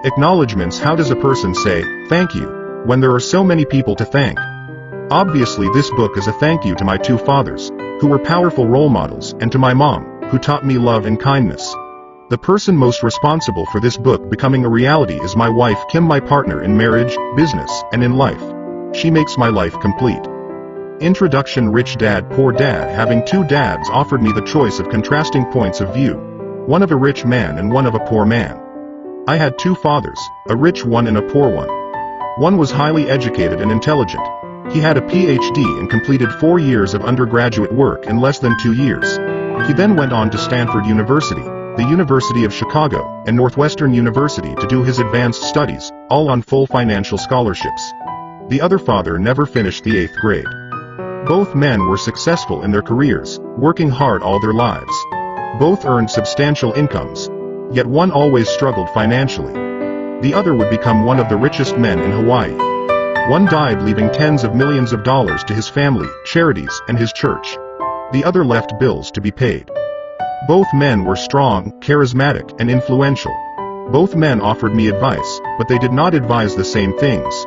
Acknowledgements. How does a person say, "thank you," when there are so many people to thank? Obviously, this book is a thank you to my two fathers, who were powerful role models, and to my mom, who taught me love and kindness. The person most responsible for this book becoming a reality is my wife Kim, my partner in marriage, business, and in life. She makes my life complete. Introduction. Rich dad, poor dad. Having two dads offered me the choice of contrasting points of view, one of a rich man and one of a poor man. I had two fathers, a rich one and a poor one. One was highly educated and intelligent. He had a PhD and completed 4 years of undergraduate work in less than 2 years. He then went on to Stanford University, the University of Chicago, and Northwestern University to do his advanced studies, all on full financial scholarships. The other father never finished the 8th grade. Both men were successful in their careers, working hard all their lives. Both earned substantial incomes. Yet one always struggled financially. The other would become one of the richest men in Hawaii. One died leaving tens of millions of dollars to his family, charities, and his church. The other left bills to be paid. Both men were strong, charismatic, and influential. Both men offered me advice, but they did not advise the same things.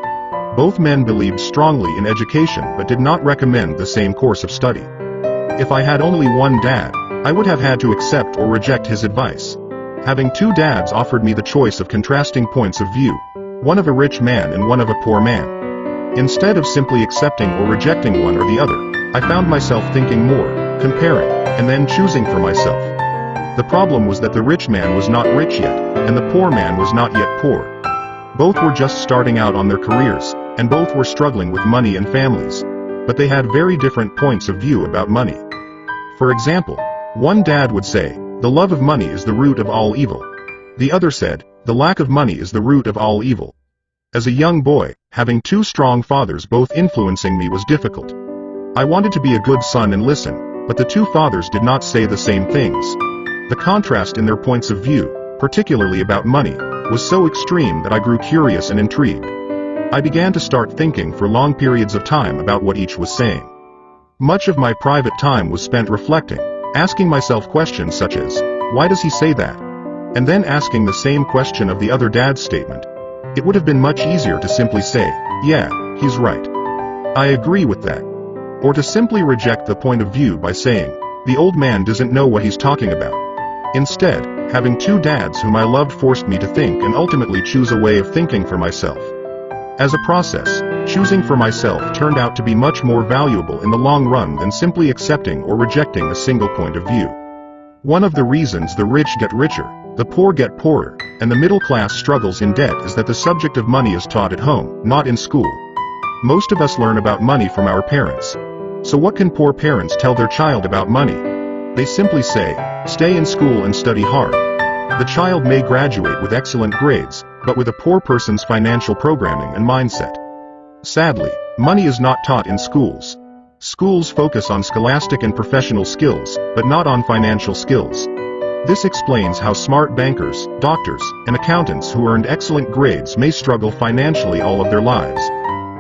Both men believed strongly in education but did not recommend the same course of study. If I had only one dad, I would have had to accept or reject his advice. Having two dads offered me the choice of contrasting points of view, one of a rich man and one of a poor man. Instead of simply accepting or rejecting one or the other, I found myself thinking more, comparing, and then choosing for myself. The problem was that the rich man was not rich yet, and the poor man was not yet poor. Both were just starting out on their careers, and both were struggling with money and families. But they had very different points of view about money. For example, one dad would say, "The love of money is the root of all evil." The other said, "The lack of money is the root of all evil." As a young boy, having two strong fathers both influencing me was difficult. I wanted to be a good son and listen, but the two fathers did not say the same things. The contrast in their points of view, particularly about money, was so extreme that I grew curious and intrigued. I began to start thinking for long periods of time about what each was saying. Much of my private time was spent reflecting, asking myself questions such as, "Why does he say that?" And then asking the same question of the other dad's statement. It would have been much easier to simply say, "Yeah, he's right. I agree with that." Or to simply reject the point of view by saying, "The old man doesn't know what he's talking about." Instead, having two dads whom I loved forced me to think and ultimately choose a way of thinking for myself. As a process, choosing for myself turned out to be much more valuable in the long run than simply accepting or rejecting a single point of view. One of the reasons the rich get richer, the poor get poorer, and the middle class struggles in debt is that the subject of money is taught at home, not in school. Most of us learn about money from our parents. So what can poor parents tell their child about money? They simply say, "Stay in school and study hard." The child may graduate with excellent grades, but with a poor person's financial programming and mindset. Sadly, money is not taught in schools. Schools focus on scholastic and professional skills, but not on financial skills. This explains how smart bankers, doctors, and accountants who earned excellent grades may struggle financially all of their lives.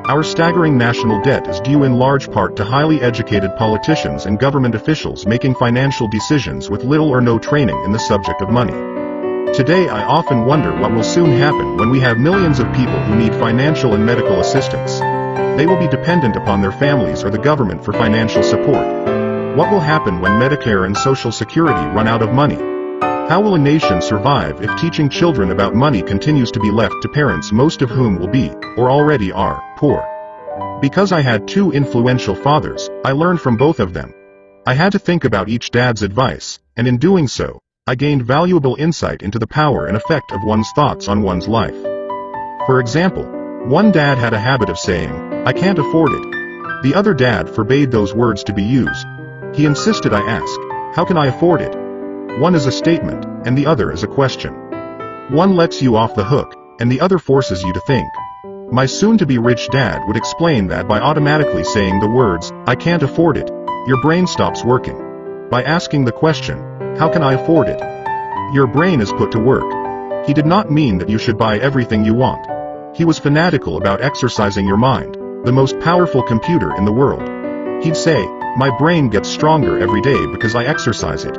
Our staggering national debt is due in large part to highly educated politicians and government officials making financial decisions with little or no training in the subject of money. Today I often wonder what will soon happen when we have millions of people who need financial and medical assistance. They will be dependent upon their families or the government for financial support. What will happen when Medicare and Social Security run out of money? How will a nation survive if teaching children about money continues to be left to parents, most of whom will be, or already are, poor? Because I had two influential fathers, I learned from both of them. I had to think about each dad's advice, and in doing so, I gained valuable insight into the power and effect of one's thoughts on one's life. For example, one dad had a habit of saying, "I can't afford it." The other dad forbade those words to be used. He insisted I ask, "How can I afford it?" One is a statement, and the other is a question. One lets you off the hook, and the other forces you to think. My soon-to-be rich dad would explain that by automatically saying the words, "I can't afford it," your brain stops working. By asking the question, "How can I afford it?" your brain is put to work. He did not mean that you should buy everything you want. He was fanatical about exercising your mind, the most powerful computer in the world. He'd say, "My brain gets stronger every day because I exercise it."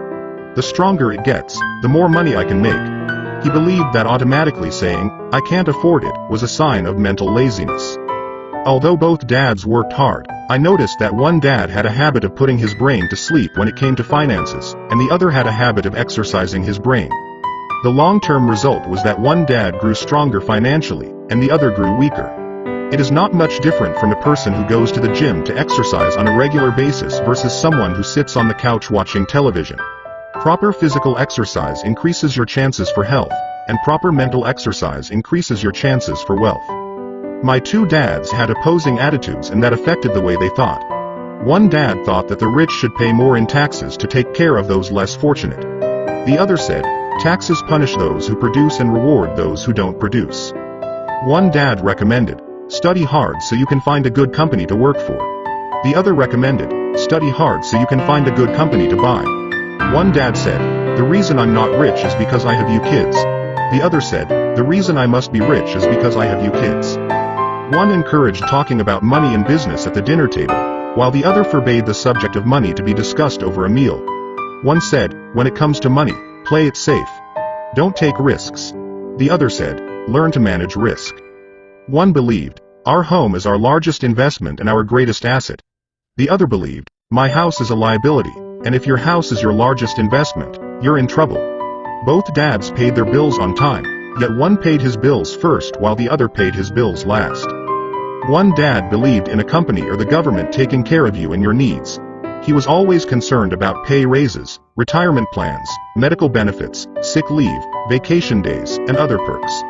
The stronger it gets, the more money I can make. He believed that automatically saying, "I can't afford it," was a sign of mental laziness. Although both dads worked hard, I noticed that one dad had a habit of putting his brain to sleep when it came to finances, and the other had a habit of exercising his brain. The long-term result was that one dad grew stronger financially, and the other grew weaker. It is not much different from a person who goes to the gym to exercise on a regular basis versus someone who sits on the couch watching television. Proper physical exercise increases your chances for health, and proper mental exercise increases your chances for wealth. My two dads had opposing attitudes, and that affected the way they thought. One dad thought that the rich should pay more in taxes to take care of those less fortunate. The other said, taxes punish those who produce and reward those who don't produce. One dad recommended, study hard so you can find a good company to work for. The other recommended, study hard so you can find a good company to buy. One dad said, the reason I'm not rich is because I have you kids. The other said, the reason I must be rich is because I have you kids. One encouraged talking about money and business at the dinner table, while the other forbade the subject of money to be discussed over a meal. One said, when it comes to money, play it safe. Don't take risks. The other said, learn to manage risk. One believed, our home is our largest investment and our greatest asset. The other believed, my house is a liability, and if your house is your largest investment, you're in trouble. Both dads paid their bills on time, yet one paid his bills first while the other paid his bills last. One dad believed in a company or the government taking care of you and your needs. He was always concerned about pay raises, retirement plans, medical benefits, sick leave, vacation days, and other perks.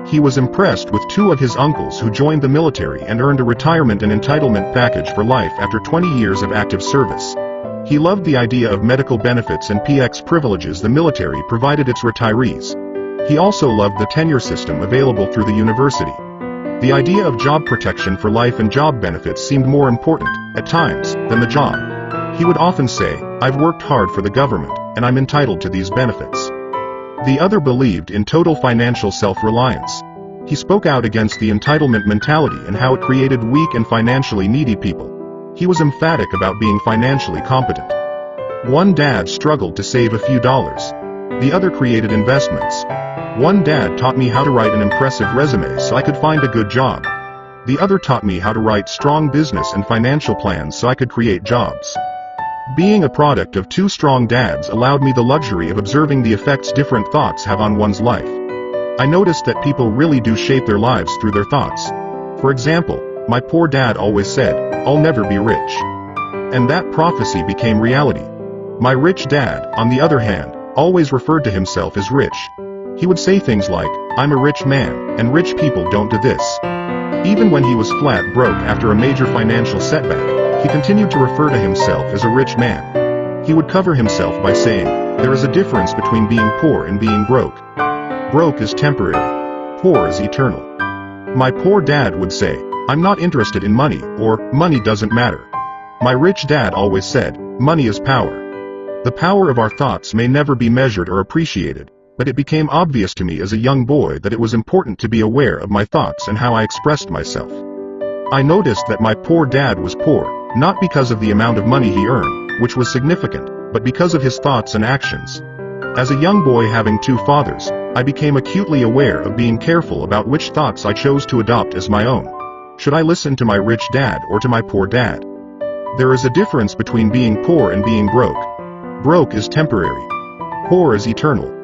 He was impressed with two of his uncles who joined the military and earned a retirement and entitlement package for life after 20 years of active service. He loved the idea of medical benefits and PX privileges the military provided its retirees. He also loved the tenure system available through the university. The idea of job protection for life and job benefits seemed more important, at times, than the job. He would often say, I've worked hard for the government, and I'm entitled to these benefits. The other believed in total financial self-reliance. He spoke out against the entitlement mentality and how it created weak and financially needy people. He was emphatic about being financially competent. One dad struggled to save a few dollars. The other created investments. One dad taught me how to write an impressive resume so I could find a good job. The other taught me how to write strong business and financial plans so I could create jobs. Being a product of two strong dads allowed me the luxury of observing the effects different thoughts have on one's life. I noticed that people really do shape their lives through their thoughts. For example, my poor dad always said, I'll never be rich. And that prophecy became reality. My rich dad, on the other hand, always referred to himself as rich. He would say things like, I'm a rich man, and rich people don't do this. Even when he was flat broke after a major financial setback, he continued to refer to himself as a rich man. He would cover himself by saying, there is a difference between being poor and being broke. Broke is temporary. Poor is eternal. My poor dad would say, I'm not interested in money, or, money doesn't matter. My rich dad always said, money is power. The power of our thoughts may never be measured or appreciated, but it became obvious to me as a young boy that it was important to be aware of my thoughts and how I expressed myself. I noticed that my poor dad was poor, not because of the amount of money he earned, which was significant, but because of his thoughts and actions. As a young boy having two fathers, I became acutely aware of being careful about which thoughts I chose to adopt as my own. Should I listen to my rich dad or to my poor dad? There is a difference between being poor and being broke. Broke is temporary. Poor is eternal.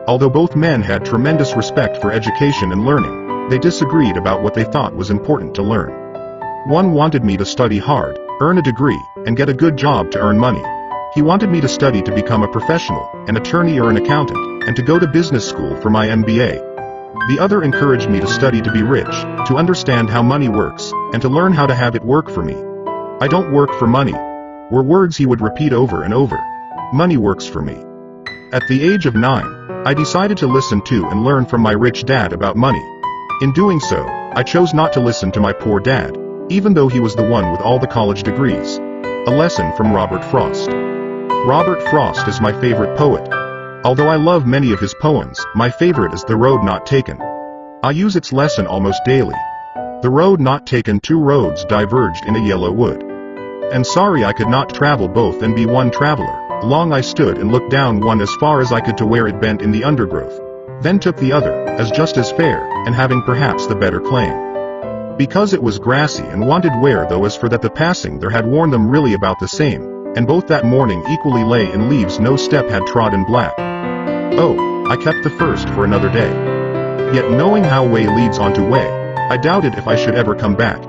Although both men had tremendous respect for education and learning, they disagreed about what they thought was important to learn. One wanted me to study hard, earn a degree, and get a good job to earn money. He wanted me to study to become a professional, an attorney or an accountant, and to go to business school for my MBA. The other encouraged me to study to be rich, to understand how money works, and to learn how to have it work for me. I don't work for money, were words he would repeat over and over. Money works for me. At the age of 9, I decided to listen to and learn from my rich dad about money. In doing so, I chose not to listen to my poor dad, even though he was the one with all the college degrees. A lesson from Robert Frost. Robert Frost is my favorite poet. Although I love many of his poems, my favorite is The Road Not Taken. I use its lesson almost daily. The road not taken, two roads diverged in a yellow wood. And sorry I could not travel both and be one traveler, Long I stood and looked down one as far as I could to where it bent in the undergrowth. Then took the other, as just as fair, and having perhaps the better claim. Because it was grassy and wanted wear, though as for that the passing there had worn them really about the same, and both that morning equally lay in leaves no step had trodden black. Oh, I kept the first for another day. Yet knowing how way leads on to way, I doubted if I should ever come back.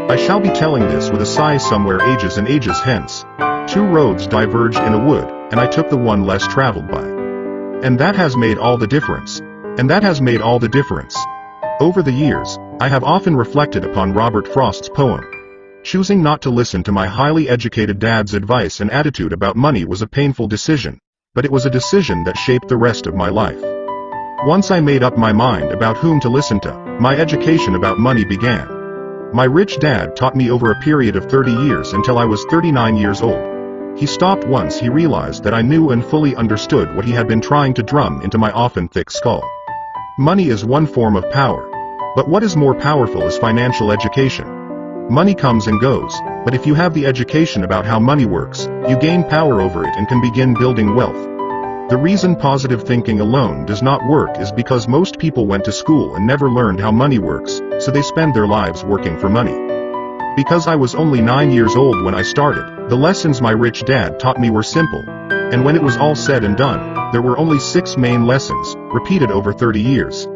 I shall be telling this with a sigh somewhere ages and ages hence. 2 roads diverged in a wood, and I took the one less traveled by. And that has made all the difference. Over the years, I have often reflected upon Robert Frost's poem. Choosing not to listen to my highly educated dad's advice and attitude about money was a painful decision, but it was a decision that shaped the rest of my life. Once I made up my mind about whom to listen to, my education about money began. My rich dad taught me over a period of 30 years until I was 39 years old. He stopped once he realized that I knew and fully understood what he had been trying to drum into my often thick skull. Money is one form of power. But what is more powerful is financial education. Money comes and goes, but if you have the education about how money works, you gain power over it and can begin building wealth. The reason positive thinking alone does not work is because most people went to school and never learned how money works, so they spend their lives working for money. Because I was only 9 years old when I started, the lessons my rich dad taught me were simple, and when it was all said and done, there were only 6 main lessons, repeated over 30 years.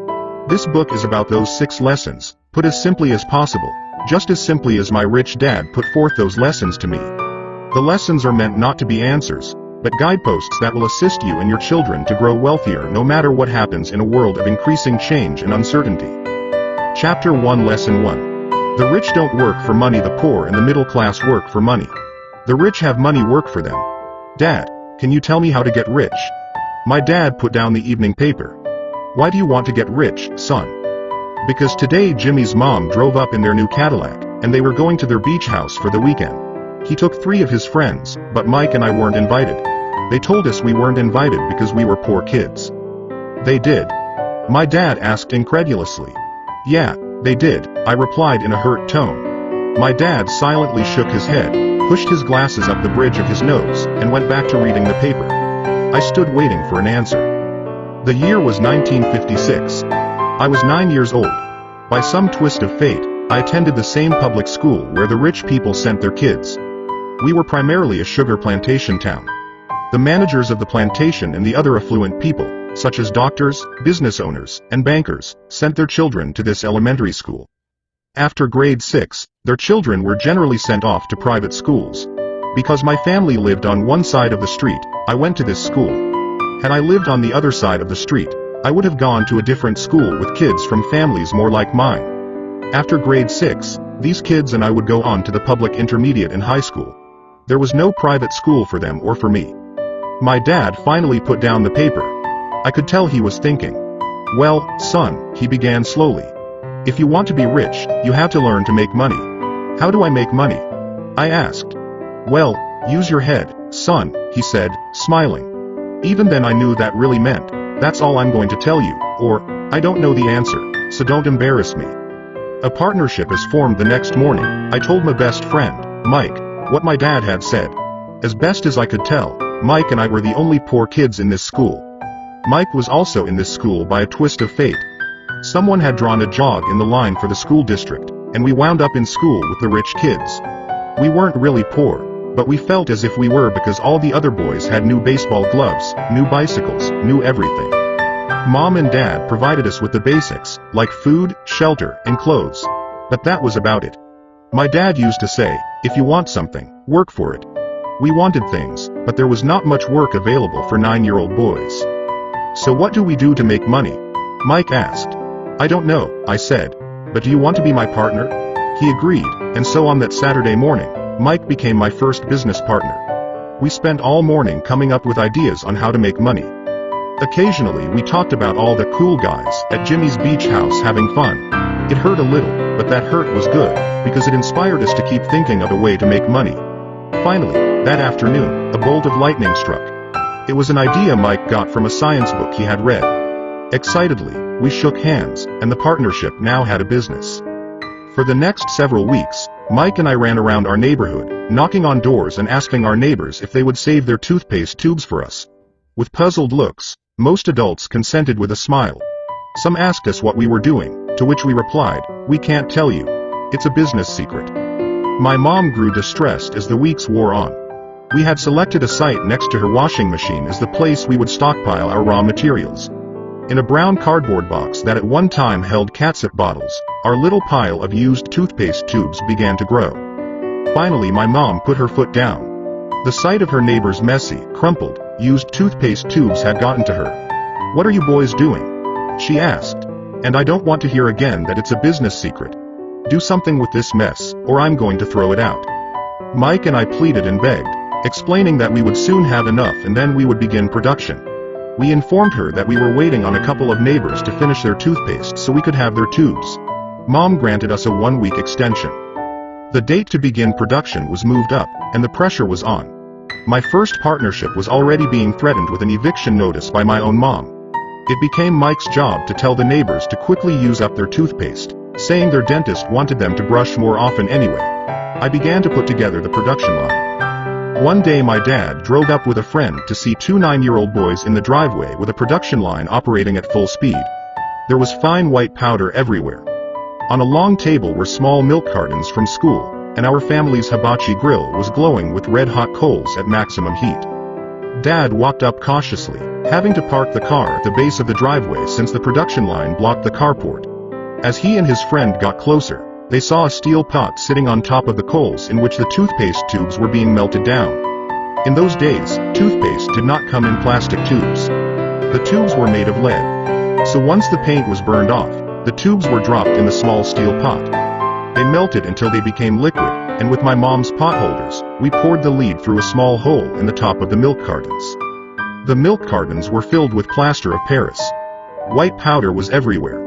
This book is about those 6 lessons, put as simply as possible, just as simply as my rich dad put forth those lessons to me. The lessons are meant not to be answers, but guideposts that will assist you and your children to grow wealthier no matter what happens in a world of increasing change and uncertainty. Chapter 1 Lesson 1. The rich don't work for money, the poor and the middle class work for money. The rich have money work for them. Dad, can you tell me how to get rich? My dad put down the evening paper. Why do you want to get rich, son? Because today Jimmy's mom drove up in their new Cadillac, and they were going to their beach house for the weekend. He took 3 of his friends, but Mike and I weren't invited. They told us we weren't invited because we were poor kids. They did? My dad asked incredulously. Yeah, they did, I replied in a hurt tone. My dad silently shook his head, pushed his glasses up the bridge of his nose, and went back to reading the paper. I stood waiting for an answer. The year was 1956. I was 9 years old. By some twist of fate, I attended the same public school where the rich people sent their kids. We were primarily a sugar plantation town. The managers of the plantation and the other affluent people, such as doctors, business owners, and bankers, sent their children to this elementary school. After grade 6, their children were generally sent off to private schools. Because my family lived on one side of the street, I went to this school. Had I lived on the other side of the street, I would have gone to a different school with kids from families more like mine. After grade 6, these kids and I would go on to the public intermediate and high school. There was no private school for them or for me. My dad finally put down the paper. I could tell he was thinking. Well, son, he began slowly. If you want to be rich, you have to learn to make money. How do I make money? I asked. Well, use your head, son, he said, smiling. Even then I knew that really meant, that's all I'm going to tell you, or, I don't know the answer, so don't embarrass me. A partnership is formed the next morning. I told my best friend, Mike, what my dad had said. As best as I could tell, Mike and I were the only poor kids in this school. Mike was also in this school by a twist of fate. Someone had drawn a jog in the line for the school district, and we wound up in school with the rich kids. We weren't really poor, but we felt as if we were because all the other boys had new baseball gloves, new bicycles, new everything. Mom and Dad provided us with the basics, like food, shelter, and clothes. But that was about it. My dad used to say, if you want something, work for it. We wanted things, but there was not much work available for 9-year-old boys. So what do we do to make money? Mike asked. I don't know, I said. But do you want to be my partner? He agreed, and so on that Saturday morning, Mike became my first business partner. We spent all morning coming up with ideas on how to make money. Occasionally we talked about all the cool guys at Jimmy's beach house having fun. It hurt a little, but that hurt was good, because it inspired us to keep thinking of a way to make money. Finally, that afternoon, a bolt of lightning struck. It was an idea Mike got from a science book he had read. Excitedly, we shook hands, and the partnership now had a business. For the next several weeks, Mike and I ran around our neighborhood, knocking on doors and asking our neighbors if they would save their toothpaste tubes for us. With puzzled looks, most adults consented with a smile. Some asked us what we were doing, to which we replied, "We can't tell you. It's a business secret." My mom grew distressed as the weeks wore on. We had selected a site next to her washing machine as the place we would stockpile our raw materials. In a brown cardboard box that at one time held catsup bottles, our little pile of used toothpaste tubes began to grow. Finally, my mom put her foot down. The sight of her neighbor's messy, crumpled, used toothpaste tubes had gotten to her. "What are you boys doing?" she asked. "And I don't want to hear again that it's a business secret. Do something with this mess, or I'm going to throw it out." Mike and I pleaded and begged, explaining that we would soon have enough and then we would begin production. We informed her that we were waiting on a couple of neighbors to finish their toothpaste so we could have their tubes. Mom granted us a 1-week extension. The date to begin production was moved up, and the pressure was on. My first partnership was already being threatened with an eviction notice by my own mom. It became Mike's job to tell the neighbors to quickly use up their toothpaste, saying their dentist wanted them to brush more often anyway. I began to put together the production line. One day my dad drove up with a friend to see 2 9-year-old boys in the driveway with a production line operating at full speed. There was fine white powder everywhere. On a long table were small milk cartons from school, and our family's hibachi grill was glowing with red-hot coals at maximum heat. Dad walked up cautiously, having to park the car at the base of the driveway since the production line blocked the carport. As he and his friend got closer, they saw a steel pot sitting on top of the coals in which the toothpaste tubes were being melted down. In those days, toothpaste did not come in plastic tubes. The tubes were made of lead. So once the paint was burned off, the tubes were dropped in the small steel pot. They melted until they became liquid, and with my mom's pot holders, we poured the lead through a small hole in the top of the milk cartons. The milk cartons were filled with plaster of Paris. White powder was everywhere.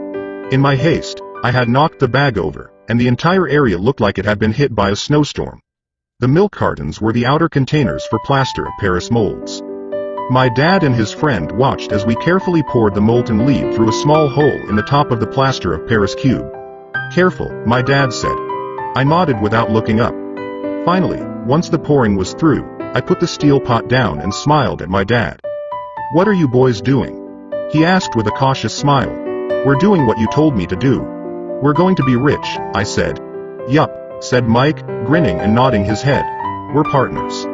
In my haste, I had knocked the bag over, and the entire area looked like it had been hit by a snowstorm. The milk cartons were the outer containers for plaster of Paris molds. My dad and his friend watched as we carefully poured the molten lead through a small hole in the top of the plaster of Paris cube. "Careful," my dad said. I nodded without looking up. Finally, once the pouring was through, I put the steel pot down and smiled at my dad. "What are you boys doing?" he asked with a cautious smile. "We're doing what you told me to do. We're going to be rich," I said. "Yup," said Mike, grinning and nodding his head. "We're partners."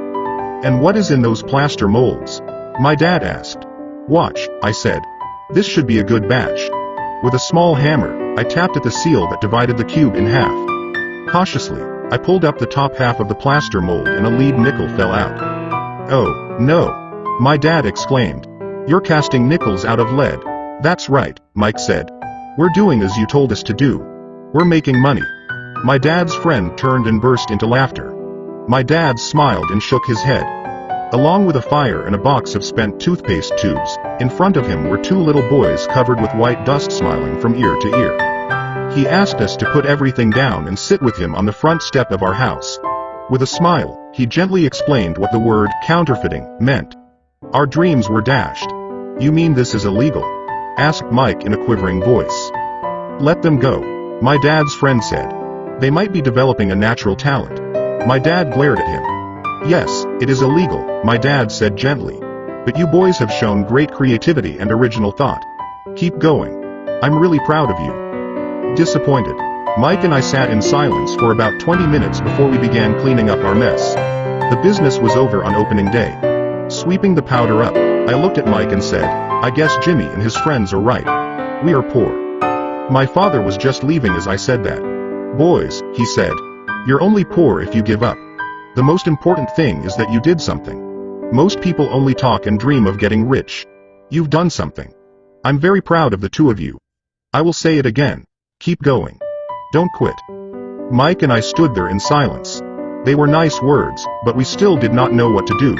"And what is in those plaster molds?" my dad asked. "Watch," I said. "This should be a good batch." With a small hammer, I tapped at the seal that divided the cube in half. Cautiously, I pulled up the top half of the plaster mold and a lead nickel fell out. "Oh, no!" my dad exclaimed. "You're casting nickels out of lead." "That's right," Mike said. "We're doing as you told us to do. We're making money." My dad's friend turned and burst into laughter. My dad smiled and shook his head. Along with a fire and a box of spent toothpaste tubes, in front of him were 2 little boys covered with white dust smiling from ear to ear. He asked us to put everything down and sit with him on the front step of our house. With a smile, he gently explained what the word counterfeiting meant. Our dreams were dashed. "You mean this is illegal?" asked Mike in a quivering voice. "Let them go," my dad's friend said. "They might be developing a natural talent." My dad glared at him. "Yes, it is illegal," my dad said gently. "But you boys have shown great creativity and original thought. Keep going. I'm really proud of you." Disappointed, Mike and I sat in silence for about 20 minutes before we began cleaning up our mess. The business was over on opening day. Sweeping the powder up, I looked at Mike and said, "I guess Jimmy and his friends are right. We are poor." My father was just leaving as I said that. "Boys," he said, "you're only poor if you give up. The most important thing is that you did something. Most people only talk and dream of getting rich. You've done something. I'm very proud of the 2 of you. I will say it again. Keep going. Don't quit." Mike and I stood there in silence. They were nice words, but we still did not know what to do.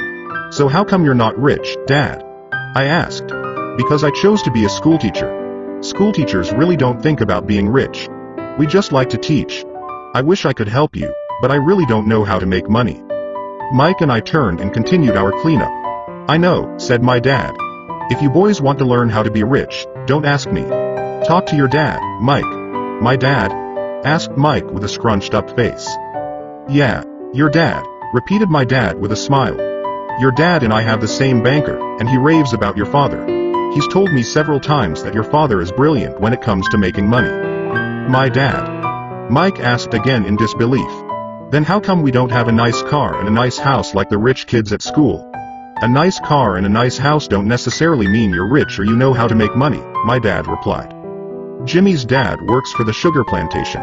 "So how come you're not rich, Dad?" I asked. "Because I chose to be a schoolteacher. Schoolteachers really don't think about being rich. We just like to teach. I wish I could help you, but I really don't know how to make money." Mike and I turned and continued our cleanup. "I know," said my dad. "If you boys want to learn how to be rich, don't ask me. Talk to your dad, Mike." "My dad?" asked Mike with a scrunched up face. "Yeah, your dad," repeated my dad with a smile. Your dad and I have the same banker, and he raves about your father. He's told me several times that your father is brilliant when it comes to making money. My dad? Mike asked again in disbelief. Then how come we don't have a nice car and a nice house like the rich kids at school? A nice car and a nice house don't necessarily mean you're rich or you know how to make money, my dad replied. Jimmy's dad works for the sugar plantation.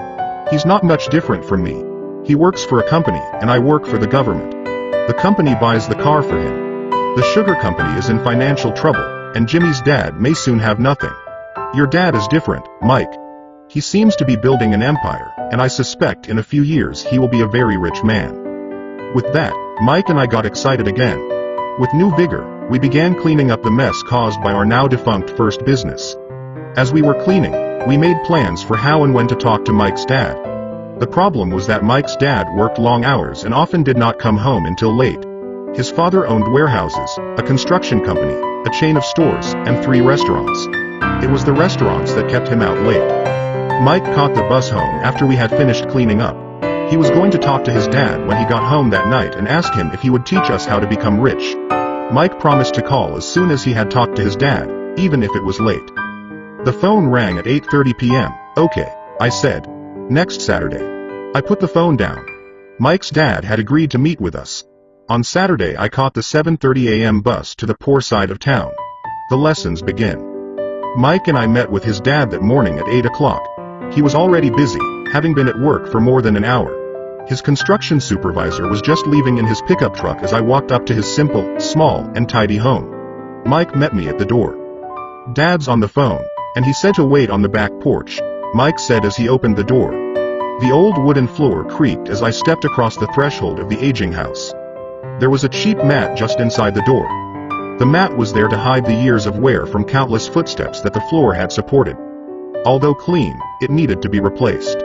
He's not much different from me. He works for a company, and I work for the government. The company buys the car for him. The sugar company is in financial trouble, and Jimmy's dad may soon have nothing. Your dad is different, Mike. He seems to be building an empire, and I suspect in a few years he will be a very rich man. With that, Mike and I got excited again. With new vigor, we began cleaning up the mess caused by our now defunct first business. As we were cleaning, we made plans for how and when to talk to Mike's dad. The problem was that Mike's dad worked long hours and often did not come home until late. His father owned warehouses, a construction company, a chain of stores, and 3 restaurants. It was the restaurants that kept him out late. Mike caught the bus home after we had finished cleaning up. He was going to talk to his dad when he got home that night and ask him if he would teach us how to become rich. Mike promised to call as soon as he had talked to his dad, even if it was late. The phone rang at 8:30 p.m. Okay, I said. Next Saturday. I put the phone down. Mike's dad had agreed to meet with us. On Saturday I caught the 7:30 a.m. bus to the poor side of town. The lessons begin. Mike and I met with his dad that morning at 8 o'clock. He was already busy, having been at work for more than an hour. His construction supervisor was just leaving in his pickup truck as I walked up to his simple, small, and tidy home. Mike met me at the door. Dad's on the phone, and he said to wait on the back porch, Mike said as he opened the door. The old wooden floor creaked as I stepped across the threshold of the aging house. There was a cheap mat just inside the door. The mat was there to hide the years of wear from countless footsteps that the floor had supported. Although clean, it needed to be replaced.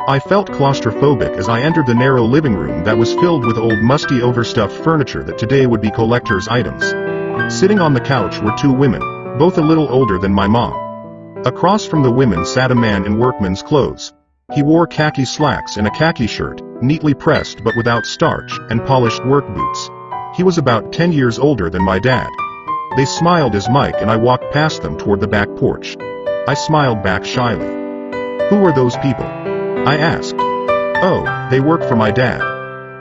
I felt claustrophobic as I entered the narrow living room that was filled with old musty overstuffed furniture that today would be collector's items. Sitting on the couch were 2 women, both a little older than my mom. Across from the women sat a man in workman's clothes. He wore khaki slacks and a khaki shirt, neatly pressed but without starch, and polished work boots. He was about 10 years older than my dad. They smiled as Mike and I walked past them toward the back porch. I smiled back shyly. Who are those people? I asked. Oh, they work for my dad.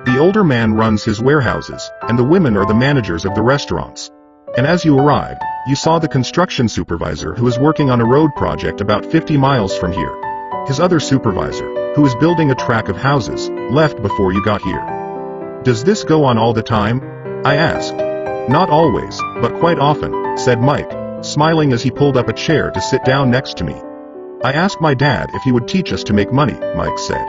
The older man runs his warehouses, and the women are the managers of the restaurants. And as you arrived, you saw the construction supervisor who is working on a road project about 50 miles from here. His other supervisor, who is building a track of houses, left before you got here. Does this go on all the time? I asked. Not always, but quite often, said Mike, smiling as he pulled up a chair to sit down next to me. I asked my dad if he would teach us to make money, Mike said.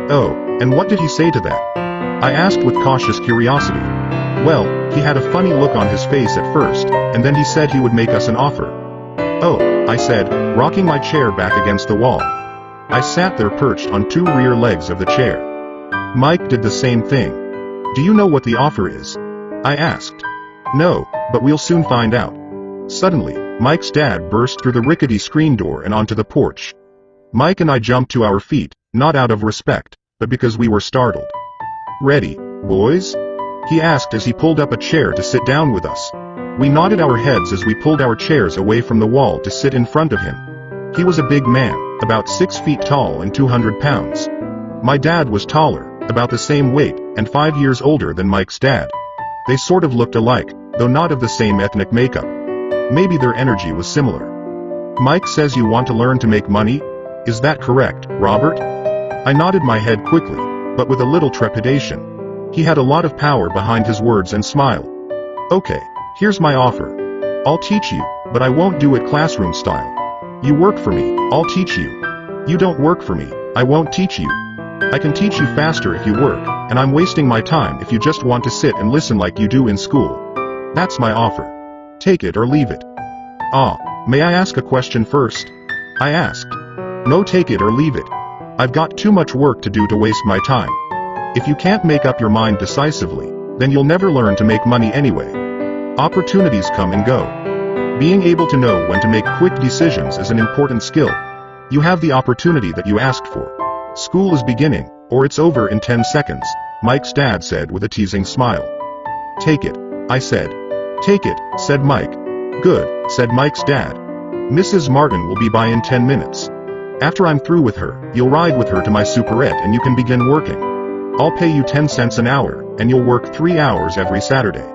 Oh, and what did he say to that? I asked with cautious curiosity. Well, he had a funny look on his face at first, and then he said he would make us an offer. Oh, I said, rocking my chair back against the wall. I sat there perched on 2 rear legs of the chair. Mike did the same thing. Do you know what the offer is? I asked. No, but we'll soon find out. Suddenly, Mike's dad burst through the rickety screen door and onto the porch. Mike and I jumped to our feet, not out of respect, but because we were startled. Ready, boys? He asked as he pulled up a chair to sit down with us. We nodded our heads as we pulled our chairs away from the wall to sit in front of him. He was a big man, about 6 feet tall and 200 pounds. My dad was taller, about the same weight, and 5 years older than Mike's dad. They sort of looked alike, though not of the same ethnic makeup. Maybe their energy was similar. Mike says you want to learn to make money? Is that correct, Robert? I nodded my head quickly, but with a little trepidation. He had a lot of power behind his words and smiled. Okay, here's my offer. I'll teach you, but I won't do it classroom style. You work for me, I'll teach you. You don't work for me, I won't teach you. I can teach you faster if you work, and I'm wasting my time if you just want to sit and listen like you do in school. That's my offer. Take it or leave it. May I ask a question first? I asked. No, take it or leave it. I've got too much work to do to waste my time. If you can't make up your mind decisively, then you'll never learn to make money anyway. Opportunities come and go. Being able to know when to make quick decisions is an important skill. You have the opportunity that you asked for. School is beginning, or it's over in 10 seconds. Mike's dad said with a teasing smile. Take it, I said. Take it, said Mike. Good, said Mike's dad. Mrs. Martin will be by in 10 minutes. After I'm through with her, you'll ride with her to my superette and you can begin working. I'll pay you 10 cents an hour, and you'll work 3 hours every Saturday.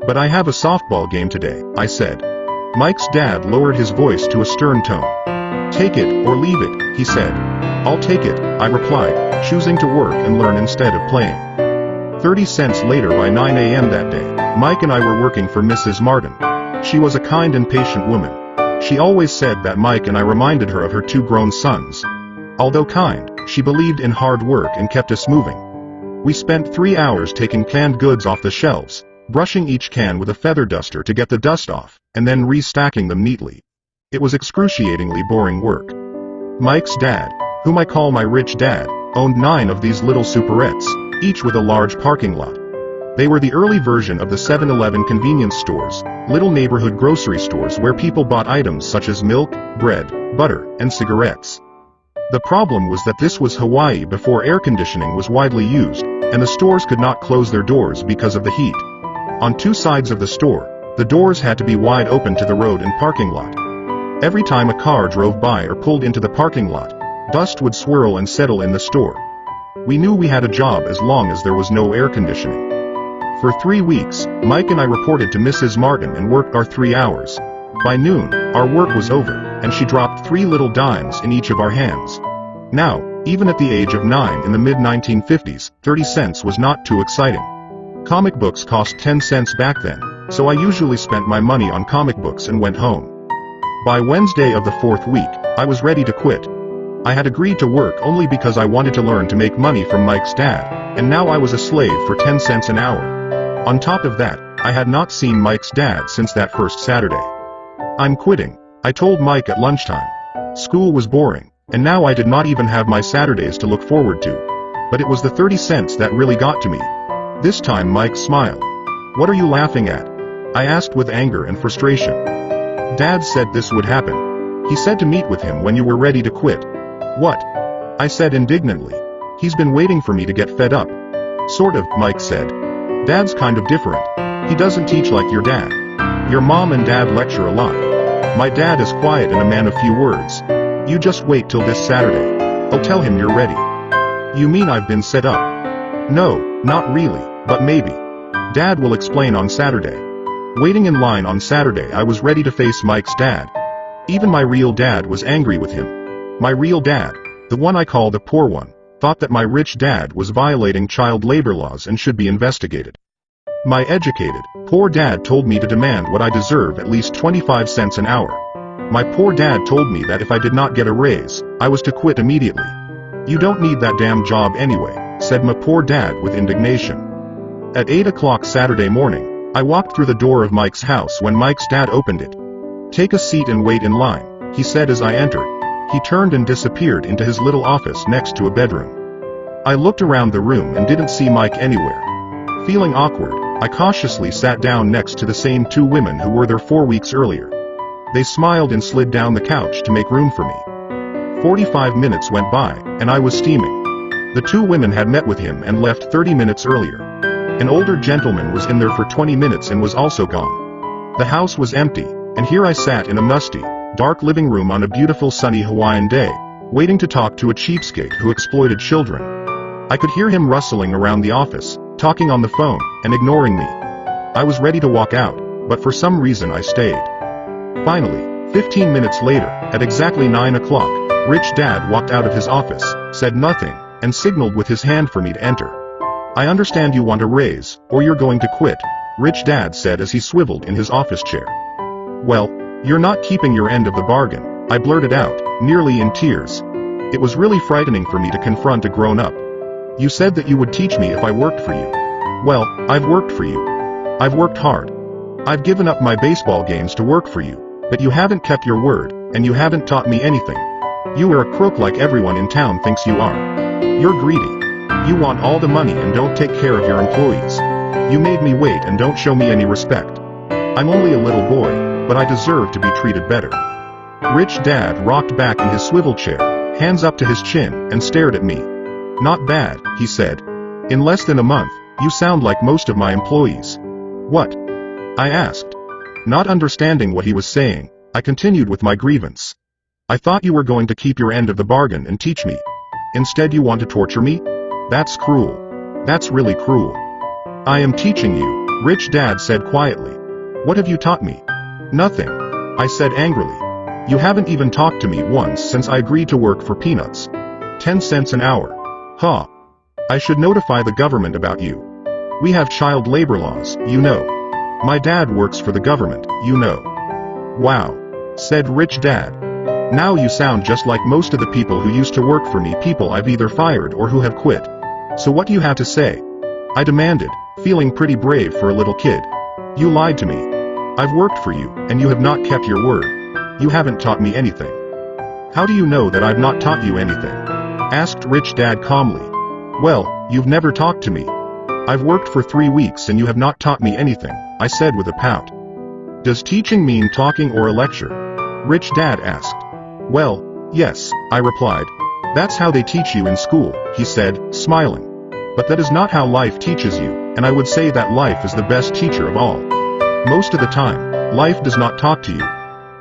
But I have a softball game today, I said. Mike's dad lowered his voice to a stern tone. Take it or leave it, he said. I'll take it, I replied, choosing to work and learn instead of playing. 30 cents later by 9 a.m. that day, Mike and I were working for Mrs. Martin. She was a kind and patient woman. She always said that Mike and I reminded her of her 2 grown sons. Although kind, she believed in hard work and kept us moving. We spent 3 hours taking canned goods off the shelves, brushing each can with a feather duster to get the dust off, and then restacking them neatly. It was excruciatingly boring work. Mike's dad, whom I call my rich dad, owned 9 of these little superettes, each with a large parking lot. They were the early version of the 7-Eleven convenience stores, little neighborhood grocery stores where people bought items such as milk, bread, butter, and cigarettes. The problem was that this was Hawaii before air conditioning was widely used, and the stores could not close their doors because of the heat. On 2 sides of the store, the doors had to be wide open to the road and parking lot. Every time a car drove by or pulled into the parking lot, dust would swirl and settle in the store. We knew we had a job as long as there was no air conditioning. For 3 weeks, Mike and I reported to Mrs. Martin and worked our 3 hours. By noon, our work was over, and she dropped 3 little dimes in each of our hands. Now, even at the age of 9 in the mid-1950s, 30 cents was not too exciting. Comic books cost 10 cents back then, so I usually spent my money on comic books and went home. By Wednesday of the 4th week, I was ready to quit. I had agreed to work only because I wanted to learn to make money from Mike's dad, and now I was a slave for 10 cents an hour. On top of that, I had not seen Mike's dad since that first Saturday. I'm quitting, I told Mike at lunchtime. School was boring, and now I did not even have my Saturdays to look forward to. But it was the 30 cents that really got to me. This time Mike smiled. What are you laughing at? I asked with anger and frustration. Dad said this would happen. He said to meet with him when you were ready to quit. What? I said indignantly. He's been waiting for me to get fed up. Sort of, Mike said. Dad's kind of different. He doesn't teach like your dad. Your mom and dad lecture a lot. My dad is quiet and a man of few words. You just wait till this Saturday. I'll tell him you're ready. You mean I've been set up? No, not really, but maybe. Dad will explain on Saturday. Waiting in line on Saturday, I was ready to face Mike's dad. Even my real dad was angry with him. My real dad, the one I call the poor one, thought that my rich dad was violating child labor laws and should be investigated. My educated, poor dad told me to demand what I deserve, at least 25 cents an hour. My poor dad told me that if I did not get a raise, I was to quit immediately. You don't need that damn job anyway, said my poor dad with indignation. At 8 o'clock Saturday morning, I walked through the door of Mike's house when Mike's dad opened it. Take a seat and wait in line, he said as I entered. He turned and disappeared into his little office next to a bedroom. I looked around the room and didn't see Mike anywhere. Feeling awkward, I cautiously sat down next to the same 2 women who were there 4 weeks earlier. They smiled and slid down the couch to make room for me. 45 minutes went by, and I was steaming. The 2 women had met with him and left 30 minutes earlier. An older gentleman was in there for 20 minutes and was also gone. The house was empty, and here I sat in a musty, dark living room on a beautiful sunny Hawaiian day, waiting to talk to a cheapskate who exploited children. I could hear him rustling around the office, talking on the phone, and ignoring me. I was ready to walk out, but for some reason I stayed. Finally, 15 minutes later, at exactly 9 o'clock, Rich Dad walked out of his office, said nothing, and signaled with his hand for me to enter. I understand you want a raise, or you're going to quit, Rich Dad said as he swiveled in his office chair. Well, you're not keeping your end of the bargain, I blurted out, nearly in tears. It was really frightening for me to confront a grown-up. You said that you would teach me if I worked for you. Well, I've worked for you. I've worked hard. I've given up my baseball games to work for you, but you haven't kept your word, and you haven't taught me anything. You are a crook like everyone in town thinks you are. You're greedy. You want all the money and don't take care of your employees. You made me wait and don't show me any respect. I'm only a little boy, but I deserve to be treated better. Rich Dad rocked back in his swivel chair, hands up to his chin, and stared at me. Not bad, he said. In less than a month, you sound like most of my employees. What? I asked. Not understanding what he was saying, I continued with my grievance. I thought you were going to keep your end of the bargain and teach me. Instead you want to torture me? That's cruel. That's really cruel. I am teaching you, Rich Dad said quietly. What have you taught me? Nothing. I said angrily. You haven't even talked to me once since I agreed to work for peanuts. 10 cents an hour. Ha. I should notify the government about you. We have child labor laws, you know. My dad works for the government, you know. Wow. Said Rich Dad. Now you sound just like most of the people who used to work for me, people I've either fired or who have quit. So what do you have to say? I demanded, feeling pretty brave for a little kid. You lied to me. I've worked for you, and you have not kept your word. You haven't taught me anything. How do you know that I've not taught you anything? Asked Rich Dad calmly. Well, you've never talked to me. I've worked for 3 weeks and you have not taught me anything, I said with a pout. Does teaching mean talking or a lecture? Rich Dad asked. Well, yes, I replied. That's how they teach you in school, he said, smiling. But that is not how life teaches you, and I would say that life is the best teacher of all. Most of the time, life does not talk to you.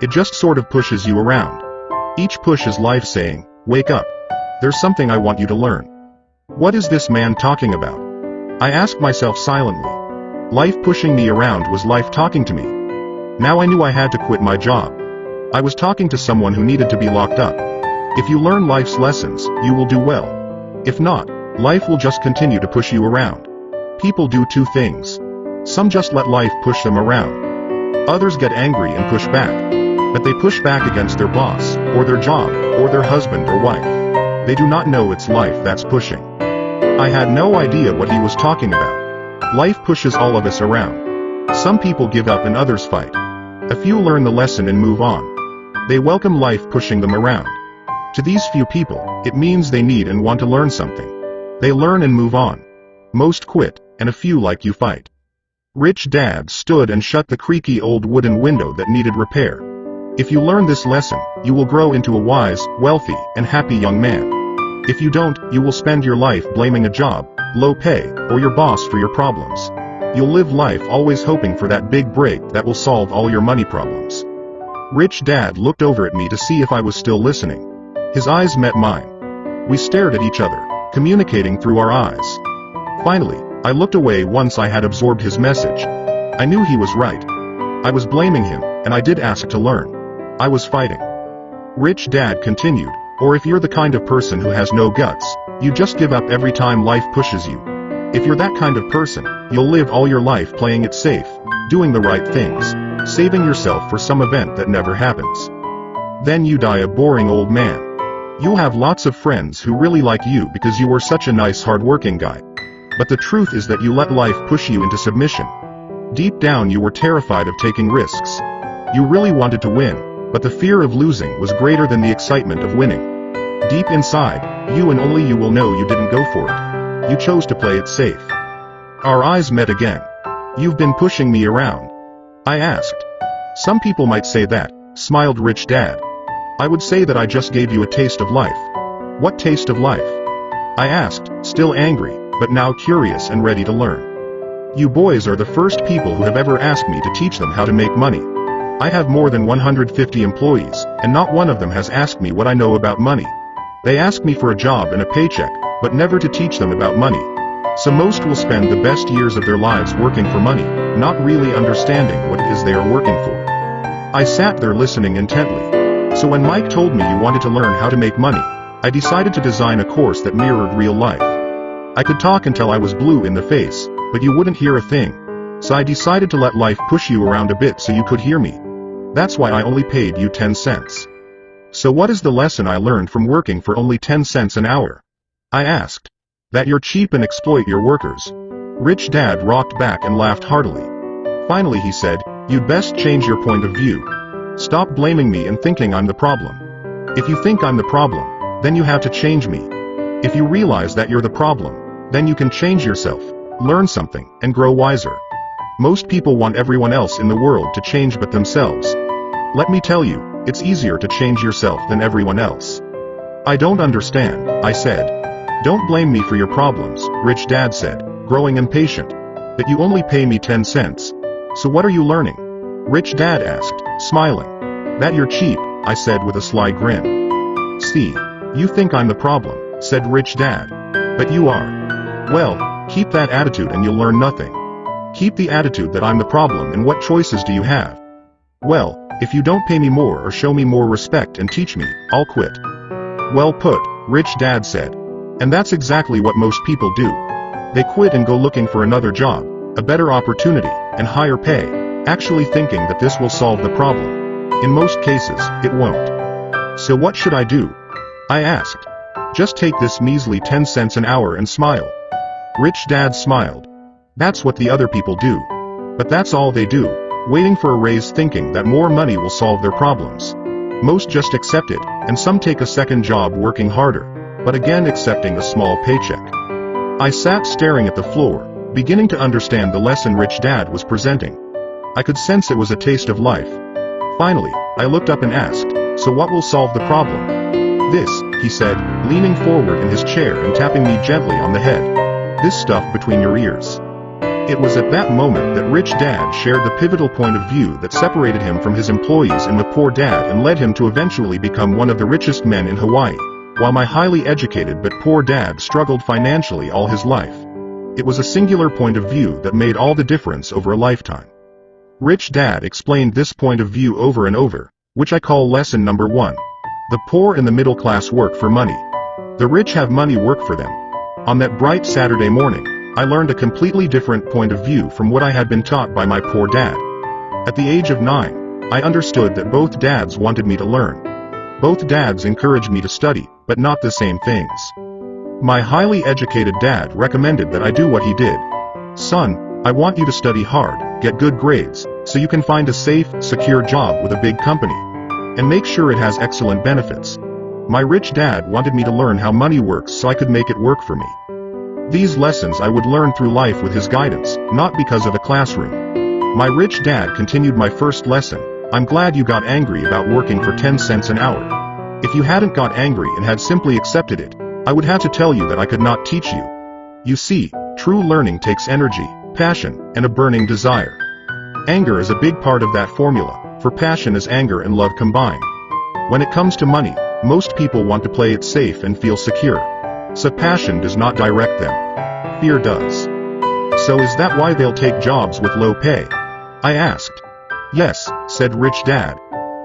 It just sort of pushes you around. Each push is life saying, wake up. There's something I want you to learn. What is this man talking about? I asked myself silently. Life pushing me around was life talking to me. Now I knew I had to quit my job. I was talking to someone who needed to be locked up. If you learn life's lessons, you will do well. If not, life will just continue to push you around. People do two things. Some just let life push them around. Others get angry and push back. But they push back against their boss, or their job, or their husband or wife. They do not know it's life that's pushing. I had no idea what he was talking about. Life pushes all of us around. Some people give up and others fight. A few learn the lesson and move on. They welcome life pushing them around. To these few people, it means they need and want to learn something. They learn and move on. Most quit, and a few like you fight. Rich Dad stood and shut the creaky old wooden window that needed repair. If you learn this lesson, you will grow into a wise, wealthy, and happy young man. If you don't, you will spend your life blaming a job, low pay, or your boss for your problems. You'll live life always hoping for that big break that will solve all your money problems. Rich Dad looked over at me to see if I was still listening. His eyes met mine. We stared at each other, communicating through our eyes. Finally, I looked away once I had absorbed his message. I knew he was right. I was blaming him, and I did ask to learn. I was fighting. Rich Dad continued, or if you're the kind of person who has no guts, you just give up every time life pushes you. If you're that kind of person, you'll live all your life playing it safe, doing the right things, saving yourself for some event that never happens. Then you die a boring old man. You'll have lots of friends who really like you because you were such a nice hard-working guy. But the truth is that you let life push you into submission. Deep down you were terrified of taking risks. You really wanted to win, but the fear of losing was greater than the excitement of winning. Deep inside, you and only you will know you didn't go for it. You chose to play it safe. Our eyes met again. You've been pushing me around. I asked. Some people might say that, smiled Rich Dad. I would say that I just gave you a taste of life. What taste of life? I asked, still angry, but now curious and ready to learn. You boys are the first people who have ever asked me to teach them how to make money. I have more than 150 employees, and not one of them has asked me what I know about money. They ask me for a job and a paycheck, but never to teach them about money. So most will spend the best years of their lives working for money, not really understanding what it is they are working for. I sat there listening intently. So when Mike told me you wanted to learn how to make money, I decided to design a course that mirrored real life. I could talk until I was blue in the face, but you wouldn't hear a thing. So I decided to let life push you around a bit so you could hear me. That's why I only paid you 10 cents. So what is the lesson I learned from working for only 10 cents an hour? I asked. That you're cheap and exploit your workers. Rich Dad rocked back and laughed heartily. Finally he said, you'd best change your point of view. Stop blaming me and thinking I'm the problem. If you think I'm the problem, then you have to change me. If you realize that you're the problem, then you can change yourself, learn something, and grow wiser. Most people want everyone else in the world to change but themselves. Let me tell you, it's easier to change yourself than everyone else. I don't understand, I said. Don't blame me for your problems, Rich Dad said, growing impatient. But you only pay me 10 cents. So what are you learning? Rich Dad asked, smiling. That you're cheap, I said with a sly grin. See, you think I'm the problem, said Rich Dad. But you are. Well, keep that attitude and you'll learn nothing. Keep the attitude that I'm the problem, and what choices do you have? Well, if you don't pay me more or show me more respect and teach me, I'll quit. Well put, Rich Dad said. And that's exactly what most people do. They quit and go looking for another job, a better opportunity, and higher pay, actually thinking that this will solve the problem. In most cases, it won't. So what should I do? I asked. Just take this measly 10 cents an hour and smile. Rich Dad smiled. That's what the other people do. But that's all they do, waiting for a raise thinking that more money will solve their problems. Most just accept it, and some take a second job working harder, but again accepting a small paycheck. I sat staring at the floor, beginning to understand the lesson Rich Dad was presenting. I could sense it was a taste of life. Finally, I looked up and asked, so what will solve the problem? This, he said, leaning forward in his chair and tapping me gently on the head. This stuff between your ears. It was at that moment that Rich Dad shared the pivotal point of view that separated him from his employees and the poor dad and led him to eventually become one of the richest men in Hawaii, while my highly educated but poor dad struggled financially all his life. It was a singular point of view that made all the difference over a lifetime. Rich Dad explained this point of view over and over, which I call lesson number 1. The poor and the middle class work for money. The rich have money work for them. On that bright Saturday morning, I learned a completely different point of view from what I had been taught by my poor dad. At the age of 9, I understood that both dads wanted me to learn. Both dads encouraged me to study, but not the same things. My highly educated dad recommended that I do what he did. Son, I want you to study hard, get good grades, so you can find a safe, secure job with a big company. And make sure it has excellent benefits. My rich dad wanted me to learn how money works so I could make it work for me. These lessons I would learn through life with his guidance, not because of a classroom. My rich dad continued my first lesson. I'm glad you got angry about working for 10 cents an hour. If you hadn't got angry and had simply accepted it, I would have to tell you that I could not teach you. You see, true learning takes energy, passion, and a burning desire. Anger is a big part of that formula, for passion is anger and love combined. When it comes to money, most people want to play it safe and feel secure. So passion does not direct them. Fear does. So is that why they'll take jobs with low pay? I asked. Yes, said Rich Dad.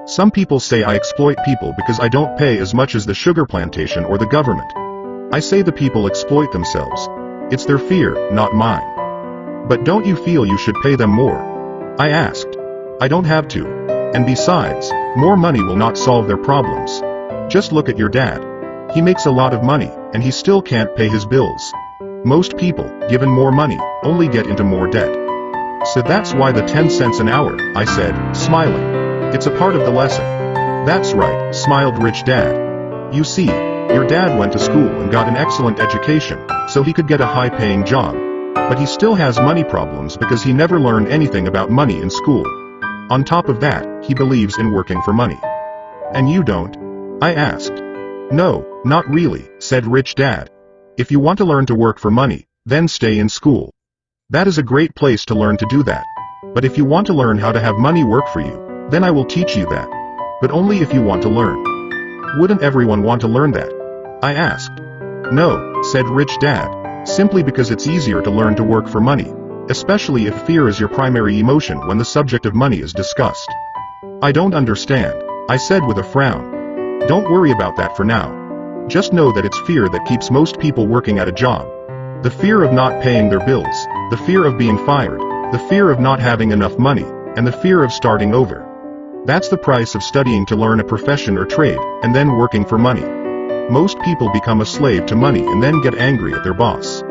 Some people say I exploit people because I don't pay as much as the sugar plantation or the government. I say the people exploit themselves. It's their fear, not mine. But don't you feel you should pay them more? I asked. I don't have to. And besides, more money will not solve their problems. Just look at your dad. He makes a lot of money, and he still can't pay his bills. Most people, given more money, only get into more debt. So that's why the 10 cents an hour, I said, smiling. It's a part of the lesson. That's right, smiled Rich Dad. You see, your dad went to school and got an excellent education, so he could get a high-paying job. But he still has money problems because he never learned anything about money in school. On top of that, he believes in working for money. And you don't? I asked. No, not really, said Rich Dad. If you want to learn to work for money, then stay in school. That is a great place to learn to do that. But if you want to learn how to have money work for you, then I will teach you that. But only if you want to learn. Wouldn't everyone want to learn that? I asked. No, said Rich Dad, simply because it's easier to learn to work for money, especially if fear is your primary emotion when the subject of money is discussed. I don't understand, I said with a frown. Don't worry about that for now. Just know that it's fear that keeps most people working at a job. The fear of not paying their bills, the fear of being fired, the fear of not having enough money, and the fear of starting over. That's the price of studying to learn a profession or trade, and then working for money. Most people become a slave to money and then get angry at their boss.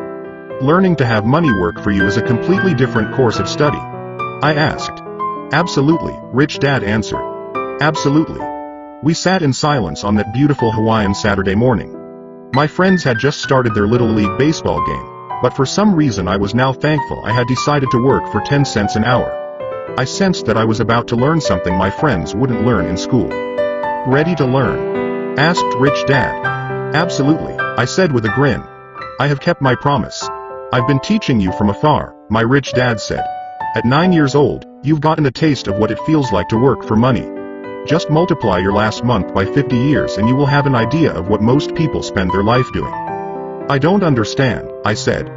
Learning to have money work for you is a completely different course of study. I asked. Absolutely, Rich Dad answered. Absolutely. We sat in silence on that beautiful Hawaiian Saturday morning. My friends had just started their Little League baseball game, but for some reason I was now thankful I had decided to work for 10 cents an hour. I sensed that I was about to learn something my friends wouldn't learn in school. Ready to learn? Asked Rich Dad. Absolutely, I said with a grin, I have kept my promise. I've been teaching you from afar, my rich dad said. At 9 years old, you've gotten a taste of what it feels like to work for money. Just multiply your last month by 50 years and you will have an idea of what most people spend their life doing. I don't understand, I said.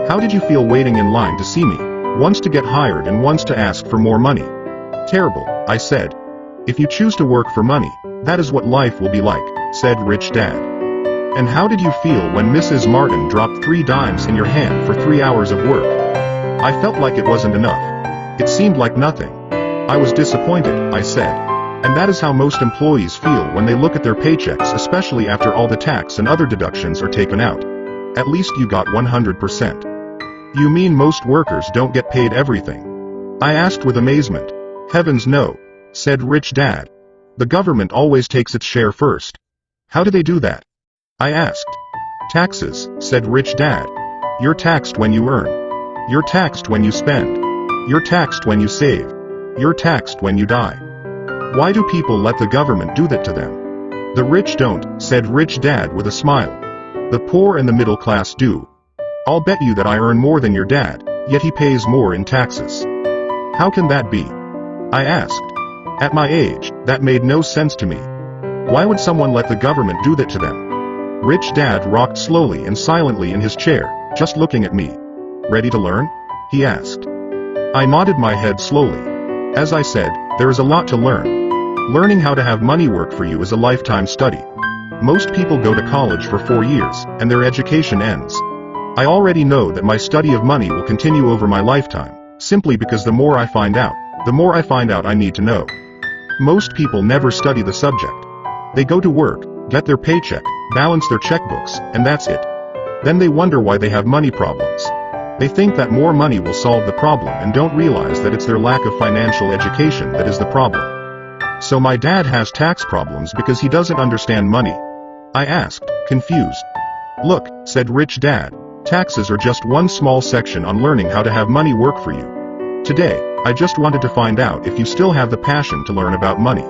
How did you feel waiting in line to see me, once to get hired and once to ask for more money? Terrible, I said. If you choose to work for money, that is what life will be like, said Rich Dad. And how did you feel when Mrs. Martin dropped 3 dimes in your hand for 3 hours of work? I felt like it wasn't enough. It seemed like nothing. I was disappointed, I said. And that is how most employees feel when they look at their paychecks, especially after all the tax and other deductions are taken out. At least you got 100%. You mean most workers don't get paid everything? I asked with amazement. Heavens no, said Rich Dad. The government always takes its share first. How do they do that? I asked. Taxes, said Rich Dad. You're taxed when you earn. You're taxed when you spend. You're taxed when you save. You're taxed when you die. Why do people let the government do that to them? The rich don't, said Rich Dad with a smile. The poor and the middle class do. I'll bet you that I earn more than your dad, yet he pays more in taxes. How can that be? I asked. At my age, that made no sense to me. Why would someone let the government do that to them? Rich Dad rocked slowly and silently in his chair, just looking at me. Ready to learn? He asked. I nodded my head slowly. As I said, there is a lot to learn. Learning how to have money work for you is a lifetime study. Most people go to college for 4 years, and their education ends. I already know that my study of money will continue over my lifetime, simply because the more I find out I need to know. Most people never study the subject. They go to work, get their paycheck, balance their checkbooks, and that's it. Then they wonder why they have money problems. They think that more money will solve the problem and don't realize that it's their lack of financial education that is the problem. So my dad has tax problems because he doesn't understand money? I asked, confused. Look, said Rich Dad, taxes are just one small section on learning how to have money work for you. Today, I just wanted to find out if you still have the passion to learn about money.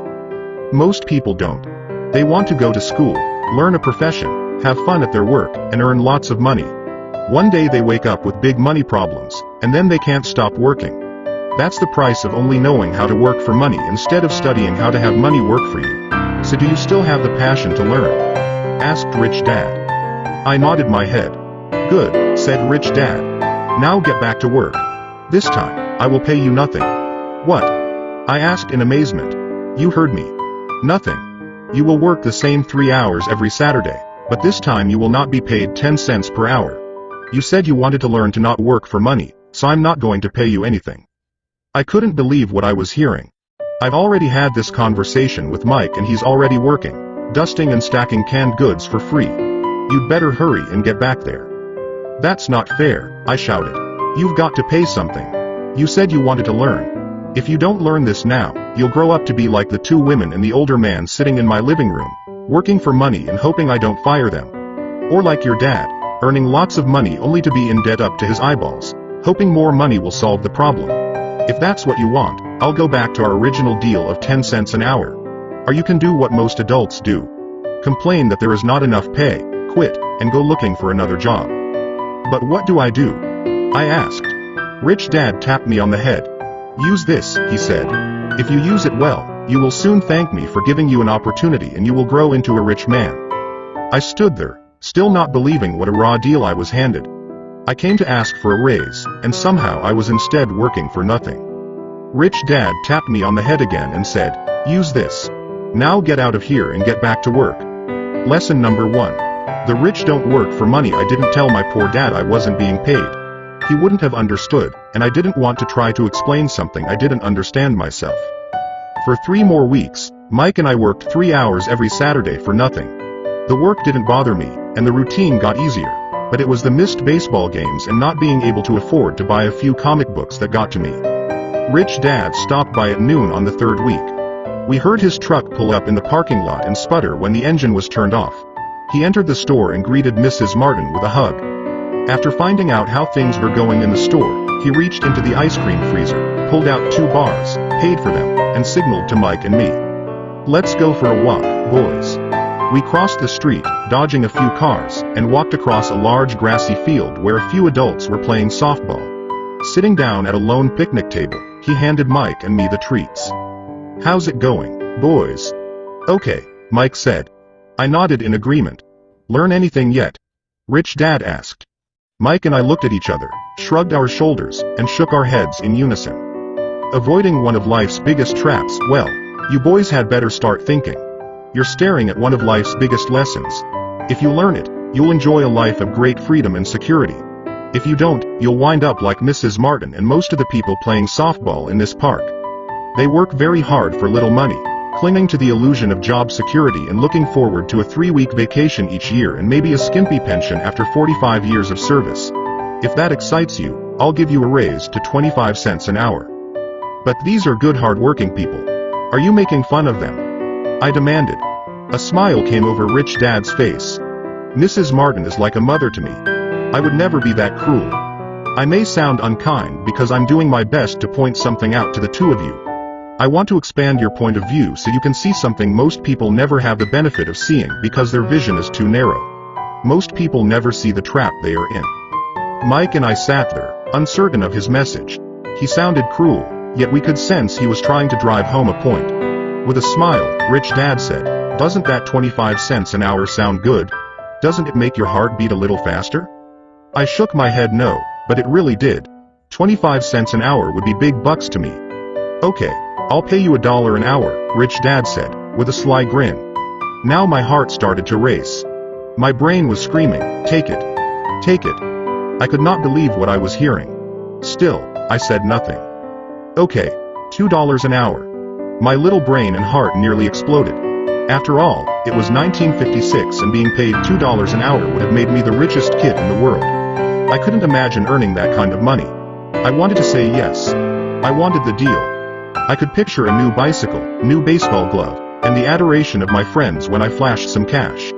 Most people don't. They want to go to school, learn a profession, have fun at their work, and earn lots of money. One day they wake up with big money problems, and then they can't stop working. That's the price of only knowing how to work for money instead of studying how to have money work for you. So do you still have the passion to learn? Asked Rich Dad. I nodded my head. Good, said Rich Dad. Now get back to work. This time, I will pay you nothing. What? I asked in amazement. You heard me. Nothing. You will work the same 3 hours every Saturday, but this time you will not be paid 10 cents per hour. You said you wanted to learn to not work for money, so I'm not going to pay you anything. I couldn't believe what I was hearing. I've already had this conversation with Mike and he's already working, dusting and stacking canned goods for free. You'd better hurry and get back there. That's not fair, I shouted. You've got to pay something. You said you wanted to learn. If you don't learn this now, you'll grow up to be like the 2 women and the older man sitting in my living room, working for money and hoping I don't fire them. Or like your dad, earning lots of money only to be in debt up to his eyeballs, hoping more money will solve the problem. If that's what you want, I'll go back to our original deal of 10 cents an hour. Or you can do what most adults do. Complain that there is not enough pay, quit, and go looking for another job. But what do I do? I asked. Rich Dad tapped me on the head. Use this, he said. If you use it well, you will soon thank me for giving you an opportunity and you will grow into a rich man. I stood there, still not believing what a raw deal I was handed. I came to ask for a raise, and somehow I was instead working for nothing. Rich Dad tapped me on the head again and said, use this. Now get out of here and get back to work. Lesson number 1. The rich don't work for money. I didn't tell my poor dad I wasn't being paid. He wouldn't have understood, and I didn't want to try to explain something I didn't understand myself. For 3 more weeks, Mike and I worked 3 hours every Saturday for nothing. The work didn't bother me, and the routine got easier, but it was the missed baseball games and not being able to afford to buy a few comic books that got to me. Rich Dad stopped by at noon on the 3rd week. We heard his truck pull up in the parking lot and sputter when the engine was turned off. He entered the store and greeted Mrs. Martin with a hug. After finding out how things were going in the store, he reached into the ice cream freezer, pulled out 2 bars, paid for them, and signaled to Mike and me. Let's go for a walk, boys. We crossed the street, dodging a few cars, and walked across a large grassy field where a few adults were playing softball. Sitting down at a lone picnic table, he handed Mike and me the treats. "How's it going, boys?" "Okay," Mike said. I nodded in agreement. "Learn anything yet?" Rich Dad asked. Mike and I looked at each other, shrugged our shoulders, and shook our heads in unison. Avoiding one of life's biggest traps, well, you boys had better start thinking. You're staring at one of life's biggest lessons. If you learn it, you'll enjoy a life of great freedom and security. If you don't, you'll wind up like Mrs. Martin and most of the people playing softball in this park. They work very hard for little money, clinging to the illusion of job security and looking forward to a 3-week vacation each year and maybe a skimpy pension after 45 years of service. If that excites you, I'll give you a raise to 25 cents an hour. But these are good hard-working people. Are you making fun of them? I demanded. A smile came over Rich Dad's face. Mrs. Martin is like a mother to me. I would never be that cruel. I may sound unkind because I'm doing my best to point something out to the two of you. I want to expand your point of view so you can see something most people never have the benefit of seeing because their vision is too narrow. Most people never see the trap they are in. Mike and I sat there, uncertain of his message. He sounded cruel, yet we could sense he was trying to drive home a point. With a smile, Rich Dad said, "Doesn't that 25 cents an hour sound good? Doesn't it make your heart beat a little faster?" I shook my head no, but it really did. 25 cents an hour would be big bucks to me. "Okay, I'll pay you $1 an hour," Rich Dad said, with a sly grin. Now my heart started to race. My brain was screaming, "Take it! Take it!" I could not believe what I was hearing. Still, I said nothing. "Okay, $2 an hour." My little brain and heart nearly exploded. After all, it was 1956 and being paid $2 an hour would have made me the richest kid in the world. I couldn't imagine earning that kind of money. I wanted to say yes. I wanted the deal. I could picture a new bicycle, new baseball glove, and the adoration of my friends when I flashed some cash.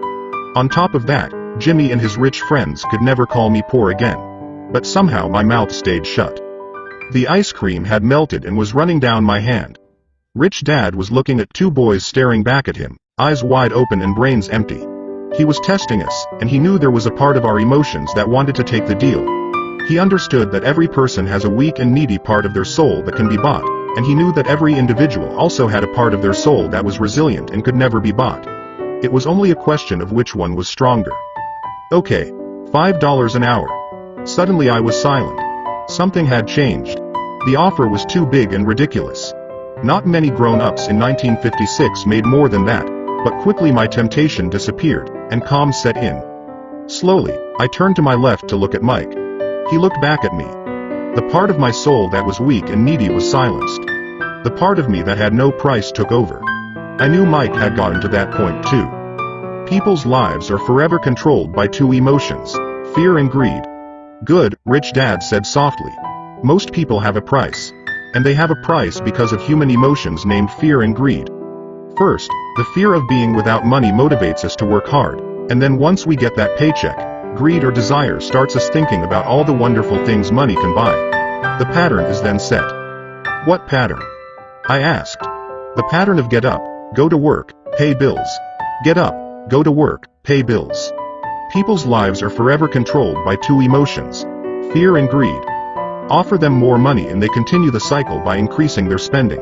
On top of that, Jimmy and his rich friends could never call me poor again. But somehow my mouth stayed shut. The ice cream had melted and was running down my hand. Rich Dad was looking at two boys staring back at him, eyes wide open and brains empty. He was testing us, and he knew there was a part of our emotions that wanted to take the deal. He understood that every person has a weak and needy part of their soul that can be bought, and he knew that every individual also had a part of their soul that was resilient and could never be bought. It was only a question of which one was stronger. "Okay, $5 an hour." Suddenly I was silent. Something had changed. The offer was too big and ridiculous. Not many grown-ups in 1956 made more than that, but quickly my temptation disappeared, and calm set in. Slowly, I turned to my left to look at Mike. He looked back at me. The part of my soul that was weak and needy was silenced. The part of me that had no price took over. I knew Mike had gotten to that point too. People's lives are forever controlled by two emotions, fear and greed. "Good," Rich Dad said softly. "Most people have a price. And they have a price because of human emotions named fear and greed. First, the fear of being without money motivates us to work hard, and then once we get that paycheck, greed or desire starts us thinking about all the wonderful things money can buy. The pattern is then set." "What pattern?" I asked. "The pattern of get up, go to work, pay bills. Get up, go to work, pay bills." People's lives are forever controlled by two emotions, fear and greed. Offer them more money and they continue the cycle by increasing their spending.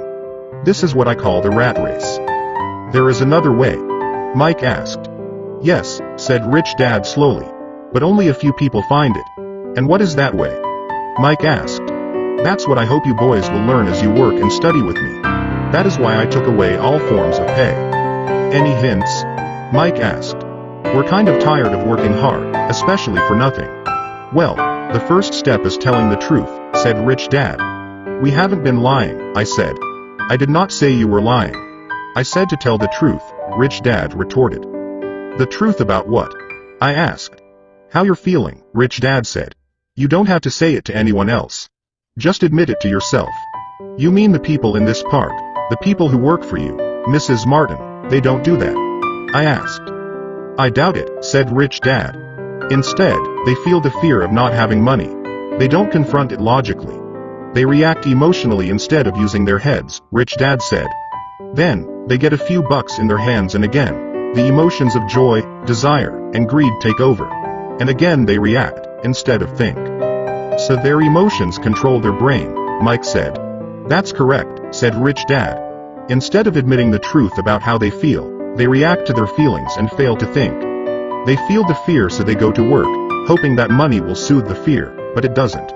This is what I call the rat race. "There is another way?" Mike asked. "Yes," said Rich Dad slowly. "But only a few people find it." "And what is that way?" Mike asked. "That's what I hope you boys will learn as you work and study with me. That is why I took away all forms of pay." "Any hints?" Mike asked. "We're kind of tired of working hard, especially for nothing." "Well, the first step is telling the truth," said Rich Dad. "We haven't been lying," I said. "I did not say you were lying. I said to tell the truth," Rich Dad retorted. "The truth about what?" I asked. "How you're feeling," Rich Dad said. "You don't have to say it to anyone else. Just admit it to yourself." "You mean the people in this park, the people who work for you, Mrs. Martin, they don't do that?" I asked. "I doubt it," said Rich Dad. "Instead, they feel the fear of not having money. They don't confront it logically. They react emotionally instead of using their heads," Rich Dad said. "Then, they get a few bucks in their hands and again, the emotions of joy, desire, and greed take over. And again they react, instead of think. So their emotions control their brain, Mike said. That's correct, said Rich Dad. Instead of admitting the truth about how they feel, they react to their feelings and fail to think. They feel the fear so they go to work, hoping that money will soothe the fear, but it doesn't.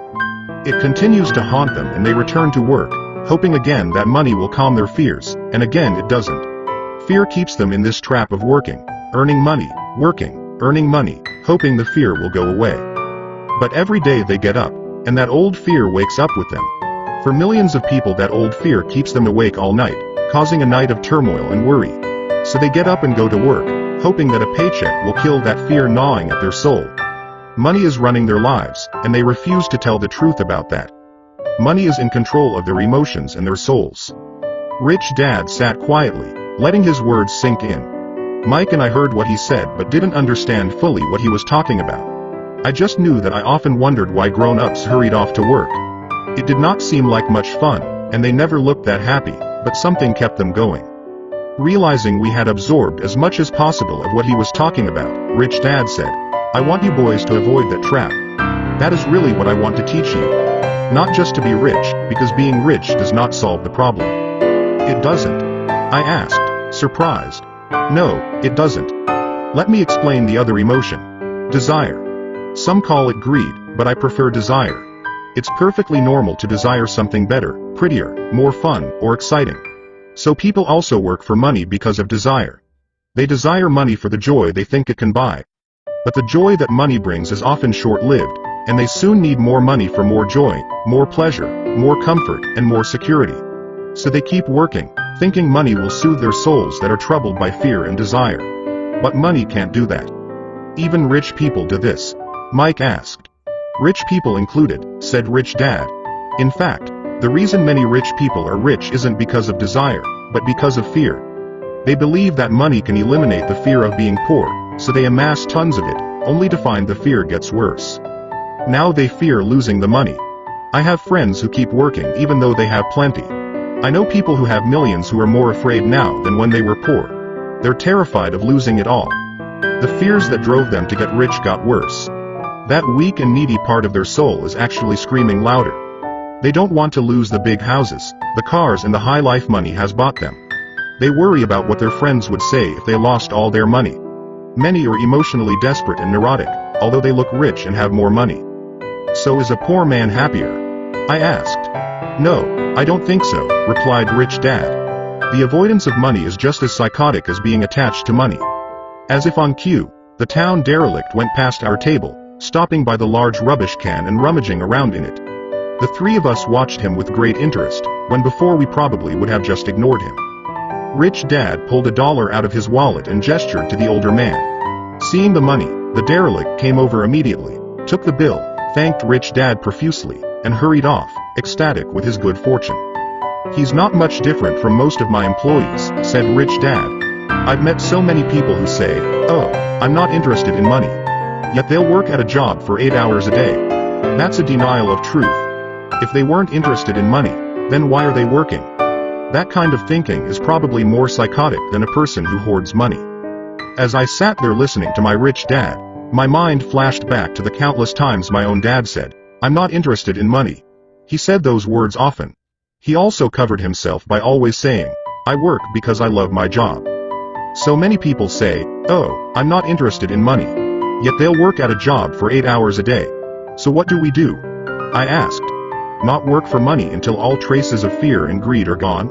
It continues to haunt them and they return to work, hoping again that money will calm their fears, and again it doesn't. Fear keeps them in this trap of working, earning money, working, earning money, hoping the fear will go away. But every day they get up, and that old fear wakes up with them. For millions of people that old fear keeps them awake all night, causing a night of turmoil and worry. So they get up and go to work, hoping that a paycheck will kill that fear gnawing at their soul. Money is running their lives, and they refuse to tell the truth about that. Money is in control of their emotions and their souls. Rich Dad sat quietly, letting his words sink in. Mike and I heard what he said but didn't understand fully what he was talking about. I just knew that I often wondered why grown-ups hurried off to work. It did not seem like much fun, and they never looked that happy, but something kept them going. Realizing we had absorbed as much as possible of what he was talking about, Rich Dad said, I want you boys to avoid that trap. That is really what I want to teach you. Not just to be rich, because being rich does not solve the problem. It doesn't. I asked, surprised. No, it doesn't. Let me explain the other emotion. Desire. Some call it greed, but I prefer desire. It's perfectly normal to desire something better, prettier, more fun, or exciting. So people also work for money because of desire. They desire money for the joy they think it can buy. But the joy that money brings is often short-lived, and they soon need more money for more joy, more pleasure, more comfort, and more security. So they keep working, thinking money will soothe their souls that are troubled by fear and desire. But money can't do that. Even rich people do this. Mike asked. Rich people included, said Rich Dad. In fact, the reason many rich people are rich isn't because of desire, but because of fear. They believe that money can eliminate the fear of being poor, so they amass tons of it, only to find the fear gets worse. Now they fear losing the money. I have friends who keep working even though they have plenty. I know people who have millions who are more afraid now than when they were poor. They're terrified of losing it all. The fears that drove them to get rich got worse. That weak and needy part of their soul is actually screaming louder. They don't want to lose the big houses, the cars and the high life money has bought them. They worry about what their friends would say if they lost all their money. Many are emotionally desperate and neurotic, although they look rich and have more money. So is a poor man happier? I asked. No, I don't think so, replied Rich Dad. The avoidance of money is just as psychotic as being attached to money. As if on cue, the town derelict went past our table, stopping by the large rubbish can and rummaging around in it. The three of us watched him with great interest, when before we probably would have just ignored him. Rich Dad pulled $1 out of his wallet and gestured to the older man. Seeing the money, the derelict came over immediately, took the bill, thanked Rich Dad profusely, and hurried off, ecstatic with his good fortune. He's not much different from most of my employees, said Rich Dad. I've met so many people who say, oh, I'm not interested in money. Yet they'll work at a job for 8 hours a day. That's a denial of truth. If they weren't interested in money, then why are they working? That kind of thinking is probably more psychotic than a person who hoards money. As I sat there listening to my Rich Dad, my mind flashed back to the countless times my own dad said, I'm not interested in money. He said those words often. He also covered himself by always saying, I work because I love my job. So many people say, oh, I'm not interested in money. Yet they'll work at a job for 8 hours a day. So what do we do? I asked. Not work for money until all traces of fear and greed are gone?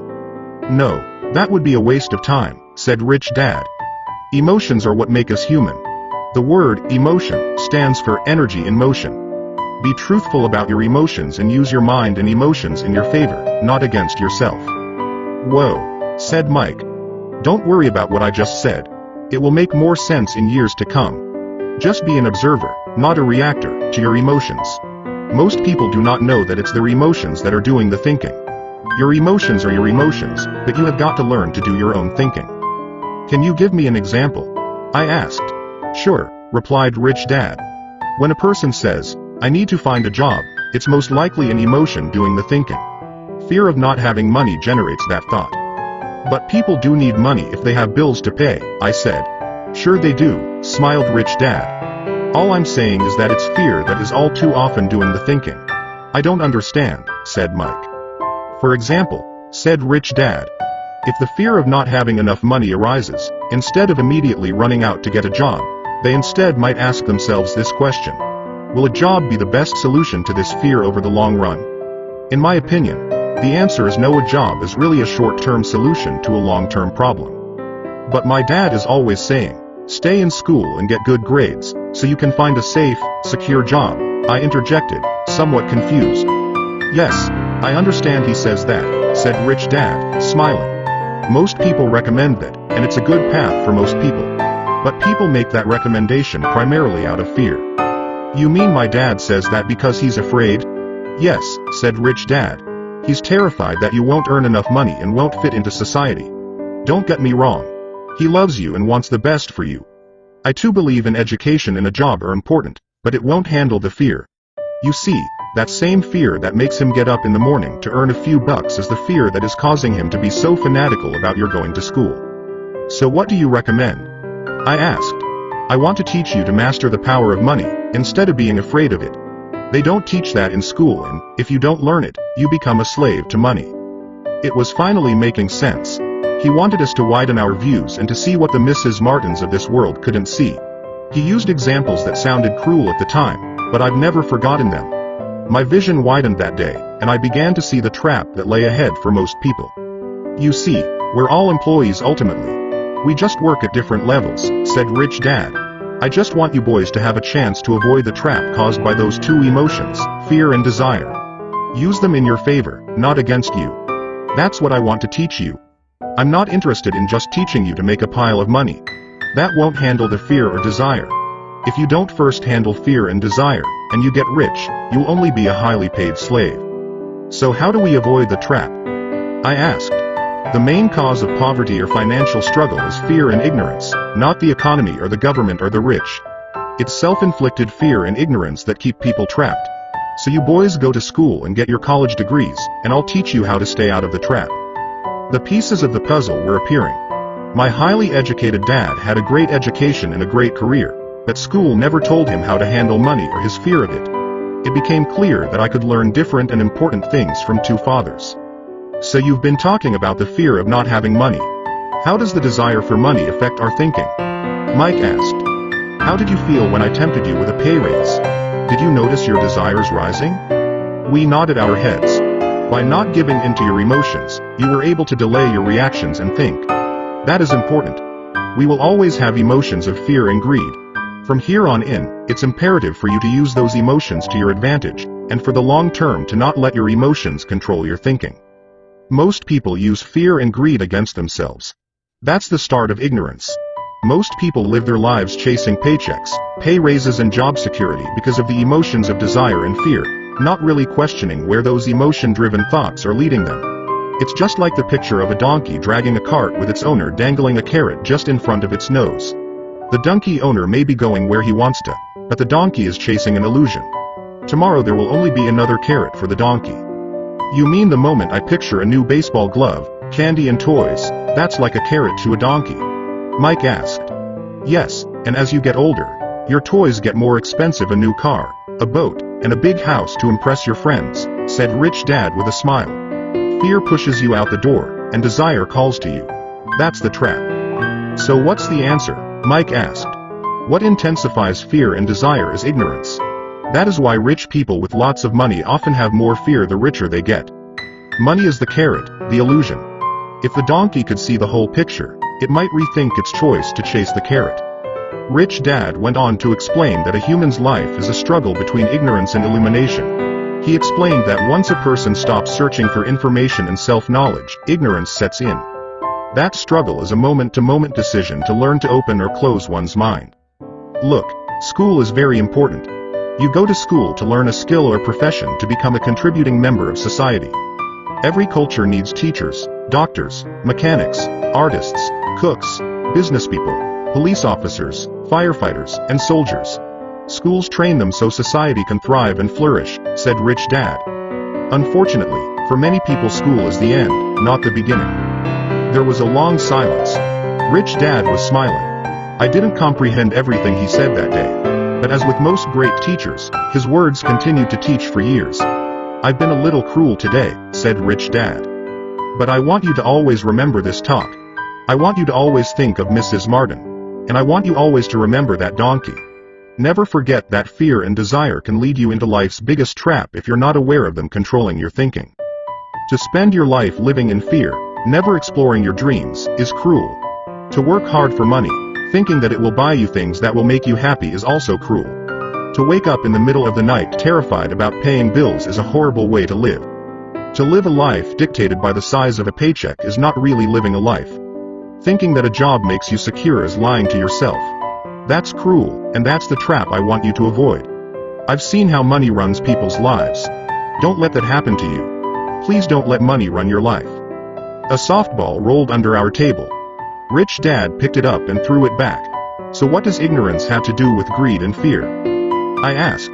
No, that would be a waste of time, said Rich Dad. Emotions are what make us human. The word emotion stands for energy in motion. Be truthful about your emotions and use your mind and emotions in your favor, not against yourself. Whoa, said Mike. Don't worry about what I just said. It will make more sense in years to come. Just be an observer, not a reactor, to your emotions. Most people do not know that it's their emotions that are doing the thinking. Your emotions are your emotions, but you have got to learn to do your own thinking. Can you give me an example? I asked. Sure, replied Rich Dad. When a person says, I need to find a job, it's most likely an emotion doing the thinking. Fear of not having money generates that thought. But people do need money if they have bills to pay, I said. Sure they do, smiled Rich Dad. All I'm saying is that it's fear that is all too often doing the thinking. I don't understand, said Mike. For example, said Rich Dad, if the fear of not having enough money arises, instead of immediately running out to get a job, they instead might ask themselves this question. Will a job be the best solution to this fear over the long run? In my opinion, the answer is no, a job is really a short-term solution to a long-term problem. But my dad is always saying, stay in school and get good grades, so you can find a safe, secure job, I interjected, somewhat confused. Yes, I understand he says that, said Rich Dad, smiling. Most people recommend that, and it's a good path for most people. But people make that recommendation primarily out of fear. You mean my dad says that because he's afraid? Yes, said Rich Dad. He's terrified that you won't earn enough money and won't fit into society. Don't get me wrong. He loves you and wants the best for you. I too believe in education and a job are important, but it won't handle the fear. You see, that same fear that makes him get up in the morning to earn a few bucks is the fear that is causing him to be so fanatical about your going to school. So what do you recommend? I asked. I want to teach you to master the power of money, instead of being afraid of it. They don't teach that in school, and if you don't learn it, you become a slave to money. It was finally making sense. He wanted us to widen our views and to see what the Mrs. Martins of this world couldn't see. He used examples that sounded cruel at the time, but I've never forgotten them. My vision widened that day, and I began to see the trap that lay ahead for most people. You see, we're all employees ultimately. We just work at different levels, said Rich Dad. I just want you boys to have a chance to avoid the trap caused by those two emotions, fear and desire. Use them in your favor, not against you. That's what I want to teach you. I'm not interested in just teaching you to make a pile of money. That won't handle the fear or desire. If you don't first handle fear and desire, and you get rich, you'll only be a highly paid slave. So how do we avoid the trap? I asked. The main cause of poverty or financial struggle is fear and ignorance, not the economy or the government or the rich. It's self-inflicted fear and ignorance that keep people trapped. So you boys go to school and get your college degrees, and I'll teach you how to stay out of the trap. The pieces of the puzzle were appearing. My highly educated dad had a great education and a great career, but school never told him how to handle money or his fear of it. It became clear that I could learn different and important things from two fathers. So you've been talking about the fear of not having money. How does the desire for money affect our thinking? Mike asked. How did you feel when I tempted you with a pay raise? Did you notice your desires rising? We nodded our heads. By not giving in to your emotions, you were able to delay your reactions and think. That is important. We will always have emotions of fear and greed. From here on in, it's imperative for you to use those emotions to your advantage, and for the long term to not let your emotions control your thinking. Most people use fear and greed against themselves. That's the start of ignorance. Most people live their lives chasing paychecks, pay raises and job security because of the emotions of desire and fear, not really questioning where those emotion-driven thoughts are leading them. It's just like the picture of a donkey dragging a cart with its owner dangling a carrot just in front of its nose. The donkey owner may be going where he wants to, but the donkey is chasing an illusion. Tomorrow there will only be another carrot for the donkey. You mean the moment I picture a new baseball glove, candy and toys, that's like a carrot to a donkey? Mike asked. Yes, and as you get older, your toys get more expensive, a new car, a boat, and a big house to impress your friends, said Rich Dad with a smile. Fear pushes you out the door, and desire calls to you. That's the trap. So what's the answer? Mike asked. What intensifies fear and desire is ignorance. That is why rich people with lots of money often have more fear the richer they get. Money is the carrot, the illusion. If the donkey could see the whole picture, it might rethink its choice to chase the carrot. Rich Dad went on to explain that a human's life is a struggle between ignorance and illumination. He explained that once a person stops searching for information and self-knowledge, ignorance sets in. That struggle is a moment-to-moment decision to learn to open or close one's mind. Look, school is very important. You go to school to learn a skill or profession to become a contributing member of society. Every culture needs teachers, doctors, mechanics, artists, cooks, business people, police officers, firefighters, and soldiers. Schools train them so society can thrive and flourish, said Rich Dad. Unfortunately, for many people school is the end, not the beginning. There was a long silence. Rich Dad was smiling. I didn't comprehend everything he said that day. But as with most great teachers, his words continued to teach for years. I've been a little cruel today, said Rich Dad. But I want you to always remember this talk. I want you to always think of Mrs. Martin. And I want you always to remember that donkey. Never forget that fear and desire can lead you into life's biggest trap if you're not aware of them controlling your thinking. To spend your life living in fear, never exploring your dreams, is cruel. To work hard for money, thinking that it will buy you things that will make you happy, is also cruel. To wake up in the middle of the night terrified about paying bills is a horrible way to live. To live a life dictated by the size of a paycheck is not really living a life. Thinking that a job makes you secure is lying to yourself. That's cruel, and that's the trap I want you to avoid. I've seen how money runs people's lives. Don't let that happen to you. Please don't let money run your life. A softball rolled under our table. Rich Dad picked it up and threw it back. So what does ignorance have to do with greed and fear? I asked.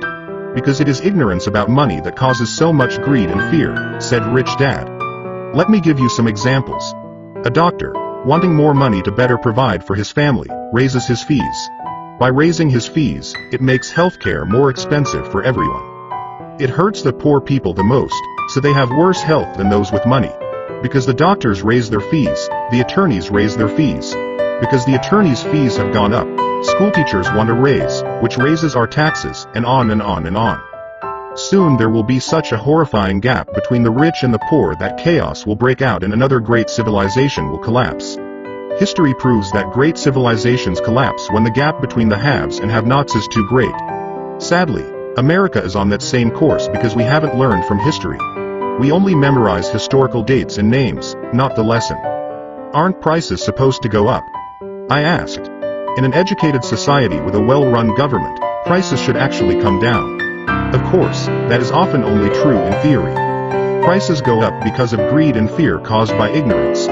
Because it is ignorance about money that causes so much greed and fear, said Rich Dad. Let me give you some examples. A doctor, wanting more money to better provide for his family, raises his fees. By raising his fees, it makes healthcare more expensive for everyone. It hurts the poor people the most, so they have worse health than those with money. Because the doctors raise their fees, the attorneys raise their fees. Because the attorneys' fees have gone up, school teachers want a raise, which raises our taxes, and on and on and on. Soon there will be such a horrifying gap between the rich and the poor that chaos will break out and another great civilization will collapse. History proves that great civilizations collapse when the gap between the haves and have-nots is too great. Sadly, America is on that same course because we haven't learned from history. We only memorize historical dates and names, not the lesson. Aren't prices supposed to go up? I asked. In an educated society with a well-run government, prices should actually come down. Of course, that is often only true in theory. Prices go up because of greed and fear caused by ignorance.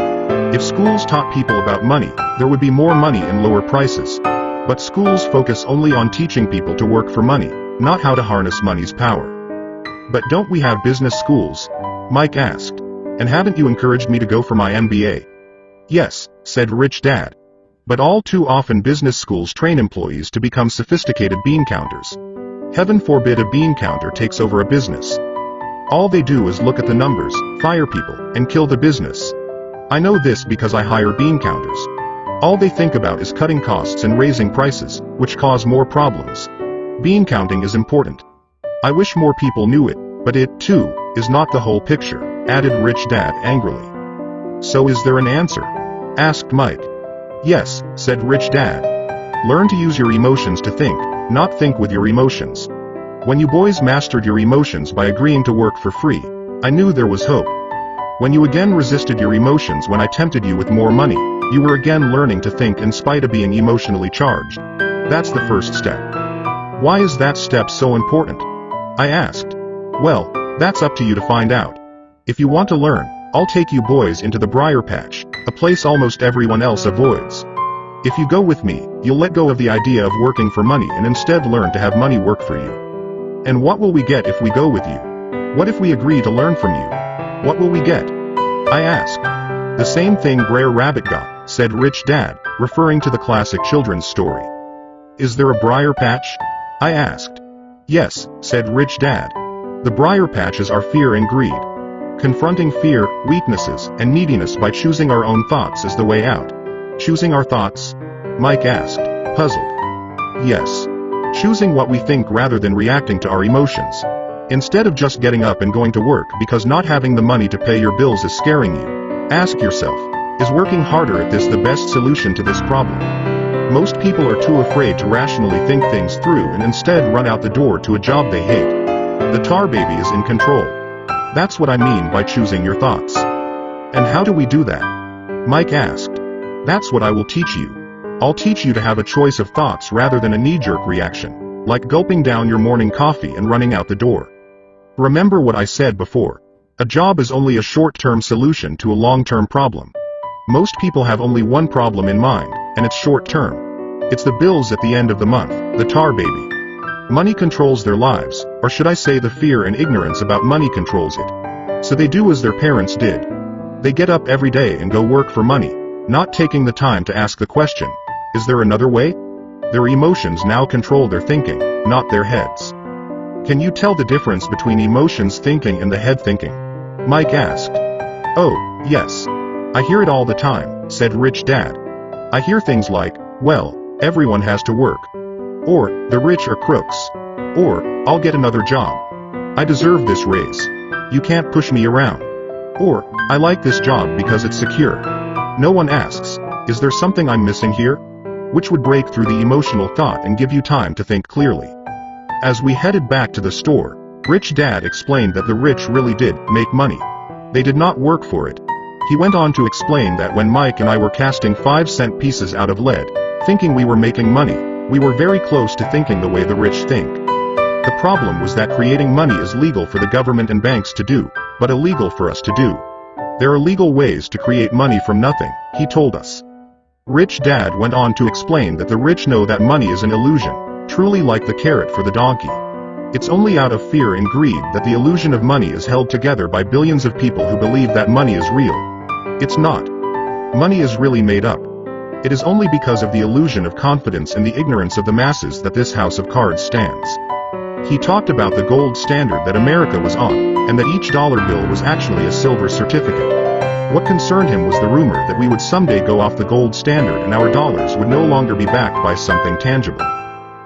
If schools taught people about money, there would be more money and lower prices. But schools focus only on teaching people to work for money, not how to harness money's power. But don't we have business schools? Mike asked. And haven't you encouraged me to go for my MBA? Yes, said Rich Dad. But all too often business schools train employees to become sophisticated bean counters. Heaven forbid a bean counter takes over a business. All they do is look at the numbers, fire people, and kill the business. I know this because I hire bean counters. All they think about is cutting costs and raising prices, which cause more problems. Bean counting is important. I wish more people knew it, but it, too, is not the whole picture, added Rich Dad angrily. So is there an answer? Asked Mike. Yes, said Rich Dad. Learn to use your emotions to think, not think with your emotions. When you boys mastered your emotions by agreeing to work for free, I knew there was hope. When you again resisted your emotions when I tempted you with more money, you were again learning to think in spite of being emotionally charged. That's the first step. Why is that step so important? I asked. Well, that's up to you to find out. If you want to learn, I'll take you boys into the briar patch, a place almost everyone else avoids. If you go with me, you'll let go of the idea of working for money and instead learn to have money work for you. And what will we get if we go with you? What if we agree to learn from you? What will we get? I asked. The same thing Brer Rabbit got, said Rich Dad, referring to the classic children's story. Is there a briar patch? I asked. Yes, said Rich Dad. The briar patches are fear and greed. Confronting fear, weaknesses, and neediness by choosing our own thoughts is the way out. Choosing our thoughts? Mike asked, puzzled. Yes. Choosing what we think rather than reacting to our emotions. Instead of just getting up and going to work because not having the money to pay your bills is scaring you, ask yourself, is working harder at this the best solution to this problem? Most people are too afraid to rationally think things through and instead run out the door to a job they hate. The tar baby is in control. That's what I mean by choosing your thoughts. And how do we do that? Mike asked. That's what I will teach you. I'll teach you to have a choice of thoughts rather than a knee-jerk reaction, like gulping down your morning coffee and running out the door. Remember what I said before. A job is only a short-term solution to a long-term problem. Most people have only one problem in mind, and it's short-term. It's the bills at the end of the month, the tar baby. Money controls their lives, or should I say the fear and ignorance about money controls it. So they do as their parents did. They get up every day and go work for money, not taking the time to ask the question, Is there another way? Their emotions now control their thinking, not their heads. Can you tell the difference between emotions thinking and the head thinking? Mike asked. Oh, yes. I hear it all the time, said Rich Dad. I hear things like, well, everyone has to work. Or, the rich are crooks. Or, I'll get another job. I deserve this raise. You can't push me around. Or, I like this job because it's secure. No one asks, is there something I'm missing here? Which would break through the emotional thought and give you time to think clearly. As we headed back to the store, Rich Dad explained that the rich really did make money. They did not work for it. He went on to explain that when Mike and I were casting 5-cent pieces out of lead, thinking we were making money, we were very close to thinking the way the rich think. The problem was that creating money is legal for the government and banks to do, but illegal for us to do. There are legal ways to create money from nothing, he told us. Rich Dad went on to explain that the rich know that money is an illusion, truly like the carrot for the donkey. It's only out of fear and greed that the illusion of money is held together by billions of people who believe that money is real. It's not. Money is really made up. It is only because of the illusion of confidence and the ignorance of the masses that this house of cards stands. He talked about the gold standard that America was on, and that each dollar bill was actually a silver certificate. What concerned him was the rumor that we would someday go off the gold standard and our dollars would no longer be backed by something tangible.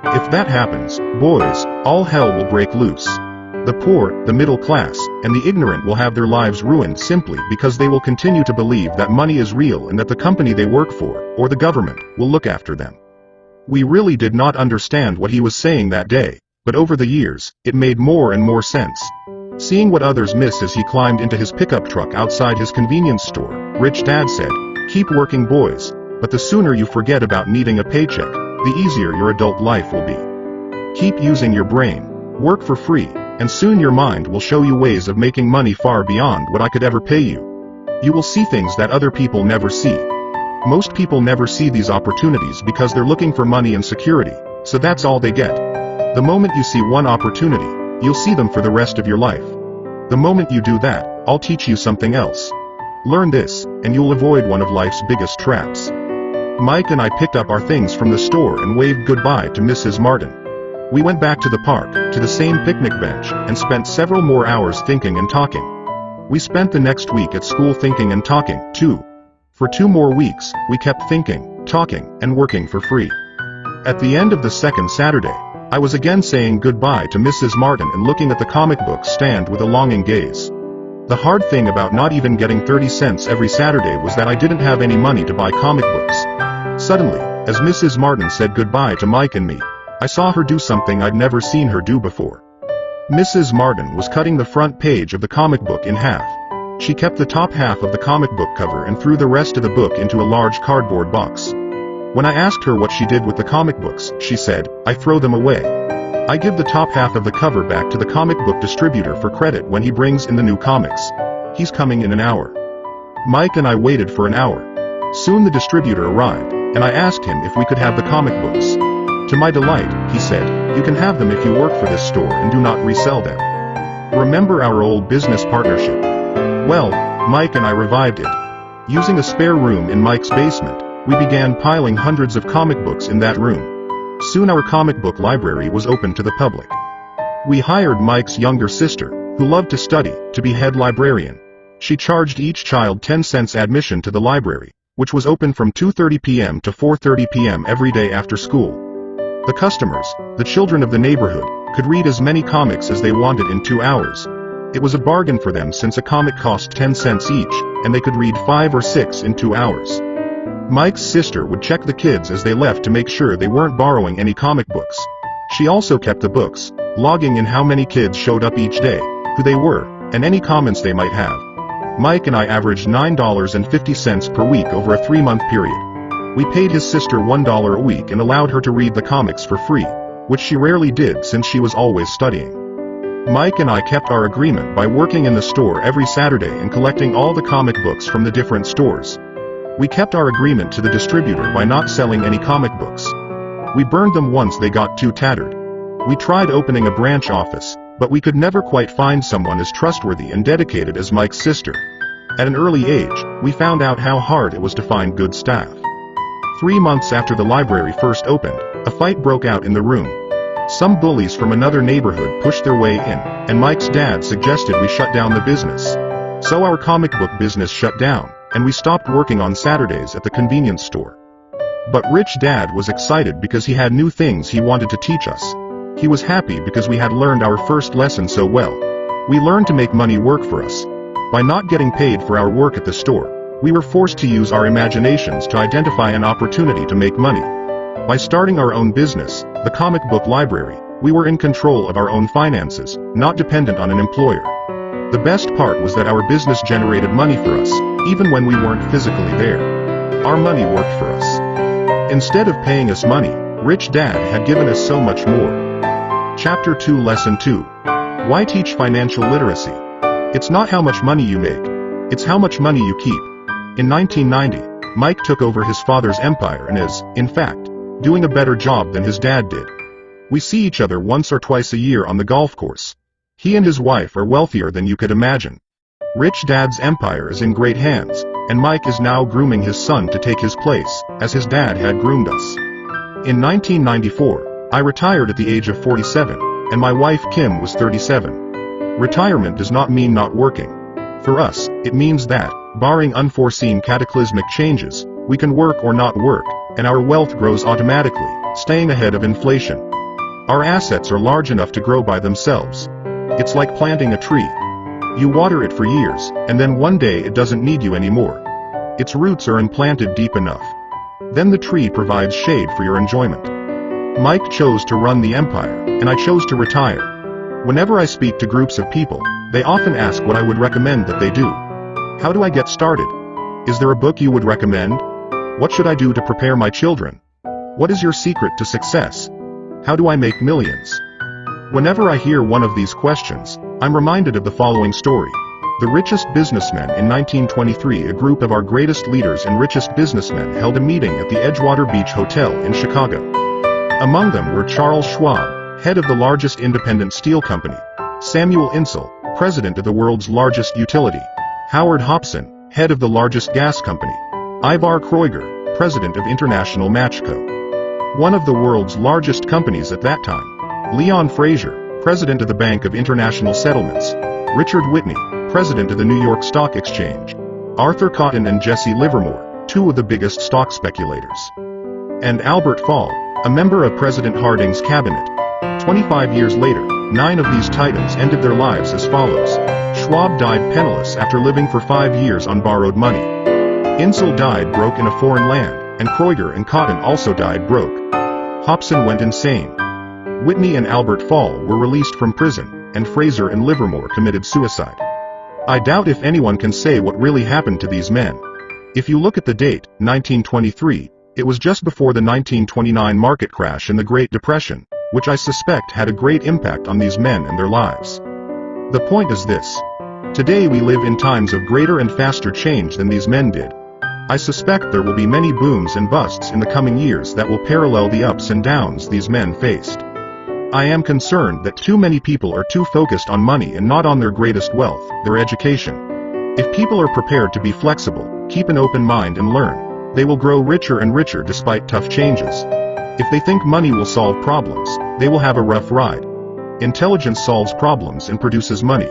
If that happens, boys, all hell will break loose. The poor, the middle class, and the ignorant will have their lives ruined simply because they will continue to believe that money is real and that the company they work for, or the government, will look after them. We really did not understand what he was saying that day, but over the years, it made more and more sense. Seeing what others miss as he climbed into his pickup truck outside his convenience store, Rich Dad said, "Keep working, boys, but the sooner you forget about needing a paycheck, the easier your adult life will be. Keep using your brain, work for free, and soon your mind will show you ways of making money far beyond what I could ever pay you. You will see things that other people never see. Most people never see these opportunities because they're looking for money and security, so that's all they get. The moment you see one opportunity, you'll see them for the rest of your life. The moment you do that, I'll teach you something else. Learn this, and you'll avoid one of life's biggest traps." Mike and I picked up our things from the store and waved goodbye to Mrs. Martin. We went back to the park, to the same picnic bench, and spent several more hours thinking and talking. We spent the next week at school thinking and talking, too. For 2 more weeks, we kept thinking, talking, and working for free. At the end of the second Saturday, I was again saying goodbye to Mrs. Martin and looking at the comic book stand with a longing gaze. The hard thing about not even getting 30 cents every Saturday was that I didn't have any money to buy comic books. Suddenly, as Mrs. Martin said goodbye to Mike and me, I saw her do something I'd never seen her do before. Mrs. Martin was cutting the front page of the comic book in half. She kept the top half of the comic book cover and threw the rest of the book into a large cardboard box. When I asked her what she did with the comic books, she said, "I throw them away. I give the top half of the cover back to the comic book distributor for credit when he brings in the new comics. He's coming in an hour." Mike and I waited for an hour. Soon the distributor arrived, and I asked him if we could have the comic books. To my delight, he said, "You can have them if you work for this store and do not resell them." Remember our old business partnership? Well, Mike and I revived it. Using a spare room in Mike's basement, we began piling hundreds of comic books in that room. Soon our comic book library was open to the public. We hired Mike's younger sister, who loved to study, to be head librarian. She charged each child 10 cents admission to the library, which was open from 2:30 p.m. to 4:30 p.m. every day after school. The customers, the children of the neighborhood, could read as many comics as they wanted in 2 hours. It was a bargain for them since a comic cost 10 cents each, and they could read 5 or 6 in 2 hours. Mike's sister would check the kids as they left to make sure they weren't borrowing any comic books. She also kept the books, logging in how many kids showed up each day, who they were, and any comments they might have. Mike and I averaged $9.50 per week over a 3-month period. We paid his sister $1 a week and allowed her to read the comics for free, which she rarely did since she was always studying. Mike and I kept our agreement by working in the store every Saturday and collecting all the comic books from the different stores. We kept our agreement to the distributor by not selling any comic books. We burned them once they got too tattered. We tried opening a branch office, but we could never quite find someone as trustworthy and dedicated as Mike's sister. At an early age, we found out how hard it was to find good staff. 3 months after the library first opened, a fight broke out in the room. Some bullies from another neighborhood pushed their way in, and Mike's dad suggested we shut down the business. So our comic book business shut down, and we stopped working on Saturdays at the convenience store. But Rich Dad was excited because he had new things he wanted to teach us. He was happy because we had learned our first lesson so well. We learned to make money work for us. By not getting paid for our work at the store, we were forced to use our imaginations to identify an opportunity to make money. By starting our own business, the comic book library, we were in control of our own finances, not dependent on an employer. The best part was that our business generated money for us, even when we weren't physically there. Our money worked for us. Instead of paying us money, Rich Dad had given us so much more. Chapter 2 Lesson 2. Why teach financial literacy? It's not how much money you make. It's how much money you keep. In 1990, Mike took over his father's empire and is, in fact, doing a better job than his dad did. We see each other once or twice a year on the golf course. He and his wife are wealthier than you could imagine. Rich Dad's empire is in great hands, and Mike is now grooming his son to take his place, as his dad had groomed us. In 1994, I retired at the age of 47, and my wife Kim was 37. Retirement does not mean not working. For us, it means that, barring unforeseen cataclysmic changes, we can work or not work, and our wealth grows automatically, staying ahead of inflation. Our assets are large enough to grow by themselves. It's like planting a tree. You water it for years, and then one day it doesn't need you anymore. Its roots are implanted deep enough. Then the tree provides shade for your enjoyment. Mike chose to run the empire, and I chose to retire. Whenever I speak to groups of people, they often ask what I would recommend that they do. How do I get started? Is there a book you would recommend? What should I do to prepare my children? What is your secret to success? How do I make millions? Whenever I hear one of these questions, I'm reminded of the following story. The Richest Businessmen in 1923. A group of our greatest leaders and richest businessmen held a meeting at the Edgewater Beach Hotel in Chicago. Among them were Charles Schwab, head of the largest independent steel company; Samuel Insull, president of the world's largest utility; Howard Hopson, head of the largest gas company; Ivar Kreuger, president of International Match Co., one of the world's largest companies at that time; Leon Fraser, president of the Bank of International Settlements; Richard Whitney, president of the New York Stock Exchange; Arthur Cotton and Jesse Livermore, two of the biggest stock speculators; and Albert Fall, a member of President Harding's cabinet. 25 years later, 9 of these titans ended their lives as follows. Schwab died penniless after living for 5 years on borrowed money. Insull died broke in a foreign land, and Kreuger and Cotton also died broke. Hopson went insane. Whitney and Albert Fall were released from prison, and Fraser and Livermore committed suicide. I doubt if anyone can say what really happened to these men. If you look at the date, 1923, it was just before the 1929 market crash and the Great Depression, which I suspect had a great impact on these men and their lives. The point is this. Today we live in times of greater and faster change than these men did. I suspect there will be many booms and busts in the coming years that will parallel the ups and downs these men faced. I am concerned that too many people are too focused on money and not on their greatest wealth, their education. If people are prepared to be flexible, keep an open mind and learn, they will grow richer and richer despite tough changes. If they think money will solve problems, they will have a rough ride. Intelligence solves problems and produces money.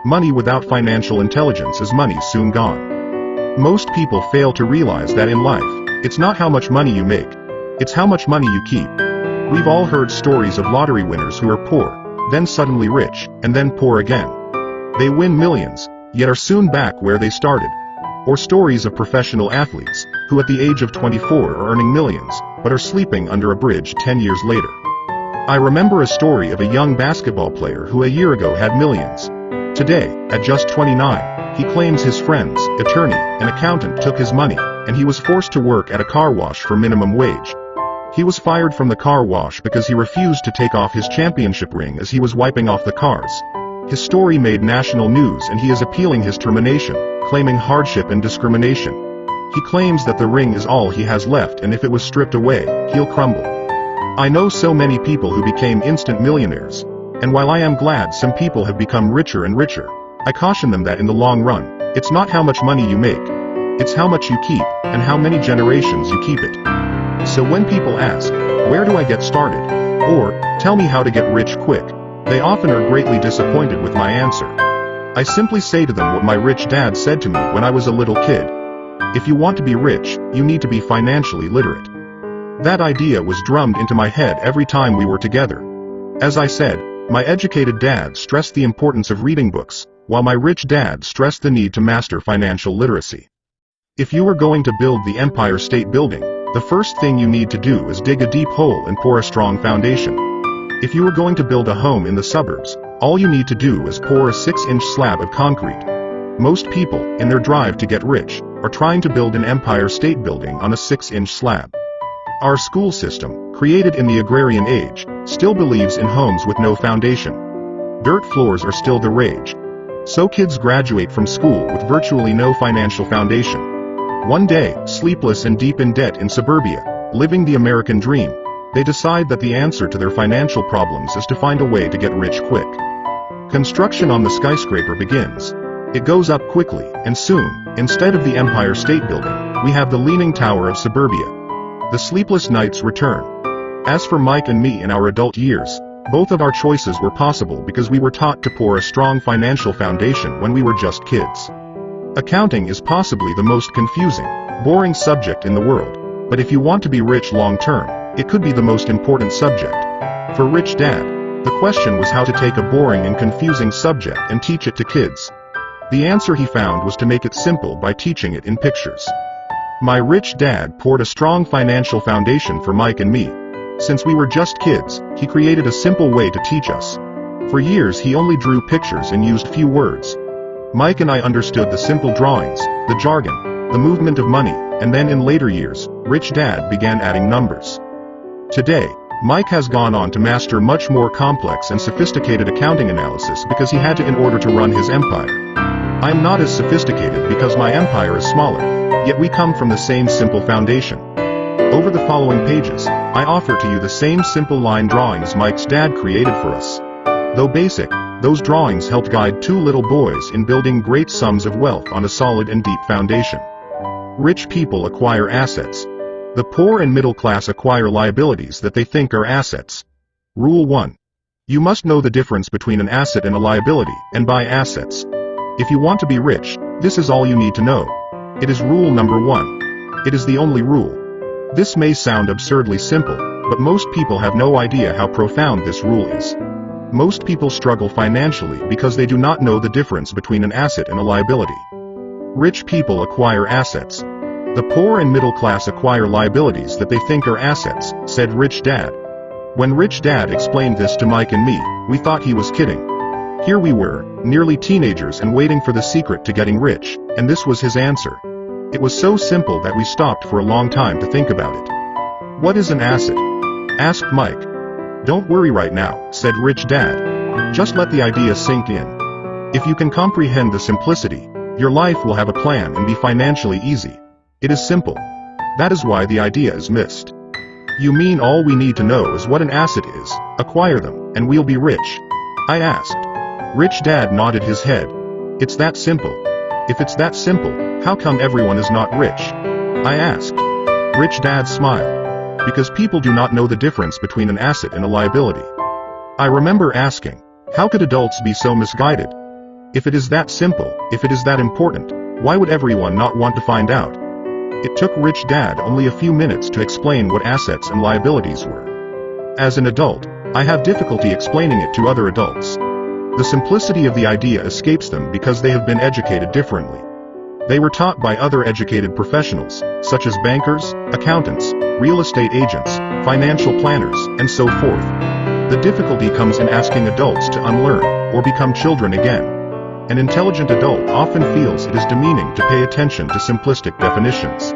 Money without financial intelligence is money soon gone. Most people fail to realize that in life, it's not how much money you make, it's how much money you keep. We've all heard stories of lottery winners who are poor, then suddenly rich, and then poor again. They win millions, yet are soon back where they started. Or stories of professional athletes, who at the age of 24 are earning millions, but are sleeping under a bridge 10 years later. I remember a story of a young basketball player who a year ago had millions. Today, at just 29, he claims his friends, attorney, and accountant took his money, and he was forced to work at a car wash for minimum wage. He was fired from the car wash because he refused to take off his championship ring as he was wiping off the cars. His story made national news and he is appealing his termination, claiming hardship and discrimination. He claims that the ring is all he has left and if it was stripped away, he'll crumble. I know so many people who became instant millionaires, and while I am glad some people have become richer and richer, I caution them that in the long run, it's not how much money you make, it's how much you keep, and how many generations you keep it. So when people ask, where do I get started? Or, tell me how to get rich quick, they often are greatly disappointed with my answer. I simply say to them what my rich dad said to me when I was a little kid. If you want to be rich, you need to be financially literate. That idea was drummed into my head every time we were together. As I said, my educated dad stressed the importance of reading books, while my rich dad stressed the need to master financial literacy. If you are going to build the Empire State Building, the first thing you need to do is dig a deep hole and pour a strong foundation. If you are going to build a home in the suburbs, all you need to do is pour a 6-inch slab of concrete. Most people, in their drive to get rich, are trying to build an Empire State Building on a 6-inch slab. Our school system, created in the agrarian age, still believes in homes with no foundation. Dirt floors are still the rage. So kids graduate from school with virtually no financial foundation. One day, sleepless and deep in debt in suburbia, living the American dream, they decide that the answer to their financial problems is to find a way to get rich quick. Construction on the skyscraper begins. It goes up quickly, and soon, instead of the Empire State Building, we have the Leaning Tower of suburbia. The sleepless nights return. As for Mike and me in our adult years, both of our choices were possible because we were taught to pour a strong financial foundation when we were just kids. Accounting is possibly the most confusing, boring subject in the world, but if you want to be rich long-term, it could be the most important subject. For Rich Dad, the question was how to take a boring and confusing subject and teach it to kids. The answer he found was to make it simple by teaching it in pictures. My rich dad poured a strong financial foundation for Mike and me. Since we were just kids, he created a simple way to teach us. For years he only drew pictures and used few words. Mike and I understood the simple drawings, the jargon, the movement of money, and then in later years, Rich Dad began adding numbers. Today, Mike has gone on to master much more complex and sophisticated accounting analysis because he had to in order to run his empire. I am not as sophisticated because my empire is smaller, yet we come from the same simple foundation. Over the following pages, I offer to you the same simple line drawings Mike's dad created for us. Though basic, those drawings helped guide two little boys in building great sums of wealth on a solid and deep foundation. Rich people acquire assets. The poor and middle class acquire liabilities that they think are assets. Rule 1. You must know the difference between an asset and a liability, and buy assets. If you want to be rich, this is all you need to know. It is rule number 1. It is the only rule. This may sound absurdly simple, but most people have no idea how profound this rule is. Most people struggle financially because they do not know the difference between an asset and a liability. Rich people acquire assets. The poor and middle class acquire liabilities that they think are assets, said Rich Dad. When Rich Dad explained this to Mike and me, we thought he was kidding. Here we were, nearly teenagers and waiting for the secret to getting rich, and this was his answer. It was so simple that we stopped for a long time to think about it. What is an asset? Asked Mike. Don't worry right now, said Rich Dad. Just let the idea sink in. If you can comprehend the simplicity, your life will have a plan and be financially easy. It is simple. That is why the idea is missed. You mean all we need to know is what an asset is, acquire them, and we'll be rich? I asked. Rich Dad nodded his head. It's that simple. If it's that simple, how come everyone is not rich? I asked. Rich Dad smiled. Because people do not know the difference between an asset and a liability. I remember asking, how could adults be so misguided? If it is that simple, if it is that important, why would everyone not want to find out? It took Rich Dad only a few minutes to explain what assets and liabilities were. As an adult, I have difficulty explaining it to other adults. The simplicity of the idea escapes them because they have been educated differently. They were taught by other educated professionals, such as bankers, accountants, real estate agents, financial planners, and so forth. The difficulty comes in asking adults to unlearn, or become children again. An intelligent adult often feels it is demeaning to pay attention to simplistic definitions.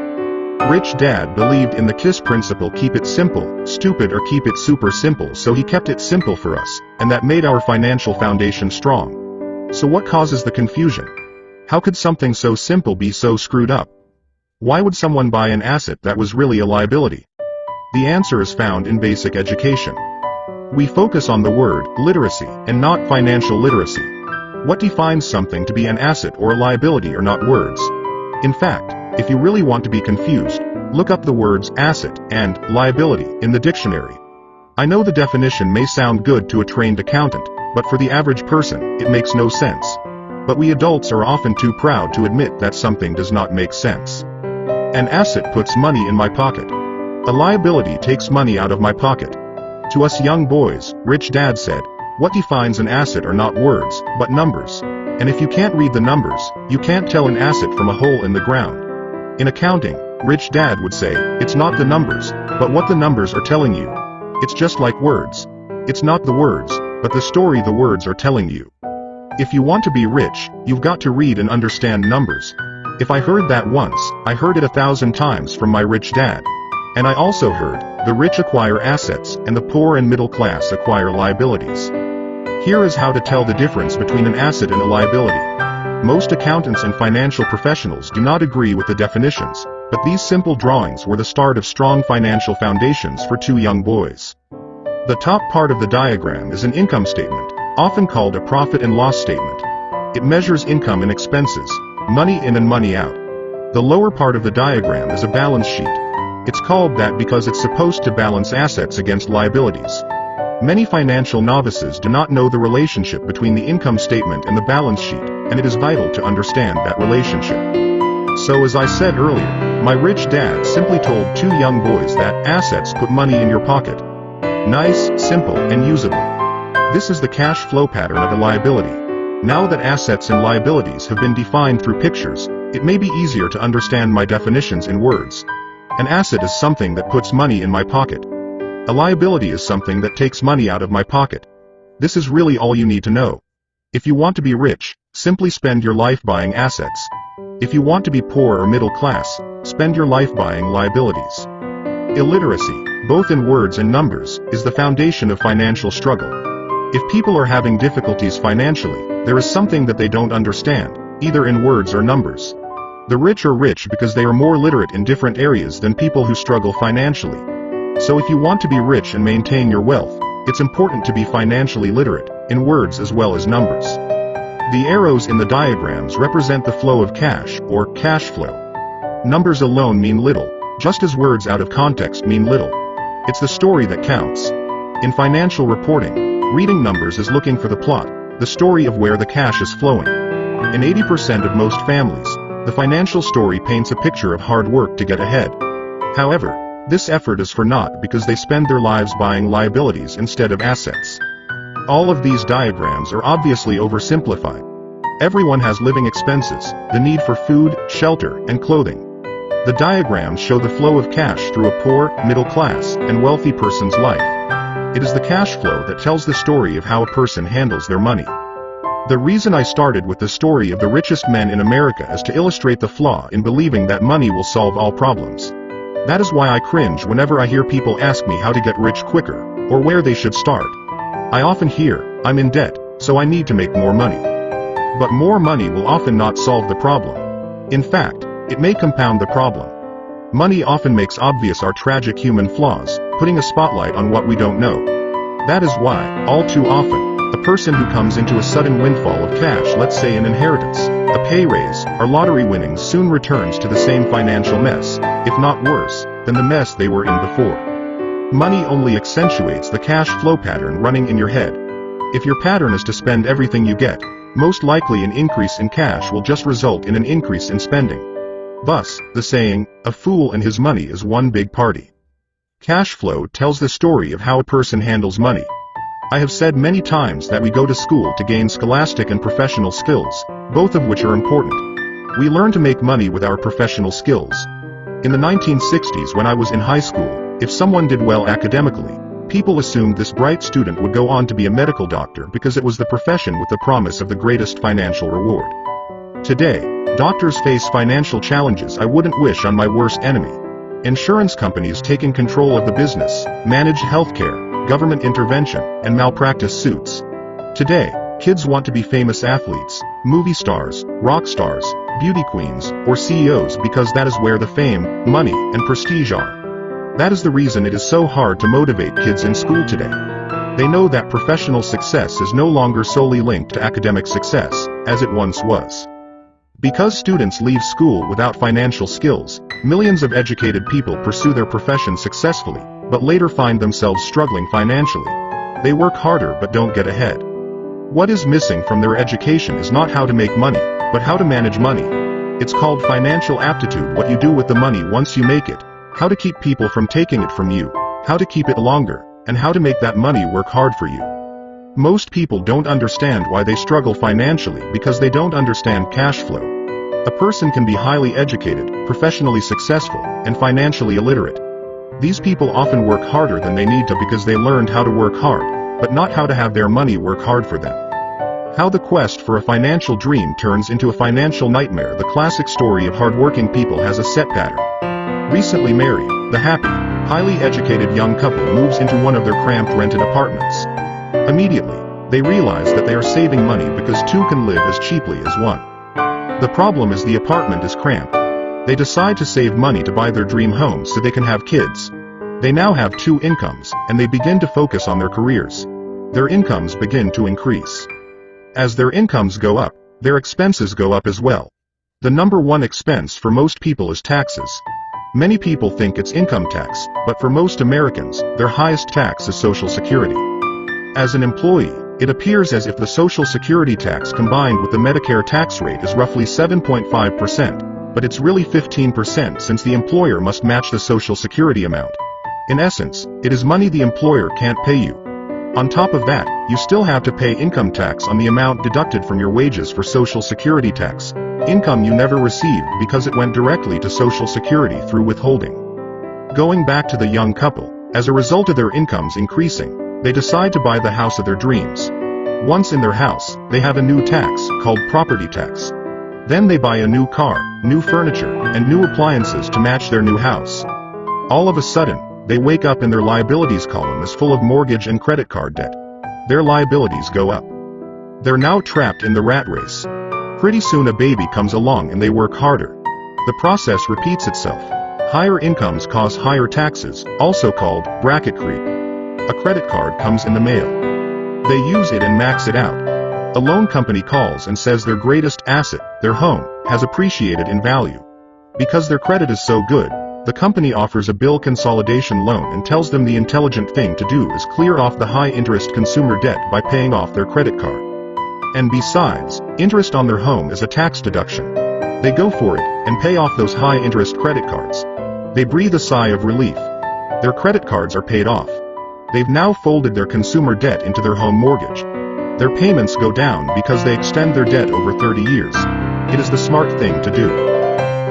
Rich Dad believed in the KISS principle: keep it simple, stupid, or keep it super simple, so he kept it simple for us, and that made our financial foundation strong. So what causes the confusion? How could something so simple be so screwed up? Why would someone buy an asset that was really a liability? The answer is found in basic education. We focus on the word literacy and not financial literacy. What defines something to be an asset or a liability are not words. In fact, if you really want to be confused, Look up the words asset and liability in the dictionary. I know the definition may sound good to a trained accountant, but for the average person, it makes no sense. But we adults are often too proud to admit that something does not make sense. An asset puts money in my pocket. A liability takes money out of my pocket. To us young boys, Rich Dad said, what defines an asset are not words, but numbers. And if you can't read the numbers, you can't tell an asset from a hole in the ground. In accounting, Rich Dad would say, it's not the numbers, but what the numbers are telling you. It's just like words. It's not the words, but the story the words are telling you. If you want to be rich, you've got to read and understand numbers. If I heard that once, I heard it 1,000 times from my rich dad. And I also heard, the rich acquire assets, and the poor and middle class acquire liabilities. Here is how to tell the difference between an asset and a liability. Most accountants and financial professionals do not agree with the definitions, but these simple drawings were the start of strong financial foundations for two young boys. The top part of the diagram is an income statement, often called a profit and loss statement. It measures income and expenses, money in and money out. The lower part of the diagram is a balance sheet. It's called that because it's supposed to balance assets against liabilities. Many financial novices do not know the relationship between the income statement and the balance sheet, and it is vital to understand that relationship. So as I said earlier, my rich dad simply told two young boys that assets put money in your pocket. Nice, simple, and usable. This is the cash flow pattern of a liability. Now that assets and liabilities have been defined through pictures, it may be easier to understand my definitions in words. An asset is something that puts money in my pocket. A liability is something that takes money out of my pocket. This is really all you need to know. If you want to be rich, simply spend your life buying assets. If you want to be poor or middle class, spend your life buying liabilities. Illiteracy, both in words and numbers, is the foundation of financial struggle. If people are having difficulties financially, there is something that they don't understand, either in words or numbers. The rich are rich because they are more literate in different areas than people who struggle financially. So if you want to be rich and maintain your wealth, it's important to be financially literate, in words as well as numbers. The arrows in the diagrams represent the flow of cash, or cash flow. Numbers alone mean little, just as words out of context mean little. It's the story that counts. In financial reporting, reading numbers is looking for the plot, the story of where the cash is flowing. In 80% of most families, the financial story paints a picture of hard work to get ahead. However, this effort is for naught because they spend their lives buying liabilities instead of assets. All of these diagrams are obviously oversimplified. Everyone has living expenses, the need for food, shelter, and clothing. The diagrams show the flow of cash through a poor, middle class, and wealthy person's life. It is the cash flow that tells the story of how a person handles their money. The reason I started with the story of the richest men in America is to illustrate the flaw in believing that money will solve all problems. That is why I cringe whenever I hear people ask me how to get rich quicker, or where they should start. I often hear, I'm in debt, so I need to make more money. But more money will often not solve the problem. In fact, it may compound the problem. Money often makes obvious our tragic human flaws, putting a spotlight on what we don't know. That is why, all too often, a person who comes into a sudden windfall of cash, let's say an inheritance, a pay raise, or lottery winnings, soon returns to the same financial mess, if not worse, than the mess they were in before. Money only accentuates the cash flow pattern running in your head. If your pattern is to spend everything you get, most likely an increase in cash will just result in an increase in spending. Thus, the saying, a fool and his money is one big party. Cash flow tells the story of how a person handles money. I have said many times that we go to school to gain scholastic and professional skills, both of which are important. We learn to make money with our professional skills. In the 1960s, when I was in high school, if someone did well academically, people assumed this bright student would go on to be a medical doctor because it was the profession with the promise of the greatest financial reward. Today, doctors face financial challenges I wouldn't wish on my worst enemy. Insurance companies taking control of the business, managed healthcare, government intervention, and malpractice suits. Today, kids want to be famous athletes, movie stars, rock stars, beauty queens, or CEOs because that is where the fame, money, and prestige are. That is the reason it is so hard to motivate kids in school today. They know that professional success is no longer solely linked to academic success, as it once was. Because students leave school without financial skills, millions of educated people pursue their profession successfully, but later find themselves struggling financially. They work harder but don't get ahead. What is missing from their education is not how to make money, but how to manage money. It's called financial aptitude: what you do with the money once you make it, how to keep people from taking it from you, how to keep it longer, and how to make that money work hard for you. Most people don't understand why they struggle financially because they don't understand cash flow. A person can be highly educated, professionally successful, and financially illiterate. These people often work harder than they need to because they learned how to work hard, but not how to have their money work hard for them. How the quest for a financial dream turns into a financial nightmare. The classic story of hardworking people has a set pattern. Recently married, the happy, highly educated young couple moves into one of their cramped rented apartments. Immediately, they realize that they are saving money because two can live as cheaply as one. The problem is the apartment is cramped. They decide to save money to buy their dream home so they can have kids. They now have two incomes, and they begin to focus on their careers. Their incomes begin to increase. As their incomes go up, their expenses go up as well. The number one expense for most people is taxes. Many people think it's income tax, but for most Americans, their highest tax is Social Security. As an employee, it appears as if the Social Security tax combined with the Medicare tax rate is roughly 7.5%, but it's really 15% since the employer must match the Social Security amount. In essence, it is money the employer can't pay you. On top of that, you still have to pay income tax on the amount deducted from your wages for Social Security tax, income you never received because it went directly to Social Security through withholding. Going back to the young couple, as a result of their incomes increasing, they decide to buy the house of their dreams. Once in their house, they have a new tax called property tax. Then they buy a new car, new furniture, and new appliances to match their new house. All of a sudden, they wake up and their liabilities column is full of mortgage and credit card debt. Their liabilities go up. They're now trapped in the rat race. Pretty soon a baby comes along and they work harder. The process repeats itself. Higher incomes cause higher taxes, also called bracket creep. A credit card comes in the mail. They use it and max it out. A loan company calls and says their greatest asset, their home, has appreciated in value. Because their credit is so good, the company offers a bill consolidation loan and tells them the intelligent thing to do is clear off the high-interest consumer debt by paying off their credit card. And besides, interest on their home is a tax deduction. They go for it and pay off those high-interest credit cards. They breathe a sigh of relief. Their credit cards are paid off. They've now folded their consumer debt into their home mortgage. Their payments go down because they extend their debt over 30 years. It is the smart thing to do.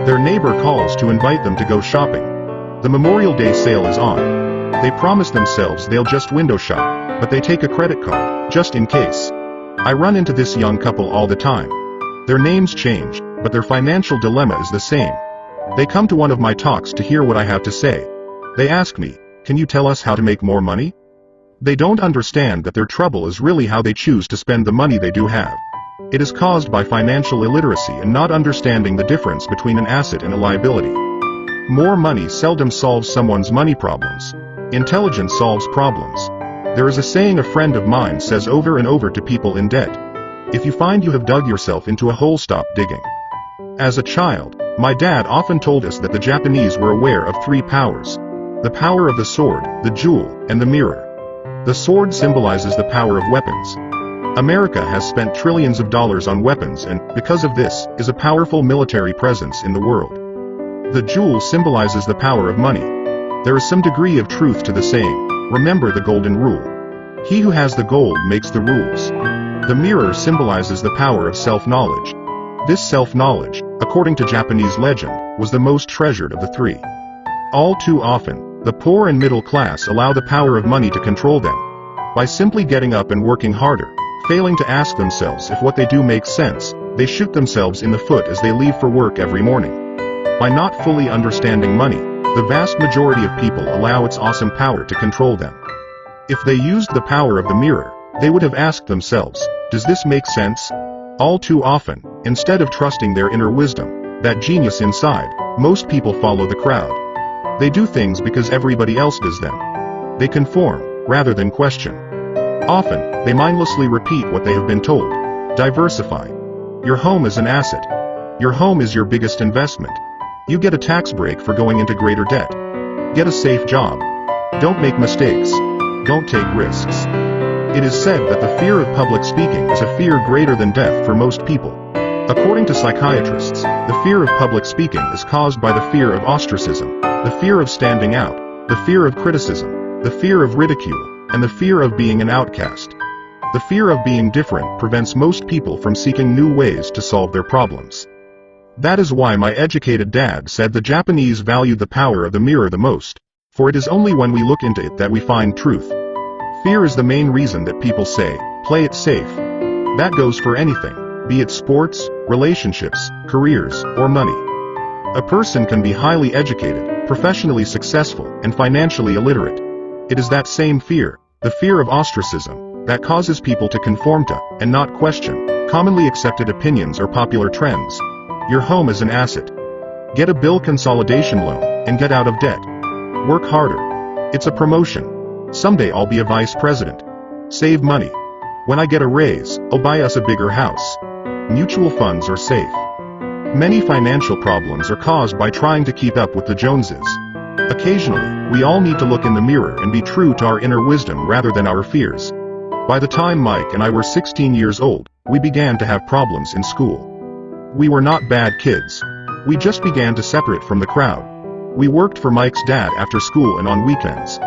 Their neighbor calls to invite them to go shopping. The Memorial Day sale is on. They promise themselves they'll just window shop, but they take a credit card, just in case. I run into this young couple all the time. Their names change, but their financial dilemma is the same. They come to one of my talks to hear what I have to say. They ask me, "Can you tell us how to make more money?" They don't understand that their trouble is really how they choose to spend the money they do have. It is caused by financial illiteracy and not understanding the difference between an asset and a liability. More money seldom solves someone's money problems. Intelligence solves problems. There is a saying a friend of mine says over and over to people in debt. If you find you have dug yourself into a hole, stop digging. As a child, my dad often told us that the Japanese were aware of three powers. The power of the sword, the jewel, and the mirror. The sword symbolizes the power of weapons. America has spent trillions of dollars on weapons and, because of this, is a powerful military presence in the world. The jewel symbolizes the power of money. There is some degree of truth to the saying, remember the golden rule. He who has the gold makes the rules. The mirror symbolizes the power of self-knowledge. This self-knowledge, according to Japanese legend, was the most treasured of the three. All too often, the poor and middle class allow the power of money to control them. By simply getting up and working harder, failing to ask themselves if what they do makes sense, they shoot themselves in the foot as they leave for work every morning. By not fully understanding money, the vast majority of people allow its awesome power to control them. If they used the power of the mirror, they would have asked themselves, does this make sense? All too often, instead of trusting their inner wisdom, that genius inside, most people follow the crowd. They do things because everybody else does them. They conform, rather than question. Often, they mindlessly repeat what they have been told. Diversify. Your home is an asset. Your home is your biggest investment. You get a tax break for going into greater debt. Get a safe job. Don't make mistakes. Don't take risks. It is said that the fear of public speaking is a fear greater than death for most people. According to psychiatrists, the fear of public speaking is caused by the fear of ostracism, the fear of standing out, the fear of criticism, the fear of ridicule, and the fear of being an outcast. The fear of being different prevents most people from seeking new ways to solve their problems. That is why my educated dad said the Japanese valued the power of the mirror the most, for it is only when we look into it that we find truth. Fear is the main reason that people say, play it safe. That goes for anything, be it sports, relationships, careers, or money. A person can be highly educated, professionally successful, and financially illiterate. It is that same fear, the fear of ostracism, that causes people to conform to, and not question, commonly accepted opinions or popular trends. Your home is an asset. Get a bill consolidation loan, and get out of debt. Work harder. It's a promotion. Someday I'll be a vice president. Save money. When I get a raise, I'll buy us a bigger house. Mutual funds are safe. Many financial problems are caused by trying to keep up with the Joneses. Occasionally, we all need to look in the mirror and be true to our inner wisdom rather than our fears. By the time Mike and I were 16 years old, we began to have problems in school. We were not bad kids. We just began to separate from the crowd. We worked for Mike's dad after school and on weekends.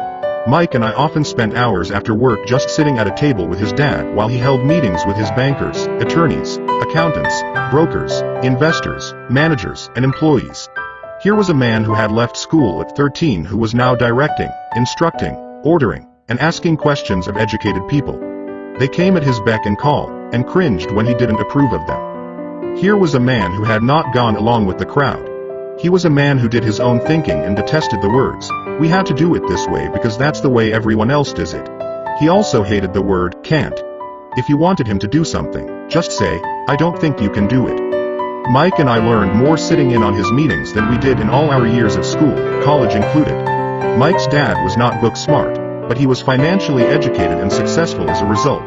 Mike and I often spent hours after work just sitting at a table with his dad while he held meetings with his bankers, attorneys, accountants, brokers, investors, managers, and employees. Here was a man who had left school at 13 who was now directing, instructing, ordering, and asking questions of educated people. They came at his beck and call, and cringed when he didn't approve of them. Here was a man who had not gone along with the crowd. He was a man who did his own thinking and detested the words, "We had to do it this way because that's the way everyone else does it." He also hated the word, "can't." If you wanted him to do something, just say, "I don't think you can do it." Mike and I learned more sitting in on his meetings than we did in all our years of school, college included. Mike's dad was not book smart, but he was financially educated and successful as a result.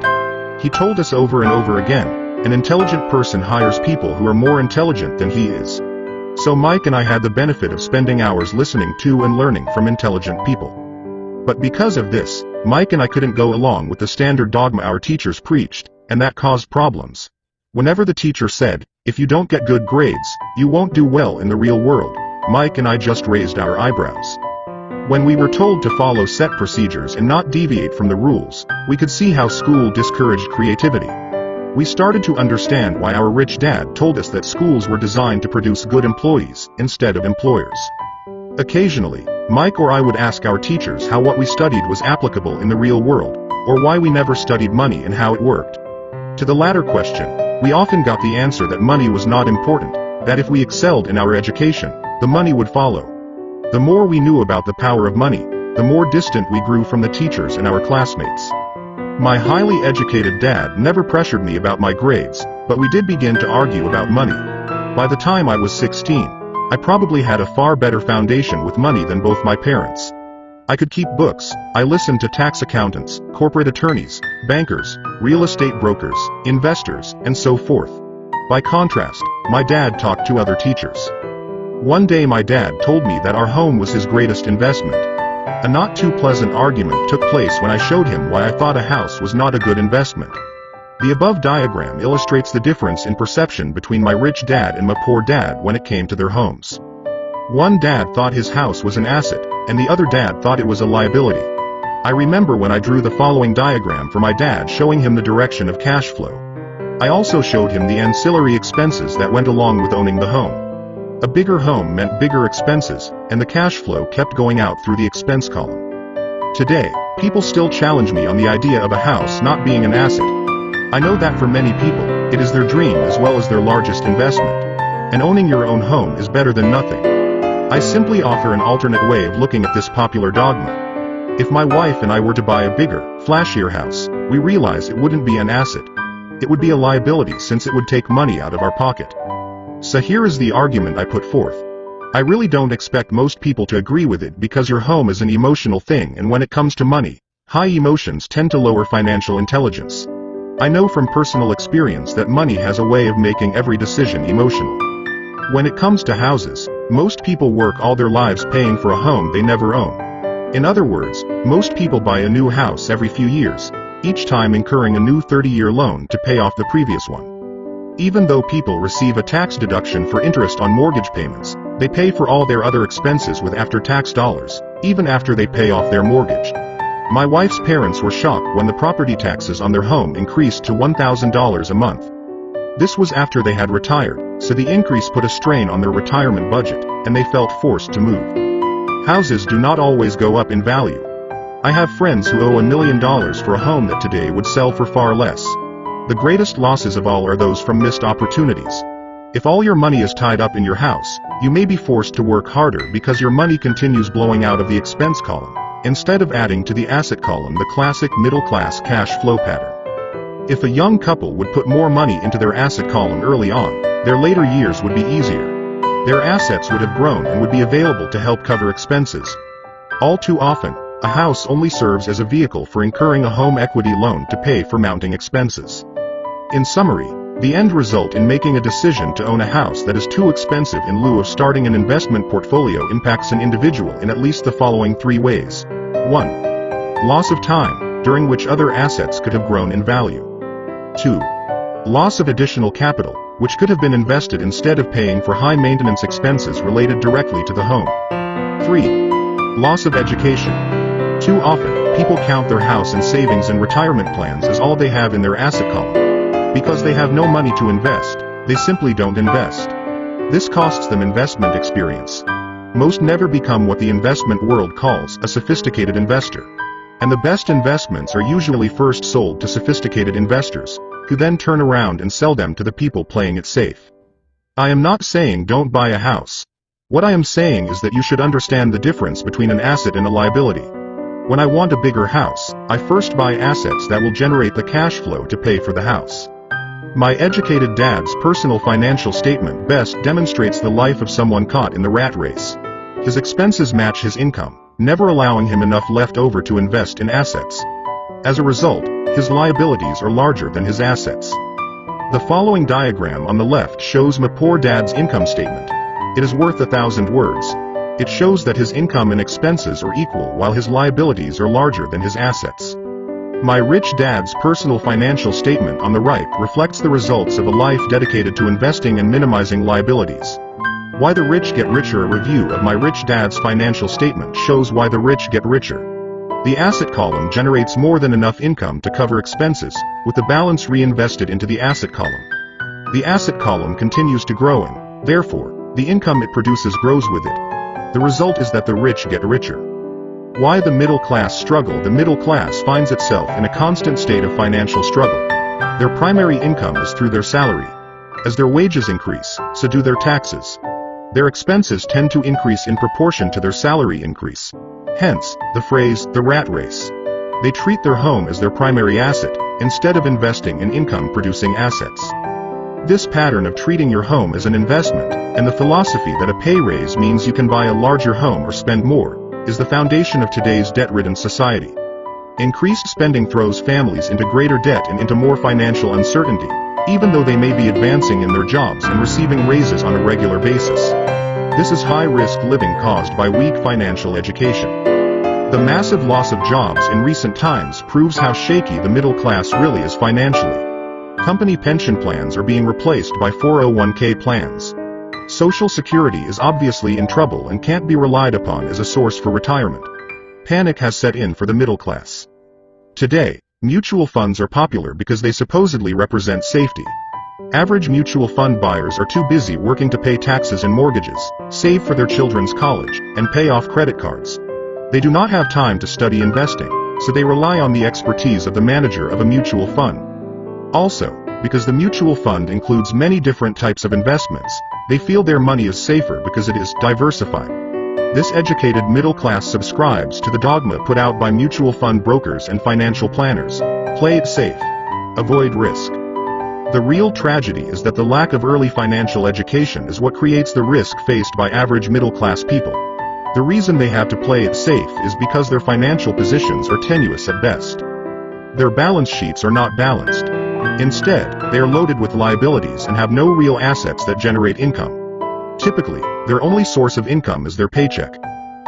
He told us over and over again, an intelligent person hires people who are more intelligent than he is. So Mike and I had the benefit of spending hours listening to and learning from intelligent people. But because of this, Mike and I couldn't go along with the standard dogma our teachers preached, and that caused problems. Whenever the teacher said, "If you don't get good grades, you won't do well in the real world," Mike and I just raised our eyebrows. When we were told to follow set procedures and not deviate from the rules, we could see how school discouraged creativity. We started to understand why our rich dad told us that schools were designed to produce good employees, instead of employers. Occasionally, Mike or I would ask our teachers how what we studied was applicable in the real world, or why we never studied money and how it worked. To the latter question, we often got the answer that money was not important, that if we excelled in our education, the money would follow. The more we knew about the power of money, the more distant we grew from the teachers and our classmates. My highly educated dad never pressured me about my grades, but we did begin to argue about money. By the time I was 16, I probably had a far better foundation with money than both my parents. I could keep books, I listened to tax accountants, corporate attorneys, bankers, real estate brokers, investors, and so forth. By contrast, my dad talked to other teachers. One day my dad told me that our home was his greatest investment. A not too pleasant argument took place when I showed him why I thought a house was not a good investment. The above diagram illustrates the difference in perception between my rich dad and my poor dad when it came to their homes. One dad thought his house was an asset, and the other dad thought it was a liability. I remember when I drew the following diagram for my dad showing him the direction of cash flow. I also showed him the ancillary expenses that went along with owning the home. A bigger home meant bigger expenses, and the cash flow kept going out through the expense column. Today, people still challenge me on the idea of a house not being an asset. I know that for many people, it is their dream as well as their largest investment. And owning your own home is better than nothing. I simply offer an alternate way of looking at this popular dogma. If my wife and I were to buy a bigger, flashier house, we realize it wouldn't be an asset. It would be a liability since it would take money out of our pocket. So here is the argument I put forth. I really don't expect most people to agree with it because your home is an emotional thing, and when it comes to money, high emotions tend to lower financial intelligence. I know from personal experience that money has a way of making every decision emotional. When it comes to houses, most people work all their lives paying for a home they never own. In other words, most people buy a new house every few years, each time incurring a new 30-year loan to pay off the previous one. Even though people receive a tax deduction for interest on mortgage payments, they pay for all their other expenses with after-tax dollars, even after they pay off their mortgage. My wife's parents were shocked when the property taxes on their home increased to $1,000 a month. This was after they had retired, so the increase put a strain on their retirement budget, and they felt forced to move. Houses do not always go up in value. I have friends who owe $1 million for a home that today would sell for far less. The greatest losses of all are those from missed opportunities. If all your money is tied up in your house, you may be forced to work harder because your money continues blowing out of the expense column, instead of adding to the asset column, the classic middle-class cash flow pattern. If a young couple would put more money into their asset column early on, their later years would be easier. Their assets would have grown and would be available to help cover expenses. All too often, a house only serves as a vehicle for incurring a home equity loan to pay for mounting expenses. In summary, the end result in making a decision to own a house that is too expensive in lieu of starting an investment portfolio impacts an individual in at least the following 3 ways. 1. Loss of time, during which other assets could have grown in value. 2. Loss of additional capital, which could have been invested instead of paying for high-maintenance expenses related directly to the home. 3. Loss of education. Too often, people count their house and savings and retirement plans as all they have in their asset column. Because they have no money to invest, they simply don't invest. This costs them investment experience. Most never become what the investment world calls a sophisticated investor. And the best investments are usually first sold to sophisticated investors, who then turn around and sell them to the people playing it safe. I am not saying don't buy a house. What I am saying is that you should understand the difference between an asset and a liability. When I want a bigger house, I first buy assets that will generate the cash flow to pay for the house. My educated dad's personal financial statement best demonstrates the life of someone caught in the rat race. His expenses match his income, never allowing him enough left over to invest in assets. As a result, his liabilities are larger than his assets. The following diagram on the left shows my poor dad's income statement. It is worth 1,000 words. It shows that his income and expenses are equal while his liabilities are larger than his assets. My rich dad's personal financial statement on the right reflects the results of a life dedicated to investing and minimizing liabilities. Why the Rich Get Richer. A review of my rich dad's financial statement shows why the rich get richer. The asset column generates more than enough income to cover expenses, with the balance reinvested into the asset column. The asset column continues to grow and, therefore, the income it produces grows with it. The result is that the rich get richer. Why the middle class struggle. The middle class finds itself in a constant state of financial struggle. Their primary income is through their salary. As their wages increase, so do their taxes. Their expenses tend to increase in proportion to their salary increase. Hence, the phrase, the rat race. They treat their home as their primary asset, instead of investing in income-producing assets. This pattern of treating your home as an investment, and the philosophy that a pay raise means you can buy a larger home or spend more, is the foundation of today's debt-ridden society. Increased spending throws families into greater debt and into more financial uncertainty, even though they may be advancing in their jobs and receiving raises on a regular basis. This is high-risk living caused by weak financial education. The massive loss of jobs in recent times proves how shaky the middle class really is financially. Company pension plans are being replaced by 401k plans. Social Security is obviously in trouble and can't be relied upon as a source for retirement. Panic has set in for the middle class. Today, mutual funds are popular because they supposedly represent safety. Average mutual fund buyers are too busy working to pay taxes and mortgages, save for their children's college, and pay off credit cards. They do not have time to study investing, so they rely on the expertise of the manager of a mutual fund. Also, because the mutual fund includes many different types of investments, they feel their money is safer because it is diversified. This educated middle class subscribes to the dogma put out by mutual fund brokers and financial planners: play it safe. Avoid risk. The real tragedy is that the lack of early financial education is what creates the risk faced by average middle class people. The reason they have to play it safe is because their financial positions are tenuous at best. Their balance sheets are not balanced. Instead, they are loaded with liabilities and have no real assets that generate income. Typically, their only source of income is their paycheck.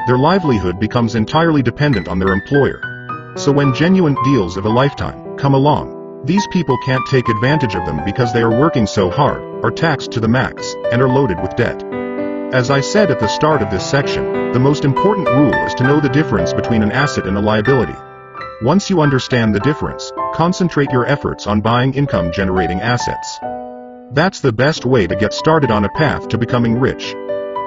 Their livelihood becomes entirely dependent on their employer. So when genuine deals of a lifetime come along, these people can't take advantage of them because they are working so hard, are taxed to the max, and are loaded with debt. As I said at the start of this section, the most important rule is to know the difference between an asset and a liability. Once you understand the difference, concentrate your efforts on buying income-generating assets. That's the best way to get started on a path to becoming rich.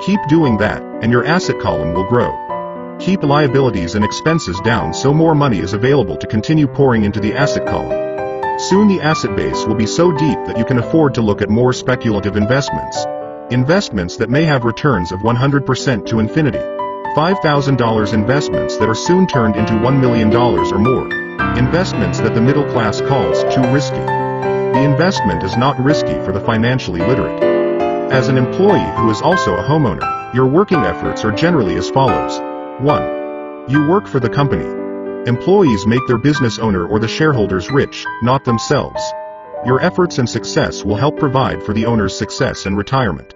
Keep doing that, and your asset column will grow. Keep liabilities and expenses down so more money is available to continue pouring into the asset column. Soon the asset base will be so deep that you can afford to look at more speculative investments. Investments that may have returns of 100% to infinity. $5,000 investments that are soon turned into $1 million or more. Investments that the middle class calls too risky. The investment is not risky for the financially literate. As an employee who is also a homeowner, your working efforts are generally as follows. 1. You work for the company. Employees make their business owner or the shareholders rich, not themselves. Your efforts and success will help provide for the owner's success and retirement.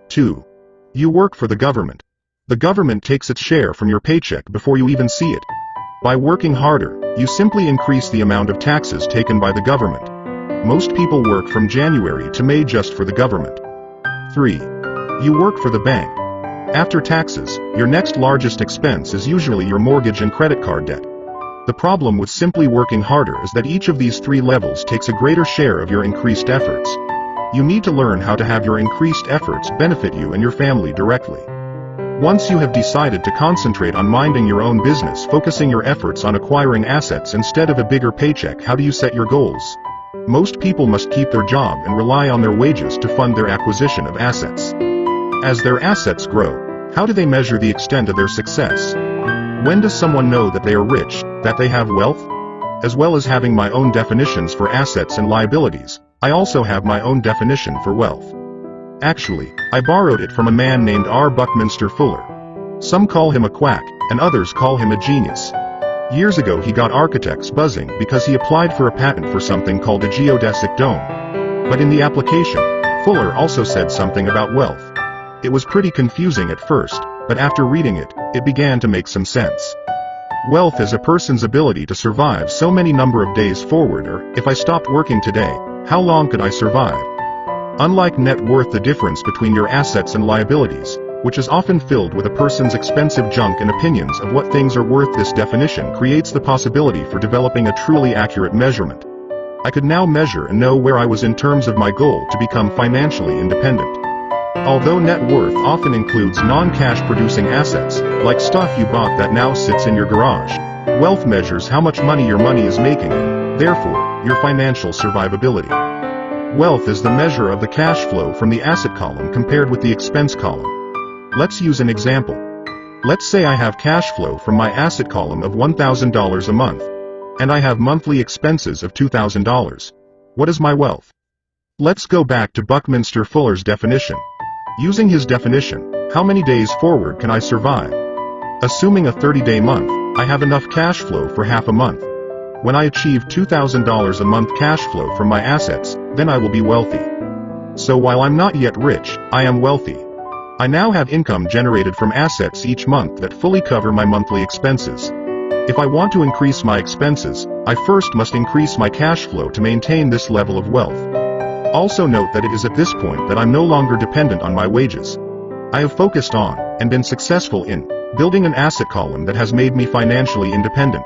2. You work for the government. The government takes its share from your paycheck before you even see it. By working harder, you simply increase the amount of taxes taken by the government. Most people work from January to May just for the government. 3. You work for the bank. After taxes, your next largest expense is usually your mortgage and credit card debt. The problem with simply working harder is that each of these three levels takes a greater share of your increased efforts. You need to learn how to have your increased efforts benefit you and your family directly. Once you have decided to concentrate on minding your own business, focusing your efforts on acquiring assets instead of a bigger paycheck, how do you set your goals? Most people must keep their job and rely on their wages to fund their acquisition of assets. As their assets grow, how do they measure the extent of their success? When does someone know that they are rich, that they have wealth? As well as having my own definitions for assets and liabilities, I also have my own definition for wealth. Actually, I borrowed it from a man named R. Buckminster Fuller. Some call him a quack, and others call him a genius. Years ago he got architects buzzing because he applied for a patent for something called a geodesic dome. But in the application, Fuller also said something about wealth. It was pretty confusing at first, but after reading it, it began to make some sense. Wealth is a person's ability to survive so many number of days forward, or, if I stopped working today, how long could I survive? Unlike net worth, the difference between your assets and liabilities, which is often filled with a person's expensive junk and opinions of what things are worth, this definition creates the possibility for developing a truly accurate measurement. I could now measure and know where I was in terms of my goal to become financially independent. Although net worth often includes non-cash producing assets, like stuff you bought that now sits in your garage, wealth measures how much money your money is making and, therefore, your financial survivability. Wealth is the measure of the cash flow from the asset column compared with the expense column. Let's use an example. Let's say I have cash flow from my asset column of $1,000 a month, and I have monthly expenses of $2,000. What is my wealth? Let's go back to Buckminster Fuller's definition. Using his definition, how many days forward can I survive? Assuming a 30-day month, I have enough cash flow for half a month. When I achieve $2,000 a month cash flow from my assets, then I will be wealthy. So while I'm not yet rich, I am wealthy. I now have income generated from assets each month that fully cover my monthly expenses. If I want to increase my expenses, I first must increase my cash flow to maintain this level of wealth. Also note that it is at this point that I'm no longer dependent on my wages. I have focused on, and been successful in, building an asset column that has made me financially independent.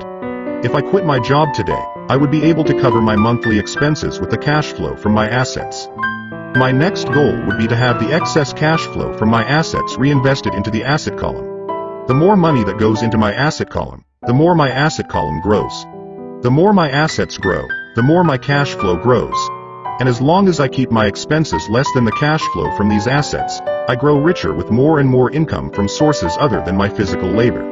If I quit my job today, I would be able to cover my monthly expenses with the cash flow from my assets. My next goal would be to have the excess cash flow from my assets reinvested into the asset column. The more money that goes into my asset column, the more my asset column grows. The more my assets grow, the more my cash flow grows. And as long as I keep my expenses less than the cash flow from these assets, I grow richer with more and more income from sources other than my physical labor.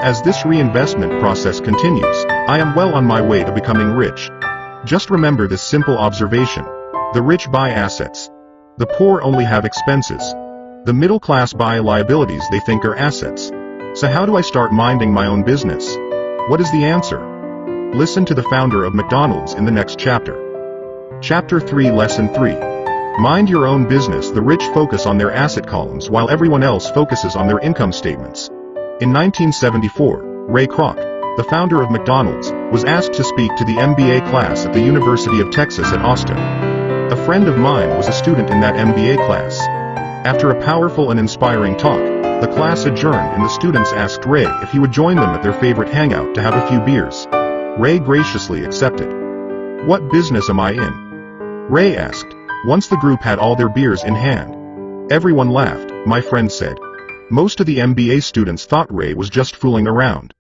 As this reinvestment process continues, I am well on my way to becoming rich. Just remember this simple observation. The rich buy assets. The poor only have expenses. The middle class buy liabilities they think are assets. So how do I start minding my own business? What is the answer? Listen to the founder of McDonald's in the next chapter. Chapter 3, Lesson 3. Mind your own business. The rich focus on their asset columns while everyone else focuses on their income statements. In 1974, Ray Kroc, the founder of McDonald's, was asked to speak to the MBA class at the University of Texas at Austin. A friend of mine was a student in that MBA class. After a powerful and inspiring talk, the class adjourned and the students asked Ray if he would join them at their favorite hangout to have a few beers. Ray graciously accepted. "What business am I in?" Ray asked, once the group had all their beers in hand. Everyone laughed, my friend said. Most of the MBA students thought Ray was just fooling around.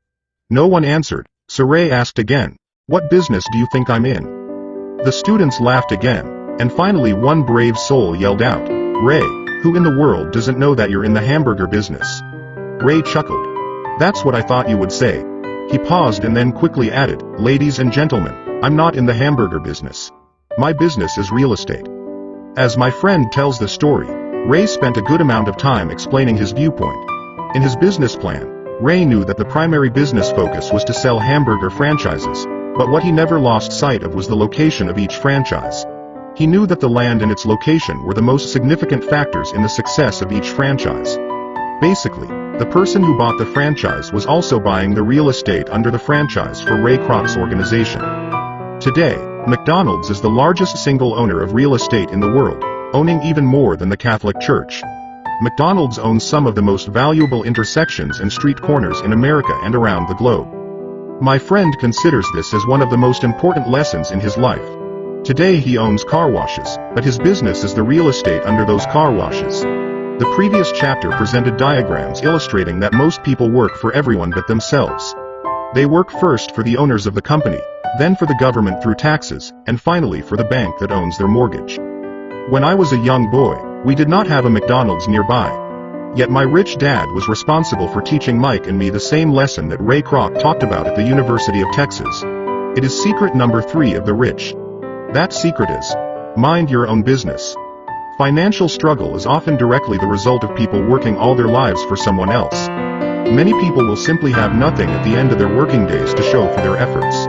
No one answered, so Ray asked again, "What business do you think I'm in?" The students laughed again, and finally one brave soul yelled out, "Ray, who in the world doesn't know that you're in the hamburger business?" Ray chuckled. "That's what I thought you would say." He paused and then quickly added, "Ladies and gentlemen, I'm not in the hamburger business. My business is real estate." As my friend tells the story, Ray spent a good amount of time explaining his viewpoint. In his business plan, Ray knew that the primary business focus was to sell hamburger franchises, but what he never lost sight of was the location of each franchise. He knew that the land and its location were the most significant factors in the success of each franchise. Basically, the person who bought the franchise was also buying the real estate under the franchise for Ray Kroc's organization. Today, McDonald's is the largest single owner of real estate in the world, owning even more than the Catholic Church. McDonald's owns some of the most valuable intersections and street corners in America and around the globe. My friend considers this as one of the most important lessons in his life. Today he owns car washes, but his business is the real estate under those car washes. The previous chapter presented diagrams illustrating that most people work for everyone but themselves. They work first for the owners of the company, then for the government through taxes, and finally for the bank that owns their mortgage. When I was a young boy, we did not have a McDonald's nearby. Yet my rich dad was responsible for teaching Mike and me the same lesson that Ray Kroc talked about at the University of Texas. It is secret number 3 of the rich. That secret is, mind your own business. Financial struggle is often directly the result of people working all their lives for someone else. Many people will simply have nothing at the end of their working days to show for their efforts.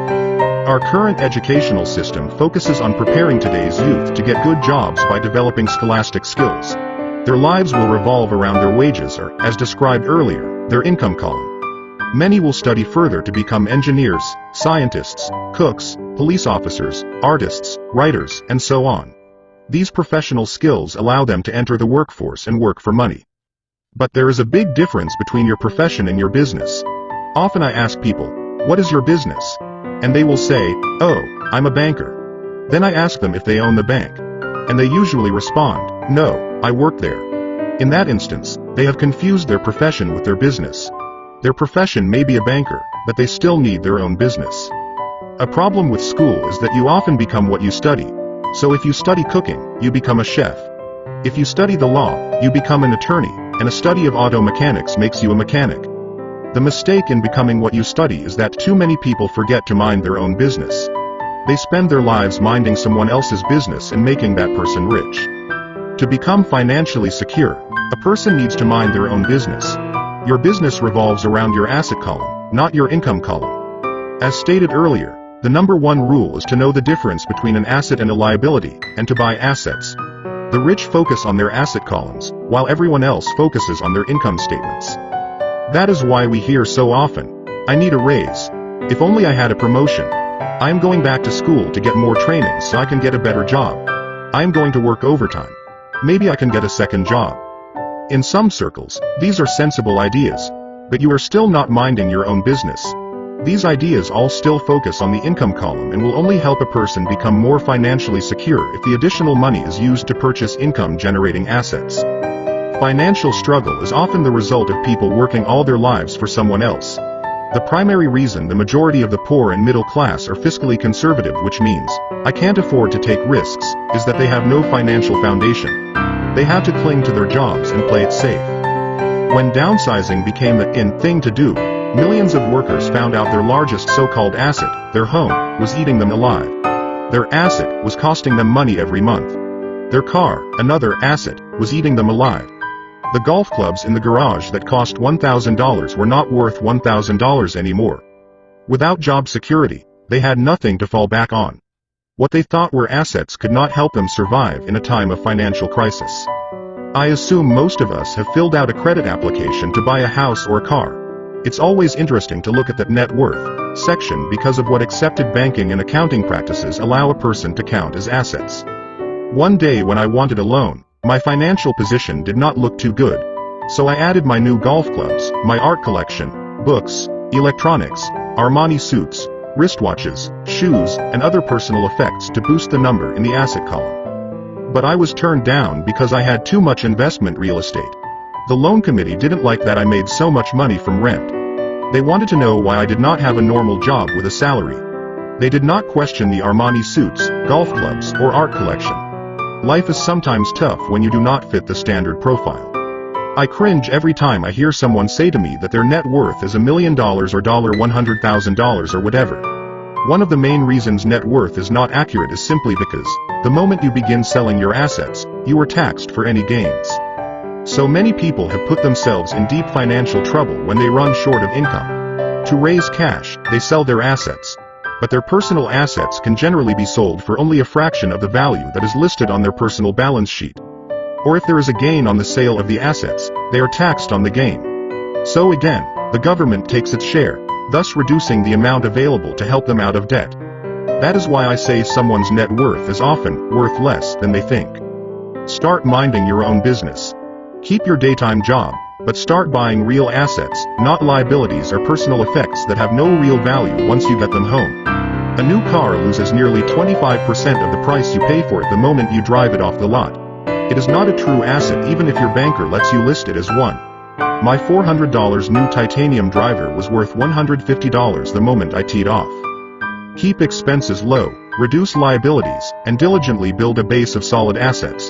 Our current educational system focuses on preparing today's youth to get good jobs by developing scholastic skills. Their lives will revolve around their wages or, as described earlier, their income column. Many will study further to become engineers, scientists, cooks, police officers, artists, writers, and so on. These professional skills allow them to enter the workforce and work for money. But there is a big difference between your profession and your business. Often I ask people, "What is your business?" And they will say, "Oh, I'm a banker." Then I ask them if they own the bank. And they usually respond, "No, I work there." In that instance, they have confused their profession with their business. Their profession may be a banker, but they still need their own business. A problem with school is that you often become what you study. So if you study cooking, you become a chef. If you study the law, you become an attorney, and a study of auto mechanics makes you a mechanic. The mistake in becoming what you study is that too many people forget to mind their own business. They spend their lives minding someone else's business and making that person rich. To become financially secure, a person needs to mind their own business. Your business revolves around your asset column, not your income column. As stated earlier, the number 1 rule is to know the difference between an asset and a liability, and to buy assets. The rich focus on their asset columns, while everyone else focuses on their income statements. That is why we hear so often, "I need a raise. If only I had a promotion. I am going back to school to get more training so I can get a better job. I am going to work overtime. Maybe I can get a second job." In some circles, these are sensible ideas, but you are still not minding your own business. These ideas all still focus on the income column and will only help a person become more financially secure if the additional money is used to purchase income-generating assets. Financial struggle is often the result of people working all their lives for someone else. The primary reason the majority of the poor and middle class are fiscally conservative, which means, "I can't afford to take risks," is that they have no financial foundation. They have to cling to their jobs and play it safe. When downsizing became the in thing to do, millions of workers found out their largest so-called asset, their home, was eating them alive. Their asset was costing them money every month. Their car, another asset, was eating them alive. The golf clubs in the garage that cost $1,000 were not worth $1,000 anymore. Without job security, they had nothing to fall back on. What they thought were assets could not help them survive in a time of financial crisis. I assume most of us have filled out a credit application to buy a house or a car. It's always interesting to look at that net worth section because of what accepted banking and accounting practices allow a person to count as assets. One day when I wanted a loan, my financial position did not look too good. So I added my new golf clubs, my art collection, books, electronics, Armani suits, wristwatches, shoes, and other personal effects to boost the number in the asset column. But I was turned down because I had too much investment real estate. The loan committee didn't like that I made so much money from rent. They wanted to know why I did not have a normal job with a salary. They did not question the Armani suits, golf clubs, or art collection. Life is sometimes tough when you do not fit the standard profile. I cringe every time I hear someone say to me that their net worth is $1 million or $100,000 or whatever. One of the main reasons net worth is not accurate is simply because, the moment you begin selling your assets, you are taxed for any gains. So many people have put themselves in deep financial trouble when they run short of income. To raise cash, they sell their assets. But their personal assets can generally be sold for only a fraction of the value that is listed on their personal balance sheet. Or if there is a gain on the sale of the assets, they are taxed on the gain. So again, the government takes its share, thus reducing the amount available to help them out of debt. That is why I say someone's net worth is often worth less than they think. Start minding your own business. Keep your daytime job, but start buying real assets, not liabilities or personal effects that have no real value once you get them home. A new car loses nearly 25% of the price you pay for it the moment you drive it off the lot. It is not a true asset even if your banker lets you list it as one. My $400 new titanium driver was worth $150 the moment I teed off. Keep expenses low, reduce liabilities, and diligently build a base of solid assets.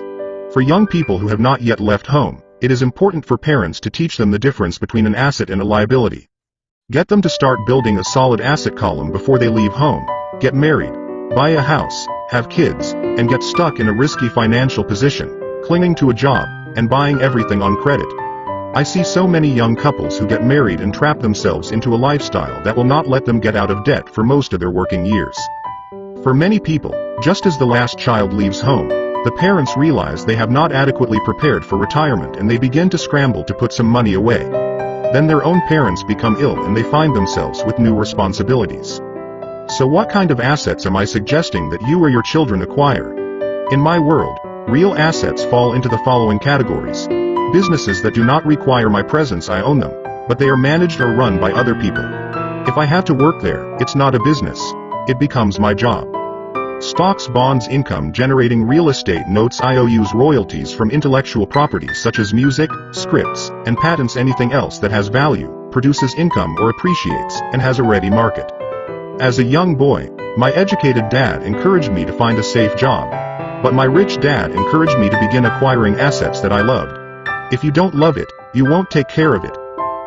For young people who have not yet left home, it is important for parents to teach them the difference between an asset and a liability. Get them to start building a solid asset column before they leave home, get married, buy a house, have kids, and get stuck in a risky financial position, clinging to a job, and buying everything on credit. I see so many young couples who get married and trap themselves into a lifestyle that will not let them get out of debt for most of their working years. For many people, just as the last child leaves home, the parents realize they have not adequately prepared for retirement and they begin to scramble to put some money away. Then their own parents become ill and they find themselves with new responsibilities. So what kind of assets am I suggesting that you or your children acquire? In my world, real assets fall into the following categories. Businesses that do not require my presence, I own them, but they are managed or run by other people. If I have to work there, it's not a business. It becomes my job. Stocks, bonds, income generating real estate, notes, IOUs, royalties from intellectual properties such as music, scripts, and patents. Anything else that has value, produces income or appreciates, and has a ready market. As a young boy, my educated dad encouraged me to find a safe job. But my rich dad encouraged me to begin acquiring assets that I loved. If you don't love it, you won't take care of it.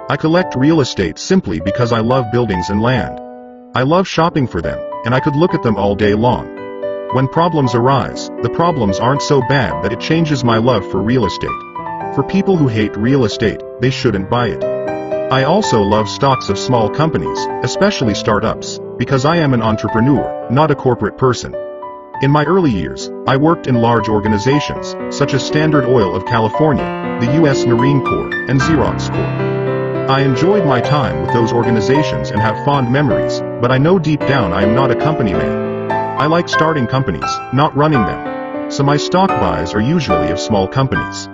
I collect real estate simply because I love buildings and land. I love shopping for them, and I could look at them all day long. When problems arise, the problems aren't so bad that it changes my love for real estate. For people who hate real estate, they shouldn't buy it. I also love stocks of small companies, especially startups, because I am an entrepreneur, not a corporate person. In my early years, I worked in large organizations, such as Standard Oil of California, the U.S. Marine Corps, and Xerox Corp. I enjoyed my time with those organizations and have fond memories, but I know deep down I am not a company man. I like starting companies, not running them. So my stock buys are usually of small companies.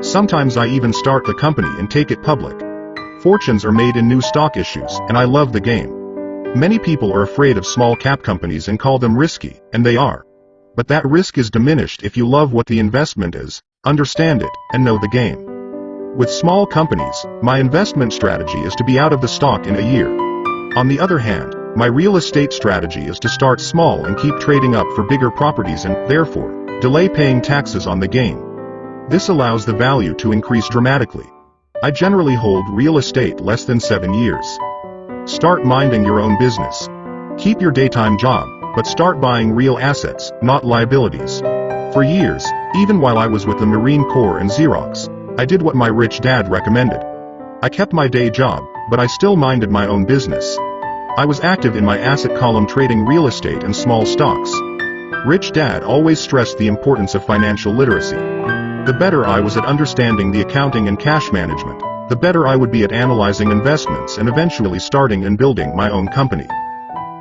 Sometimes I even start the company and take it public. Fortunes are made in new stock issues, and I love the game. Many people are afraid of small cap companies and call them risky, and they are. But that risk is diminished if you love what the investment is, understand it, and know the game. With small companies, my investment strategy is to be out of the stock in a year. On the other hand, my real estate strategy is to start small and keep trading up for bigger properties and, therefore, delay paying taxes on the gain. This allows the value to increase dramatically. I generally hold real estate less than 7 years. Start minding your own business. Keep your daytime job, but start buying real assets, not liabilities. For years, even while I was with the Marine Corps and Xerox, I did what my rich dad recommended. I kept my day job, but I still minded my own business. I was active in my asset column trading real estate and small stocks. Rich Dad always stressed the importance of financial literacy. The better I was at understanding the accounting and cash management, the better I would be at analyzing investments and eventually starting and building my own company.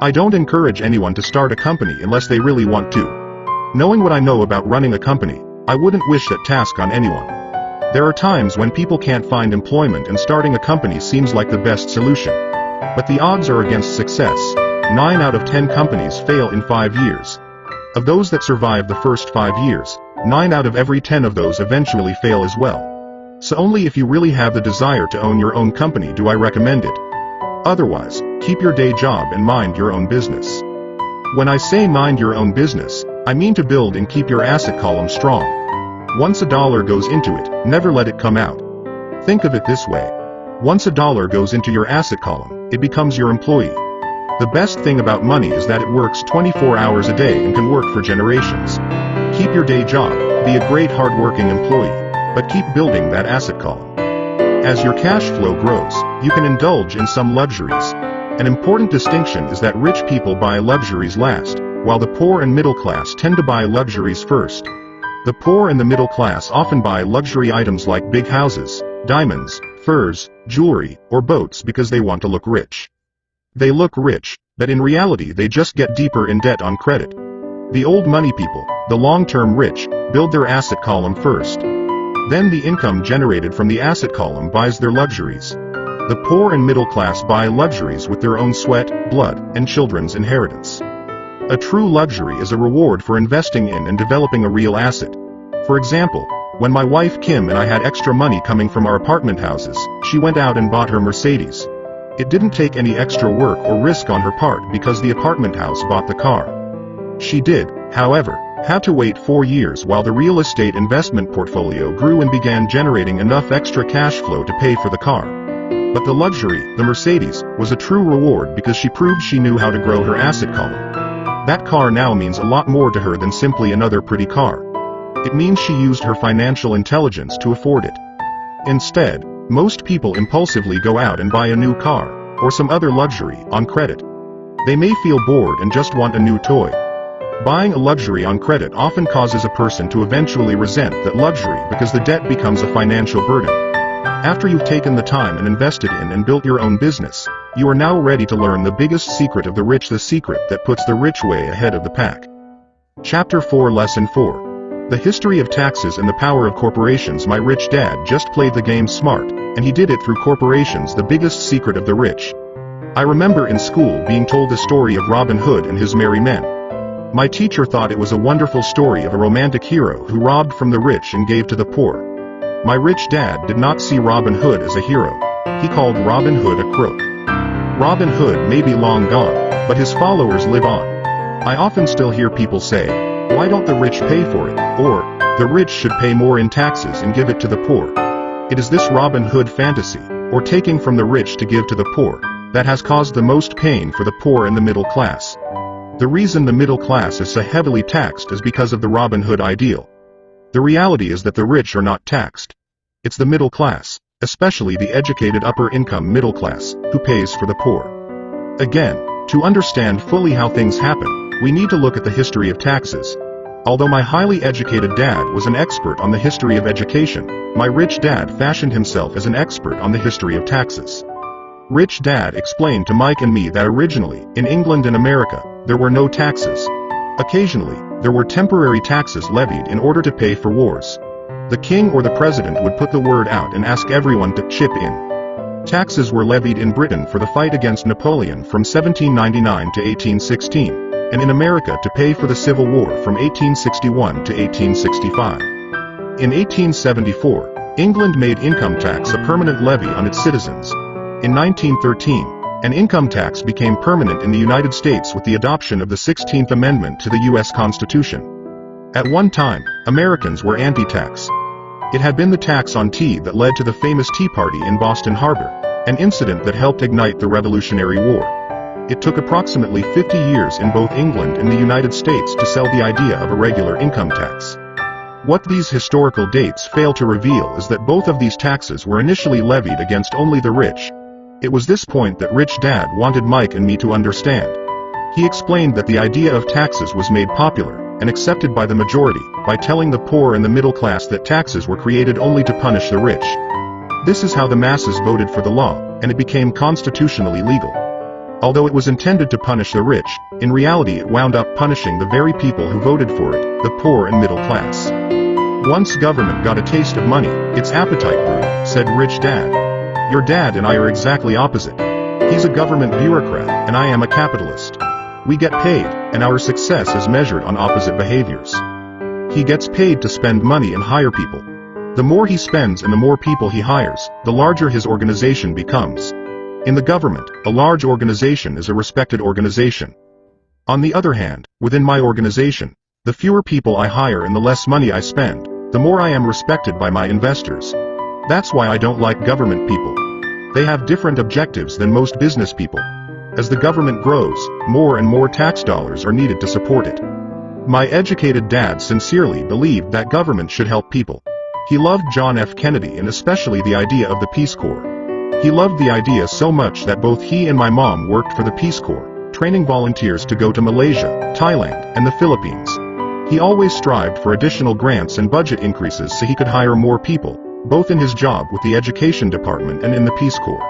I don't encourage anyone to start a company unless they really want to. Knowing what I know about running a company, I wouldn't wish that task on anyone. There are times when people can't find employment and starting a company seems like the best solution. But the odds are against success. 9 out of 10 companies fail in 5 years. Of those that survive the first 5 years, 9 out of every 10 of those eventually fail as well. So only if you really have the desire to own your own company do I recommend it. Otherwise, keep your day job and mind your own business. When I say mind your own business, I mean to build and keep your asset column strong. Once a dollar goes into it, never let it come out. Think of it this way. Once a dollar goes into your asset column, it becomes your employee. The best thing about money is that it works 24 hours a day and can work for generations. Keep your day job, be a great hard-working employee, but keep building that asset column. As your cash flow grows, you can indulge in some luxuries. An important distinction is that rich people buy luxuries last, while the poor and middle class tend to buy luxuries first. The poor and the middle class often buy luxury items like big houses, diamonds, furs, jewelry, or boats because they want to look rich. They look rich, but in reality they just get deeper in debt on credit. The old money people, the long-term rich, build their asset column first. Then the income generated from the asset column buys their luxuries. The poor and middle class buy luxuries with their own sweat, blood, and children's inheritance. A true luxury is a reward for investing in and developing a real asset. For example, when my wife Kim and I had extra money coming from our apartment houses, she went out and bought her Mercedes. It didn't take any extra work or risk on her part because the apartment house bought the car. She did, however, have to wait 4 years while the real estate investment portfolio grew and began generating enough extra cash flow to pay for the car. But the luxury, the Mercedes, was a true reward because she proved she knew how to grow her asset column. That car now means a lot more to her than simply another pretty car. It means she used her financial intelligence to afford it. Instead, most people impulsively go out and buy a new car, or some other luxury, on credit. They may feel bored and just want a new toy. Buying a luxury on credit often causes a person to eventually resent that luxury because the debt becomes a financial burden. After you've taken the time and invested in and built your own business, you are now ready to learn the biggest secret of the rich, the secret that puts the rich way ahead of the pack. Chapter 4, Lesson 4. The history of taxes and the power of corporations. My rich dad just played the game smart, and he did it through corporations, the biggest secret of the rich. I remember in school being told the story of Robin Hood and his merry men. My teacher thought it was a wonderful story of a romantic hero who robbed from the rich and gave to the poor. My rich dad did not see Robin Hood as a hero. He called Robin Hood a crook. Robin Hood may be long gone, but his followers live on. I often still hear people say, "Why don't the rich pay for it?" Or, "The rich should pay more in taxes and give it to the poor." It is this Robin Hood fantasy, or taking from the rich to give to the poor, that has caused the most pain for the poor and the middle class. The reason the middle class is so heavily taxed is because of the Robin Hood ideal. The reality is that the rich are not taxed. It's the middle class, especially the educated upper-income middle class, who pays for the poor. Again, to understand fully how things happen, we need to look at the history of taxes. Although my highly educated dad was an expert on the history of education, my rich dad fashioned himself as an expert on the history of taxes. Rich Dad explained to Mike and me that originally, in England and America, there were no taxes. Occasionally, there were temporary taxes levied in order to pay for wars. The king or the president would put the word out and ask everyone to chip in. Taxes were levied in Britain for the fight against Napoleon from 1799 to 1816, and in America to pay for the Civil War from 1861 to 1865. In 1874, England made income tax a permanent levy on its citizens. In 1913, an income tax became permanent in the United States with the adoption of the 16th Amendment to the U.S. Constitution. At one time, Americans were anti-tax. It had been the tax on tea that led to the famous Tea Party in Boston Harbor, an incident that helped ignite the Revolutionary War. It took approximately 50 years in both England and the United States to sell the idea of a regular income tax. What these historical dates fail to reveal is that both of these taxes were initially levied against only the rich. It was this point that Rich Dad wanted Mike and me to understand. He explained that the idea of taxes was made popular and accepted by the majority by telling the poor and the middle class that taxes were created only to punish the rich. This is how the masses voted for the law, and it became constitutionally legal. Although it was intended to punish the rich, in reality it wound up punishing the very people who voted for it, the poor and middle class. Once government got a taste of money, its appetite grew, said Rich Dad. Your dad and I are exactly opposite. He's a government bureaucrat, and I am a capitalist. We get paid, and our success is measured on opposite behaviors. He gets paid to spend money and hire people. The more he spends and the more people he hires, the larger his organization becomes. In the government, a large organization is a respected organization. On the other hand, within my organization, the fewer people I hire and the less money I spend, the more I am respected by my investors. That's why I don't like government people. They have different objectives than most business people. As the government grows, more and more tax dollars are needed to support it. My educated dad sincerely believed that government should help people. He loved John F. Kennedy and especially the idea of the Peace Corps. He loved the idea so much that both he and my mom worked for the Peace Corps, training volunteers to go to Malaysia, Thailand, and the Philippines. He always strived for additional grants and budget increases so he could hire more people, both in his job with the Education Department and in the Peace Corps.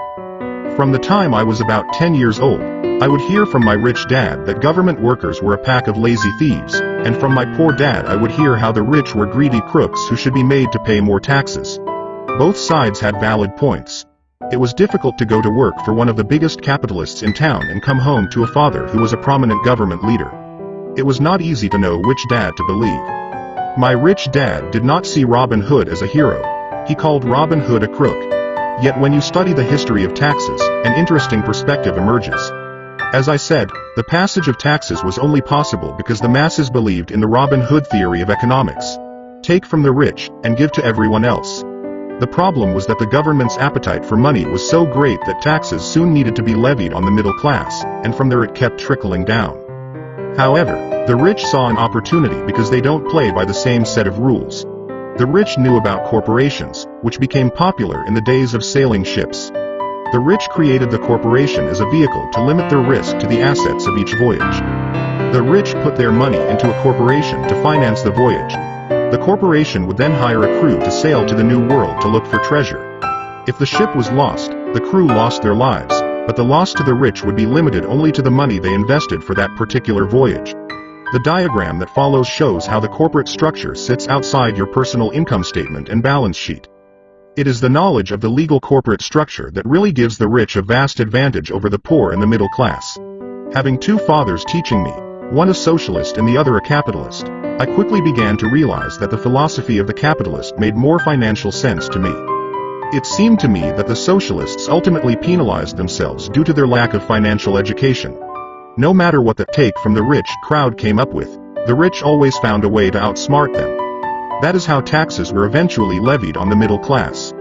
From the time I was about 10 years old, I would hear from my rich dad that government workers were a pack of lazy thieves, and from my poor dad I would hear how the rich were greedy crooks who should be made to pay more taxes. Both sides had valid points. It was difficult to go to work for one of the biggest capitalists in town and come home to a father who was a prominent government leader. It was not easy to know which dad to believe. My rich dad did not see Robin Hood as a hero. He called Robin Hood a crook. Yet when you study the history of taxes, an interesting perspective emerges. As I said, the passage of taxes was only possible because the masses believed in the Robin Hood theory of economics. Take from the rich, and give to everyone else. The problem was that the government's appetite for money was so great that taxes soon needed to be levied on the middle class, and from there it kept trickling down. However, the rich saw an opportunity because they don't play by the same set of rules. The rich knew about corporations, which became popular in the days of sailing ships. The rich created the corporation as a vehicle to limit their risk to the assets of each voyage. The rich put their money into a corporation to finance the voyage. The corporation would then hire a crew to sail to the New World to look for treasure. If the ship was lost, the crew lost their lives, but the loss to the rich would be limited only to the money they invested for that particular voyage. The diagram that follows shows how the corporate structure sits outside your personal income statement and balance sheet. It is the knowledge of the legal corporate structure that really gives the rich a vast advantage over the poor and the middle class. Having two fathers teaching me, one a socialist and the other a capitalist, I quickly began to realize that the philosophy of the capitalist made more financial sense to me. It seemed to me that the socialists ultimately penalized themselves due to their lack of financial education. No matter what the take from the rich crowd came up with, the rich always found a way to outsmart them. That is how taxes were eventually levied on the middle class.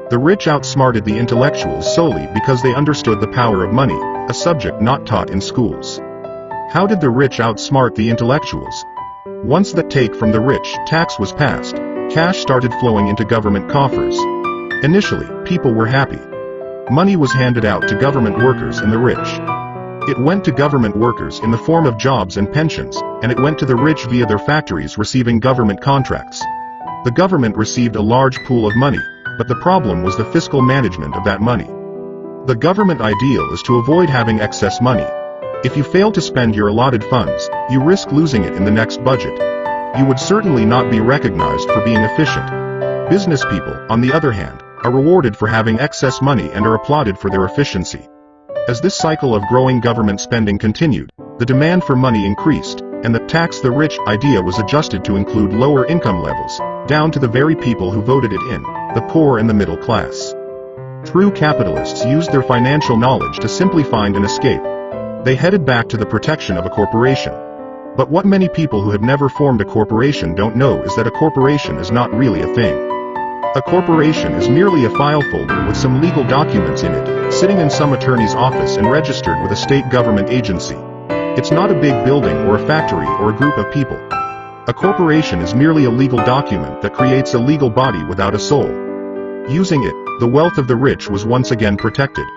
The rich outsmarted the intellectuals solely because they understood the power of money, a subject not taught in schools. How did the rich outsmart the intellectuals? Once the take from the rich tax was passed, cash started flowing into government coffers. Initially, people were happy. Money was handed out to government workers and the rich. It went to government workers in the form of jobs and pensions, and it went to the rich via their factories receiving government contracts. The government received a large pool of money, but the problem was the fiscal management of that money. The government ideal is to avoid having excess money. If you fail to spend your allotted funds, you risk losing it in the next budget. You would certainly not be recognized for being efficient. Business people, on the other hand, are rewarded for having excess money and are applauded for their efficiency. As this cycle of growing government spending continued, the demand for money increased, and the tax the rich idea was adjusted to include lower income levels, down to the very people who voted it in, the poor and the middle class. True capitalists used their financial knowledge to simply find an escape. They headed back to the protection of a corporation. But what many people who have never formed a corporation don't know is that a corporation is not really a thing. A corporation is merely a file folder with some legal documents in it, sitting in some attorney's office and registered with a state government agency. It's not a big building or a factory or a group of people. A corporation is merely a legal document that creates a legal body without a soul. Using it, the wealth of the rich was once again protected.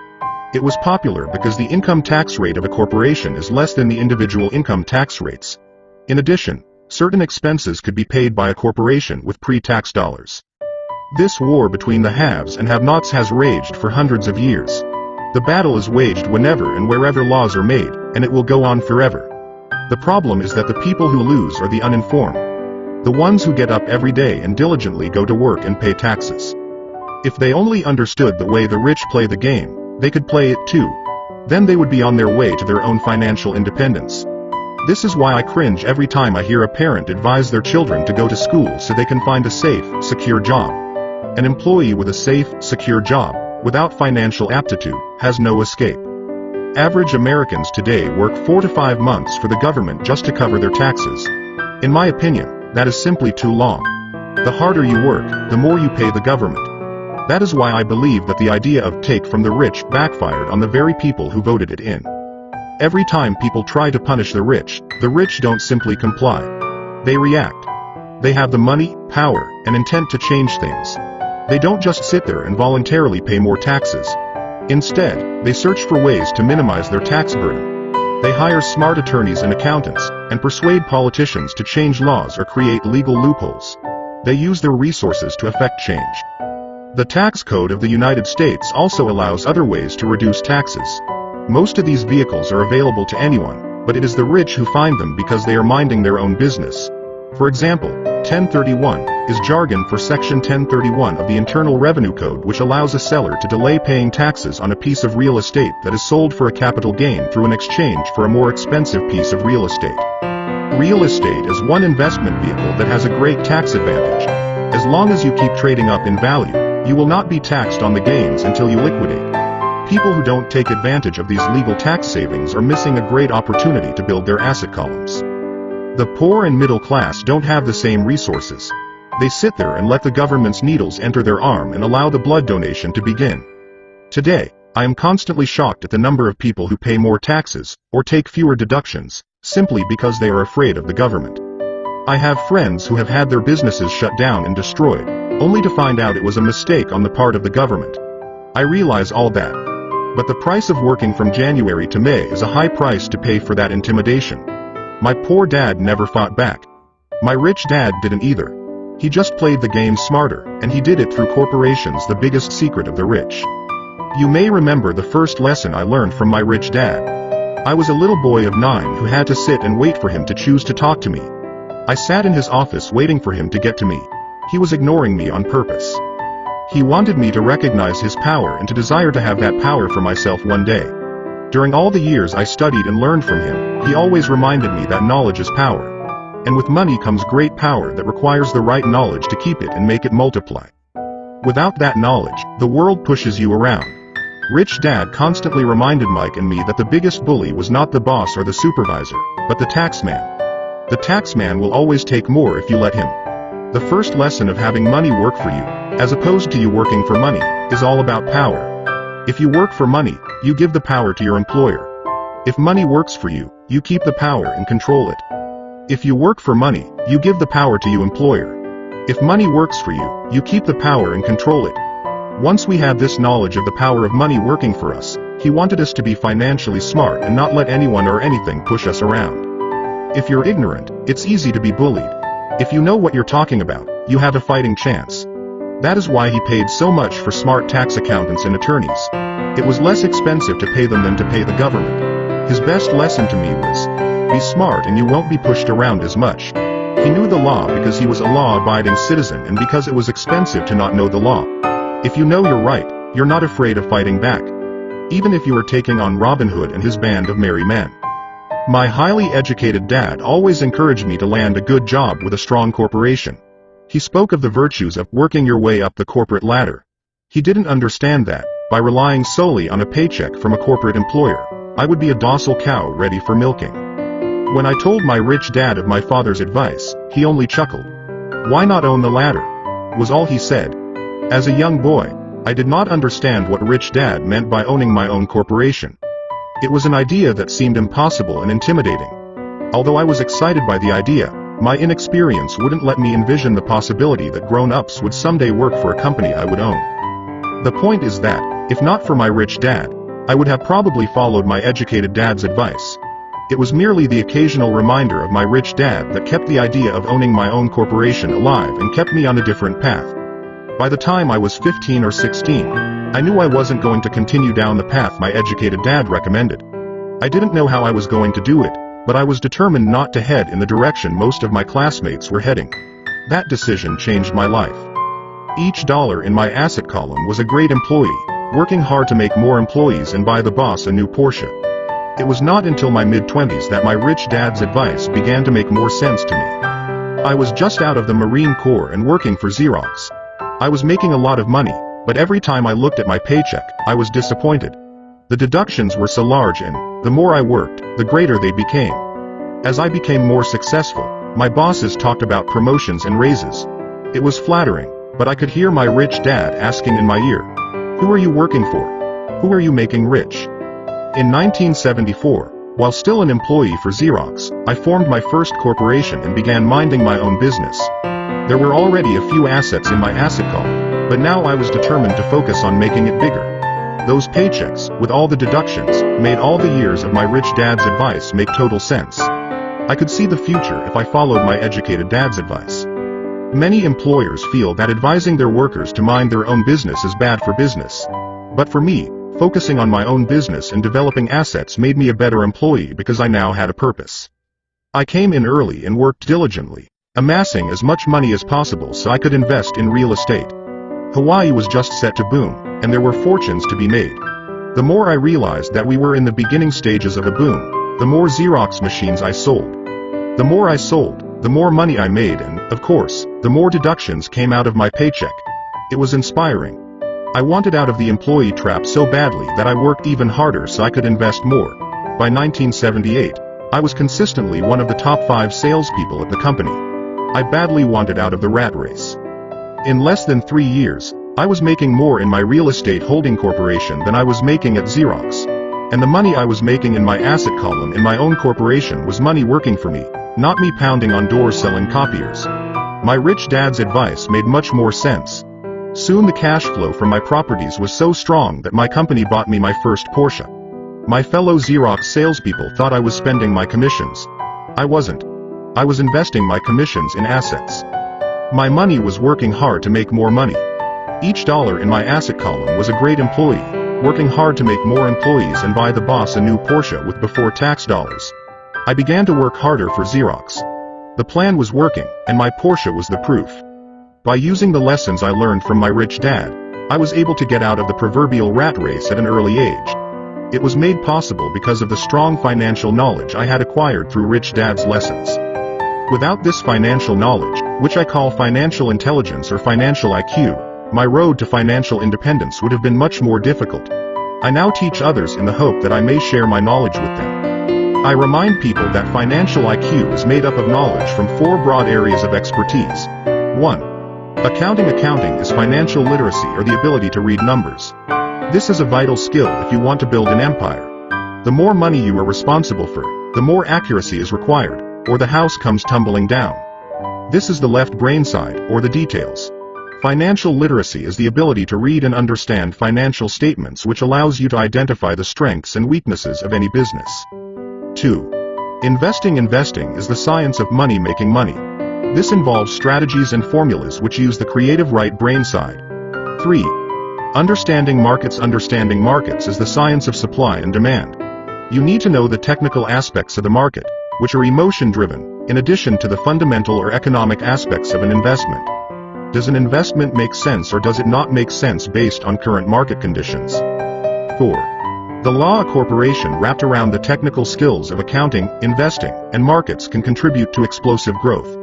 It was popular because the income tax rate of a corporation is less than the individual income tax rates. In addition, certain expenses could be paid by a corporation with pre-tax dollars. This war between the haves and have-nots has raged for hundreds of years. The battle is waged whenever and wherever laws are made, and it will go on forever. The problem is that the people who lose are the uninformed. The ones who get up every day and diligently go to work and pay taxes. If they only understood the way the rich play the game, they could play it too. Then they would be on their way to their own financial independence. This is why I cringe every time I hear a parent advise their children to go to school so they can find a safe, secure job. An employee with a safe, secure job, without financial aptitude, has no escape. Average Americans today work 4 to 5 months for the government just to cover their taxes. In my opinion, that is simply too long. The harder you work, the more you pay the government. That is why I believe that the idea of take from the rich backfired on the very people who voted it in. Every time people try to punish the rich don't simply comply. They react. They have the money, power, and intent to change things. They don't just sit there and voluntarily pay more taxes. Instead, they search for ways to minimize their tax burden. They hire smart attorneys and accountants, and persuade politicians to change laws or create legal loopholes. They use their resources to effect change. The tax code of the United States also allows other ways to reduce taxes. Most of these vehicles are available to anyone, but it is the rich who find them because they are minding their own business. For example, 1031 is jargon for Section 1031 of the Internal Revenue Code, which allows a seller to delay paying taxes on a piece of real estate that is sold for a capital gain through an exchange for a more expensive piece of real estate. Real estate is one investment vehicle that has a great tax advantage. As long as you keep trading up in value, you will not be taxed on the gains until you liquidate. People who don't take advantage of these legal tax savings are missing a great opportunity to build their asset columns. The poor and middle class don't have the same resources. They sit there and let the government's needles enter their arm and allow the blood donation to begin. Today, I am constantly shocked at the number of people who pay more taxes, or take fewer deductions, simply because they are afraid of the government. I have friends who have had their businesses shut down and destroyed, only to find out it was a mistake on the part of the government. I realize all that. But the price of working from January to May is a high price to pay for that intimidation. My poor dad never fought back. My rich dad didn't either. He just played the game smarter, and he did it through corporations, the biggest secret of the rich. You may remember the first lesson I learned from my rich dad. I was a little boy of 9 who had to sit and wait for him to choose to talk to me. I sat in his office waiting for him to get to me. He was ignoring me on purpose. He wanted me to recognize his power and to desire to have that power for myself one day. During all the years I studied and learned from him, he always reminded me that knowledge is power. And with money comes great power that requires the right knowledge to keep it and make it multiply. Without that knowledge, the world pushes you around. Rich Dad constantly reminded Mike and me that the biggest bully was not the boss or the supervisor, but the taxman. The taxman will always take more if you let him. The first lesson of having money work for you, as opposed to you working for money, is all about power. If you work for money, you give the power to your employer. If money works for you, you keep the power and control it. If you work for money, you give the power to your employer. If money works for you, you keep the power and control it. Once we had this knowledge of the power of money working for us, he wanted us to be financially smart and not let anyone or anything push us around. If you're ignorant, it's easy to be bullied. If you know what you're talking about, you have a fighting chance. That is why he paid so much for smart tax accountants and attorneys. It was less expensive to pay them than to pay the government. His best lesson to me was, be smart and you won't be pushed around as much. He knew the law because he was a law-abiding citizen and because it was expensive to not know the law. If you know you're right, you're not afraid of fighting back. Even if you are taking on Robin Hood and his band of merry men. My highly educated dad always encouraged me to land a good job with a strong corporation. He spoke of the virtues of working your way up the corporate ladder. He didn't understand that, by relying solely on a paycheck from a corporate employer, I would be a docile cow ready for milking. When I told my rich dad of my father's advice, he only chuckled. "Why not own the ladder?" was all he said. As a young boy, I did not understand what rich dad meant by owning my own corporation. It was an idea that seemed impossible and intimidating. Although I was excited by the idea, my inexperience wouldn't let me envision the possibility that grown-ups would someday work for a company I would own. The point is that, if not for my rich dad, I would have probably followed my educated dad's advice. It was merely the occasional reminder of my rich dad that kept the idea of owning my own corporation alive and kept me on a different path. By the time I was 15 or 16, I knew I wasn't going to continue down the path my educated dad recommended. I didn't know how I was going to do it, but I was determined not to head in the direction most of my classmates were heading. That decision changed my life. Each dollar in my asset column was a great employee, working hard to make more employees and buy the boss a new Porsche. It was not until my mid-20s that my rich dad's advice began to make more sense to me. I was just out of the Marine Corps and working for Xerox. I was making a lot of money, but every time I looked at my paycheck, I was disappointed. The deductions were so large and, the more I worked, the greater they became. As I became more successful, my bosses talked about promotions and raises. It was flattering, but I could hear my rich dad asking in my ear, "Who are you working for? Who are you making rich?" In 1974, while still an employee for Xerox, I formed my first corporation and began minding my own business. There were already a few assets in my asset column, but now I was determined to focus on making it bigger. Those paychecks, with all the deductions, made all the years of my rich dad's advice make total sense. I could see the future if I followed my educated dad's advice. Many employers feel that advising their workers to mind their own business is bad for business. But for me, focusing on my own business and developing assets made me a better employee because I now had a purpose. I came in early and worked diligently, amassing as much money as possible so I could invest in real estate. Hawaii was just set to boom, and there were fortunes to be made. The more I realized that we were in the beginning stages of a boom, the more Xerox machines I sold. The more I sold, the more money I made and, of course, the more deductions came out of my paycheck. It was inspiring. I wanted out of the employee trap so badly that I worked even harder so I could invest more. By 1978, I was consistently one of the top 5 salespeople at the company. I badly wanted out of the rat race. In less than 3 years, I was making more in my real estate holding corporation than I was making at Xerox. And the money I was making in my asset column in my own corporation was money working for me, not me pounding on doors selling copiers. My rich dad's advice made much more sense. Soon the cash flow from my properties was so strong that my company bought me my first Porsche. My fellow Xerox salespeople thought I was spending my commissions. I wasn't. I was investing my commissions in assets. My money was working hard to make more money. Each dollar in my asset column was a great employee, working hard to make more employees and buy the boss a new Porsche with before-tax dollars. I began to work harder for Xerox. The plan was working, and my Porsche was the proof. By using the lessons I learned from my rich dad, I was able to get out of the proverbial rat race at an early age. It was made possible because of the strong financial knowledge I had acquired through rich dad's lessons. Without this financial knowledge, which I call financial intelligence or financial IQ, my road to financial independence would have been much more difficult. I now teach others in the hope that I may share my knowledge with them. I remind people that financial IQ is made up of knowledge from 4 broad areas of expertise. 1. Accounting is financial literacy or the ability to read numbers. This is a vital skill if you want to build an empire. The more money you are responsible for, the more accuracy is required, or the house comes tumbling down. This is the left brain side, or the details. Financial literacy is the ability to read and understand financial statements, which allows you to identify the strengths and weaknesses of any business. 2. Investing is the science of making money. This involves strategies and formulas which use the creative right brain side. 3. Understanding markets is the science of supply and demand. You need to know the technical aspects of the market, which are emotion-driven, in addition to the fundamental or economic aspects of an investment. Does an investment make sense or does it not make sense based on current market conditions? 4. The law of corporation wrapped around the technical skills of accounting, investing, and markets can contribute to explosive growth.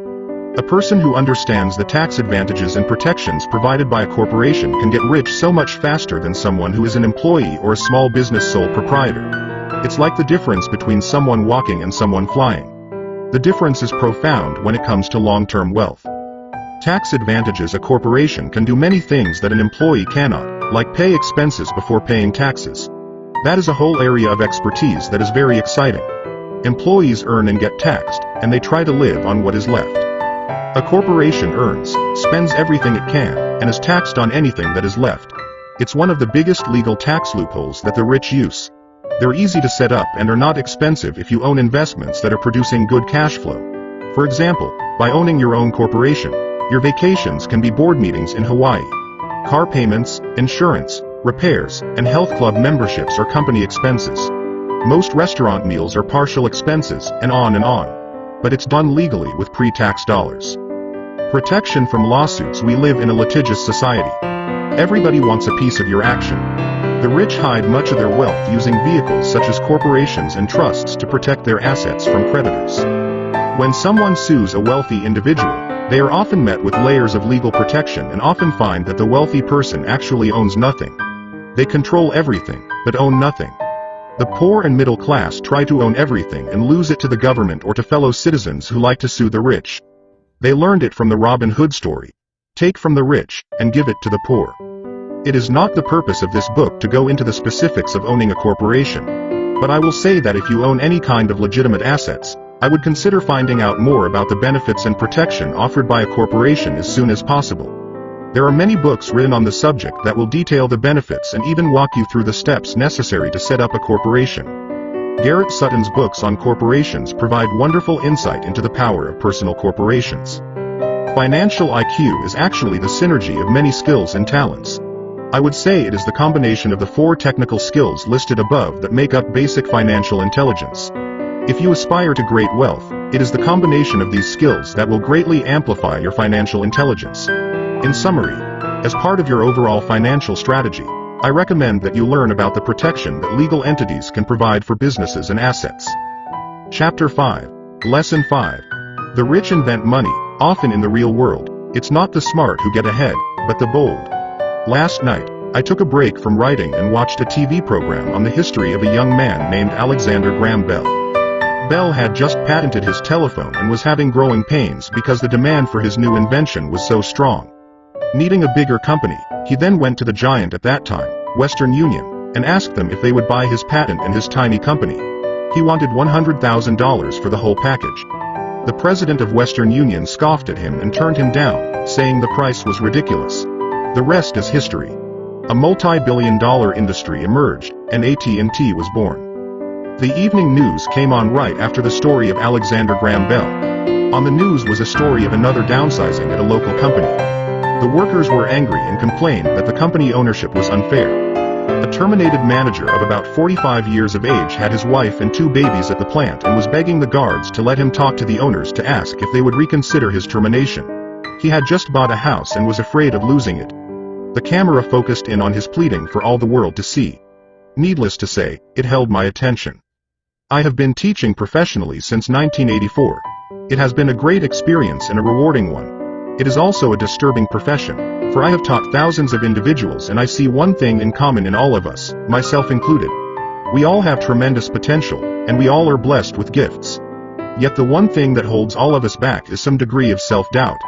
A person who understands the tax advantages and protections provided by a corporation can get rich so much faster than someone who is an employee or a small business sole proprietor. It's like the difference between someone walking and someone flying. The difference is profound when it comes to long-term wealth. Tax advantages. A corporation can do many things that an employee cannot, like pay expenses before paying taxes. That is a whole area of expertise that is very exciting. Employees earn and get taxed, and they try to live on what is left. A corporation earns, spends everything it can, and is taxed on anything that is left. It's one of the biggest legal tax loopholes that the rich use. They're easy to set up and are not expensive if you own investments that are producing good cash flow. For example, by owning your own corporation, your vacations can be board meetings in Hawaii. Car payments, insurance, repairs, and health club memberships are company expenses. Most restaurant meals are partial expenses, and on and on. But it's done legally with pre-tax dollars. Protection from lawsuits. We live in a litigious society. Everybody wants a piece of your action. The rich hide much of their wealth using vehicles such as corporations and trusts to protect their assets from creditors. When someone sues a wealthy individual, they are often met with layers of legal protection and often find that the wealthy person actually owns nothing. They control everything, but own nothing. The poor and middle class try to own everything and lose it to the government or to fellow citizens who like to sue the rich. They learned it from the Robin Hood story. Take from the rich, and give it to the poor. It is not the purpose of this book to go into the specifics of owning a corporation. But I will say that if you own any kind of legitimate assets, I would consider finding out more about the benefits and protection offered by a corporation as soon as possible. There are many books written on the subject that will detail the benefits and even walk you through the steps necessary to set up a corporation. Garrett Sutton's books on corporations provide wonderful insight into the power of personal corporations. Financial IQ is actually the synergy of many skills and talents. I would say it is the combination of the 4 technical skills listed above that make up basic financial intelligence. If you aspire to great wealth, it is the combination of these skills that will greatly amplify your financial intelligence. In summary, as part of your overall financial strategy, I recommend that you learn about the protection that legal entities can provide for businesses and assets. Chapter 5. Lesson 5. The rich invent money, often in the real world. It's not the smart who get ahead, but the bold. Last night, I took a break from writing and watched a TV program on the history of a young man named Alexander Graham Bell. Bell had just patented his telephone and was having growing pains because the demand for his new invention was so strong. Needing a bigger company, he then went to the giant at that time, Western Union, and asked them if they would buy his patent and his tiny company. He wanted $100,000 for the whole package. The president of Western Union scoffed at him and turned him down, saying the price was ridiculous. The rest is history. A multi-billion-dollar industry emerged, and AT&T was born. The evening news came on right after the story of Alexander Graham Bell. On the news was a story of another downsizing at a local company. The workers were angry and complained that the company ownership was unfair. A terminated manager of about 45 years of age had his wife and 2 babies at the plant and was begging the guards to let him talk to the owners to ask if they would reconsider his termination. He had just bought a house and was afraid of losing it. The camera focused in on his pleading for all the world to see. Needless to say, it held my attention. I have been teaching professionally since 1984. It has been a great experience and a rewarding one. It is also a disturbing profession, for I have taught thousands of individuals and I see one thing in common in all of us, myself included. We all have tremendous potential, and we all are blessed with gifts. Yet the one thing that holds all of us back is some degree of self-doubt.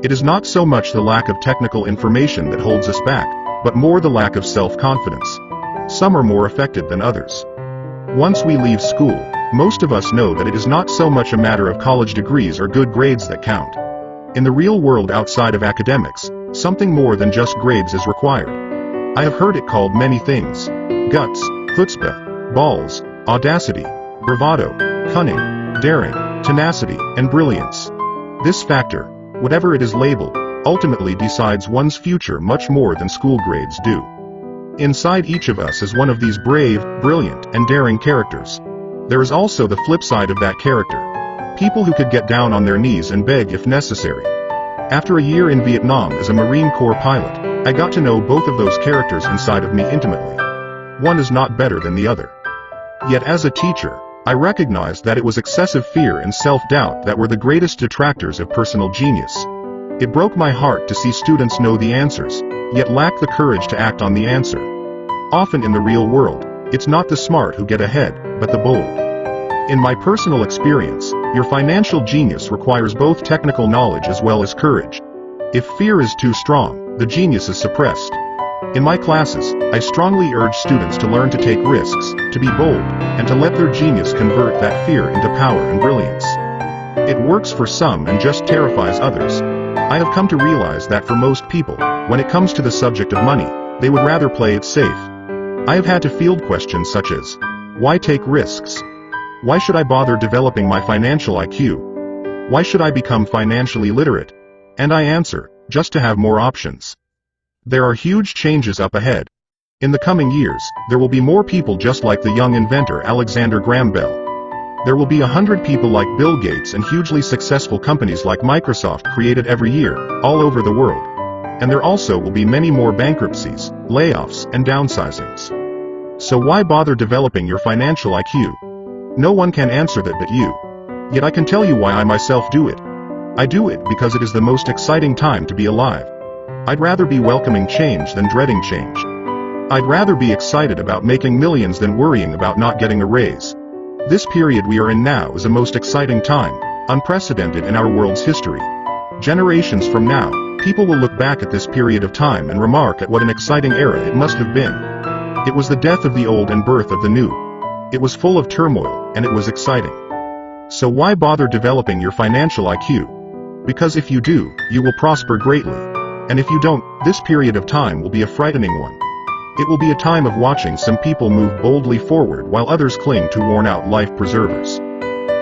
It is not so much the lack of technical information that holds us back, but more the lack of self-confidence. Some are more affected than others. Once we leave school, most of us know that it is not so much a matter of college degrees or good grades that count. In the real world outside of academics, something more than just grades is required. I have heard it called many things: guts, chutzpah, balls, audacity, bravado, cunning, daring, tenacity, and brilliance. This factor, whatever it is labeled, ultimately decides one's future much more than school grades do. Inside each of us is one of these brave, brilliant, and daring characters. There is also the flip side of that character. People who could get down on their knees and beg if necessary. After a year in Vietnam as a Marine Corps pilot, I got to know both of those characters inside of me intimately. One is not better than the other. Yet as a teacher, I recognized that it was excessive fear and self-doubt that were the greatest detractors of personal genius. It broke my heart to see students know the answers, yet lack the courage to act on the answer. Often in the real world, it's not the smart who get ahead, but the bold. In my personal experience, your financial genius requires both technical knowledge as well as courage. If fear is too strong, the genius is suppressed. In my classes, I strongly urge students to learn to take risks, to be bold, and to let their genius convert that fear into power and brilliance. It works for some and just terrifies others. I have come to realize that for most people, when it comes to the subject of money, They would rather play it safe. I have had to field questions such as, why take risks? Why should I bother developing my financial IQ? Why should I become financially literate? And I answer, just to have more options. There are huge changes up ahead. In the coming years, there will be more people just like the young inventor Alexander Graham Bell. There will be 100 people like Bill Gates and hugely successful companies like Microsoft created every year, all over the world. And there also will be many more bankruptcies, layoffs, and downsizings. So why bother developing your financial IQ? No one can answer that but you. Yet I can tell you why I myself do it. I do it because it is the most exciting time to be alive. I'd rather be welcoming change than dreading change. I'd rather be excited about making millions than worrying about not getting a raise. This period we are in now is a most exciting time, unprecedented in our world's history. Generations from now, people will look back at this period of time and remark at what an exciting era it must have been. It was the death of the old and birth of the new. It was full of turmoil, and it was exciting. So why bother developing your financial IQ? Because if you do, you will prosper greatly. And if you don't, this period of time will be a frightening one. It will be a time of watching some people move boldly forward while others cling to worn-out life preservers.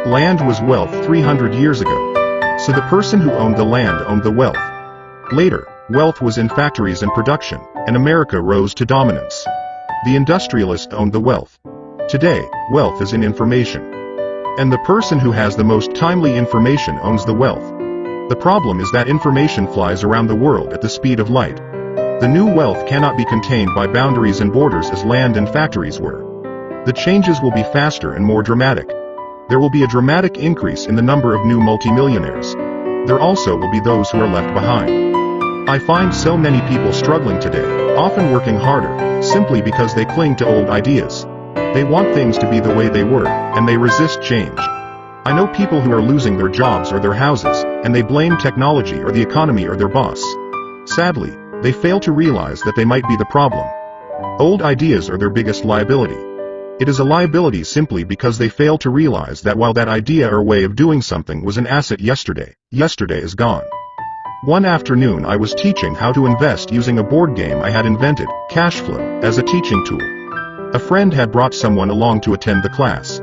Land was wealth 300 years ago. So the person who owned the land owned the wealth. Later, wealth was in factories and production, and America rose to dominance. The industrialist owned the wealth. Today, wealth is in information. And the person who has the most timely information owns the wealth. The problem is that information flies around the world at the speed of light. The new wealth cannot be contained by boundaries and borders as land and factories were. The changes will be faster and more dramatic. There will be a dramatic increase in the number of new multimillionaires. There also will be those who are left behind. I find so many people struggling today, often working harder, simply because they cling to old ideas. They want things to be the way they were, and they resist change. I know people who are losing their jobs or their houses, and they blame technology or the economy or their boss. Sadly, they fail to realize that they might be the problem. Old ideas are their biggest liability. It is a liability simply because they fail to realize that while that idea or way of doing something was an asset yesterday, yesterday is gone. One afternoon I was teaching how to invest using a board game I had invented, Cash Flow, as a teaching tool. A friend had brought someone along to attend the class.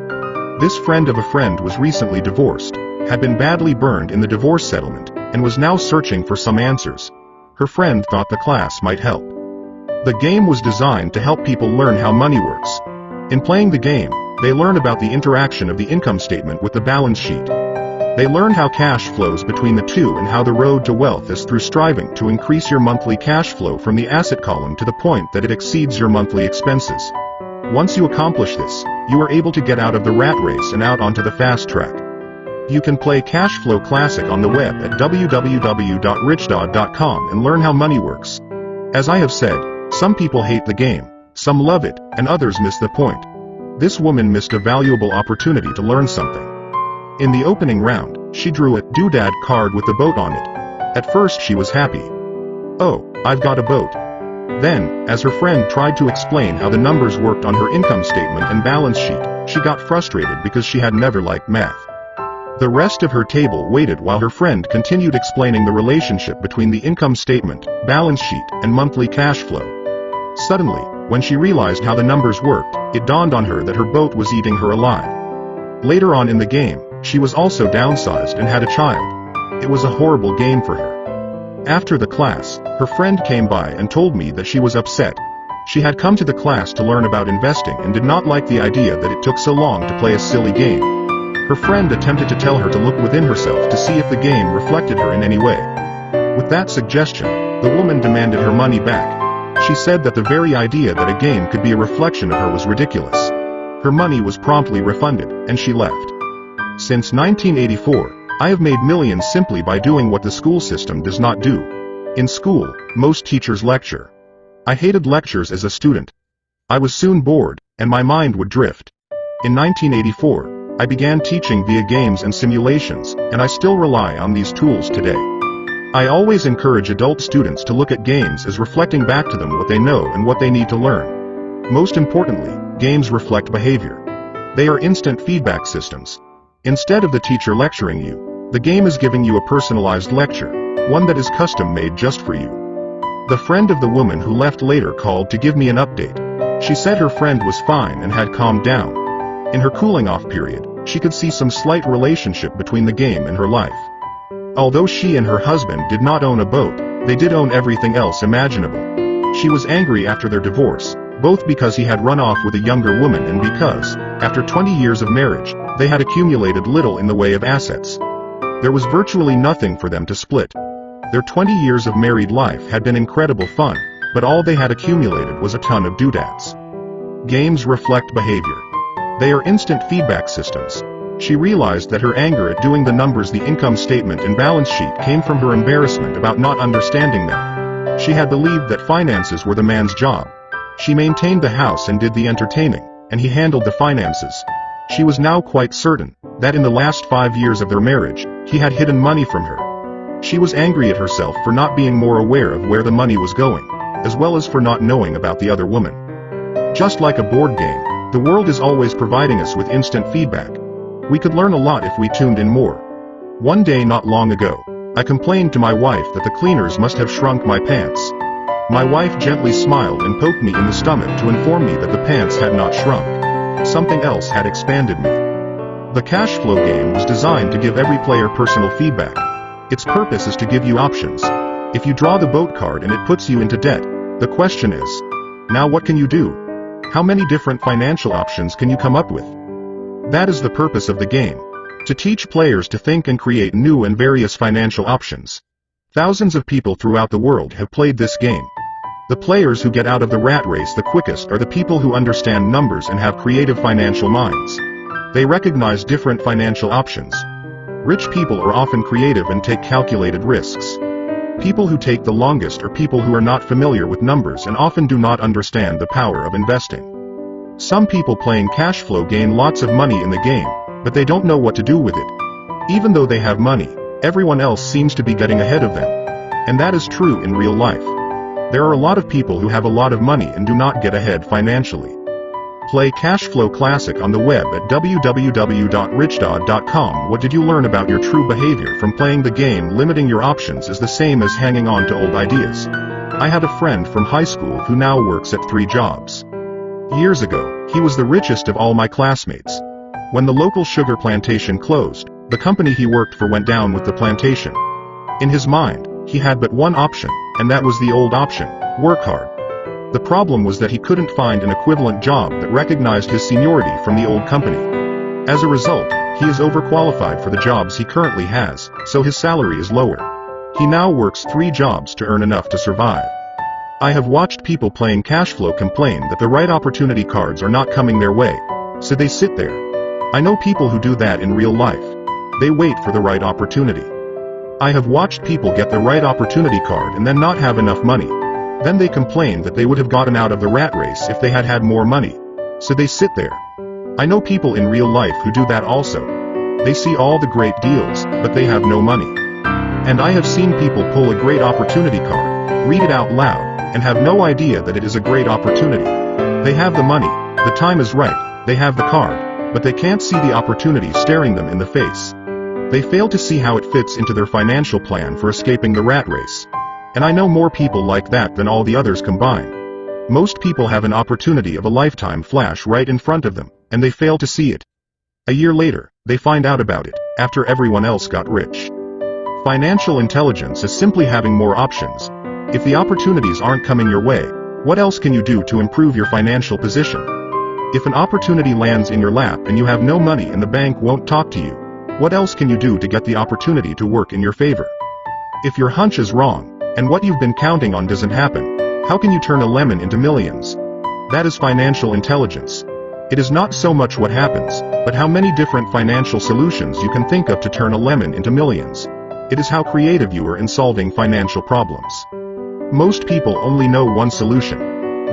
This friend of a friend was recently divorced, had been badly burned in the divorce settlement, and was now searching for some answers. Her friend thought the class might help. The game was designed to help people learn how money works. In playing the game, they learn about the interaction of the income statement with the balance sheet. They learn how cash flows between the two and how the road to wealth is through striving to increase your monthly cash flow from the asset column to the point that it exceeds your monthly expenses. Once you accomplish this, you are able to get out of the rat race and out onto the fast track. You can play Cash Flow Classic on the web at www.richdad.com and learn how money works. As I have said, some people hate the game, some love it, and others miss the point. This woman missed a valuable opportunity to learn something. In the opening round, she drew a doodad card with a boat on it. At first she was happy. Oh, I've got a boat. Then, as her friend tried to explain how the numbers worked on her income statement and balance sheet, she got frustrated because she had never liked math. The rest of her table waited while her friend continued explaining the relationship between the income statement, balance sheet, and monthly cash flow. Suddenly, when she realized how the numbers worked, it dawned on her that her boat was eating her alive. Later on in the game, she was also downsized and had a child. It was a horrible game for her. After the class, her friend came by and told me that she was upset. She had come to the class to learn about investing and did not like the idea that it took so long to play a silly game. Her friend attempted to tell her to look within herself to see if the game reflected her in any way. With that suggestion, the woman demanded her money back. She said that the very idea that a game could be a reflection of her was ridiculous. Her money was promptly refunded, and she left. Since 1984, I have made millions simply by doing what the school system does not do. In school, most teachers lecture. I hated lectures as a student. I was soon bored, and my mind would drift. In 1984, I began teaching via games and simulations, and I still rely on these tools today. I always encourage adult students to look at games as reflecting back to them what they know and what they need to learn. Most importantly, games reflect behavior. They are instant feedback systems. Instead of the teacher lecturing you, the game is giving you a personalized lecture, one that is custom-made just for you. The friend of the woman who left later called to give me an update. She said her friend was fine and had calmed down. In her cooling off period, she could see some slight relationship between the game and her life. Although she and her husband did not own a boat, they did own everything else imaginable. She was angry after their divorce, both because he had run off with a younger woman and because, after 20 years of marriage, they had accumulated little in the way of assets. There was virtually nothing for them to split. Their 20 years of married life had been incredible fun, but all they had accumulated was a ton of doodads. Games reflect behavior. They are instant feedback systems. She realized that her anger at doing the numbers, the income statement and balance sheet, came from her embarrassment about not understanding them. She had believed that finances were the man's job. She maintained the house and did the entertaining, and he handled the finances. She was now quite certain that in the last 5 years of their marriage, he had hidden money from her. She was angry at herself for not being more aware of where the money was going, as well as for not knowing about the other woman. Just like a board game, the world is always providing us with instant feedback. We could learn a lot if we tuned in more. One day not long ago, I complained to my wife that the cleaners must have shrunk my pants. My wife gently smiled and poked me in the stomach to inform me that the pants had not shrunk. Something else had expanded me. The cash flow game was designed to give every player personal feedback. Its purpose is to give you options. If you draw the boat card and it puts you into debt, the question is, now what can you do? How many different financial options can you come up with? That is the purpose of the game. To teach players to think and create new and various financial options. Thousands of people throughout the world have played this game. The players who get out of the rat race the quickest are the people who understand numbers and have creative financial minds. They recognize different financial options. Rich people are often creative and take calculated risks. People who take the longest are people who are not familiar with numbers and often do not understand the power of investing. Some people playing cash flow gain lots of money in the game, but they don't know what to do with it. Even though they have money, everyone else seems to be getting ahead of them. And that is true in real life. There are a lot of people who have a lot of money and do not get ahead financially. Play Cash Flow Classic on the web at www.richdad.com. What did you learn about your true behavior from playing the game? Limiting your options is the same as hanging on to old ideas. I had a friend from high school who now works at 3 jobs. Years ago, he was the richest of all my classmates. When the local sugar plantation closed, the company he worked for went down with the plantation. In his mind, he had but one option, and that was the old option: work hard. The problem was that he couldn't find an equivalent job that recognized his seniority from the old company. As a result, he is overqualified for the jobs he currently has, so his salary is lower. He now works 3 jobs to earn enough to survive. I have watched people playing cash flow complain that the right opportunity cards are not coming their way, so they sit there. I know people who do that in real life. They wait for the right opportunity. I have watched people get the right opportunity card and then not have enough money. Then they complain that they would have gotten out of the rat race if they had had more money. So they sit there. I know people in real life who do that also. They see all the great deals, but they have no money. And I have seen people pull a great opportunity card, read it out loud, and have no idea that it is a great opportunity. They have the money, the time is right, they have the card, but they can't see the opportunity staring them in the face. They fail to see how it fits into their financial plan for escaping the rat race. And I know more people like that than all the others combined. Most people have an opportunity of a lifetime flash right in front of them, and they fail to see it. A year later, they find out about it, after everyone else got rich. Financial intelligence is simply having more options. If the opportunities aren't coming your way, what else can you do to improve your financial position? If an opportunity lands in your lap and you have no money and the bank won't talk to you, what else can you do to get the opportunity to work in your favor? If your hunch is wrong, and what you've been counting on doesn't happen, how can you turn a lemon into millions? That is financial intelligence. It is not so much what happens, but how many different financial solutions you can think of to turn a lemon into millions. It is how creative you are in solving financial problems. Most people only know one solution: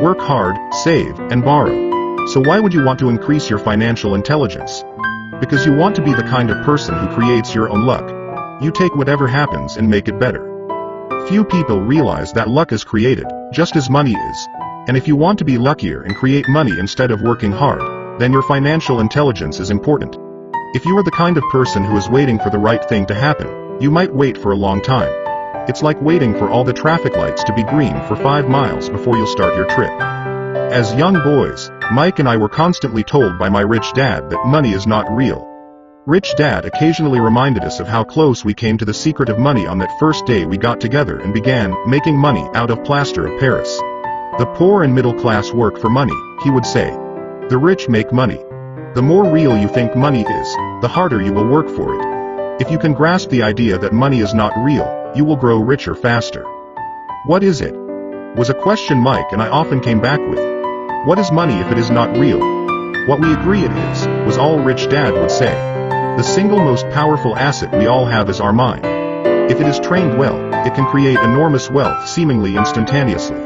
work hard, save, and borrow. So why would you want to increase your financial intelligence? Because you want to be the kind of person who creates your own luck. You take whatever happens and make it better. Few people realize that luck is created, just as money is. And if you want to be luckier and create money instead of working hard, then your financial intelligence is important. If you are the kind of person who is waiting for the right thing to happen, you might wait for a long time. It's like waiting for all the traffic lights to be green for 5 miles before you'll start your trip. As young boys, Mike and I were constantly told by my rich dad that money is not real. Rich Dad occasionally reminded us of how close we came to the secret of money on that first day we got together and began making money out of plaster of Paris. The poor and middle class work for money, he would say. The rich make money. The more real you think money is, the harder you will work for it. If you can grasp the idea that money is not real, you will grow richer faster. What is it? Was a question Mike and I often came back with. What is money if it is not real? What we agree it is, was all Rich Dad would say. The single most powerful asset we all have is our mind. If it is trained well, it can create enormous wealth seemingly instantaneously.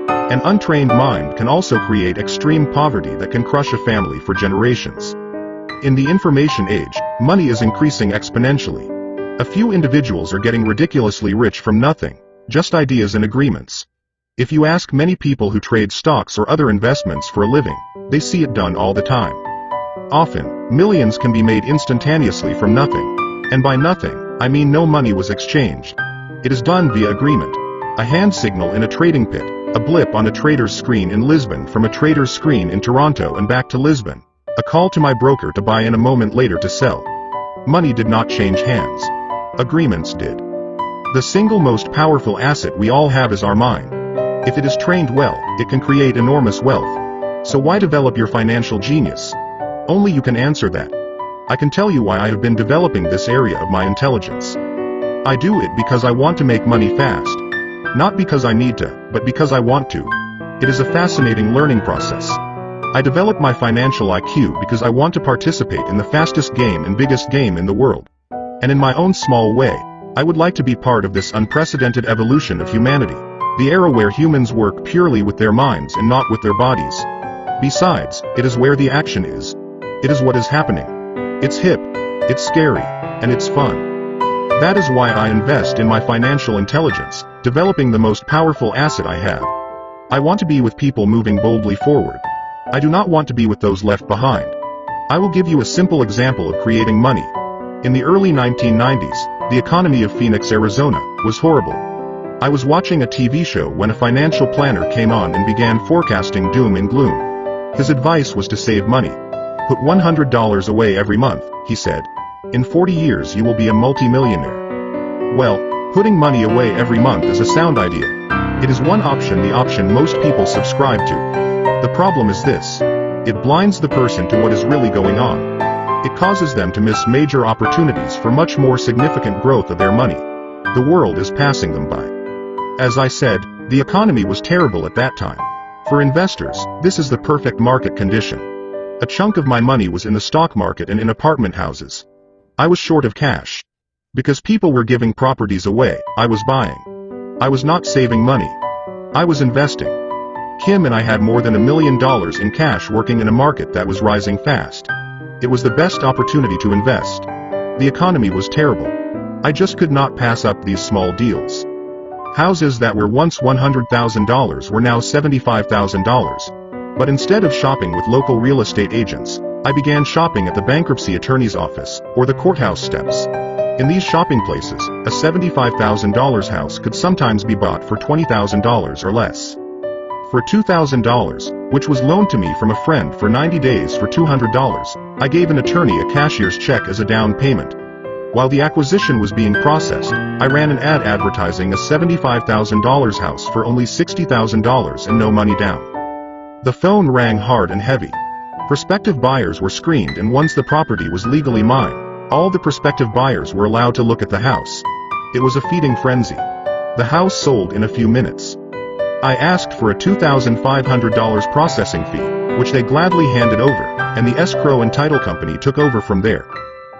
An untrained mind can also create extreme poverty that can crush a family for generations. In the information age, money is increasing exponentially. A few individuals are getting ridiculously rich from nothing, just ideas and agreements. If you ask many people who trade stocks or other investments for a living, they see it done all the time. Often, millions can be made instantaneously from nothing. And by nothing, I mean no money was exchanged. It is done via agreement. A hand signal in a trading pit, a blip on a trader's screen in Lisbon from a trader's screen in Toronto and back to Lisbon, a call to my broker to buy and a moment later to sell. Money did not change hands. Agreements did. The single most powerful asset we all have is our mind. If it is trained well, it can create enormous wealth. So why develop your financial genius? Only you can answer that. I can tell you why I have been developing this area of my intelligence. I do it because I want to make money fast. Not because I need to, but because I want to. It is a fascinating learning process. I develop my financial IQ because I want to participate in the fastest game and biggest game in the world. And in my own small way, I would like to be part of this unprecedented evolution of humanity, the era where humans work purely with their minds and not with their bodies. Besides, it is where the action is. It is what is happening. It's hip, it's scary, and it's fun. That is why I invest in my financial intelligence, developing the most powerful asset I have. I want to be with people moving boldly forward. I do not want to be with those left behind. I will give you a simple example of creating money. In the early 1990s, the economy of Phoenix, Arizona, was horrible. I was watching a TV show when a financial planner came on and began forecasting doom and gloom. His advice was to save money. Put $100 away every month, he said. In 40 years you will be a multi-millionaire. Well, putting money away every month is a sound idea. It is one option, the option most people subscribe to. The problem is this. It blinds the person to what is really going on. It causes them to miss major opportunities for much more significant growth of their money. The world is passing them by. As I said, the economy was terrible at that time. For investors, this is the perfect market condition. A chunk of my money was in the stock market and in apartment houses. I was short of cash. Because people were giving properties away, I was buying. I was not saving money. I was investing. Kim and I had more than $1 million in cash working in a market that was rising fast. It was the best opportunity to invest. The economy was terrible. I just could not pass up these small deals. Houses that were once $100,000 were now $75,000. But instead of shopping with local real estate agents, I began shopping at the bankruptcy attorney's office, or the courthouse steps. In these shopping places, a $75,000 house could sometimes be bought for $20,000 or less. For $2,000, which was loaned to me from a friend for 90 days for $200, I gave an attorney a cashier's check as a down payment. While the acquisition was being processed, I ran an ad advertising a $75,000 house for only $60,000 and no money down. The phone rang hard and heavy. Prospective buyers were screened, and once the property was legally mine, all the prospective buyers were allowed to look at the house. It was a feeding frenzy. The house sold in a few minutes. I asked for a $2,500 processing fee, which they gladly handed over, and the escrow and title company took over from there.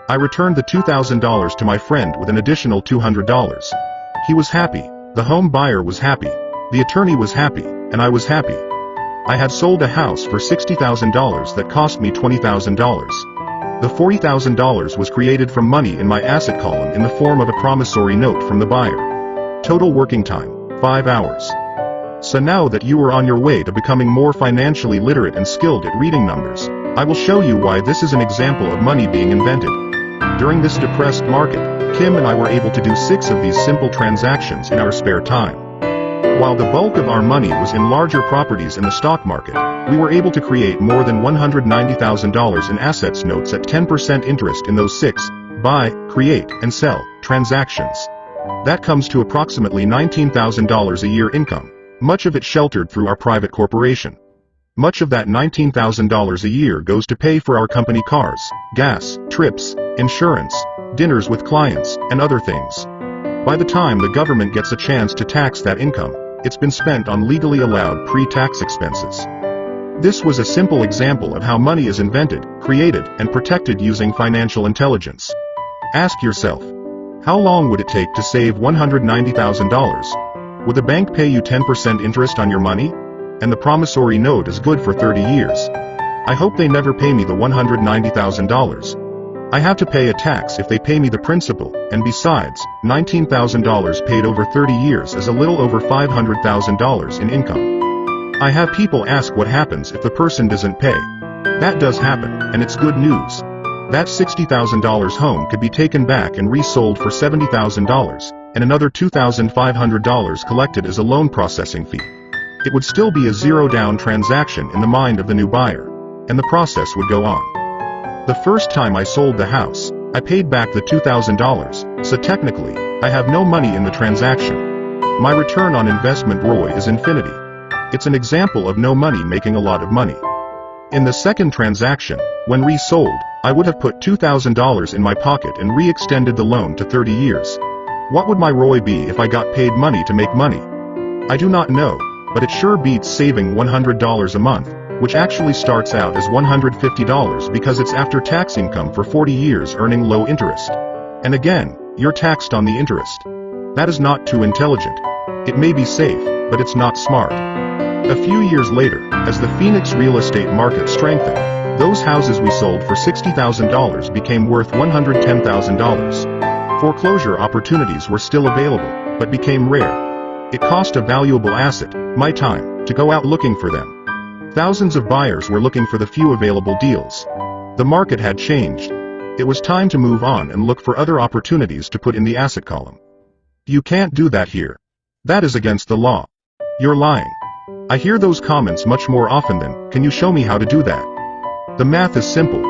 I returned the $2,000 to my friend with an additional $200. He was happy, the home buyer was happy, the attorney was happy, and I was happy. I had sold a house for $60,000 that cost me $20,000. The $40,000 was created from money in my asset column in the form of a promissory note from the buyer. Total working time, 5 hours. So now that you are on your way to becoming more financially literate and skilled at reading numbers, I will show you why this is an example of money being invented. During this depressed market, Kim and I were able to do 6 of these simple transactions in our spare time. While the bulk of our money was in larger properties in the stock market, we were able to create more than $190,000 in assets notes at 10% interest in those 6 buy, create, and sell transactions. That comes to approximately $19,000 a year income, much of it sheltered through our private corporation. Much of that $19,000 a year goes to pay for our company cars, gas, trips, insurance, dinners with clients, and other things. By the time the government gets a chance to tax that income, it's been spent on legally allowed pre-tax expenses. This was a simple example of how money is invented, created, and protected using financial intelligence. Ask yourself, how long would it take to save $190,000? Would the bank pay you 10% interest on your money? And the promissory note is good for 30 years. I hope they never pay me the $190,000. I have to pay a tax if they pay me the principal, and besides, $19,000 paid over 30 years is a little over $500,000 in income. I have people ask what happens if the person doesn't pay. That does happen, and it's good news. That $60,000 home could be taken back and resold for $70,000, and another $2,500 collected as a loan processing fee. It would still be a zero-down transaction in the mind of the new buyer, and the process would go on. The first time I sold the house, I paid back the $2,000, so technically, I have no money in the transaction. My return on investment ROI is infinity. It's an example of no money making a lot of money. In the second transaction, when resold, I would have put $2,000 in my pocket and re-extended the loan to 30 years. What would my ROI be if I got paid money to make money? I do not know, but it sure beats saving $100 a month, which actually starts out as $150 because it's after-tax income for 40 years earning low interest. And again, you're taxed on the interest. That is not too intelligent. It may be safe, but it's not smart. A few years later, as the Phoenix real estate market strengthened, those houses we sold for $60,000 became worth $110,000. Foreclosure opportunities were still available, but became rare. It cost a valuable asset, my time, to go out looking for them. Thousands of buyers were looking for the few available deals. The market had changed. It was time to move on and look for other opportunities to put in the asset column. You can't do that here. That is against the law. You're lying. I hear those comments much more often than, can you show me how to do that? The math is simple.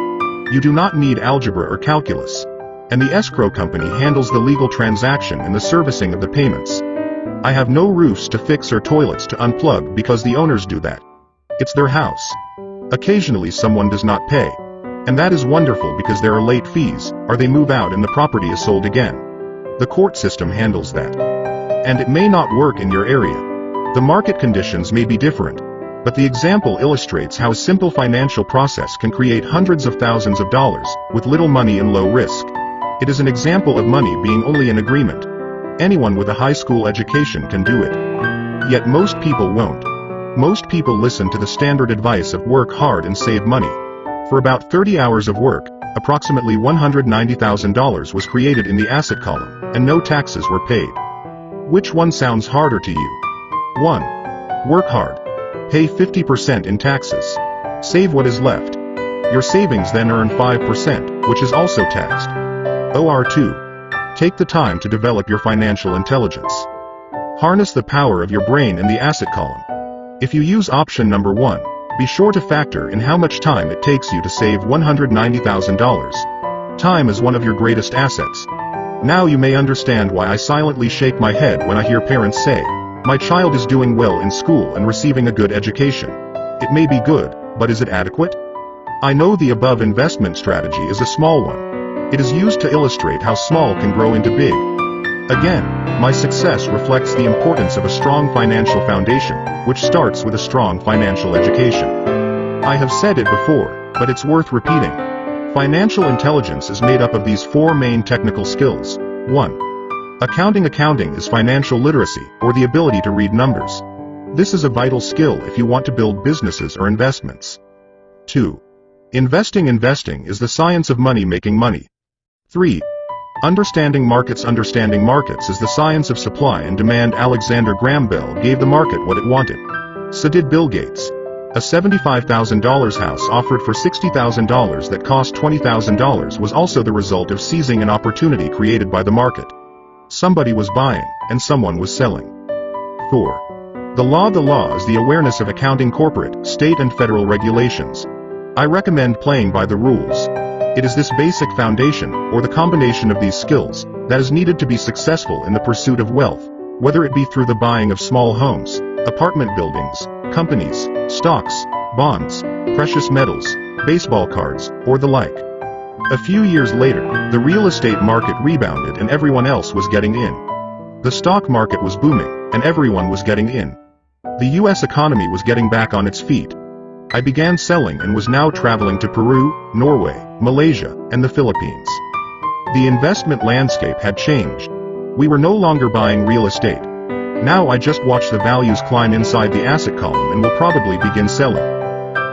You do not need algebra or calculus. And the escrow company handles the legal transaction and the servicing of the payments. I have no roofs to fix or toilets to unplug because the owners do that. It's their house. Occasionally someone does not pay. And that is wonderful because there are late fees, or they move out and the property is sold again. The court system handles that. And it may not work in your area. The market conditions may be different, but the example illustrates how a simple financial process can create hundreds of thousands of dollars, with little money and low risk. It is an example of money being only an agreement. Anyone with a high school education can do it. Yet most people won't. Most people listen to the standard advice of work hard and save money. For about 30 hours of work, approximately $190,000 was created in the asset column, and no taxes were paid. Which one sounds harder to you? 1. Work hard. Pay 50% in taxes. Save what is left. Your savings then earn 5%, which is also taxed. Or 2. Take the time to develop your financial intelligence. Harness the power of your brain in the asset column. If you use option number 1, be sure to factor in how much time it takes you to save $190,000. Time is one of your greatest assets. Now you may understand why I silently shake my head when I hear parents say, "My child is doing well in school and receiving a good education." It may be good, but is it adequate? I know the above investment strategy is a small one. It is used to illustrate how small can grow into big. Again, my success reflects the importance of a strong financial foundation, which starts with a strong financial education. I have said it before, but it's worth repeating. Financial intelligence is made up of these 4 main technical skills. 1. Accounting is financial literacy, or the ability to read numbers. This is a vital skill if you want to build businesses or investments. 2. Investing is the science of money making money. 3. Understanding markets is the science of supply and demand. Alexander Graham Bell gave the market what it wanted. So did Bill Gates. A $75,000 house offered for $60,000 that cost $20,000 was also the result of seizing an opportunity created by the market. Somebody was buying, and someone was selling. 4. The law is the awareness of accounting corporate, state and federal regulations. I recommend playing by the rules. It is this basic foundation, or the combination of these skills, that is needed to be successful in the pursuit of wealth, whether it be through the buying of small homes, apartment buildings, companies, stocks, bonds, precious metals, baseball cards, or the like. A few years later, the real estate market rebounded and everyone else was getting in. The stock market was booming, and everyone was getting in. The US economy was getting back on its feet. I began selling and was now traveling to Peru, Norway, Malaysia, and the Philippines. The investment landscape had changed. We were no longer buying real estate. Now I just watch the values climb inside the asset column and will probably begin selling.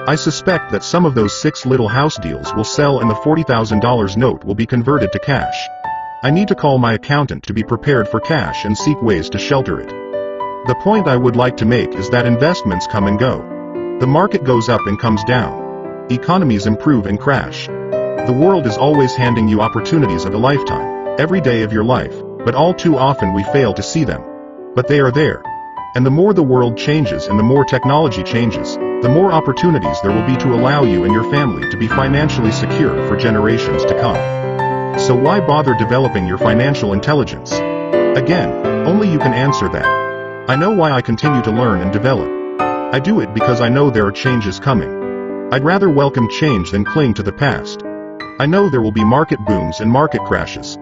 I suspect that some of those 6 little house deals will sell and the $40,000 note will be converted to cash. I need to call my accountant to be prepared for cash and seek ways to shelter it. The point I would like to make is that investments come and go. The market goes up and comes down. Economies improve and crash. The world is always handing you opportunities of a lifetime, every day of your life, but all too often we fail to see them. But they are there. And the more the world changes and the more technology changes, the more opportunities there will be to allow you and your family to be financially secure for generations to come. So why bother developing your financial intelligence? Again, only you can answer that. I know why I continue to learn and develop. I do it because I know there are changes coming. I'd rather welcome change than cling to the past. I know there will be market booms and market crashes.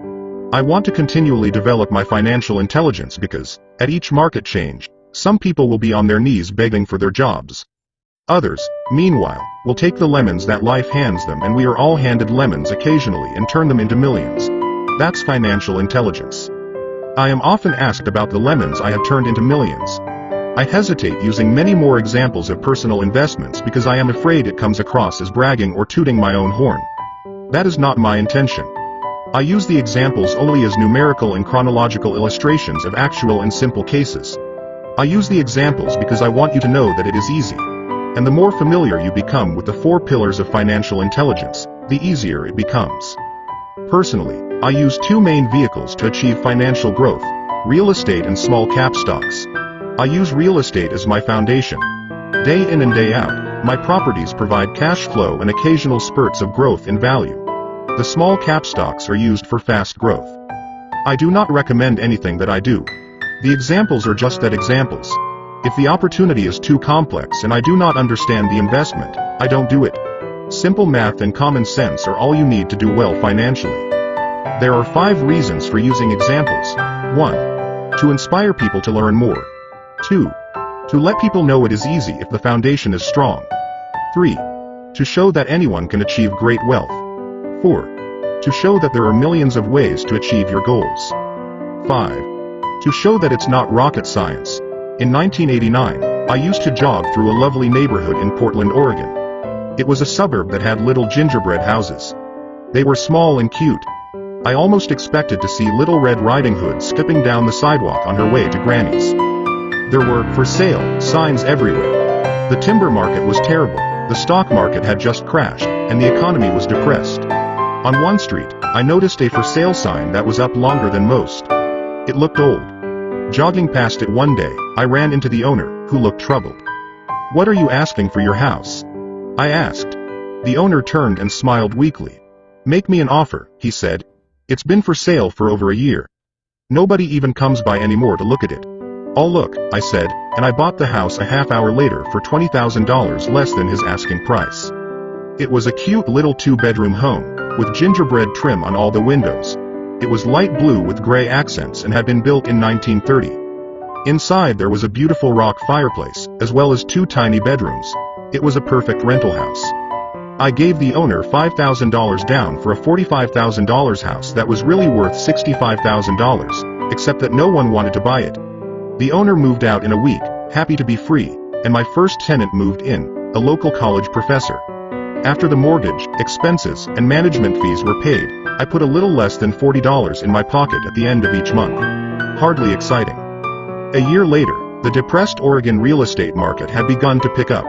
I want to continually develop my financial intelligence because, at each market change, some people will be on their knees begging for their jobs. Others, meanwhile, will take the lemons that life hands them, and we are all handed lemons occasionally and turn them into millions. That's financial intelligence. I am often asked about the lemons I have turned into millions. I hesitate using many more examples of personal investments because I am afraid it comes across as bragging or tooting my own horn. That is not my intention. I use the examples only as numerical and chronological illustrations of actual and simple cases. I use the examples because I want you to know that it is easy. And the more familiar you become with the 4 pillars of financial intelligence, the easier it becomes. Personally, I use 2 main vehicles to achieve financial growth: real estate and small cap stocks. I use real estate as my foundation. Day in and day out, my properties provide cash flow and occasional spurts of growth in value. The small cap stocks are used for fast growth. I do not recommend anything that I do. The examples are just that, examples. If the opportunity is too complex and I do not understand the investment, I don't do it. Simple math and common sense are all you need to do well financially. There are 5 reasons for using examples. 1. To inspire people to learn more. 2. To let people know it is easy if the foundation is strong. 3. To show that anyone can achieve great wealth. 4. To show that there are millions of ways to achieve your goals. 5. To show that it's not rocket science. In 1989, I used to jog through a lovely neighborhood in Portland, Oregon. It was a suburb that had little gingerbread houses. They were small and cute. I almost expected to see Little Red Riding Hood skipping down the sidewalk on her way to Granny's. There were "for sale" signs everywhere. The timber market was terrible, the stock market had just crashed, and the economy was depressed. On one street, I noticed a "for sale" sign that was up longer than most. It looked old. Jogging past it one day, I ran into the owner, who looked troubled. "What are you asking for your house?" I asked. The owner turned and smiled weakly. "Make me an offer," he said. "It's been for sale for over a year. Nobody even comes by anymore to look at it." "I'll look," I said, and I bought the house a half hour later for $20,000 less than his asking price. It was a cute little 2-bedroom home, with gingerbread trim on all the windows. It was light blue with gray accents and had been built in 1930. Inside there was a beautiful rock fireplace, as well as 2 tiny bedrooms. It was a perfect rental house. I gave the owner $5,000 down for a $45,000 house that was really worth $65,000, except that no one wanted to buy it. The owner moved out in a week, happy to be free, and my first tenant moved in, a local college professor. After the mortgage, expenses, and management fees were paid, I put a little less than $40 in my pocket at the end of each month. Hardly exciting. A year later, the depressed Oregon real estate market had begun to pick up.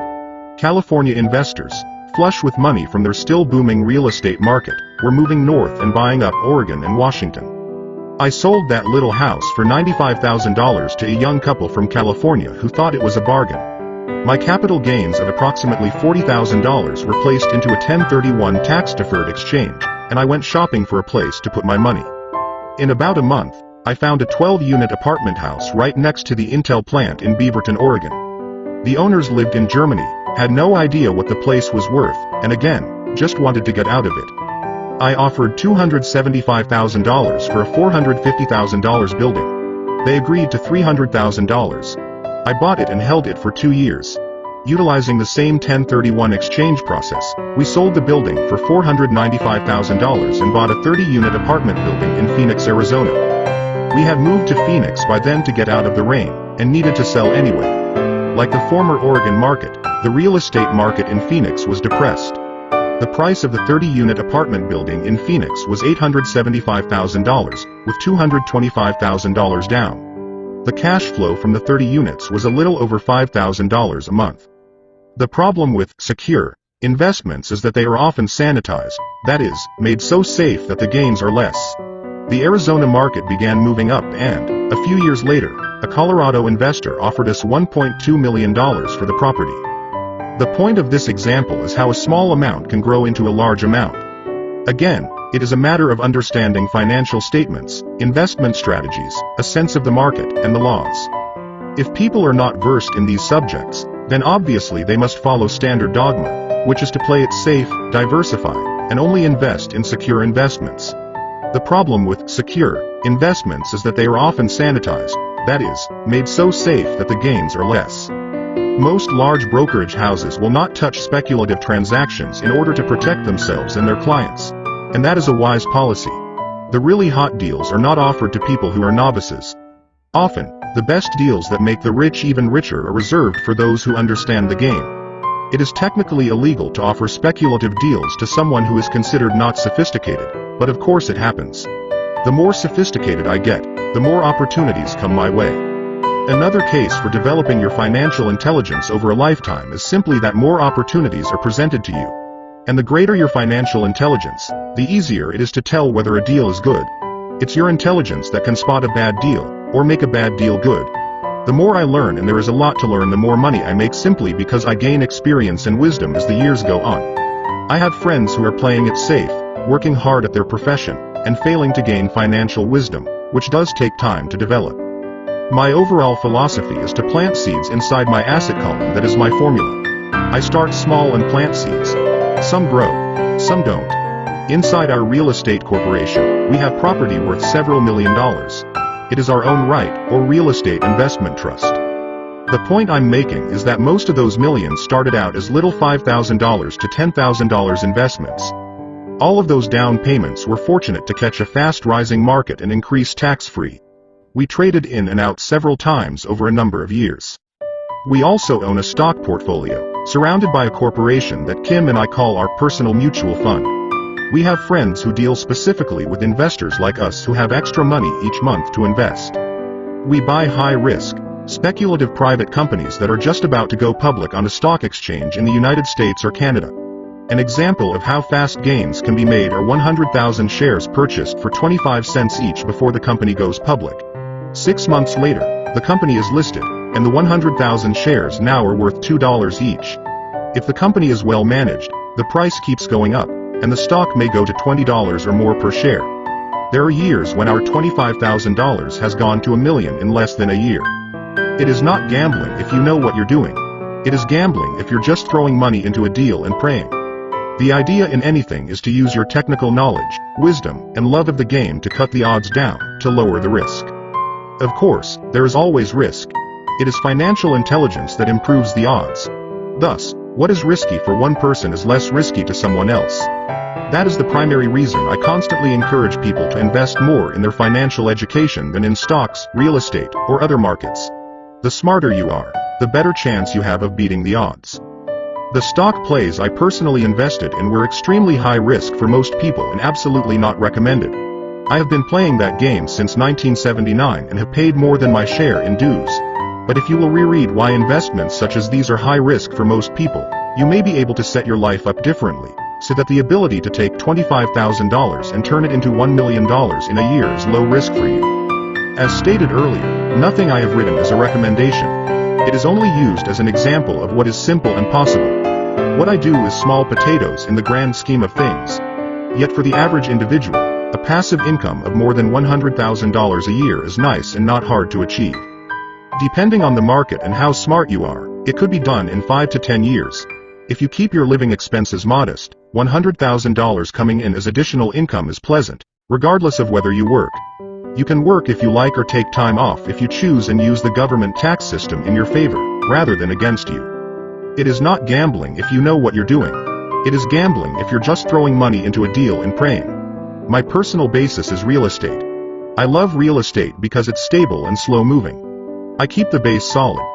California investors, flush with money from their still booming real estate market, were moving north and buying up Oregon and Washington. I sold that little house for $95,000 to a young couple from California who thought it was a bargain. My capital gains of approximately $40,000 were placed into a 1031 tax-deferred exchange, and I went shopping for a place to put my money. In about a month, I found a 12-unit apartment house right next to the Intel plant in Beaverton, Oregon. The owners lived in Germany, had no idea what the place was worth, and again, just wanted to get out of it. I offered $275,000 for a $450,000 building. They agreed to $300,000. I bought it and held it for 2 years. Utilizing the same 1031 exchange process, we sold the building for $495,000 and bought a 30-unit apartment building in Phoenix, Arizona. We had moved to Phoenix by then to get out of the rain, and needed to sell anyway. Like the former Oregon market, the real estate market in Phoenix was depressed. The price of the 30-unit apartment building in Phoenix was $875,000, with $225,000 down. The cash flow from the 30 units was a little over $5,000 a month. The problem with secure investments is that they are often sanitized, that is, made so safe that the gains are less. The Arizona market began moving up and, a few years later, a Colorado investor offered us $1.2 million for the property. The point of this example is how a small amount can grow into a large amount. Again, it is a matter of understanding financial statements, investment strategies, a sense of the market, and the laws. If people are not versed in these subjects, then obviously they must follow standard dogma, which is to play it safe, diversify, and only invest in secure investments. The problem with secure investments is that they are often sanitized, that is, made so safe that the gains are less. Most large brokerage houses will not touch speculative transactions in order to protect themselves and their clients. And that is a wise policy. The really hot deals are not offered to people who are novices. Often, the best deals that make the rich even richer are reserved for those who understand the game. It is technically illegal to offer speculative deals to someone who is considered not sophisticated, but of course it happens. The more sophisticated I get, the more opportunities come my way. Another case for developing your financial intelligence over a lifetime is simply that more opportunities are presented to you. And the greater your financial intelligence, the easier it is to tell whether a deal is good. It's your intelligence that can spot a bad deal, or make a bad deal good. The more I learn, and there is a lot to learn, the more money I make simply because I gain experience and wisdom as the years go on. I have friends who are playing it safe, working hard at their profession, and failing to gain financial wisdom, which does take time to develop. My overall philosophy is to plant seeds inside my asset column. That is my formula. I start small and plant seeds. Some grow, some don't. Inside our real estate corporation, we have property worth several $1 million. It is our own right, or real estate investment trust. The point I'm making is that most of those millions started out as little $5,000 to $10,000 investments. All of those down payments were fortunate to catch a fast-rising market and increase tax-free. We traded in and out several times over a number of years. We also own a stock portfolio, surrounded by a corporation that Kim and I call our personal mutual fund. We have friends who deal specifically with investors like us who have extra money each month to invest. We buy high-risk, speculative private companies that are just about to go public on a stock exchange in the United States or Canada. An example of how fast gains can be made are 100,000 shares purchased for 25 cents each before the company goes public. 6 months later, the company is listed, and the 100,000 shares now are worth $2 each. If the company is well managed, the price keeps going up, and the stock may go to $20 or more per share. There are years when our $25,000 has gone to $1 million in less than a year. It is not gambling if you know what you're doing. It is gambling if you're just throwing money into a deal and praying. The idea in anything is to use your technical knowledge, wisdom, and love of the game to cut the odds down, to lower the risk. Of course, there is always risk. It is financial intelligence that improves the odds. Thus, what is risky for one person is less risky to someone else. That is the primary reason I constantly encourage people to invest more in their financial education than in stocks, real estate, or other markets. The smarter you are, the better chance you have of beating the odds. The stock plays I personally invested in were extremely high risk for most people and absolutely not recommended. I have been playing that game since 1979 and have paid more than my share in dues. But if you will reread why investments such as these are high risk for most people, You may be able to set your life up differently, so that the ability to take $25,000 and turn it into $1 million in a year is low risk for you. As stated earlier, nothing I have written is a recommendation. It is only used as an example of what is simple and possible. What I do is small potatoes in the grand scheme of things. Yet for the average individual, a passive income of more than $100,000 a year is nice and not hard to achieve. Depending on the market and how smart you are, it could be done in 5 to 10 years. If you keep your living expenses modest, $100,000 coming in as additional income is pleasant, regardless of whether you work. You can work if you like or take time off if you choose and use the government tax system in your favor, rather than against you. It is not gambling if you know what you're doing. It is gambling if you're just throwing money into a deal and praying. My personal basis is real estate. I love real estate because it's stable and slow-moving. I keep the base solid.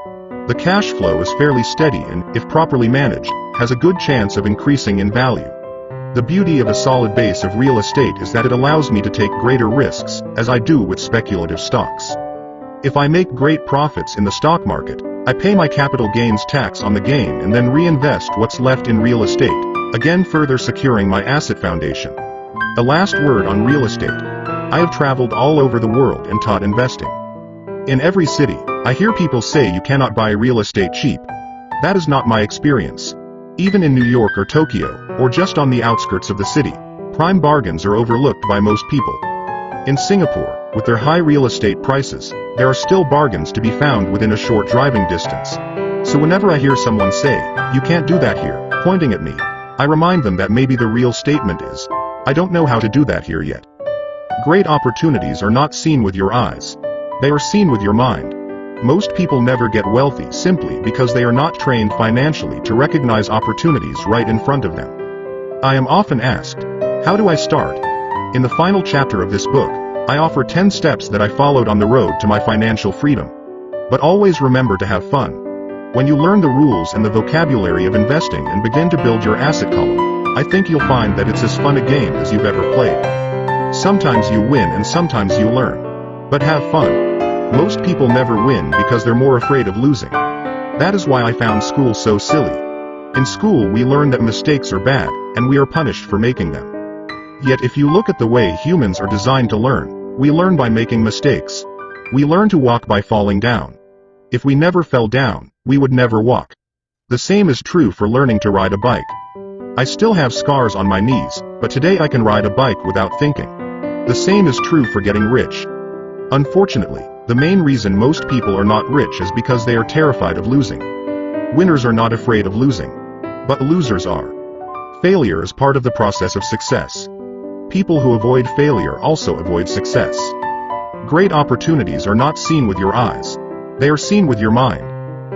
The cash flow is fairly steady and, if properly managed, has a good chance of increasing in value. The beauty of a solid base of real estate is that it allows me to take greater risks, as I do with speculative stocks. If I make great profits in the stock market, I pay my capital gains tax on the gain and then reinvest what's left in real estate, again further securing my asset foundation. A last word on real estate. I have traveled all over the world and taught investing. In every city, I hear people say you cannot buy real estate cheap. That is not my experience. Even in New York or Tokyo, or just on the outskirts of the city, prime bargains are overlooked by most people. In Singapore, with their high real estate prices, there are still bargains to be found within a short driving distance. So whenever I hear someone say, "You can't do that here," pointing at me, I remind them that maybe the real statement is, "I don't know how to do that here yet." Great opportunities are not seen with your eyes. They are seen with your mind. Most people never get wealthy simply because they are not trained financially to recognize opportunities right in front of them. I am often asked, how do I start? In the final chapter of this book, I offer 10 steps that I followed on the road to my financial freedom. But always remember to have fun. When you learn the rules and the vocabulary of investing and begin to build your asset column, I think you'll find that it's as fun a game as you've ever played. Sometimes you win and sometimes you learn. But have fun. Most people never win because they're more afraid of losing. That is why I found school so silly. In school we learn that mistakes are bad, and we are punished for making them. Yet if you look at the way humans are designed to learn, we learn by making mistakes. We learn to walk by falling down. If we never fell down, we would never walk. The same is true for learning to ride a bike. I still have scars on my knees, but today I can ride a bike without thinking. The same is true for getting rich. Unfortunately, the main reason most people are not rich is because they are terrified of losing. Winners are not afraid of losing. But losers are. Failure is part of the process of success. People who avoid failure also avoid success. Great opportunities are not seen with your eyes. They are seen with your mind.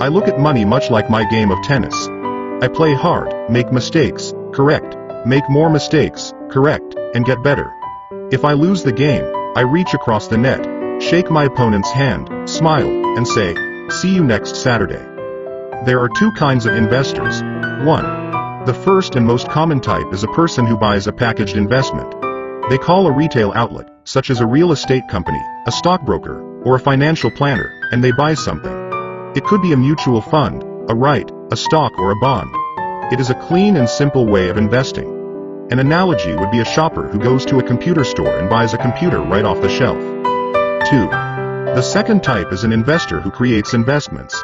I look at money much like my game of tennis. I play hard, make mistakes, correct, make more mistakes, correct, and get better. If I lose the game, I reach across the net, shake my opponent's hand, smile, and say, "See you next Saturday." There are two kinds of investors. 1. The first and most common type is a person who buys a packaged investment. They call a retail outlet, such as a real estate company, a stockbroker, or a financial planner, and they buy something. It could be a mutual fund, a right, a stock, or a bond. It is a clean and simple way of investing. An analogy would be a shopper who goes to a computer store and buys a computer right off the shelf. 2. The second type is an investor who creates investments.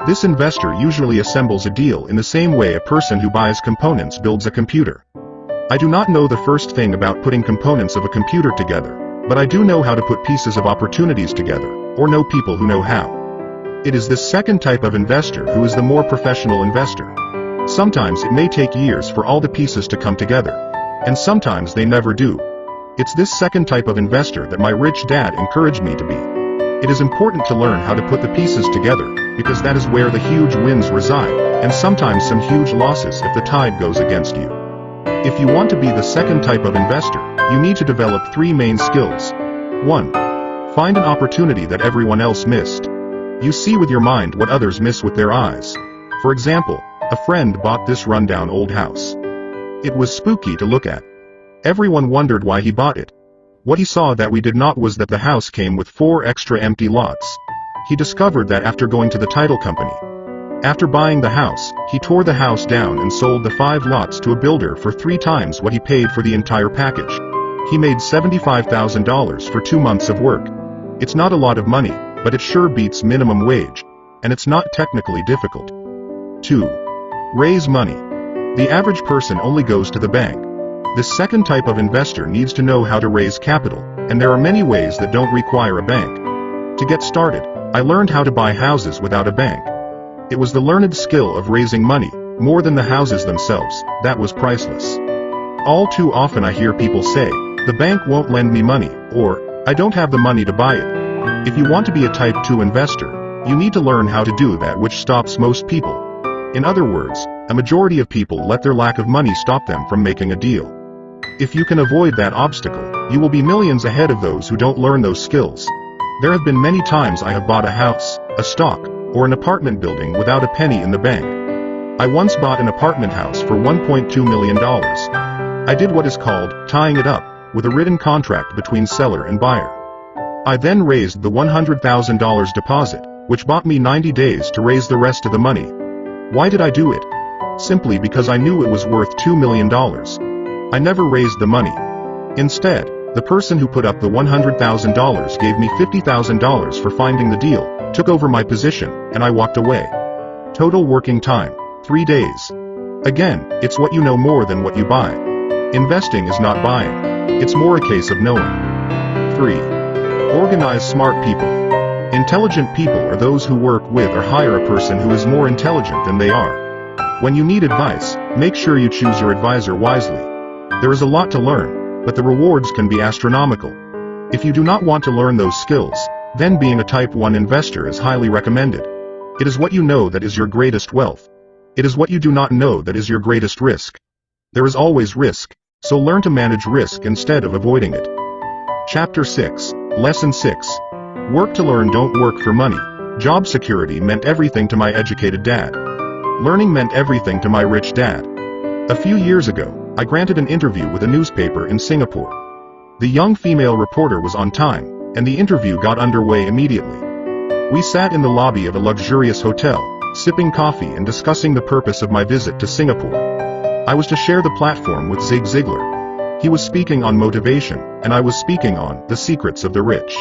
This investor usually assembles a deal in the same way a person who buys components builds a computer. I do not know the first thing about putting components of a computer together, but I do know how to put pieces of opportunities together, or know people who know how. It is this second type of investor who is the more professional investor. Sometimes it may take years for all the pieces to come together, and sometimes they never do. It's this second type of investor that my rich dad encouraged me to be. It is important to learn how to put the pieces together, because that is where the huge wins reside, and sometimes some huge losses if the tide goes against you. If you want to be the second type of investor, you need to develop 3 main skills. 1. Find an opportunity that everyone else missed. You see with your mind what others miss with their eyes. For example, a friend bought this rundown old house. It was spooky to look at. Everyone wondered why he bought it. What he saw that we did not was that the house came with 4 extra empty lots. He discovered that after going to the title company. After buying the house, he tore the house down and sold the 5 lots to a builder for 3 times what he paid for the entire package. He made $75,000 for 2 months of work. It's not a lot of money, but it sure beats minimum wage. And it's not technically difficult. 2. Raise money. The average person only goes to the bank. This second type of investor needs to know how to raise capital, and there are many ways that don't require a bank. To get started, I learned how to buy houses without a bank. It was the learned skill of raising money, more than the houses themselves, that was priceless. All too often I hear people say, the bank won't lend me money, or, I don't have the money to buy it. If you want to be a type 2 investor, you need to learn how to do that which stops most people. In other words, a majority of people let their lack of money stop them from making a deal. If you can avoid that obstacle, you will be millions ahead of those who don't learn those skills. There have been many times I have bought a house, a stock, or an apartment building without a penny in the bank. I once bought an apartment house for $1.2 million. I did what is called tying it up, with a written contract between seller and buyer. I then raised the $100,000 deposit, which bought me 90 days to raise the rest of the money. Why did I do it? Simply because I knew it was worth $2 million. I never raised the money. Instead, the person who put up the $100,000 gave me $50,000 for finding the deal, took over my position, and I walked away. Total working time, 3 days. Again, it's what you know more than what you buy. Investing is not buying. It's more a case of knowing. 3. Organize smart people. Intelligent people are those who work with or hire a person who is more intelligent than they are. When you need advice, make sure you choose your advisor wisely. There is a lot to learn, but the rewards can be astronomical. If you do not want to learn those skills, then being a type 1 investor is highly recommended. It is what you know that is your greatest wealth. It is what you do not know that is your greatest risk. There is always risk, so learn to manage risk instead of avoiding it. Chapter 6, Lesson 6. Work to learn, don't work for money. Job security meant everything to my educated dad. Learning meant everything to my rich dad. A few years ago, I granted an interview with a newspaper in Singapore. The young female reporter was on time, and the interview got underway immediately. We sat in the lobby of a luxurious hotel, sipping coffee and discussing the purpose of my visit to Singapore. I was to share the platform with Zig Ziglar. He was speaking on motivation, and I was speaking on the secrets of the rich.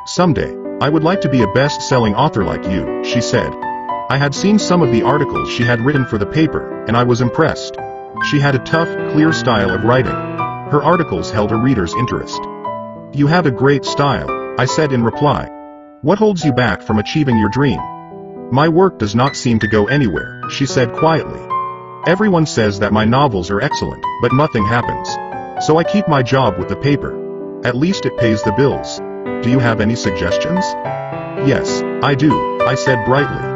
Someday, I would like to be a best-selling author like you, she said. I had seen some of the articles she had written for the paper, and I was impressed. She had a tough, clear style of writing. Her articles held a reader's interest. You have a great style, I said in reply. What holds you back from achieving your dream? My work does not seem to go anywhere, she said quietly. Everyone says that my novels are excellent, but nothing happens. So I keep my job with the paper. At least it pays the bills. Do you have any suggestions? Yes, I do, I said brightly.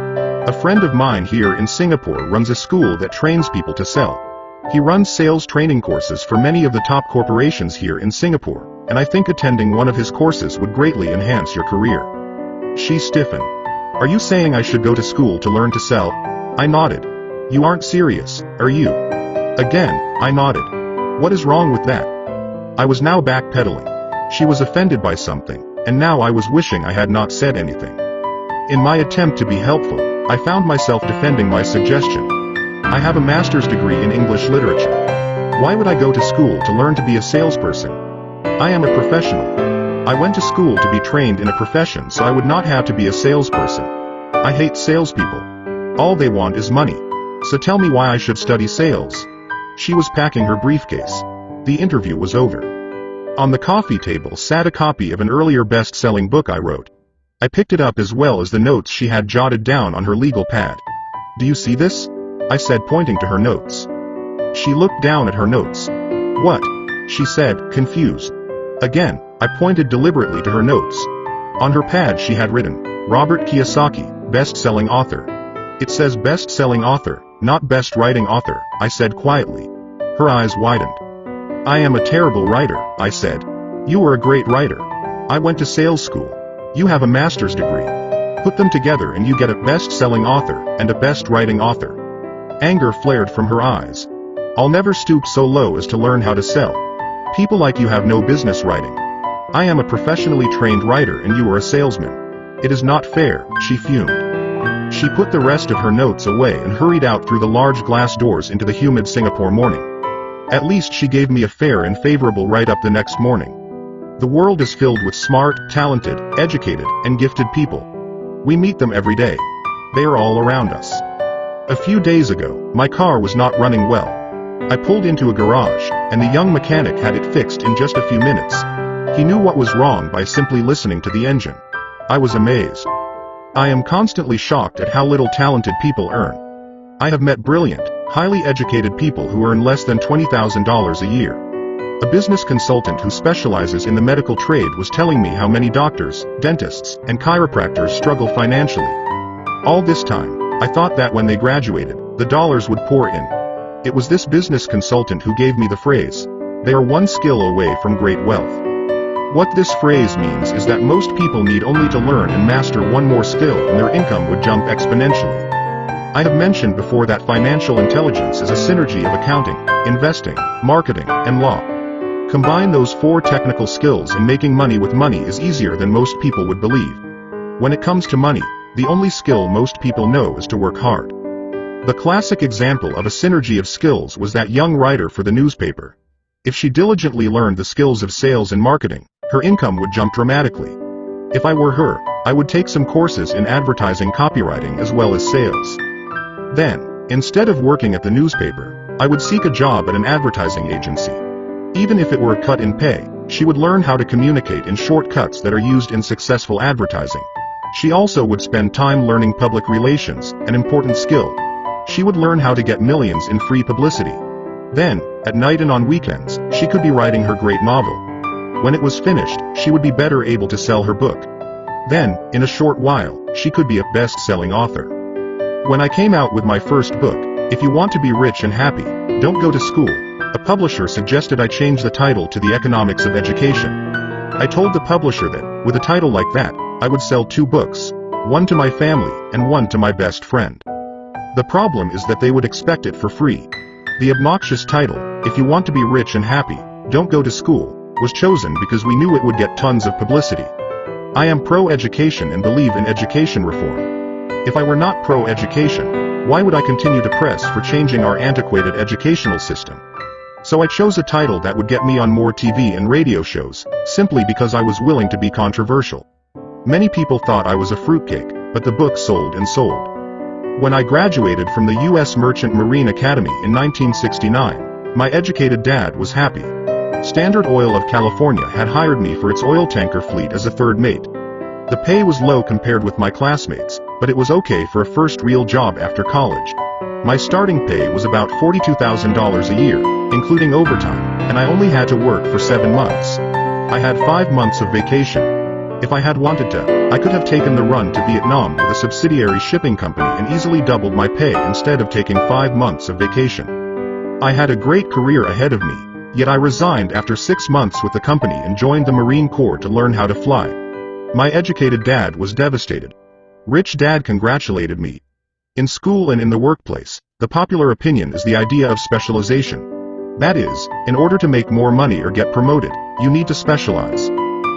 A friend of mine here in Singapore runs a school that trains people to sell. He runs sales training courses for many of the top corporations here in Singapore, and I think attending one of his courses would greatly enhance your career. She stiffened. Are you saying I should go to school to learn to sell? I nodded. You aren't serious, are you? Again, I nodded. What is wrong with that? I was now backpedaling. She was offended by something, and now I was wishing I had not said anything. In my attempt to be helpful, I found myself defending my suggestion. I have a master's degree in English literature. Why would I go to school to learn to be a salesperson? I am a professional. I went to school to be trained in a profession so I would not have to be a salesperson. I hate salespeople. All they want is money. So tell me why I should study sales. She was packing her briefcase. The interview was over. On the coffee table sat a copy of an earlier best-selling book I wrote. I picked it up as well as the notes she had jotted down on her legal pad. Do you see this? I said, pointing to her notes. She looked down at her notes. What? She said, confused. Again, I pointed deliberately to her notes. On her pad she had written, Robert Kiyosaki, best-selling author. It says best-selling author, not best writing author, I said quietly. Her eyes widened. I am a terrible writer, I said. You are a great writer. I went to sales school. You have a master's degree. Put them together and you get a best-selling author and a best writing author. Anger flared from her eyes. I'll never stoop so low as to learn how to sell. People like you have no business writing. I am a professionally trained writer and you are a salesman. It is not fair, she fumed. She She put the rest of her notes away and hurried out through the large glass doors into the humid Singapore morning. At least she gave me a fair and favorable write-up the next morning. The world is filled with smart, talented, educated, and gifted people. We meet them every day. They are all around us. A few days ago, my car was not running well. I pulled into a garage, and the young mechanic had it fixed in just a few minutes. He knew what was wrong by simply listening to the engine. I was amazed. I am constantly shocked at how little talented people earn. I have met brilliant, highly educated people who earn less than $20,000 a year. A business consultant who specializes in the medical trade was telling me how many doctors, dentists, and chiropractors struggle financially. All this time, I thought that when they graduated, the dollars would pour in. It was this business consultant who gave me the phrase, "They are one skill away from great wealth." What this phrase means is that most people need only to learn and master one more skill and their income would jump exponentially. I have mentioned before that financial intelligence is a synergy of accounting, investing, marketing, and law. Combine those 4 technical skills and making money with money is easier than most people would believe. When it comes to money, the only skill most people know is to work hard. The classic example of a synergy of skills was that young writer for the newspaper. If she diligently learned the skills of sales and marketing, her income would jump dramatically. If I were her, I would take some courses in advertising copywriting as well as sales. Then, instead of working at the newspaper, I would seek a job at an advertising agency. Even if it were a cut in pay, she would learn how to communicate in shortcuts that are used in successful advertising. She also would spend time learning public relations, an important skill. She would learn how to get millions in free publicity. Then, at night and on weekends, she could be writing her great novel. When it was finished, she would be better able to sell her book. Then, in a short while, she could be a best-selling author. When I came out with my first book, If You Want to Be Rich and Happy, Don't Go to School, a publisher suggested I change the title to The Economics of Education. I told the publisher that, with a title like that, I would sell 2 books, one to my family and one to my best friend. The problem is that they would expect it for free. The obnoxious title, If You Want to Be Rich and Happy, Don't Go to School, was chosen because we knew it would get tons of publicity. I am pro-education and believe in education reform. If I were not pro-education, why would I continue to press for changing our antiquated educational system? So I chose a title that would get me on more TV and radio shows, simply because I was willing to be controversial. Many people thought I was a fruitcake, but the book sold and sold. When I graduated from the U.S. Merchant Marine Academy in 1969, my educated dad was happy. Standard Oil of California had hired me for its oil tanker fleet as a third mate. The pay was low compared with my classmates, but it was okay for a first real job after college. My starting pay was about $42,000 a year, including overtime, and I only had to work for 7 months. I had 5 months of vacation. If I had wanted to, I could have taken the run to Vietnam with a subsidiary shipping company and easily doubled my pay instead of taking 5 months of vacation. I had a great career ahead of me, yet I resigned after 6 months with the company and joined the Marine Corps to learn how to fly. My educated dad was devastated. Rich Dad congratulated me. In school and in the workplace, the popular opinion is the idea of specialization. That is, in order to make more money or get promoted, you need to specialize.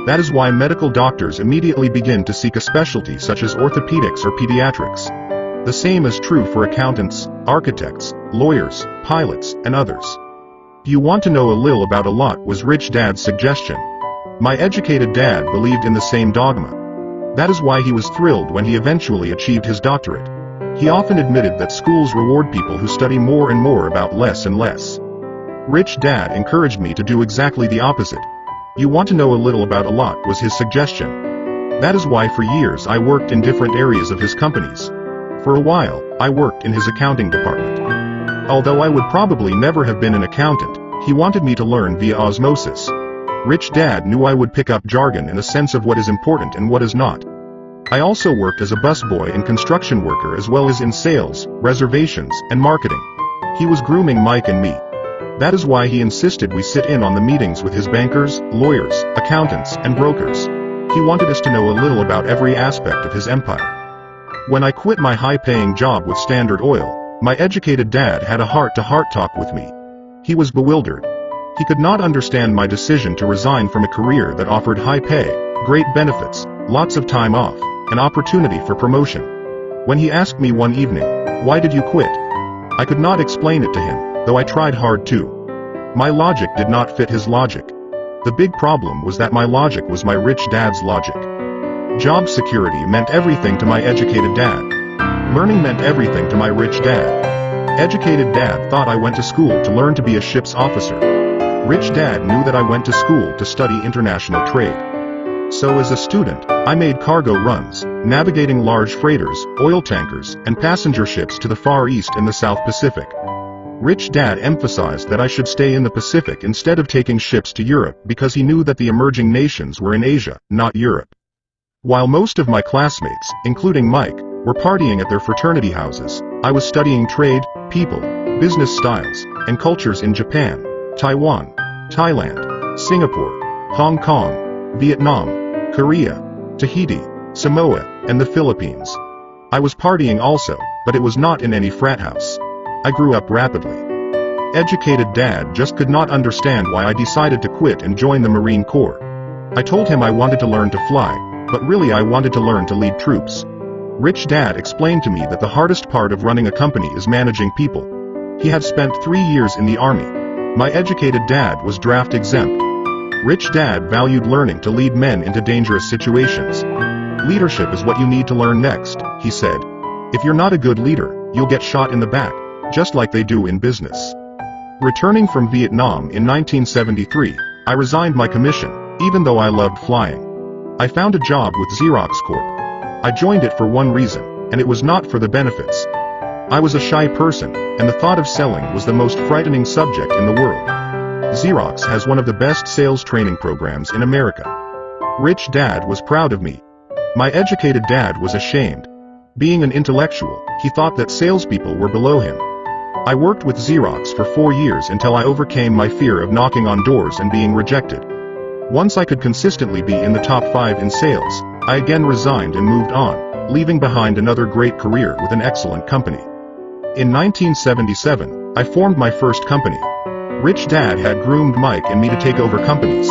That is why medical doctors immediately begin to seek a specialty such as orthopedics or pediatrics. The same is true for accountants, architects, lawyers, pilots, and others. You want to know a little about a lot was Rich Dad's suggestion. My educated dad believed in the same dogma. That is why he was thrilled when he eventually achieved his doctorate. He often admitted that schools reward people who study more and more about less and less. Rich Dad encouraged me to do exactly the opposite. You want to know a little about a lot was his suggestion. That is why for years I worked in different areas of his companies. For a while, I worked in his accounting department. Although I would probably never have been an accountant, he wanted me to learn via osmosis. Rich Dad knew I would pick up jargon and a sense of what is important and what is not. I also worked as a busboy and construction worker as well as in sales, reservations, and marketing. He was grooming Mike and me. That is why he insisted we sit in on the meetings with his bankers, lawyers, accountants, and brokers. He wanted us to know a little about every aspect of his empire. When I quit my high-paying job with Standard Oil, my educated dad had a heart-to-heart talk with me. He was bewildered. He could not understand my decision to resign from a career that offered high pay, great benefits, lots of time off, and opportunity for promotion. When he asked me one evening, "Why did you quit?" I could not explain it to him, though I tried hard to. My logic did not fit his logic. The big problem was that my logic was my rich dad's logic. Job security meant everything to my educated dad. Learning meant everything to my rich dad. Educated dad thought I went to school to learn to be a ship's officer. Rich dad knew that I went to school to study international trade. So as a student, I made cargo runs, navigating large freighters, oil tankers, and passenger ships to the Far East and the South Pacific. Rich dad emphasized that I should stay in the Pacific instead of taking ships to Europe because he knew that the emerging nations were in Asia, not Europe. While most of my classmates, including Mike, were partying at their fraternity houses, I was studying trade, people, business styles, and cultures in Japan, Taiwan, Thailand, Singapore, Hong Kong, Vietnam, Korea, Tahiti, Samoa, and the Philippines. I was partying also, but it was not in any frat house. I grew up rapidly. Educated dad just could not understand why I decided to quit and join the Marine Corps. I told him I wanted to learn to fly, but really I wanted to learn to lead troops. Rich dad explained to me that the hardest part of running a company is managing people. He had spent 3 years in the army. My educated dad was draft exempt. Rich dad valued learning to lead men into dangerous situations. Leadership is what you need to learn next, he said. If you're not a good leader, you'll get shot in the back, just like they do in business. Returning from Vietnam in 1973, I resigned my commission, even though I loved flying. I found a job with Xerox Corp. I joined it for one reason, and it was not for the benefits. I was a shy person, and the thought of selling was the most frightening subject in the world. Xerox has one of the best sales training programs in America. Rich dad was proud of me. My educated dad was ashamed. Being an intellectual, he thought that salespeople were below him. I worked with Xerox for 4 years until I overcame my fear of knocking on doors and being rejected. Once I could consistently be in the top 5 in sales, I again resigned and moved on, leaving behind another great career with an excellent company. In 1977, I formed my first company. Rich dad had groomed Mike and me to take over companies.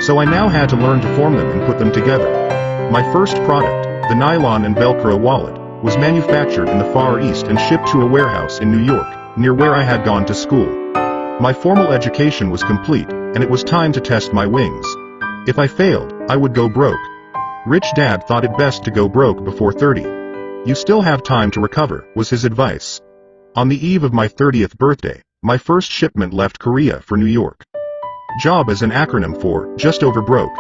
So I now had to learn to form them and put them together. My first product, the nylon and Velcro wallet, was manufactured in the Far East and shipped to a warehouse in New York, near where I had gone to school. My formal education was complete, and it was time to test my wings. If I failed, I would go broke. Rich dad thought it best to go broke before 30. You still have time to recover, was his advice. On the eve of my 30th birthday, my first shipment left Korea for New York. JOB is an acronym for Just Over Broke.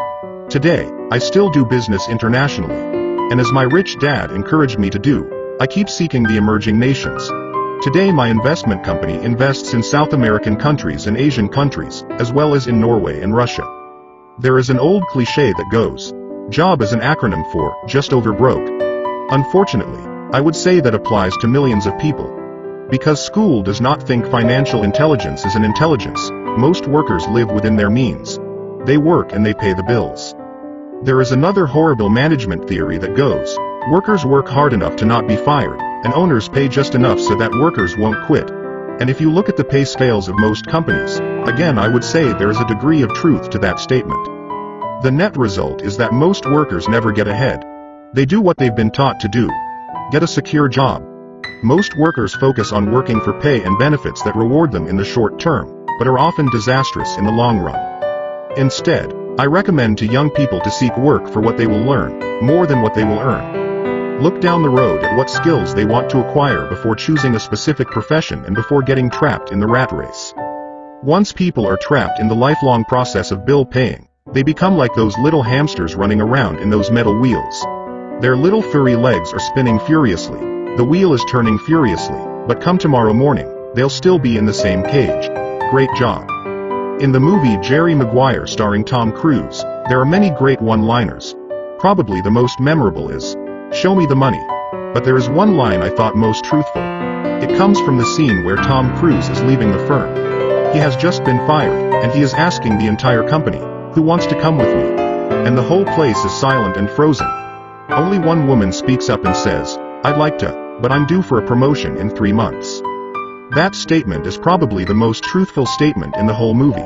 Today, I still do business internationally. And as my rich dad encouraged me to do, I keep seeking the emerging nations. Today my investment company invests in South American countries and Asian countries, as well as in Norway and Russia. There is an old cliché that goes, JOB is an acronym for Just Over Broke. Unfortunately, I would say that applies to millions of people. Because school does not think financial intelligence is an intelligence, most workers live within their means. They work and they pay the bills. There is another horrible management theory that goes, workers work hard enough to not be fired, and owners pay just enough so that workers won't quit. And if you look at the pay scales of most companies, again I would say there is a degree of truth to that statement. The net result is that most workers never get ahead. They do what they've been taught to do. Get a secure job. Most workers focus on working for pay and benefits that reward them in the short term, but are often disastrous in the long run. Instead, I recommend to young people to seek work for what they will learn, more than what they will earn. Look down the road at what skills they want to acquire before choosing a specific profession and before getting trapped in the rat race. Once people are trapped in the lifelong process of bill paying, they become like those little hamsters running around in those metal wheels. Their little furry legs are spinning furiously, the wheel is turning furiously, but come tomorrow morning, they'll still be in the same cage. Great job. In the movie Jerry Maguire starring Tom Cruise, there are many great one-liners. Probably the most memorable is, "Show me the money." But there is one line I thought most truthful. It comes from the scene where Tom Cruise is leaving the firm. He has just been fired, and he is asking the entire company, "Who wants to come with me?" And the whole place is silent and frozen. Only one woman speaks up and says, "I'd like to, but I'm due for a promotion in 3 months." That statement is probably the most truthful statement in the whole movie.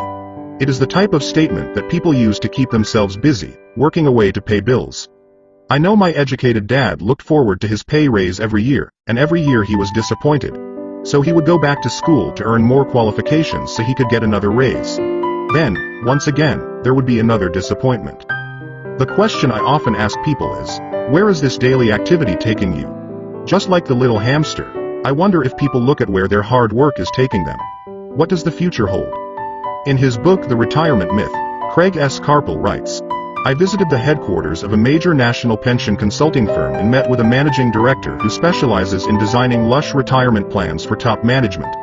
It is the type of statement that people use to keep themselves busy, working away to pay bills. I know my educated dad looked forward to his pay raise every year, and every year he was disappointed. So he would go back to school to earn more qualifications so he could get another raise. Then, once again, there would be another disappointment. The question I often ask people is, where is this daily activity taking you? Just like the little hamster, I wonder if people look at where their hard work is taking them. What does the future hold? In his book The Retirement Myth, Craig S. Carpel writes, I visited the headquarters of a major national pension consulting firm and met with a managing director who specializes in designing lush retirement plans for top management.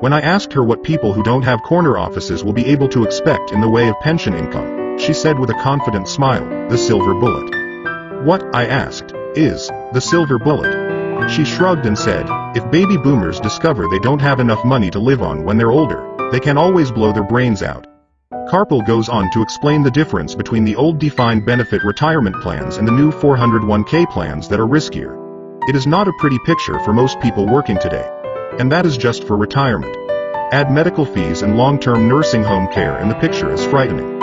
When I asked her what people who don't have corner offices will be able to expect in the way of pension income, she said with a confident smile, the silver bullet. What, I asked, is the silver bullet? She shrugged and said, if baby boomers discover they don't have enough money to live on when they're older, they can always blow their brains out. Carpel goes on to explain the difference between the old defined benefit retirement plans and the new 401k plans that are riskier. It is not a pretty picture for most people working today. And that is just for retirement. Add medical fees and long-term nursing home care and the picture is frightening.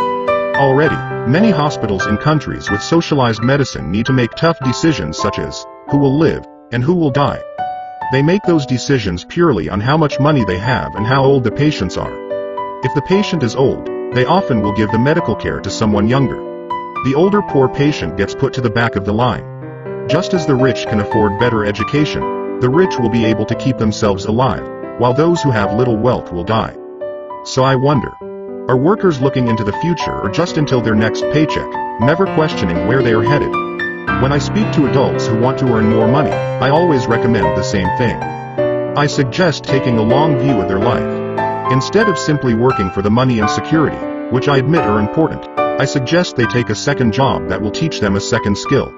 Already, many hospitals in countries with socialized medicine need to make tough decisions such as, who will live, and who will die. They make those decisions purely on how much money they have and how old the patients are. If the patient is old, they often will give the medical care to someone younger. The older poor patient gets put to the back of the line. Just as the rich can afford better education, the rich will be able to keep themselves alive, while those who have little wealth will die. So I wonder, are workers looking into the future or just until their next paycheck, never questioning where they are headed? When I speak to adults who want to earn more money, I always recommend the same thing. I suggest taking a long view of their life. Instead of simply working for the money and security, which I admit are important, I suggest they take a second job that will teach them a second skill.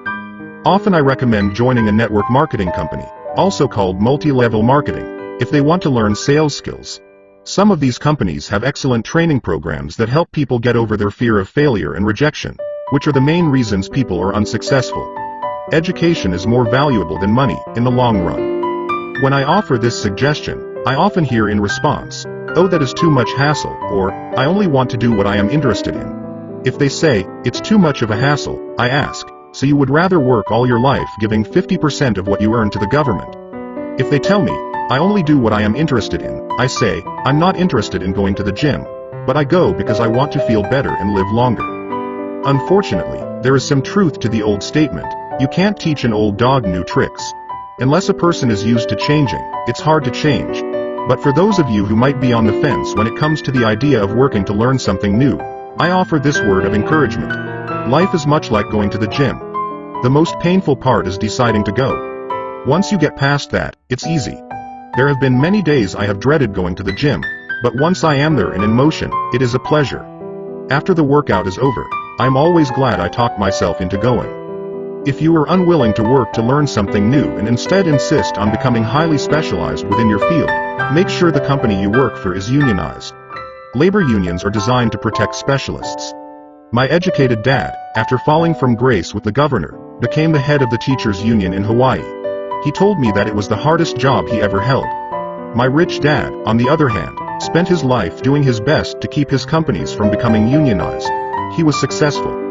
Often I recommend joining a network marketing company, also called multi-level marketing, if they want to learn sales skills. Some of these companies have excellent training programs that help people get over their fear of failure and rejection, which are the main reasons people are unsuccessful. Education is more valuable than money in the long run. When I offer this suggestion, I often hear in response, oh, that is too much hassle, or, I only want to do what I am interested in. If they say, it's too much of a hassle, I ask, so you would rather work all your life giving 50% of what you earn to the government? If they tell me, I only do what I am interested in, I say, I'm not interested in going to the gym, but I go because I want to feel better and live longer. Unfortunately, there is some truth to the old statement, you can't teach an old dog new tricks. Unless a person is used to changing, it's hard to change. But for those of you who might be on the fence when it comes to the idea of working to learn something new, I offer this word of encouragement. Life is much like going to the gym. The most painful part is deciding to go. Once you get past that, it's easy. There have been many days I have dreaded going to the gym, but once I am there and in motion, it is a pleasure. After the workout is over, I'm always glad I talked myself into going. If you are unwilling to work to learn something new and instead insist on becoming highly specialized within your field, make sure the company you work for is unionized. Labor unions are designed to protect specialists. My educated dad, after falling from grace with the governor, became the head of the teachers' union in Hawaii. He told me that it was the hardest job he ever held. My rich dad, on the other hand, spent his life doing his best to keep his companies from becoming unionized. He was successful.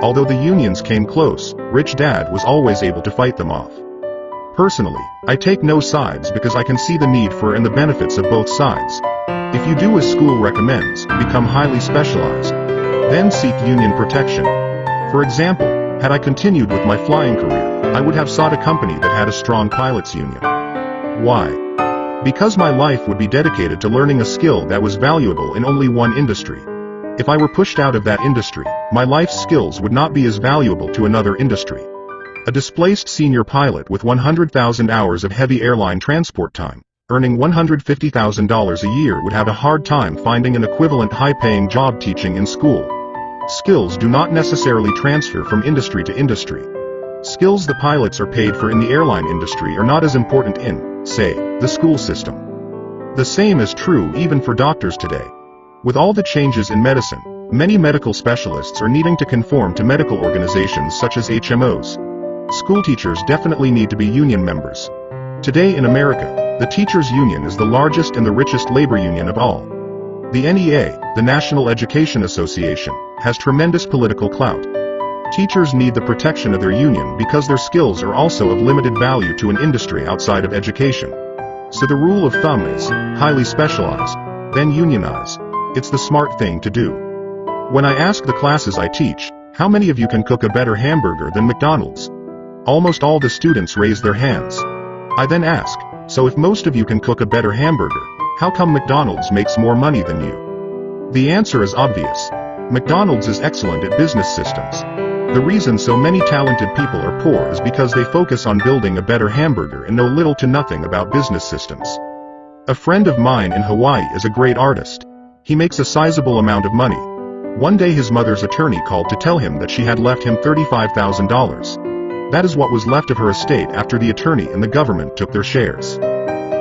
Although the unions came close, Rich Dad was always able to fight them off. Personally, I take no sides because I can see the need for and the benefits of both sides. If you do as school recommends, become highly specialized, then seek union protection. For example, had I continued with my flying career, I would have sought a company that had a strong pilots union. Why? Because my life would be dedicated to learning a skill that was valuable in only one industry. If I were pushed out of that industry, my life's skills would not be as valuable to another industry. A displaced senior pilot with 100,000 hours of heavy airline transport time, earning $150,000 a year would have a hard time finding an equivalent high-paying job teaching in school. Skills do not necessarily transfer from industry to industry. Skills the pilots are paid for in the airline industry are not as important in, say, the school system. The same is true even for doctors today. With all the changes in medicine, many medical specialists are needing to conform to medical organizations such as HMOs. School teachers definitely need to be union members. Today in America, the teachers' union is the largest and the richest labor union of all. The NEA, the National Education Association, has tremendous political clout. Teachers need the protection of their union because their skills are also of limited value to an industry outside of education. So the rule of thumb is, highly specialize, then unionize. It's the smart thing to do. When I ask the classes I teach, how many of you can cook a better hamburger than McDonald's? Almost all the students raise their hands. I then ask, so if most of you can cook a better hamburger, how come McDonald's makes more money than you? The answer is obvious. McDonald's is excellent at business systems. The reason so many talented people are poor is because they focus on building a better hamburger and know little to nothing about business systems. A friend of mine in Hawaii is a great artist. He makes a sizable amount of money. One day his mother's attorney called to tell him that she had left him $35,000. That is what was left of her estate after the attorney and the government took their shares.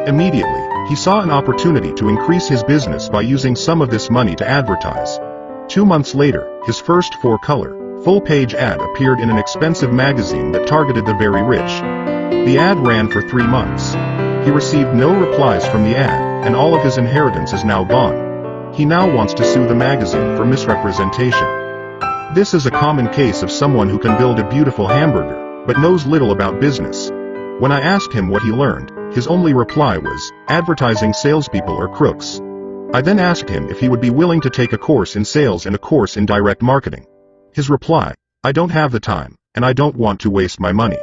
Immediately, he saw an opportunity to increase his business by using some of this money to advertise. 2 months later, his first 4-color, full-page ad appeared in an expensive magazine that targeted the very rich. The ad ran for 3 months. He received no replies from the ad, and all of his inheritance is now gone. He now wants to sue the magazine for misrepresentation. This is a common case of someone who can build a beautiful hamburger, but knows little about business. When I asked him what he learned, his only reply was, advertising salespeople are crooks. I then asked him if he would be willing to take a course in sales and a course in direct marketing. His reply, I don't have the time, and I don't want to waste my money.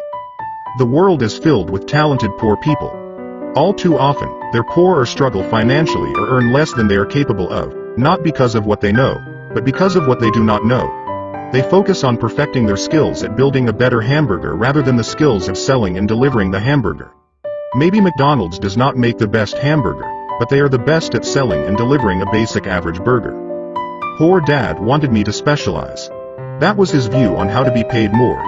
The world is filled with talented poor people. All too often, they're poor or struggle financially or earn less than they are capable of, not because of what they know, but because of what they do not know. They focus on perfecting their skills at building a better hamburger rather than the skills of selling and delivering the hamburger. Maybe McDonald's does not make the best hamburger, but they are the best at selling and delivering a basic average burger. Poor Dad wanted me to specialize. That was his view on how to be paid more.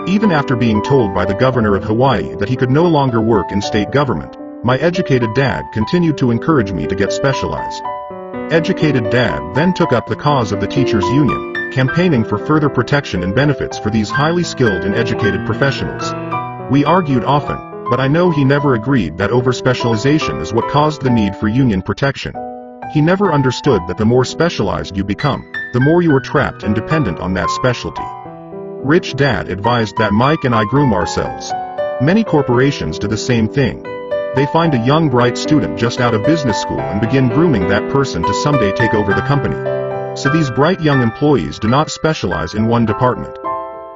Even after being told by the governor of Hawaii that he could no longer work in state government, my educated dad continued to encourage me to get specialized. Educated Dad then took up the cause of the teachers' union, campaigning for further protection and benefits for these highly skilled and educated professionals. We argued often, but I know he never agreed that over-specialization is what caused the need for union protection. He never understood that the more specialized you become, the more you are trapped and dependent on that specialty. Rich Dad advised that Mike and I groom ourselves. Many corporations do the same thing. They find a young bright student just out of business school and begin grooming that person to someday take over the company. So these bright young employees do not specialize in one department.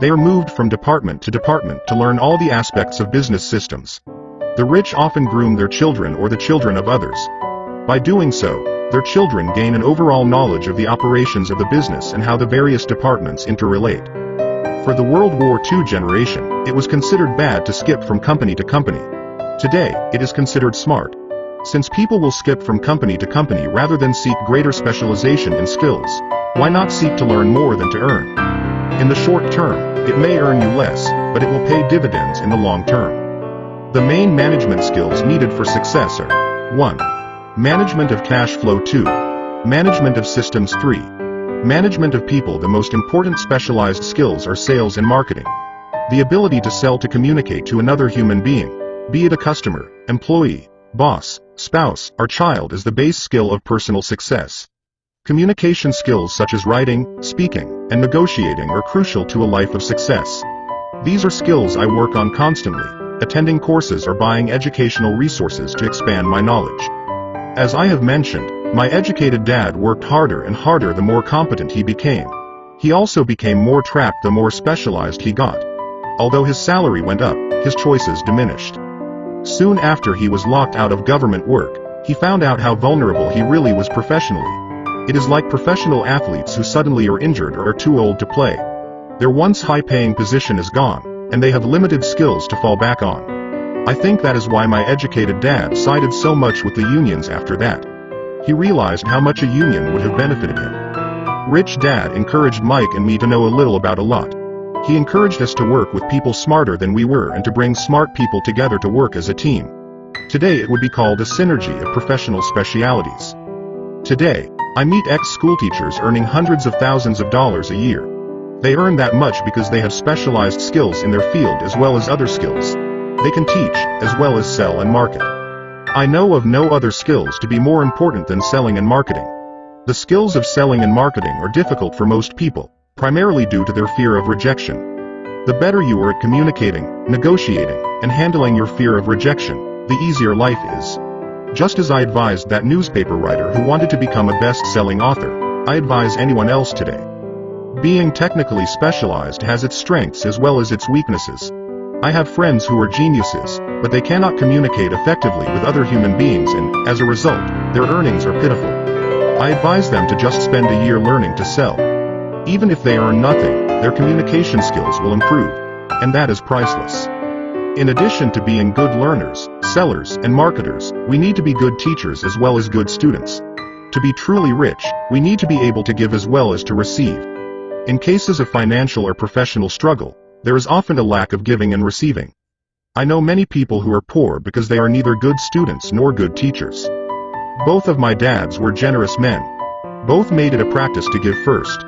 They are moved from department to learn all the aspects of business systems. The rich often groom their children or the children of others. By doing so, their children gain an overall knowledge of the operations of the business and how the various departments interrelate. For the World War II generation, it was considered bad to skip from company to company. Today, it is considered smart. Since people will skip from company to company rather than seek greater specialization in skills, why not seek to learn more than to earn? In the short term, it may earn you less, but it will pay dividends in the long term. The main management skills needed for success are 1. Management of cash flow. 2. Management of systems. 3. Management of people. The most important specialized skills are sales and marketing. The ability to sell, to communicate to another human being, be it a customer, employee, boss, spouse, or child, is the base skill of personal success. Communication skills such as writing, speaking, and negotiating are crucial to a life of success. These are skills I work on constantly, attending courses or buying educational resources to expand my knowledge. As I have mentioned, my educated dad worked harder and harder the more competent he became. He also became more trapped the more specialized he got. Although his salary went up, his choices diminished. Soon after he was locked out of government work, he found out how vulnerable he really was professionally. It is like professional athletes who suddenly are injured or are too old to play. Their once high-paying position is gone, and they have limited skills to fall back on. I think that is why my educated dad sided so much with the unions after that. He realized how much a union would have benefited him. Rich Dad encouraged Mike and me to know a little about a lot. He encouraged us to work with people smarter than we were and to bring smart people together to work as a team. Today it would be called a synergy of professional specialities. Today, I meet ex-schoolteachers earning hundreds of thousands of dollars a year. They earn that much because they have specialized skills in their field as well as other skills. They can teach, as well as sell and market. I know of no other skills to be more important than selling and marketing. The skills of selling and marketing are difficult for most people, primarily due to their fear of rejection. The better you are at communicating, negotiating, and handling your fear of rejection, the easier life is. Just as I advised that newspaper writer who wanted to become a best-selling author, I advise anyone else today. Being technically specialized has its strengths as well as its weaknesses. I have friends who are geniuses, but they cannot communicate effectively with other human beings and, as a result, their earnings are pitiful. I advise them to just spend a year learning to sell. Even if they earn nothing, their communication skills will improve, and that is priceless. In addition to being good learners, sellers, and marketers, we need to be good teachers as well as good students. To be truly rich, we need to be able to give as well as to receive. In cases of financial or professional struggle, there is often a lack of giving and receiving. I know many people who are poor because they are neither good students nor good teachers. Both of my dads were generous men. Both made it a practice to give first.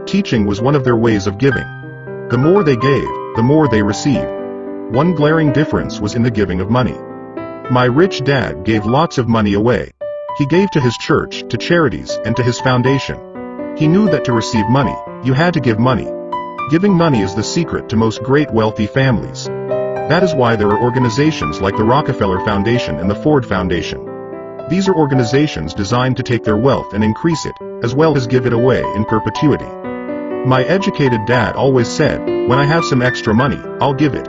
Teaching was one of their ways of giving. The more they gave, the more they received. One glaring difference was in the giving of money. My rich dad gave lots of money away. He gave to his church, to charities, and to his foundation. He knew that to receive money, you had to give money. Giving money is the secret to most great wealthy families. That is why there are organizations like the Rockefeller Foundation and the Ford Foundation. These are organizations designed to take their wealth and increase it, as well as give it away in perpetuity. My educated dad always said, when I have some extra money, I'll give it.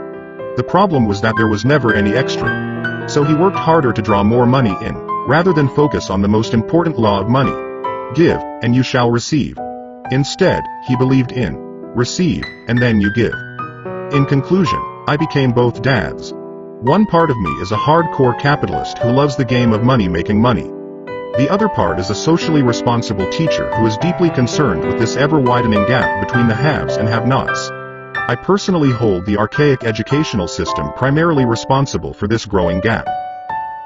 The problem was that there was never any extra. So he worked harder to draw more money in, rather than focus on the most important law of money. Give, and you shall receive. Instead, he believed in receive, and then you give. In conclusion, I became both dads. One part of me is a hardcore capitalist who loves the game of money making money. The other part is a socially responsible teacher who is deeply concerned with this ever-widening gap between the haves and have-nots. I personally hold the archaic educational system primarily responsible for this growing gap.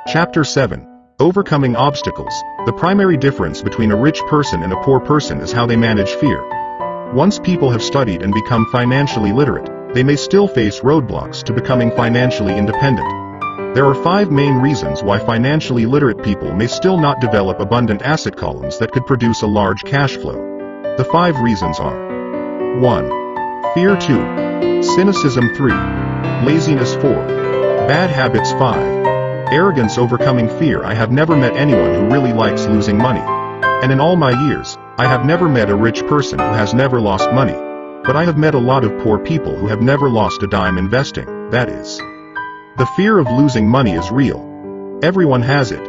Chapter 7. Overcoming Obstacles. The primary difference between a rich person and a poor person is how they manage fear. Once people have studied and become financially literate, they may still face roadblocks to becoming financially independent. There are 5 main reasons why financially literate people may still not develop abundant asset columns that could produce a large cash flow. The 5 reasons are: 1. Fear. 2. Cynicism. 3. Laziness. 4. Bad habits. 5. Arrogance. Overcoming fear. I have never met anyone who really likes losing money. And in all my years, I have never met a rich person who has never lost money. But I have met a lot of poor people who have never lost a dime investing, that is. The fear of losing money is real. Everyone has it.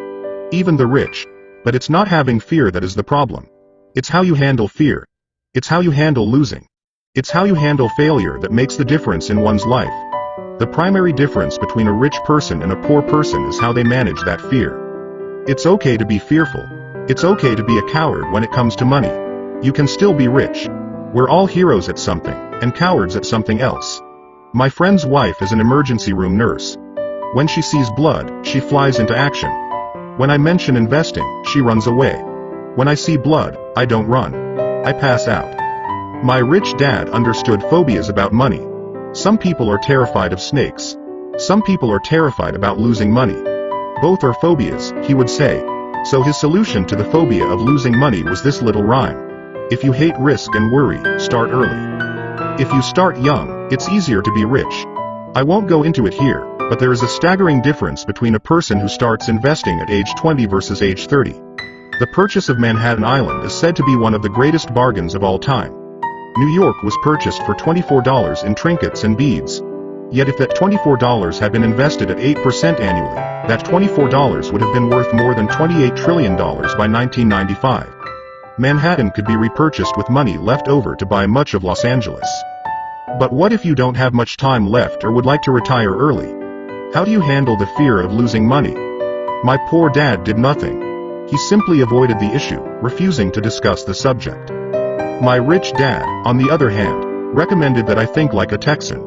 Even the rich. But it's not having fear that is the problem. It's how you handle fear. It's how you handle losing. It's how you handle failure that makes the difference in one's life. The primary difference between a rich person and a poor person is how they manage that fear. It's okay to be fearful. It's okay to be a coward when it comes to money. You can still be rich. We're all heroes at something, and cowards at something else. My friend's wife is an emergency room nurse. When she sees blood, she flies into action. When I mention investing, she runs away. When I see blood, I don't run. I pass out. My rich dad understood phobias about money. Some people are terrified of snakes. Some people are terrified about losing money. Both are phobias, he would say. So his solution to the phobia of losing money was this little rhyme. If you hate risk and worry, start early. If you start young, it's easier to be rich. I won't go into it here, but there is a staggering difference between a person who starts investing at age 20 versus age 30. The purchase of Manhattan Island is said to be one of the greatest bargains of all time. New York was purchased for $24 in trinkets and beads. Yet if that $24 had been invested at 8% annually, that $24 would have been worth more than $28 trillion by 1995. Manhattan could be repurchased with money left over to buy much of Los Angeles. But what if you don't have much time left or would like to retire early? How do you handle the fear of losing money? My poor dad did nothing. He simply avoided the issue, refusing to discuss the subject. My rich dad, on the other hand, recommended that I think like a Texan.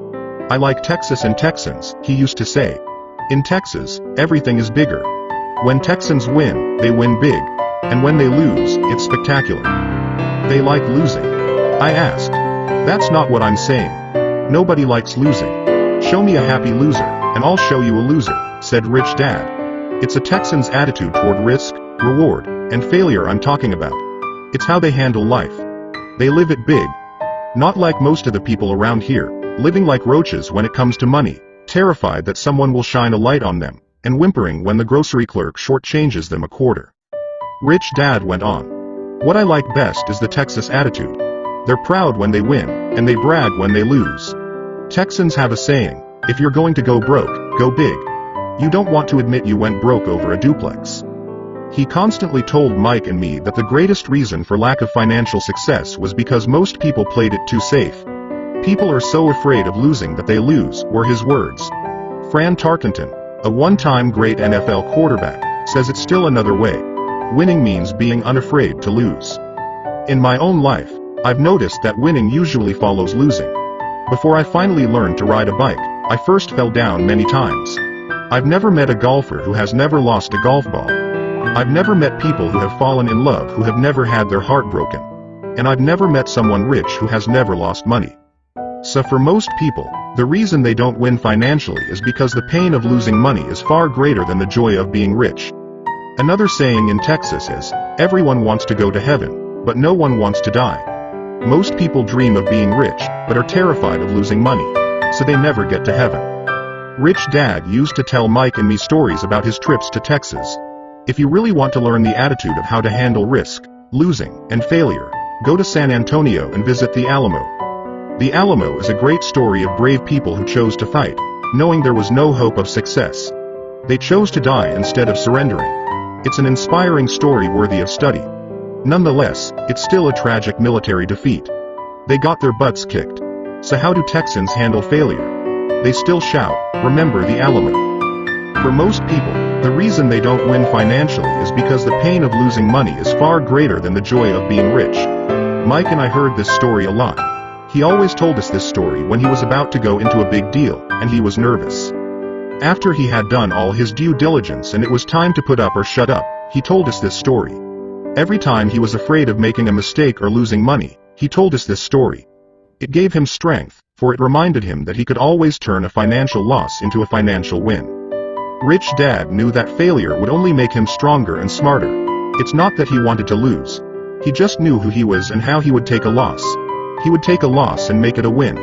I like Texas and Texans, he used to say. In Texas, everything is bigger. When Texans win, they win big. And when they lose, it's spectacular. They like losing. I asked. That's not what I'm saying. Nobody likes losing. Show me a happy loser, and I'll show you a loser, said Rich Dad. It's a Texan's attitude toward risk, reward, and failure I'm talking about. It's how they handle life. They live it big. Not like most of the people around here, living like roaches when it comes to money, terrified that someone will shine a light on them, and whimpering when the grocery clerk shortchanges them a quarter. Rich Dad went on. What I like best is the Texas attitude. They're proud when they win, and they brag when they lose. Texans have a saying, if you're going to go broke, go big. You don't want to admit you went broke over a duplex. He constantly told Mike and me that the greatest reason for lack of financial success was because most people played it too safe. People are so afraid of losing that they lose, were his words. Fran Tarkenton, a one-time great NFL quarterback, says it's still another way. Winning means being unafraid to lose. In my own life, I've noticed that winning usually follows losing. Before I finally learned to ride a bike, I first fell down many times. I've never met a golfer who has never lost a golf ball. I've never met people who have fallen in love who have never had their heart broken. And I've never met someone rich who has never lost money. So for most people, the reason they don't win financially is because the pain of losing money is far greater than the joy of being rich. Another saying in Texas is, everyone wants to go to heaven, but no one wants to die. Most people dream of being rich, but are terrified of losing money, so they never get to heaven. Rich Dad used to tell Mike and me stories about his trips to Texas. If you really want to learn the attitude of how to handle risk, losing, and failure, go to San Antonio and visit the Alamo. The Alamo is a great story of brave people who chose to fight, knowing there was no hope of success. They chose to die instead of surrendering. It's an inspiring story worthy of study. Nonetheless, it's still a tragic military defeat. They got their butts kicked. So how do Texans handle failure? They still shout, remember the Alamo. For most people, the reason they don't win financially is because the pain of losing money is far greater than the joy of being rich. Mike and I heard this story a lot. He always told us this story when he was about to go into a big deal, and he was nervous. After he had done all his due diligence and it was time to put up or shut up, he told us this story. Every time he was afraid of making a mistake or losing money, he told us this story. It gave him strength, for it reminded him that he could always turn a financial loss into a financial win. Rich Dad knew that failure would only make him stronger and smarter. It's not that he wanted to lose. He just knew who he was and how he would take a loss. He would take a loss and make it a win.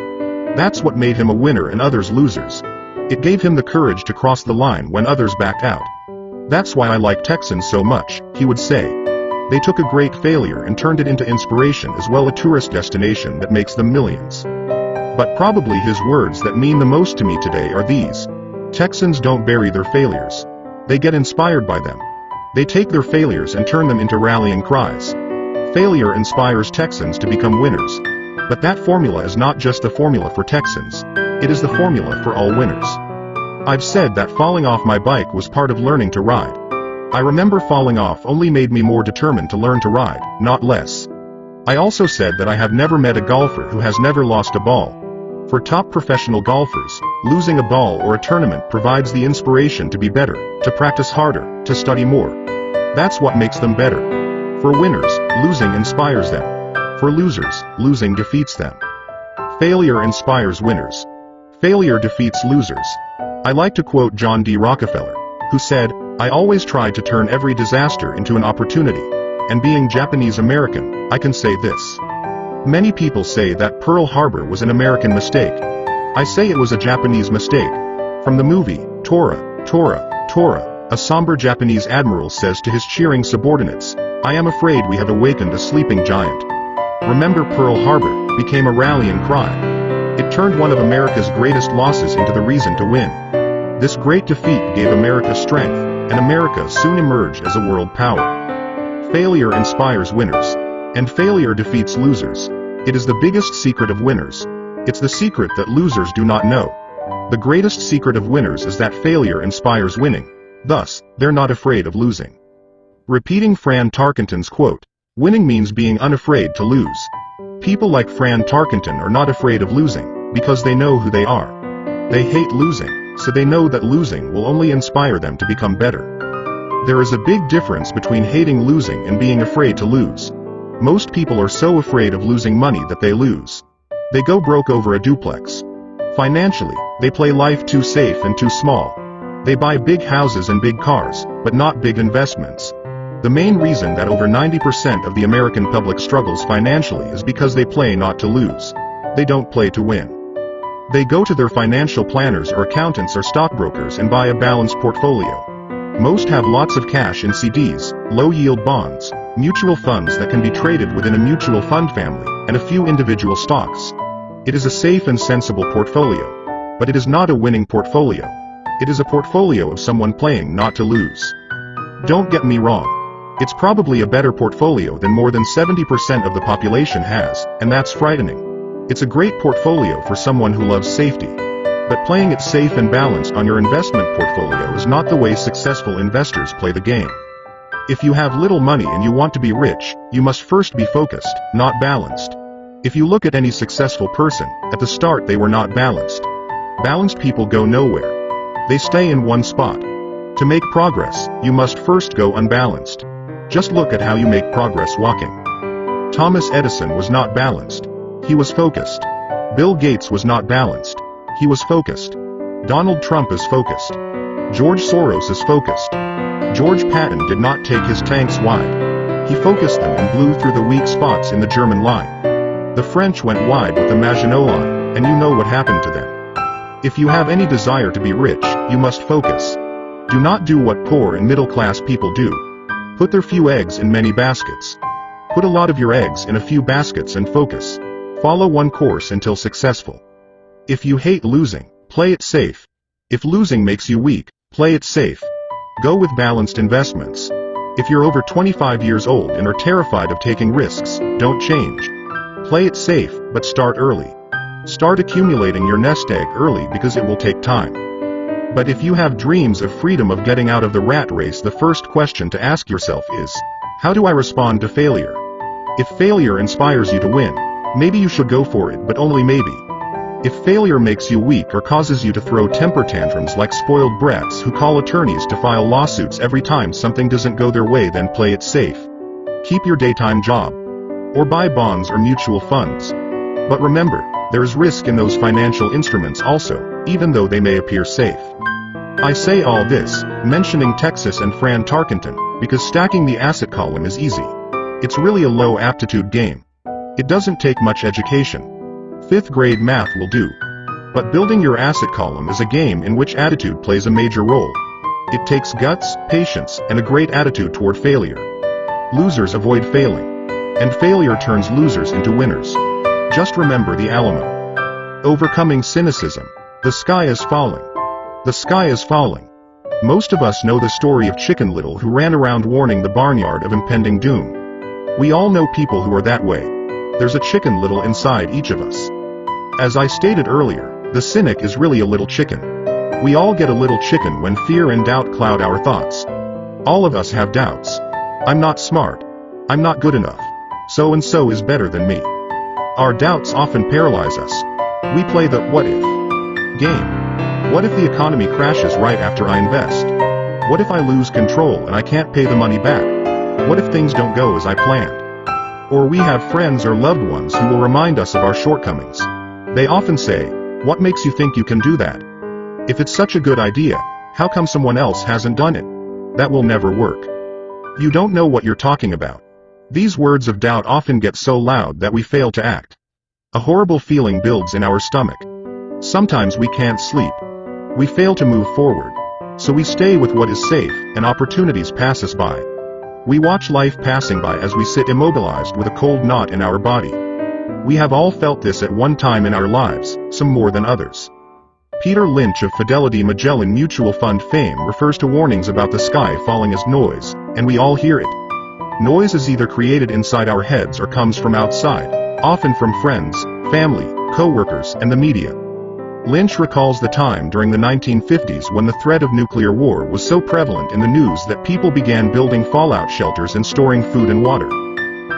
That's what made him a winner and others losers. It gave him the courage to cross the line when others backed out. That's why I like Texans so much, he would say. They took a great failure and turned it into inspiration as well, a tourist destination that makes them millions. But probably his words that mean the most to me today are these. Texans don't bury their failures. They get inspired by them. They take their failures and turn them into rallying cries. Failure inspires Texans to become winners. But that formula is not just the formula for Texans. It is the formula for all winners. I've said that falling off my bike was part of learning to ride. I remember falling off only made me more determined to learn to ride, not less. I also said that I have never met a golfer who has never lost a ball. For top professional golfers, losing a ball or a tournament provides the inspiration to be better, to practice harder, to study more. That's what makes them better. For winners, losing inspires them. For losers, losing defeats them. Failure inspires winners. Failure defeats losers. I like to quote John D. Rockefeller, who said, I always try to turn every disaster into an opportunity. And being Japanese American, I can say this. Many people say that Pearl Harbor was an American mistake. I say it was a Japanese mistake. From the movie, Tora, Tora, Tora, a somber Japanese admiral says to his cheering subordinates, I am afraid we have awakened a sleeping giant. Remember Pearl Harbor became a rallying cry. It turned one of America's greatest losses into the reason to win. This great defeat gave America strength, and America soon emerged as a world power. Failure inspires winners. And failure defeats losers. It is the biggest secret of winners. It's the secret that losers do not know. The greatest secret of winners is that failure inspires winning. Thus, they're not afraid of losing. Repeating Fran Tarkenton's quote, winning means being unafraid to lose. People like Fran Tarkenton are not afraid of losing, because they know who they are. They hate losing, so they know that losing will only inspire them to become better. There is a big difference between hating losing and being afraid to lose. Most people are so afraid of losing money that they lose. They go broke over a duplex. Financially, they play life too safe and too small. They buy big houses and big cars, but not big investments. The main reason that over 90% of the American public struggles financially is because they play not to lose. They don't play to win. They go to their financial planners or accountants or stockbrokers and buy a balanced portfolio. Most have lots of cash in CDs, low-yield bonds, mutual funds that can be traded within a mutual fund family, and a few individual stocks. It is a safe and sensible portfolio. But it is not a winning portfolio. It is a portfolio of someone playing not to lose. Don't get me wrong. It's probably a better portfolio than more than 70% of the population has, and that's frightening. It's a great portfolio for someone who loves safety. But playing it safe and balanced on your investment portfolio is not the way successful investors play the game. If you have little money and you want to be rich, you must first be focused, not balanced. If you look at any successful person, at the start they were not balanced. Balanced people go nowhere. They stay in one spot. To make progress, you must first go unbalanced. Just look at how you make progress walking. Thomas Edison was not balanced. He was focused. Bill Gates was not balanced. He was focused. Donald Trump is focused. George Soros is focused. George Patton did not take his tanks wide. He focused them and blew through the weak spots in the German line. The French went wide with the Maginot Line, and you know what happened to them. If you have any desire to be rich, you must focus. Do not do what poor and middle-class people do. Put their few eggs in many baskets. Put a lot of your eggs in a few baskets and focus. Follow one course until successful. If you hate losing, play it safe. If losing makes you weak, play it safe. Go with balanced investments. If you're over 25 years old and are terrified of taking risks, don't change. Play it safe, but start early. Start accumulating your nest egg early because it will take time. But if you have dreams of freedom of getting out of the rat race, the first question to ask yourself is, how do I respond to failure? If failure inspires you to win, maybe you should go for it, but only maybe. If failure makes you weak or causes you to throw temper tantrums like spoiled brats who call attorneys to file lawsuits every time something doesn't go their way, then play it safe. Keep your daytime job. Or buy bonds or mutual funds. But remember, there is risk in those financial instruments also, even though they may appear safe. I say all this, mentioning Texas and Fran Tarkenton, because stacking the asset column is easy. It's really a low aptitude game. It doesn't take much education. 5th grade math will do. But building your asset column is a game in which attitude plays a major role. It takes guts, patience, and a great attitude toward failure. Losers avoid failing. And failure turns losers into winners. Just remember the Alamo. Overcoming cynicism. The sky is falling. The sky is falling. Most of us know the story of Chicken Little who ran around warning the barnyard of impending doom. We all know people who are that way. There's a Chicken Little inside each of us. As I stated earlier, the cynic is really a little chicken. We all get a little chicken when fear and doubt cloud our thoughts. All of us have doubts. I'm not smart. I'm not good enough. So and so is better than me. Our doubts often paralyze us. We play the what if game. What if the economy crashes right after I invest? What if I lose control and I can't pay the money back? What if things don't go as I planned? Or we have friends or loved ones who will remind us of our shortcomings. They often say, "What makes you think you can do that? If it's such a good idea, how come someone else hasn't done it? That will never work. You don't know what you're talking about." These words of doubt often get so loud that we fail to act. A horrible feeling builds in our stomach. Sometimes we can't sleep. We fail to move forward. So we stay with what is safe, and opportunities pass us by. We watch life passing by as we sit immobilized with a cold knot in our body. We have all felt this at one time in our lives, some more than others. Peter Lynch of Fidelity Magellan Mutual Fund fame refers to warnings about the sky falling as noise, and we all hear it. Noise is either created inside our heads or comes from outside, often from friends, family, co-workers, and the media. Lynch recalls the time during the 1950s when the threat of nuclear war was so prevalent in the news that people began building fallout shelters and storing food and water.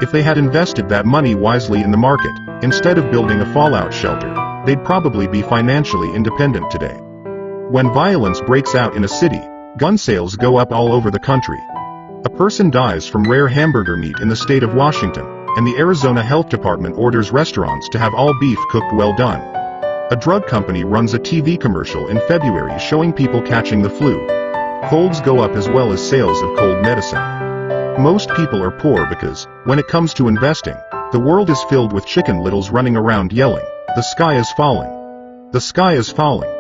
If they had invested that money wisely in the market, instead of building a fallout shelter, they'd probably be financially independent today. When violence breaks out in a city, gun sales go up all over the country. A person dies from rare hamburger meat in the state of Washington, and the Arizona Health Department orders restaurants to have all beef cooked well done. A drug company runs a TV commercial in February showing people catching the flu. Colds go up as well as sales of cold medicine. Most people are poor because, when it comes to investing, the world is filled with chicken littles running around yelling, "The sky is falling. The sky is falling."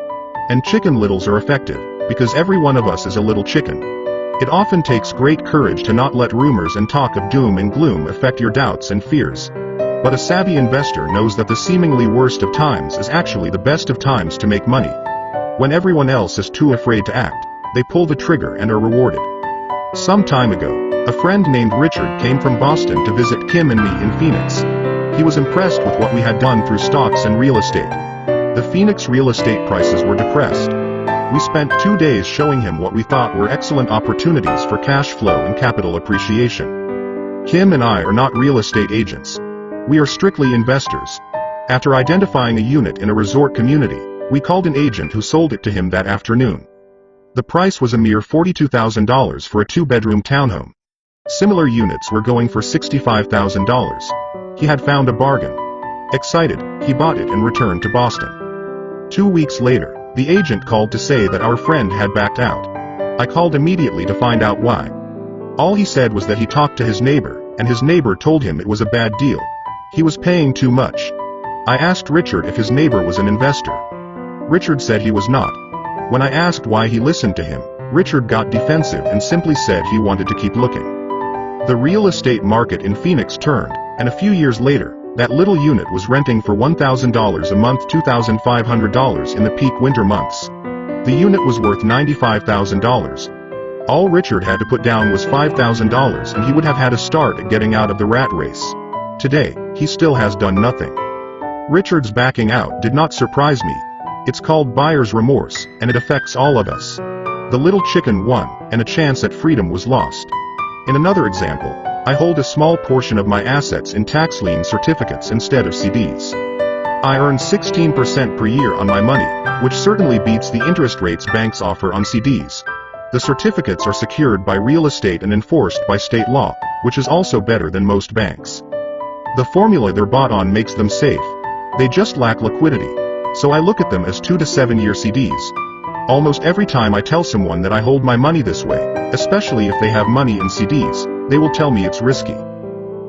And chicken littles are effective, because every one of us is a little chicken. It often takes great courage to not let rumors and talk of doom and gloom affect your doubts and fears. But a savvy investor knows that the seemingly worst of times is actually the best of times to make money. When everyone else is too afraid to act, they pull the trigger and are rewarded. Some time ago, a friend named Richard came from Boston to visit Kim and me in Phoenix. He was impressed with what we had done through stocks and real estate. The Phoenix real estate prices were depressed. We spent 2 days showing him what we thought were excellent opportunities for cash flow and capital appreciation. Kim and I are not real estate agents. We are strictly investors. After identifying a unit in a resort community, we called an agent who sold it to him that afternoon. The price was a mere $42,000 for a 2-bedroom townhome. Similar units were going for $65,000. He had found a bargain. Excited, he bought it and returned to Boston. 2 weeks later, the agent called to say that our friend had backed out. I called immediately to find out why. All he said was that he talked to his neighbor, and his neighbor told him it was a bad deal. He was paying too much. I asked Richard if his neighbor was an investor. Richard said he was not. When I asked why he listened to him, Richard got defensive and simply said he wanted to keep looking. The real estate market in Phoenix turned, and a few years later, that little unit was renting for $1,000 a month, $2,500 in the peak winter months. The unit was worth $95,000. All Richard had to put down was $5,000 and he would have had a start at getting out of the rat race. Today, he still has done nothing. Richard's backing out did not surprise me. It's called buyer's remorse, and it affects all of us. The little chicken won, and a chance at freedom was lost. In another example, I hold a small portion of my assets in tax lien certificates instead of CDs. I earn 16% per year on my money, which certainly beats the interest rates banks offer on CDs. The certificates are secured by real estate and enforced by state law, which is also better than most banks. The formula they're bought on makes them safe. They just lack liquidity. So I look at them as 2 to 7 year CDs. Almost every time I tell someone that I hold my money this way, especially if they have money in CDs, they will tell me it's risky.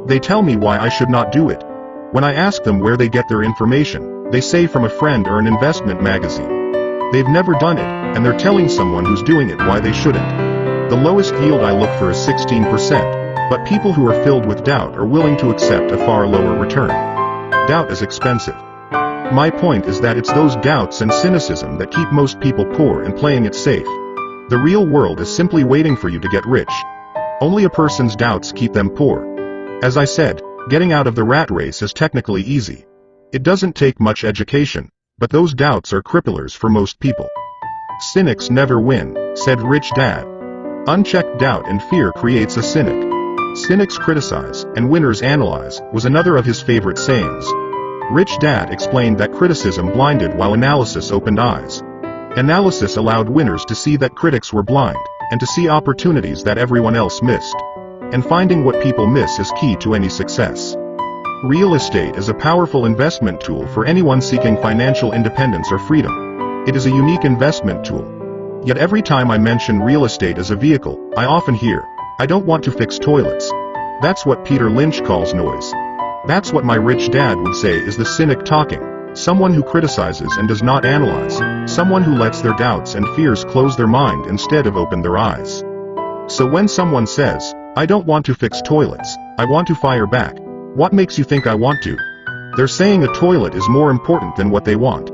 They tell me why I should not do it. When I ask them where they get their information, they say from a friend or an investment magazine. They've never done it, and they're telling someone who's doing it why they shouldn't. The lowest yield I look for is 16%, but people who are filled with doubt are willing to accept a far lower return. Doubt is expensive. My point is that it's those doubts and cynicism that keep most people poor and playing it safe. The real world is simply waiting for you to get rich. Only a person's doubts keep them poor. As I said, getting out of the rat race is technically easy. It doesn't take much education, but those doubts are cripplers for most people. Cynics never win, said Rich Dad. Unchecked doubt and fear creates a cynic. Cynics criticize, and winners analyze, was another of his favorite sayings. Rich Dad explained that criticism blinded while analysis opened eyes. Analysis allowed winners to see that critics were blind, and to see opportunities that everyone else missed. And finding what people miss is key to any success. Real estate is a powerful investment tool for anyone seeking financial independence or freedom. It is a unique investment tool. Yet every time I mention real estate as a vehicle, I often hear, "I don't want to fix toilets." That's what Peter Lynch calls noise. That's what my rich dad would say is the cynic talking, someone who criticizes and does not analyze, someone who lets their doubts and fears close their mind instead of open their eyes. So when someone says, "I don't want to fix toilets, I want to fire back," what makes you think I want to? They're saying a toilet is more important than what they want.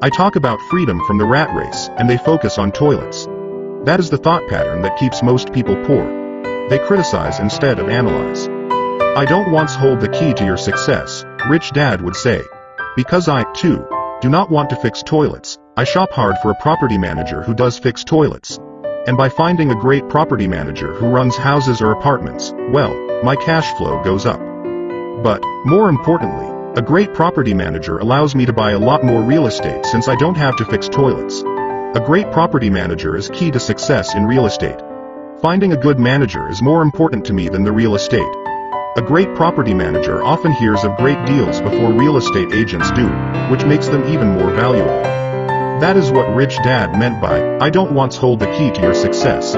I talk about freedom from the rat race, and they focus on toilets. That is the thought pattern that keeps most people poor. They criticize instead of analyze. "I don't once hold the key to your success," Rich Dad would say. "Because I, too, do not want to fix toilets, I shop hard for a property manager who does fix toilets. And by finding a great property manager who runs houses or apartments, well, my cash flow goes up. But, more importantly, a great property manager allows me to buy a lot more real estate since I don't have to fix toilets. A great property manager is key to success in real estate. Finding a good manager is more important to me than the real estate. A great property manager often hears of great deals before real estate agents do, which makes them even more valuable. That is what Rich Dad meant by, I don't want to hold the key to your success.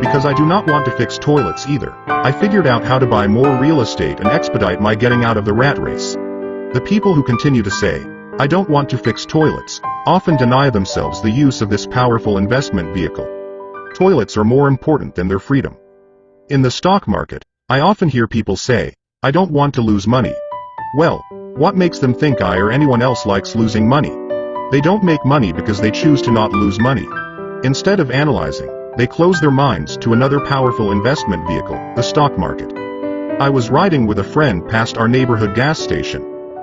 Because I do not want to fix toilets either. I figured out how to buy more real estate and expedite my getting out of the rat race. The people who continue to say, I don't want to fix toilets, often deny themselves the use of this powerful investment vehicle. Toilets are more important than their freedom. In the stock market, I often hear people say, I don't want to lose money. Well, what makes them think I or anyone else likes losing money? They don't make money because they choose to not lose money. Instead of analyzing, they close their minds to another powerful investment vehicle, the stock market. I was riding with a friend past our neighborhood gas station.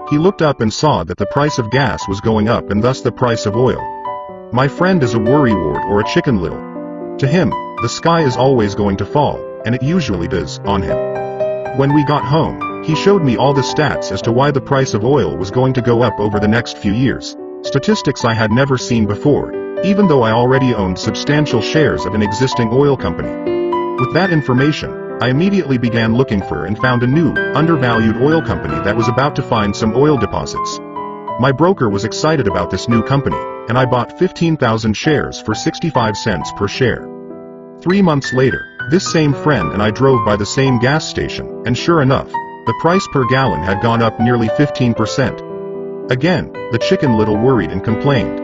He looked up and saw that the price of gas was going up and thus the price of oil. My friend is a worrywart or a chicken little. To him, the sky is always going to fall, and it usually does, on him. When we got home, he showed me all the stats as to why the price of oil was going to go up over the next few years. Statistics I had never seen before, even though I already owned substantial shares of an existing oil company. With that information, I immediately began looking for and found a new, undervalued oil company that was about to find some oil deposits. My broker was excited about this new company, and I bought 15,000 shares for 65 cents per share. 3 months later, this same friend and I drove by the same gas station, and sure enough, the price per gallon had gone up nearly 15%. Again, the chicken little worried and complained.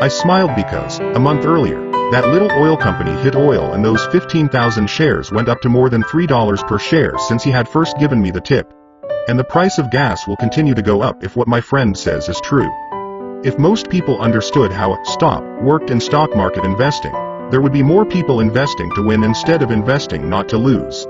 I smiled because, a month earlier, that little oil company hit oil and those 15,000 shares went up to more than $3 per share since he had first given me the tip. And the price of gas will continue to go up if what my friend says is true. If most people understood how a stop worked in stock market investing, there would be more people investing to win instead of investing not to lose.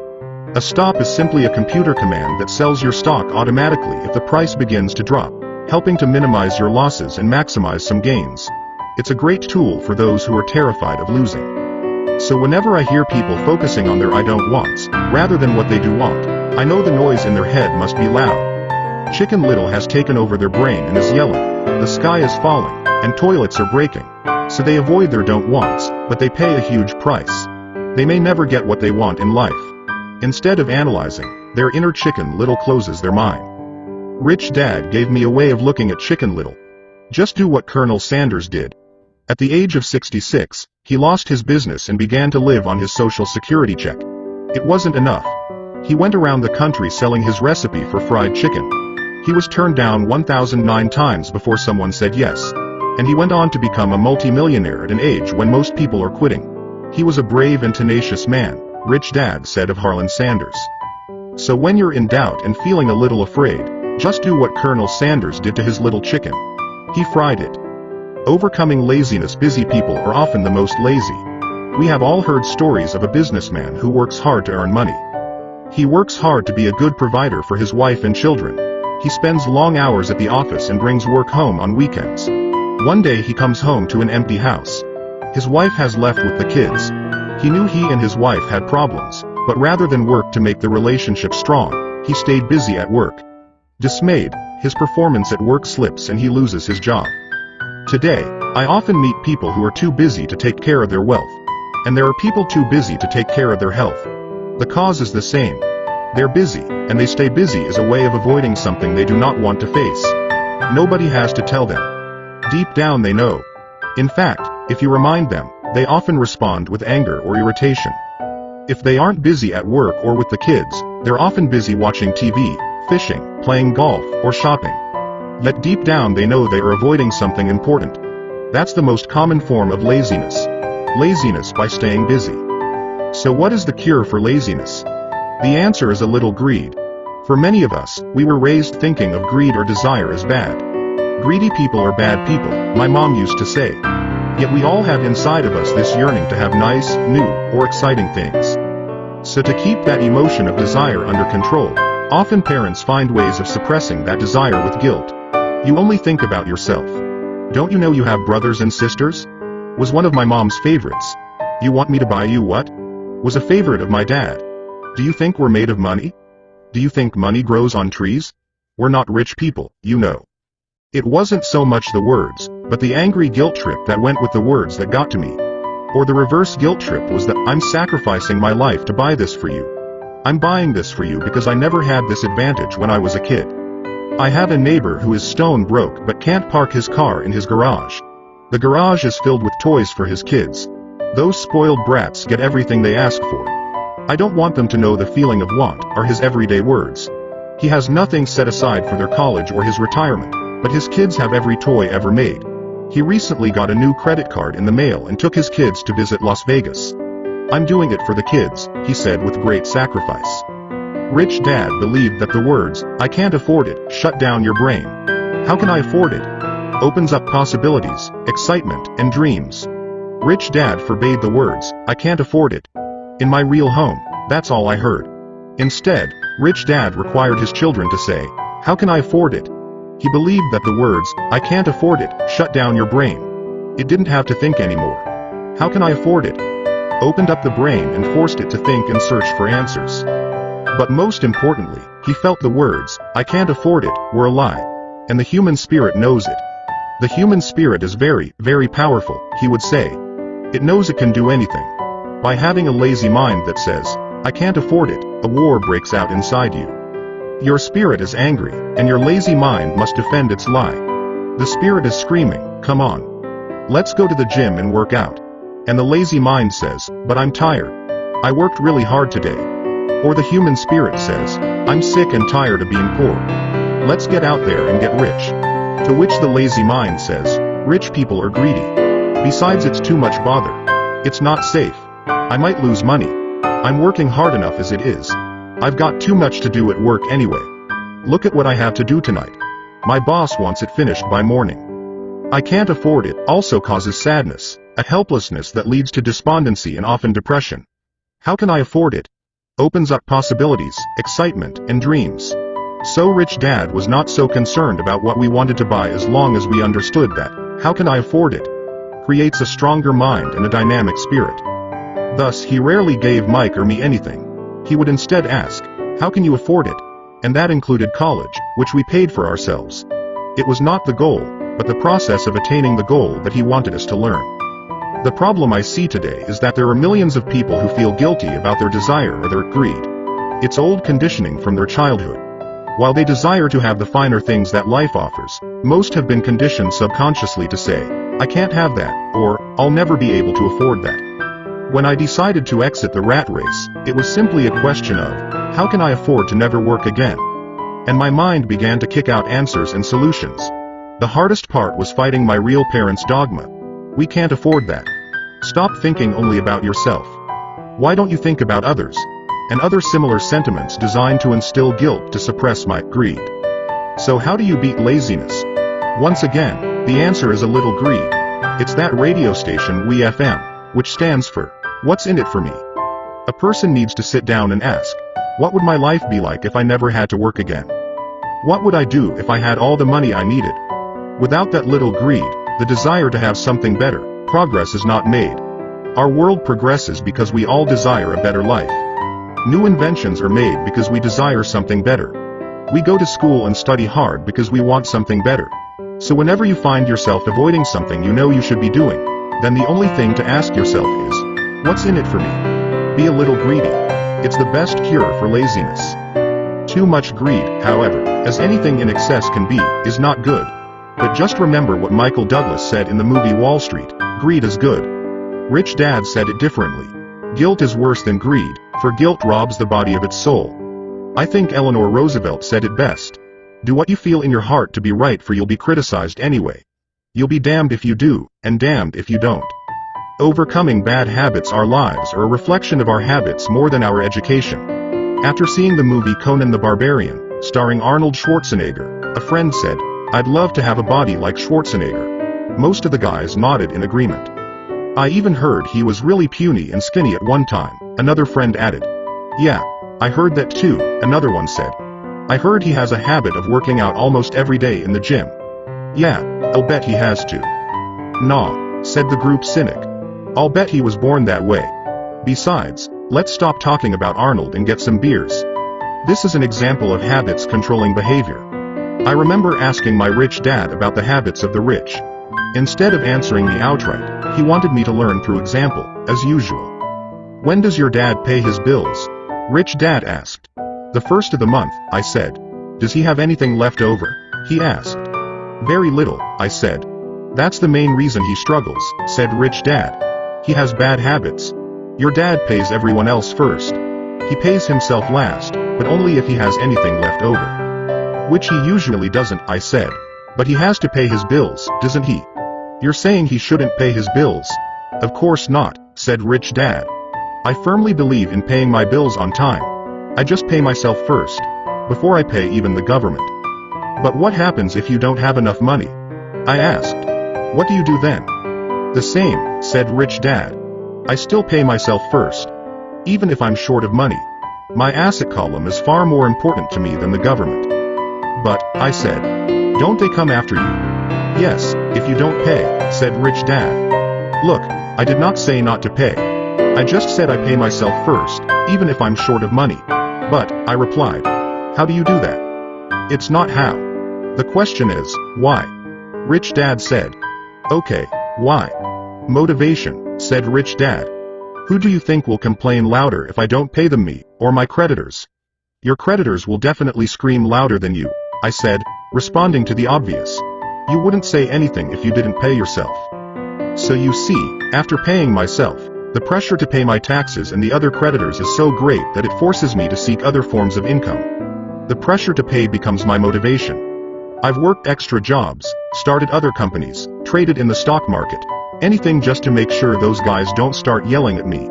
A stop is simply a computer command that sells your stock automatically if the price begins to drop, helping to minimize your losses and maximize some gains. It's a great tool for those who are terrified of losing. So whenever I hear people focusing on their I don't wants, rather than what they do want, I know the noise in their head must be loud. Chicken Little has taken over their brain and is yelling, the sky is falling, and toilets are breaking. So they avoid their don't wants, but they pay a huge price. They may never get what they want in life. Instead of analyzing, their inner Chicken Little closes their mind. Rich Dad gave me a way of looking at Chicken Little. Just do what Colonel Sanders did. At the age of 66, he lost his business and began to live on his Social Security check. It wasn't enough. He went around the country selling his recipe for fried chicken. He was turned down 1,009 times before someone said yes. And he went on to become a multimillionaire at an age when most people are quitting. He was a brave and tenacious man, Rich Dad said of Harlan Sanders. So when you're in doubt and feeling a little afraid, just do what Colonel Sanders did to his little chicken. He fried it. Overcoming laziness. Busy people are often the most lazy. We have all heard stories of a businessman who works hard to earn money. He works hard to be a good provider for his wife and children. He spends long hours at the office and brings work home on weekends. One day he comes home to an empty house. His wife has left with the kids. He knew he and his wife had problems, but rather than work to make the relationship strong, he stayed busy at work. Dismayed, his performance at work slips and he loses his job. Today, I often meet people who are too busy to take care of their wealth. And there are people too busy to take care of their health. The cause is the same. They're busy, and they stay busy as a way of avoiding something they do not want to face. Nobody has to tell them. Deep down they know. In fact, if you remind them, they often respond with anger or irritation. If they aren't busy at work or with the kids, they're often busy watching TV, fishing, playing golf, or shopping. Yet deep down they know they are avoiding something important. That's the most common form of laziness. Laziness by staying busy. So what is the cure for laziness? The answer is a little greed. For many of us, we were raised thinking of greed or desire as bad. Greedy people are bad people, my mom used to say. Yet we all have inside of us this yearning to have nice, new, or exciting things. So to keep that emotion of desire under control, often parents find ways of suppressing that desire with guilt. You only think about yourself. Don't you know you have brothers and sisters? Was one of my mom's favorites. You want me to buy you what? Was a favorite of my dad. Do you think we're made of money? Do you think money grows on trees? We're not rich people, you know. It wasn't so much the words, but the angry guilt trip that went with the words that got to me. Or the reverse guilt trip was that I'm sacrificing my life to buy this for you. I'm buying this for you because I never had this advantage when I was a kid. I have a neighbor who is stone broke but can't park his car in his garage. The garage is filled with toys for his kids. Those spoiled brats get everything they ask for. I don't want them to know the feeling of want, are his everyday words. He has nothing set aside for their college or his retirement, but his kids have every toy ever made. He recently got a new credit card in the mail and took his kids to visit Las Vegas. I'm doing it for the kids, he said with great sacrifice. Rich Dad believed that the words, "I can't afford it," shut down your brain. How can I afford it? Opens up possibilities, excitement, and dreams. Rich Dad forbade the words, "I can't afford it." In my real home, that's all I heard. Instead, Rich Dad required his children to say, "How can I afford it?" He believed that the words, "I can't afford it," shut down your brain. It didn't have to think anymore. How can I afford it? Opened up the brain and forced it to think and search for answers. But most importantly, he felt the words, "I can't afford it," were a lie. And the human spirit knows it. The human spirit is very, very powerful, he would say. It knows it can do anything. By having a lazy mind that says, "I can't afford it," a war breaks out inside you. Your spirit is angry, and your lazy mind must defend its lie. The spirit is screaming, "Come on. Let's go to the gym and work out." And the lazy mind says, "But I'm tired. I worked really hard today." Or the human spirit says, "I'm sick and tired of being poor. Let's get out there and get rich." To which the lazy mind says, "Rich people are greedy. Besides, it's too much bother. It's not safe. I might lose money. I'm working hard enough as it is. I've got too much to do at work anyway. Look at what I have to do tonight. My boss wants it finished by morning." I can't afford it also causes sadness, a helplessness that leads to despondency and often depression. How can I afford it? Opens up possibilities, excitement, and dreams. So Rich Dad was not so concerned about what we wanted to buy as long as we understood that, "How can I afford it?" creates a stronger mind and a dynamic spirit. Thus, he rarely gave Mike or me anything. He would instead ask, "How can you afford it?" And that included college, which we paid for ourselves. It was not the goal, but the process of attaining the goal that he wanted us to learn. The problem I see today is that there are millions of people who feel guilty about their desire or their greed. It's old conditioning from their childhood. While they desire to have the finer things that life offers, most have been conditioned subconsciously to say, "I can't have that," or, "I'll never be able to afford that." When I decided to exit the rat race, it was simply a question of, how can I afford to never work again? And my mind began to kick out answers and solutions. The hardest part was fighting my real parents' dogma. We can't afford that. Stop thinking only about yourself. Why don't you think about others? And other similar sentiments designed to instill guilt to suppress my greed. So how do you beat laziness? Once again, the answer is a little greed. It's that radio station WeFM, which stands for, "What's in it for me?" A person needs to sit down and ask, what would my life be like if I never had to work again? What would I do if I had all the money I needed? Without that little greed, the desire to have something better, progress is not made. Our world progresses because we all desire a better life. New inventions are made because we desire something better. We go to school and study hard because we want something better. So whenever you find yourself avoiding something you know you should be doing, then the only thing to ask yourself is, what's in it for me? Be a little greedy. It's the best cure for laziness. Too much greed, however, as anything in excess can be, is not good. But just remember what Michael Douglas said in the movie Wall Street, greed is good. Rich Dad said it differently. Guilt is worse than greed, for guilt robs the body of its soul. I think Eleanor Roosevelt said it best. Do what you feel in your heart to be right, for you'll be criticized anyway. You'll be damned if you do, and damned if you don't. Overcoming bad habits. Our lives are a reflection of our habits more than our education. After seeing the movie Conan the Barbarian, starring Arnold Schwarzenegger, a friend said, "I'd love to have a body like Schwarzenegger." Most of the guys nodded in agreement. "I even heard he was really puny and skinny at one time," another friend added. "Yeah, I heard that too," another one said. "I heard he has a habit of working out almost every day in the gym." "Yeah, I'll bet he has to." "Nah," said the group cynic. "I'll bet he was born that way. Besides, let's stop talking about Arnold and get some beers." This is an example of habits controlling behavior. I remember asking my rich dad about the habits of the rich. Instead of answering me outright, he wanted me to learn through example, as usual. "When does your dad pay his bills?" Rich Dad asked. "The first of the month," I said. "Does he have anything left over?" he asked. "Very little," I said. That's the main reason he struggles, said Rich Dad. He has bad habits. Your dad pays everyone else first. He pays himself last, but only if he has anything left over. Which he usually doesn't, I said. But he has to pay his bills, doesn't he? You're saying he shouldn't pay his bills? Of course not, said Rich Dad. I firmly believe in paying my bills on time. I just pay myself first, before I pay even the government. But what happens if you don't have enough money? I asked. What do you do then? The same, said Rich Dad. I still pay myself first, even if I'm short of money. My asset column is far more important to me than the government. But, I said, don't they come after you? Yes, if you don't pay, said Rich Dad. Look, I did not say not to pay. I just said I pay myself first, even if I'm short of money. But, I replied, how do you do that? It's not how. The question is, why? Rich Dad said. Okay, why? Motivation, said Rich Dad. Who do you think will complain louder if I don't pay them, me, or my creditors? Your creditors will definitely scream louder than you, I said, responding to the obvious. You wouldn't say anything if you didn't pay yourself. So you see, after paying myself, the pressure to pay my taxes and the other creditors is so great that it forces me to seek other forms of income. The pressure to pay becomes my motivation. I've worked extra jobs, started other companies, traded in the stock market, anything just to make sure those guys don't start yelling at me.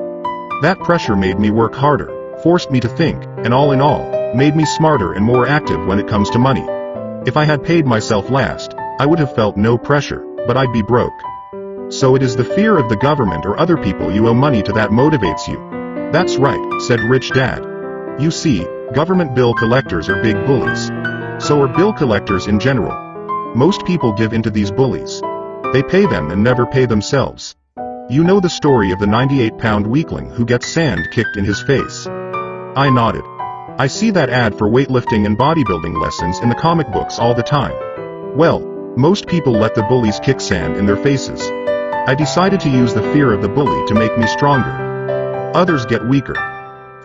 That pressure made me work harder, forced me to think, and all in all, made me smarter and more active when it comes to money. If I had paid myself last, I would have felt no pressure, but I'd be broke. So it is the fear of the government or other people you owe money to that motivates you. That's right, said Rich Dad. You see, government bill collectors are big bullies. So are bill collectors in general. Most people give in to these bullies. They pay them and never pay themselves. You know the story of the 98-pound weakling who gets sand kicked in his face. I nodded. I see that ad for weightlifting and bodybuilding lessons in the comic books all the time. Well, most people let the bullies kick sand in their faces. I decided to use the fear of the bully to make me stronger. Others get weaker.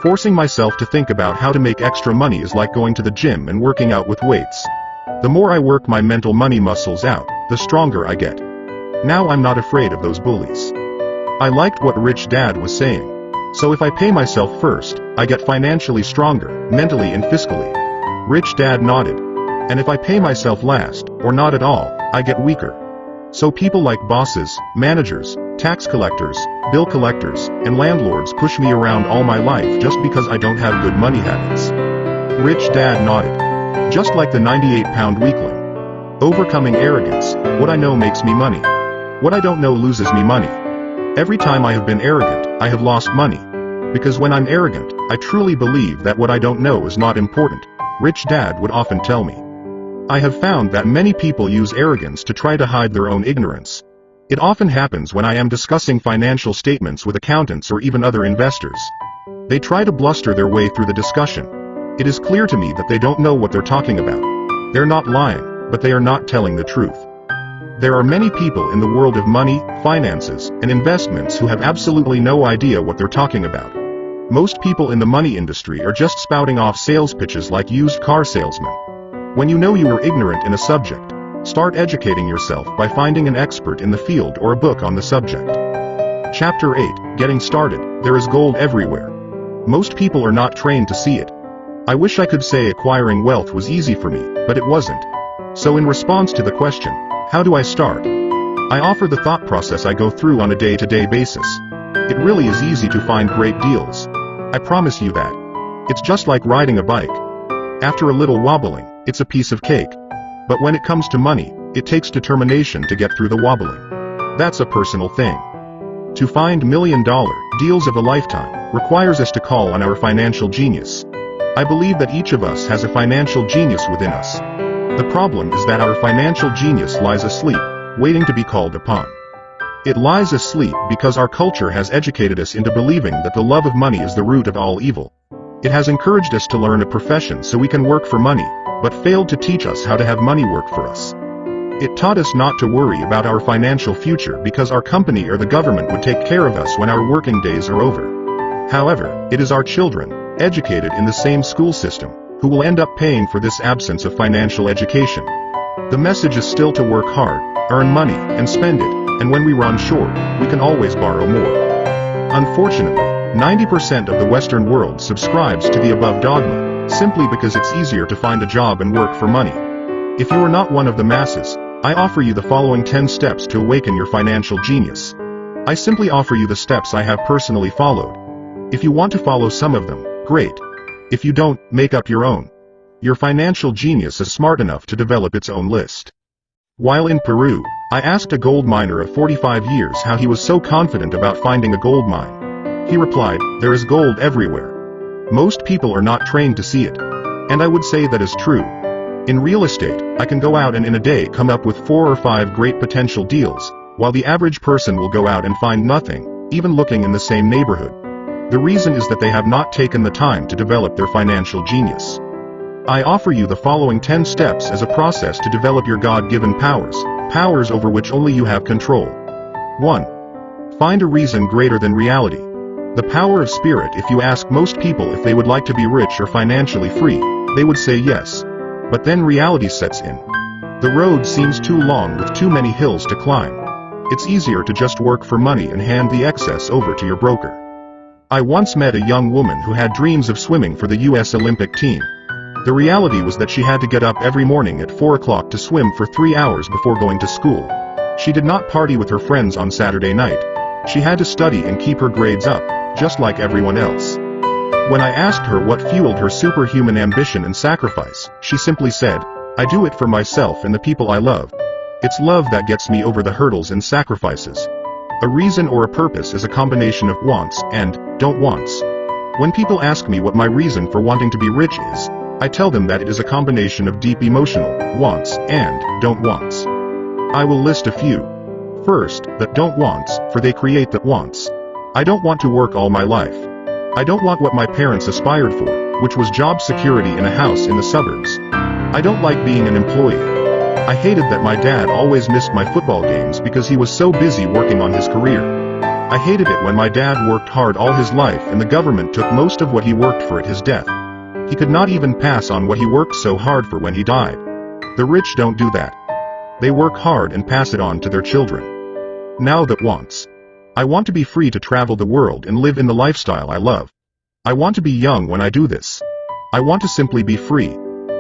Forcing myself to think about how to make extra money is like going to the gym and working out with weights. The more I work my mental money muscles out, the stronger I get. Now I'm not afraid of those bullies. I liked what Rich Dad was saying. So if I pay myself first, I get financially stronger, mentally and fiscally. Rich Dad nodded. And if I pay myself last, or not at all, I get weaker. So people like bosses, managers, tax collectors, bill collectors, and landlords push me around all my life just because I don't have good money habits. Rich Dad nodded. Just like the 98-pound weakling. Overcoming arrogance, what I know makes me money. What I don't know loses me money. Every time I have been arrogant, I have lost money. Because when I'm arrogant, I truly believe that what I don't know is not important, Rich Dad would often tell me. I have found that many people use arrogance to try to hide their own ignorance. It often happens when I am discussing financial statements with accountants or even other investors. They try to bluster their way through the discussion. It is clear to me that they don't know what they're talking about. They're not lying, but they are not telling the truth. There are many people in the world of money, finances, and investments who have absolutely no idea what they're talking about. Most people in the money industry are just spouting off sales pitches like used car salesmen. When you know you are ignorant in a subject, start educating yourself by finding an expert in the field or a book on the subject. Chapter 8, Getting Started, There is gold everywhere. Most people are not trained to see it. I wish I could say acquiring wealth was easy for me, but it wasn't. So in response to the question, how do I start? I offer the thought process I go through on a day-to-day basis. It really is easy to find great deals. I promise you that. It's just like riding a bike. After a little wobbling, it's a piece of cake. But when it comes to money, it takes determination to get through the wobbling. That's a personal thing. To find $1 million deals of a lifetime requires us to call on our financial genius. I believe that each of us has a financial genius within us. The problem is that our financial genius lies asleep, waiting to be called upon. It lies asleep because our culture has educated us into believing that the love of money is the root of all evil. It has encouraged us to learn a profession so we can work for money, but failed to teach us how to have money work for us. It taught us not to worry about our financial future because our company or the government would take care of us when our working days are over. However, it is our children, educated in the same school system, who will end up paying for this absence of financial education. The message is still to work hard, earn money, and spend it, and when we run short, we can always borrow more. Unfortunately, 90% of the Western world subscribes to the above dogma, simply because it's easier to find a job and work for money. If you are not one of the masses, I offer you the following 10 steps to awaken your financial genius. I simply offer you the steps I have personally followed. If you want to follow some of them, great. If you don't, make up your own. Your financial genius is smart enough to develop its own list. While in Peru, I asked a gold miner of 45 years how he was so confident about finding a gold mine. He replied, "There is gold everywhere. Most people are not trained to see it." And I would say that is true. In real estate, I can go out and in a day come up with 4 or 5 great potential deals, while the average person will go out and find nothing, even looking in the same neighborhood. The reason is that they have not taken the time to develop their financial genius. I offer you the following 10 steps as a process to develop your God-given powers over which only you have control. 1. Find a reason greater than reality. The power of spirit. If you ask most people if they would like to be rich or financially free, they would say yes. But then reality sets in. The road seems too long with too many hills to climb. It's easier to just work for money and hand the excess over to your broker. I once met a young woman who had dreams of swimming for the US Olympic team. The reality was that she had to get up every morning at 4 o'clock to swim for 3 hours before going to school. She did not party with her friends on Saturday night. She had to study and keep her grades up, just like everyone else. When I asked her what fueled her superhuman ambition and sacrifice, she simply said, "I do it for myself and the people I love. It's love that gets me over the hurdles and sacrifices." A reason or a purpose is a combination of wants and don't wants. When people ask me what my reason for wanting to be rich is, I tell them that it is a combination of deep emotional wants and don't wants. I will list a few. First, the don't wants, for they create the wants. I don't want to work all my life. I don't want what my parents aspired for, which was job security in a house in the suburbs. I don't like being an employee. I hated that my dad always missed my football games because he was so busy working on his career. I hated it when my dad worked hard all his life and the government took most of what he worked for at his death. He could not even pass on what he worked so hard for when he died. The rich don't do that. They work hard and pass it on to their children. Now that wants. I want to be free to travel the world and live in the lifestyle I love. I want to be young when I do this. I want to simply be free.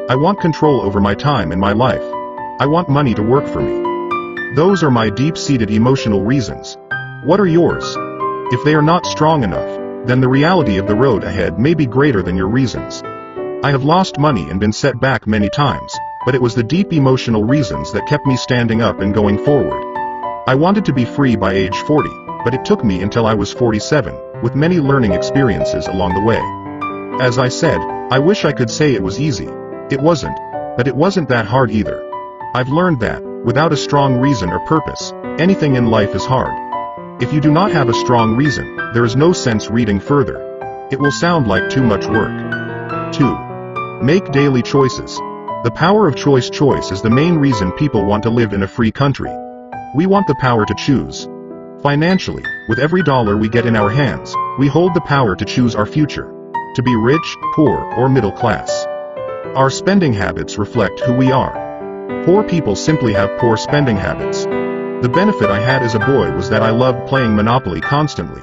I want control over my time and my life. I want money to work for me. Those are my deep-seated emotional reasons. What are yours? If they are not strong enough, then the reality of the road ahead may be greater than your reasons. I have lost money and been set back many times, but it was the deep emotional reasons that kept me standing up and going forward. I wanted to be free by age 40, but it took me until I was 47, with many learning experiences along the way. As I said, I wish I could say it was easy. It wasn't, but it wasn't that hard either. I've learned that, without a strong reason or purpose, anything in life is hard. If you do not have a strong reason, there is no sense reading further. It will sound like too much work. 2. Make daily choices. The power of choice is the main reason people want to live in a free country. We want the power to choose. Financially, with every dollar we get in our hands, we hold the power to choose our future. To be rich, poor, or middle class. Our spending habits reflect who we are. Poor people simply have poor spending habits. The benefit I had as a boy was that I loved playing Monopoly constantly.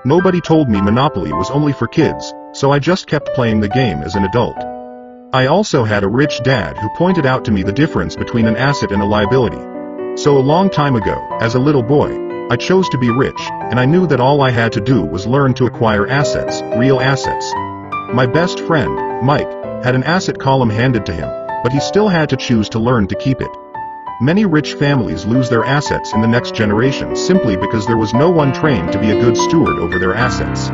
Nobody told me Monopoly was only for kids, so I just kept playing the game as an adult. I also had a rich dad who pointed out to me the difference between an asset and a liability. So a long time ago, as a little boy, I chose to be rich, and I knew that all I had to do was learn to acquire assets, real assets. My best friend, Mike, had an asset column handed to him, but he still had to choose to learn to keep it. Many rich families lose their assets in the next generation simply because there was no one trained to be a good steward over their assets.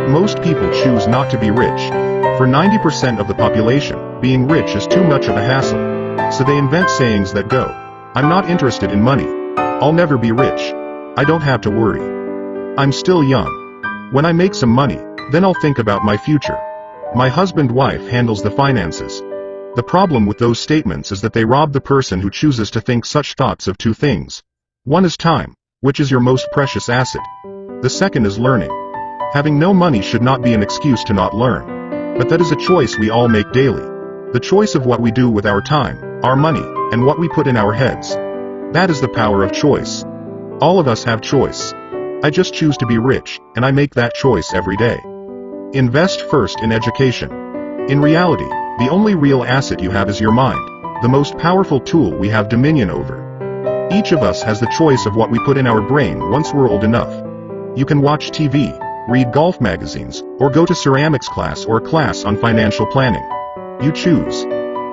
Most people choose not to be rich. For 90% of the population, being rich is too much of a hassle. So they invent sayings that go, "I'm not interested in money. I'll never be rich. I don't have to worry. I'm still young. When I make some money, then I'll think about my future. My husband-wife handles the finances." The problem with those statements is that they rob the person who chooses to think such thoughts of two things. One is time, which is your most precious asset. The second is learning. Having no money should not be an excuse to not learn. But that is a choice we all make daily. The choice of what we do with our time, our money, and what we put in our heads. That is the power of choice. All of us have choice. I just choose to be rich, and I make that choice every day. Invest first in education. In reality, the only real asset you have is your mind, the most powerful tool we have dominion over. Each of us has the choice of what we put in our brain once we're old enough. You can watch TV, read golf magazines, or go to ceramics class or class on financial planning. You choose.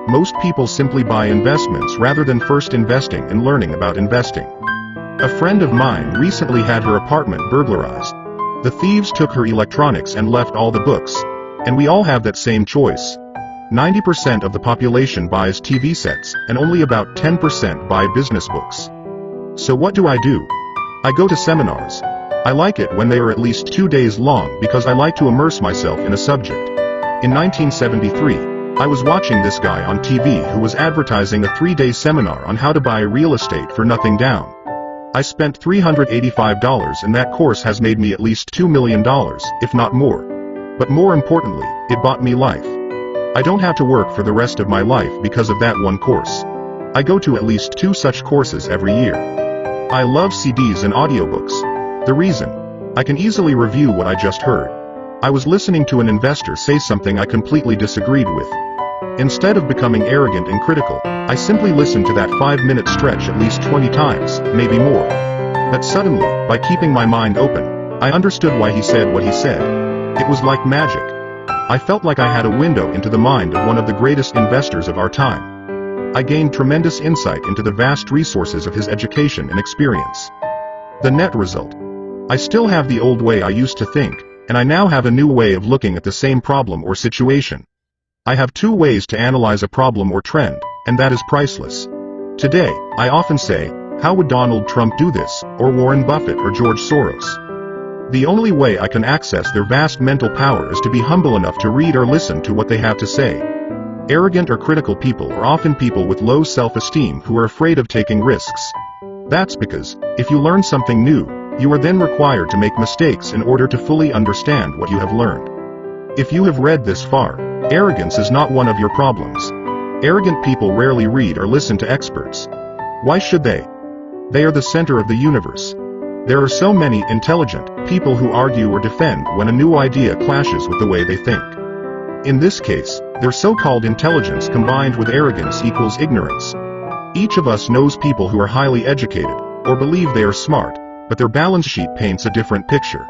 Most people simply buy investments rather than first investing and learning about investing. A friend of mine recently had her apartment burglarized. The thieves took her electronics and left all the books. And we all have that same choice. 90% of the population buys TV sets, and only about 10% buy business books. So what do? I go to seminars. I like it when they are at least 2 days long because I like to immerse myself in a subject. In 1973, I was watching this guy on TV who was advertising a 3-day seminar on how to buy real estate for nothing down. I spent $385 and that course has made me at least $2 million, if not more. But more importantly, it bought me life. I don't have to work for the rest of my life because of that one course. I go to at least 2 such courses every year. I love CDs and audiobooks. The reason? I can easily review what I just heard. I was listening to an investor say something I completely disagreed with. Instead of becoming arrogant and critical, I simply listened to that 5-minute stretch at least 20 times, maybe more. But suddenly, by keeping my mind open, I understood why he said what he said. It was like magic. I felt like I had a window into the mind of one of the greatest investors of our time. I gained tremendous insight into the vast resources of his education and experience. The net result. I still have the old way I used to think, and I now have a new way of looking at the same problem or situation. I have 2 ways to analyze a problem or trend, and that is priceless. Today, I often say, how would Donald Trump do this, or Warren Buffett or George Soros? The only way I can access their vast mental power is to be humble enough to read or listen to what they have to say. Arrogant or critical people are often people with low self-esteem who are afraid of taking risks. That's because, if you learn something new, you are then required to make mistakes in order to fully understand what you have learned. If you have read this far, arrogance is not one of your problems. Arrogant people rarely read or listen to experts. Why should they? They are the center of the universe. There are so many intelligent people who argue or defend when a new idea clashes with the way they think. In this case, their so-called intelligence combined with arrogance equals ignorance. Each of us knows people who are highly educated, or believe they are smart, but their balance sheet paints a different picture.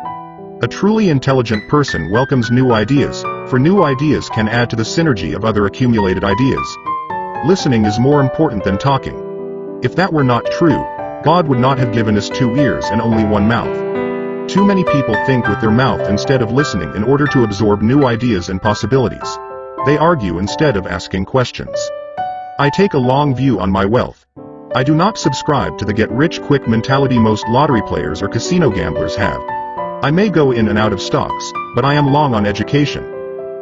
A truly intelligent person welcomes new ideas, for new ideas can add to the synergy of other accumulated ideas. Listening is more important than talking. If that were not true, God would not have given us 2 ears and only 1 mouth. Too many people think with their mouth instead of listening in order to absorb new ideas and possibilities. They argue instead of asking questions. I take a long view on my wealth. I do not subscribe to the get-rich-quick mentality most lottery players or casino gamblers have. I may go in and out of stocks, but I am long on education.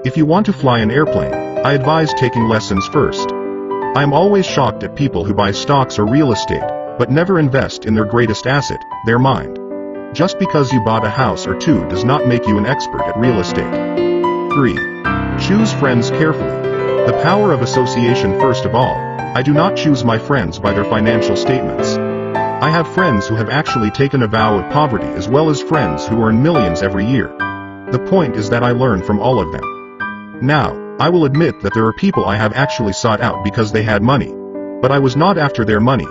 If you want to fly an airplane, I advise taking lessons first. I am always shocked at people who buy stocks or real estate, but never invest in their greatest asset, their mind. Just because you bought a house or 2 does not make you an expert at real estate. 3. Choose friends carefully. The power of association. First of all, I do not choose my friends by their financial statements. I have friends who have actually taken a vow of poverty as well as friends who earn millions every year. The point is that I learn from all of them. Now, I will admit that there are people I have actually sought out because they had money. But I was not after their money.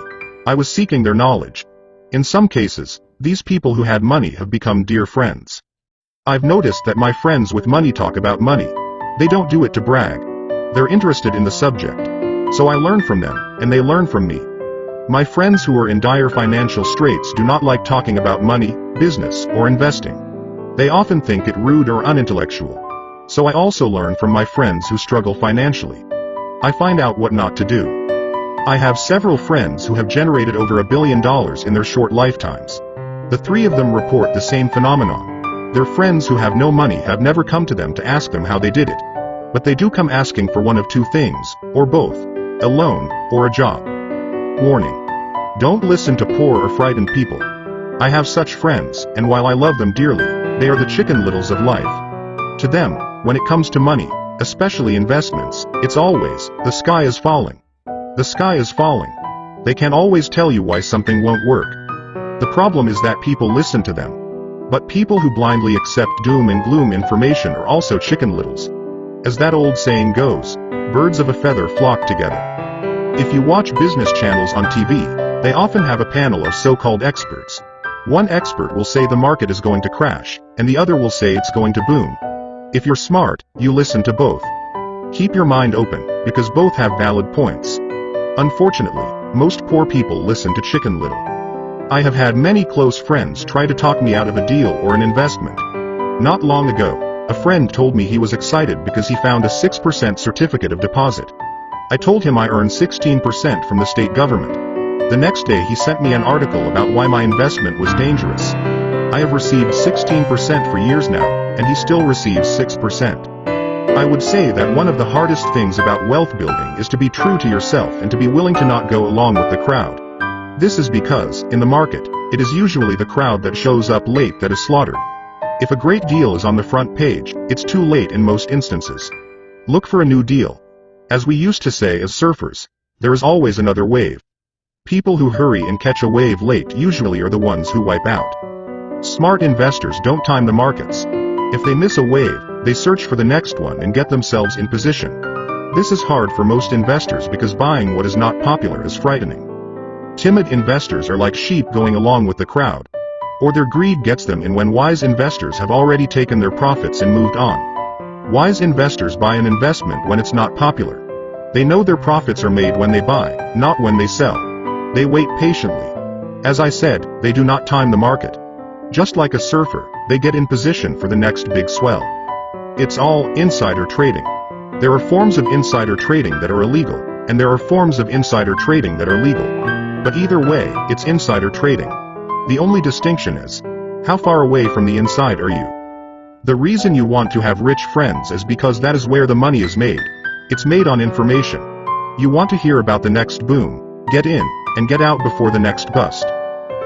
I was seeking their knowledge. In some cases, these people who had money have become dear friends. I've noticed that my friends with money talk about money. They don't do it to brag. They're interested in the subject. So I learn from them, and they learn from me. My friends who are in dire financial straits do not like talking about money, business, or investing. They often think it rude or unintellectual. So I also learn from my friends who struggle financially. I find out what not to do. I have several friends who have generated over $1 billion in their short lifetimes. The 3 of them report the same phenomenon. Their friends who have no money have never come to them to ask them how they did it. But they do come asking for one of 2 things, or both, a loan, or a job. Warning. Don't listen to poor or frightened people. I have such friends, and while I love them dearly, they are the chicken littles of life. To them, when it comes to money, especially investments, it's always, the sky is falling. The sky is falling. They can always tell you why something won't work. The problem is that people listen to them. But people who blindly accept doom and gloom information are also chicken littles. As that old saying goes, birds of a feather flock together. If you watch business channels on TV, they often have a panel of so-called experts. One expert will say the market is going to crash, and the other will say it's going to boom. If you're smart, you listen to both. Keep your mind open, because both have valid points. Unfortunately, most poor people listen to Chicken Little. I have had many close friends try to talk me out of a deal or an investment. Not long ago, a friend told me he was excited because he found a 6% certificate of deposit. I told him I earned 16% from the state government. The next day he sent me an article about why my investment was dangerous. I have received 16% for years now, and he still receives 6%. I would say that one of the hardest things about wealth building is to be true to yourself and to be willing to not go along with the crowd. This is because, in the market, it is usually the crowd that shows up late that is slaughtered. If a great deal is on the front page, it's too late in most instances. Look for a new deal. As we used to say as surfers, there is always another wave. People who hurry and catch a wave late usually are the ones who wipe out. Smart investors don't time the markets. If they miss a wave, they search for the next one and get themselves in position. This is hard for most investors because buying what is not popular is frightening. Timid investors are like sheep going along with the crowd. Or their greed gets them in when wise investors have already taken their profits and moved on. Wise investors buy an investment when it's not popular. They know their profits are made when they buy, not when they sell. They wait patiently. As I said, they do not time the market. Just like a surfer, they get in position for the next big swell. It's all insider trading. There are forms of insider trading that are illegal, and there are forms of insider trading that are legal. But either way, it's insider trading. The only distinction is, how far away from the inside are you? The reason you want to have rich friends is because that is where the money is made. It's made on information. You want to hear about the next boom, get in, and get out before the next bust.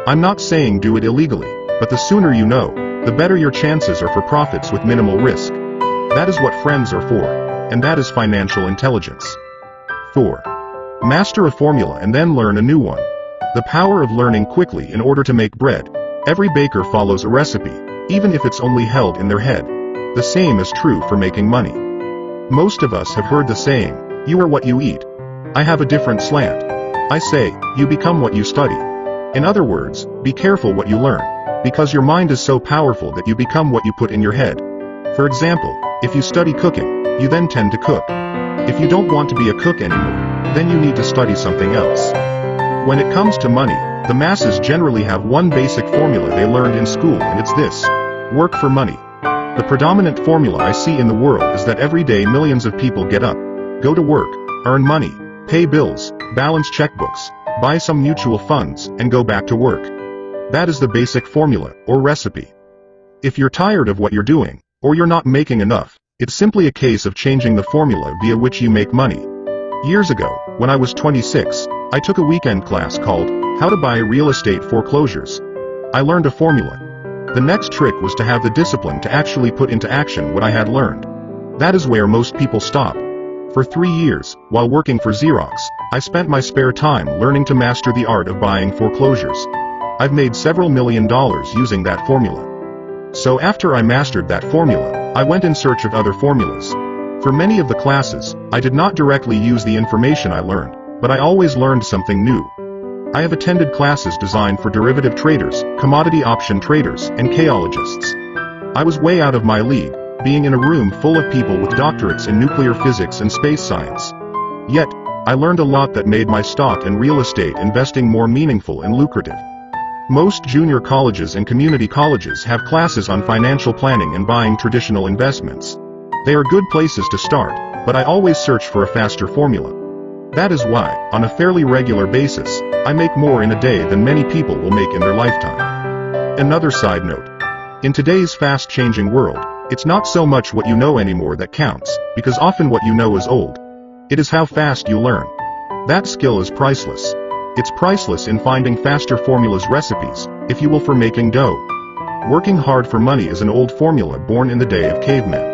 I'm not saying do it illegally, but the sooner you know, the better your chances are for profits with minimal risk. That is what friends are for, and that is financial intelligence. 4. Master a formula and then learn a new one. The power of learning quickly in order to make bread. Every baker follows a recipe, even if it's only held in their head. The same is true for making money. Most of us have heard the saying, you are what you eat. I have a different slant. I say, you become what you study. In other words, be careful what you learn, because your mind is so powerful that you become what you put in your head. For example, if you study cooking, you then tend to cook. If you don't want to be a cook anymore, then you need to study something else. When it comes to money, the masses generally have one basic formula they learned in school, and it's this: work for money. The predominant formula I see in the world is that every day millions of people get up, go to work, earn money, pay bills, balance checkbooks, buy some mutual funds, and go back to work. That is the basic formula, or recipe. If you're tired of what you're doing, or you're not making enough, it's simply a case of changing the formula via which you make money. Years ago, when I was 26, I took a weekend class called How to Buy Real Estate Foreclosures. I learned a formula. The next trick was to have the discipline to actually put into action what I had learned. That is where most people stop. For 3 years, while working for Xerox, I spent my spare time learning to master the art of buying foreclosures. I've made several $million using that formula. So after I mastered that formula, I went in search of other formulas. For many of the classes, I did not directly use the information I learned, but I always learned something new. I have attended classes designed for derivative traders, commodity option traders, and chaologists. I was way out of my league, being in a room full of people with doctorates in nuclear physics and space science. Yet, I learned a lot that made my stock and real estate investing more meaningful and lucrative. Most junior colleges and community colleges have classes on financial planning and buying traditional investments. They are good places to start, but I always search for a faster formula. That is why, on a fairly regular basis, I make more in a day than many people will make in their lifetime. Another side note. In today's fast-changing world, it's not so much what you know anymore that counts, because often what you know is old. It is how fast you learn. That skill is priceless. It's priceless in finding faster formulas, recipes, if you will, for making dough. Working hard for money is an old formula born in the day of cavemen.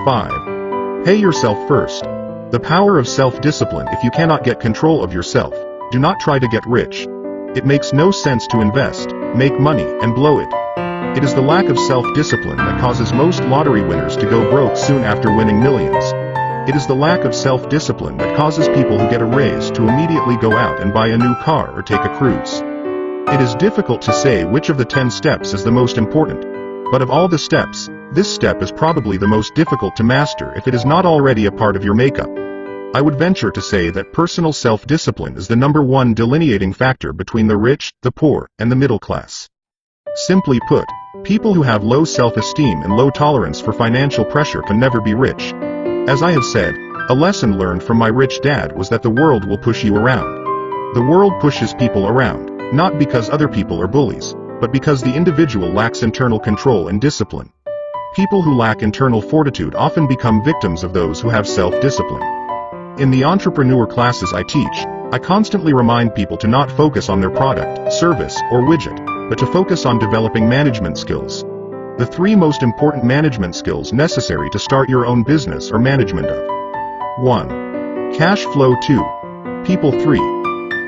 5. Pay yourself first. The power of self-discipline. If you cannot get control of yourself, Do not try to get rich. It makes no sense to invest, make money, and blow it. It is the lack of self-discipline that causes most lottery winners to go broke soon after winning millions. It is the lack of self-discipline that causes people who get a raise to immediately go out and buy a new car or take a cruise. It is difficult to say which of the 10 steps is the most important. But of all the steps, this step is probably the most difficult to master if it is not already a part of your makeup. I would venture to say that personal self-discipline is the #1 delineating factor between the rich, the poor, and the middle class. Simply put, people who have low self-esteem and low tolerance for financial pressure can never be rich. As I have said, a lesson learned from my rich dad was that the world will push you around. The world pushes people around, not because other people are bullies, but because the individual lacks internal control and discipline. People who lack internal fortitude often become victims of those who have self-discipline. In the entrepreneur classes I teach, I constantly remind people to not focus on their product, service, or widget, but to focus on developing management skills. The 3 most important management skills necessary to start your own business are management of 1. Cash flow. 2. People. 3.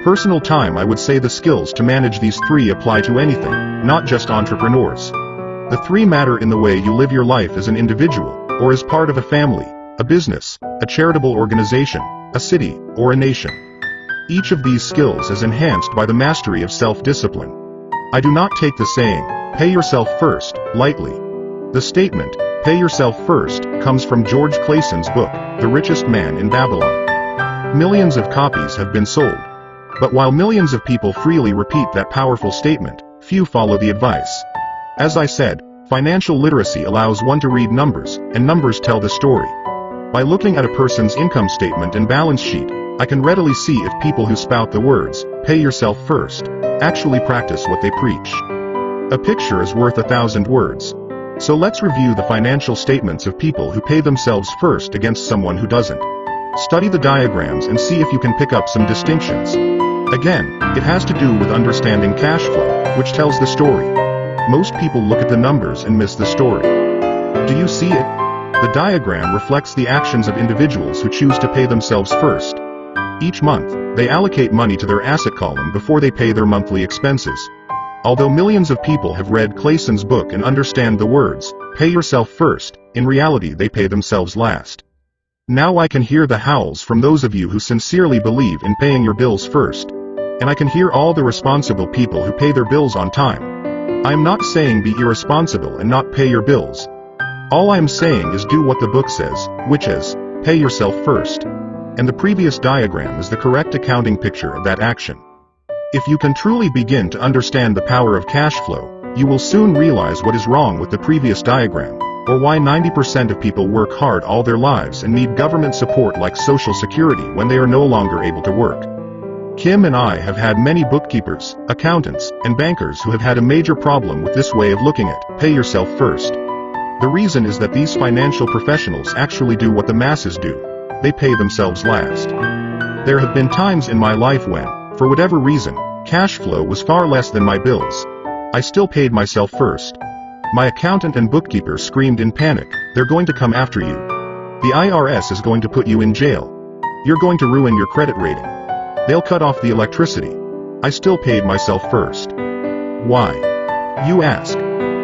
Personal time. I would say the skills to manage these 3 apply to anything, not just entrepreneurs. The 3 matter in the way you live your life as an individual, or as part of a family, a business, a charitable organization, a city, or a nation. Each of these skills is enhanced by the mastery of self-discipline. I do not take the saying, "Pay yourself first," lightly. The statement, "Pay yourself first," comes from George Clayson's book, The Richest Man in Babylon. Millions of copies have been sold. But while millions of people freely repeat that powerful statement, few follow the advice. As I said, financial literacy allows one to read numbers, and numbers tell the story. By looking at a person's income statement and balance sheet, I can readily see if people who spout the words, "Pay yourself first," actually practice what they preach. A picture is worth 1,000 words. So let's review the financial statements of people who pay themselves first against someone who doesn't. Study the diagrams and see if you can pick up some distinctions. Again, it has to do with understanding cash flow, which tells the story. Most people look at the numbers and miss the story. Do you see it? The diagram reflects the actions of individuals who choose to pay themselves first. Each month, they allocate money to their asset column before they pay their monthly expenses. Although millions of people have read Clayson's book and understand the words, "Pay yourself first," in reality they pay themselves last. Now I can hear the howls from those of you who sincerely believe in paying your bills first. And I can hear all the responsible people who pay their bills on time. I am not saying be irresponsible and not pay your bills. All I am saying is do what the book says, which is, pay yourself first. And the previous diagram is the correct accounting picture of that action. If you can truly begin to understand the power of cash flow, you will soon realize what is wrong with the previous diagram, or why 90% of people work hard all their lives and need government support like Social Security when they are no longer able to work. Kim and I have had many bookkeepers, accountants, and bankers who have had a major problem with this way of looking at pay yourself first. The reason is that these financial professionals actually do what the masses do. They pay themselves last. There have been times in my life when, for whatever reason, cash flow was far less than my bills. I still paid myself first. My accountant and bookkeeper screamed in panic, "They're going to come after you. The IRS is going to put you in jail. You're going to ruin your credit rating. They'll cut off the electricity." I still paid myself first. Why? You ask.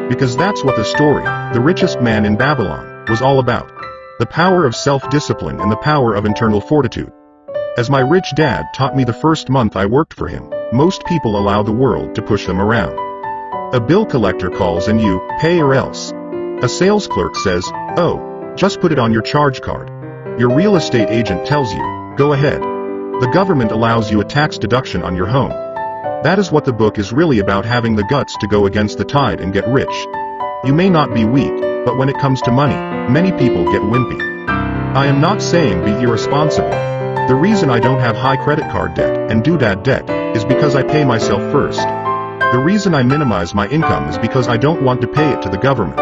Because that's what the story, The Richest Man in Babylon, was all about. The power of self-discipline and the power of internal fortitude. As my rich dad taught me the first month I worked for him, most people allow the world to push them around. A bill collector calls and you, "Pay or else." A sales clerk says, "Oh, just put it on your charge card." Your real estate agent tells you, "Go ahead." The government allows you a tax deduction on your home. That is what the book is really about, having the guts to go against the tide and get rich. You may not be weak, but when it comes to money, many people get wimpy. I am not saying be irresponsible. The reason I don't have high credit card debt and doodad debt is because I pay myself first. The reason I minimize my income is because I don't want to pay it to the government.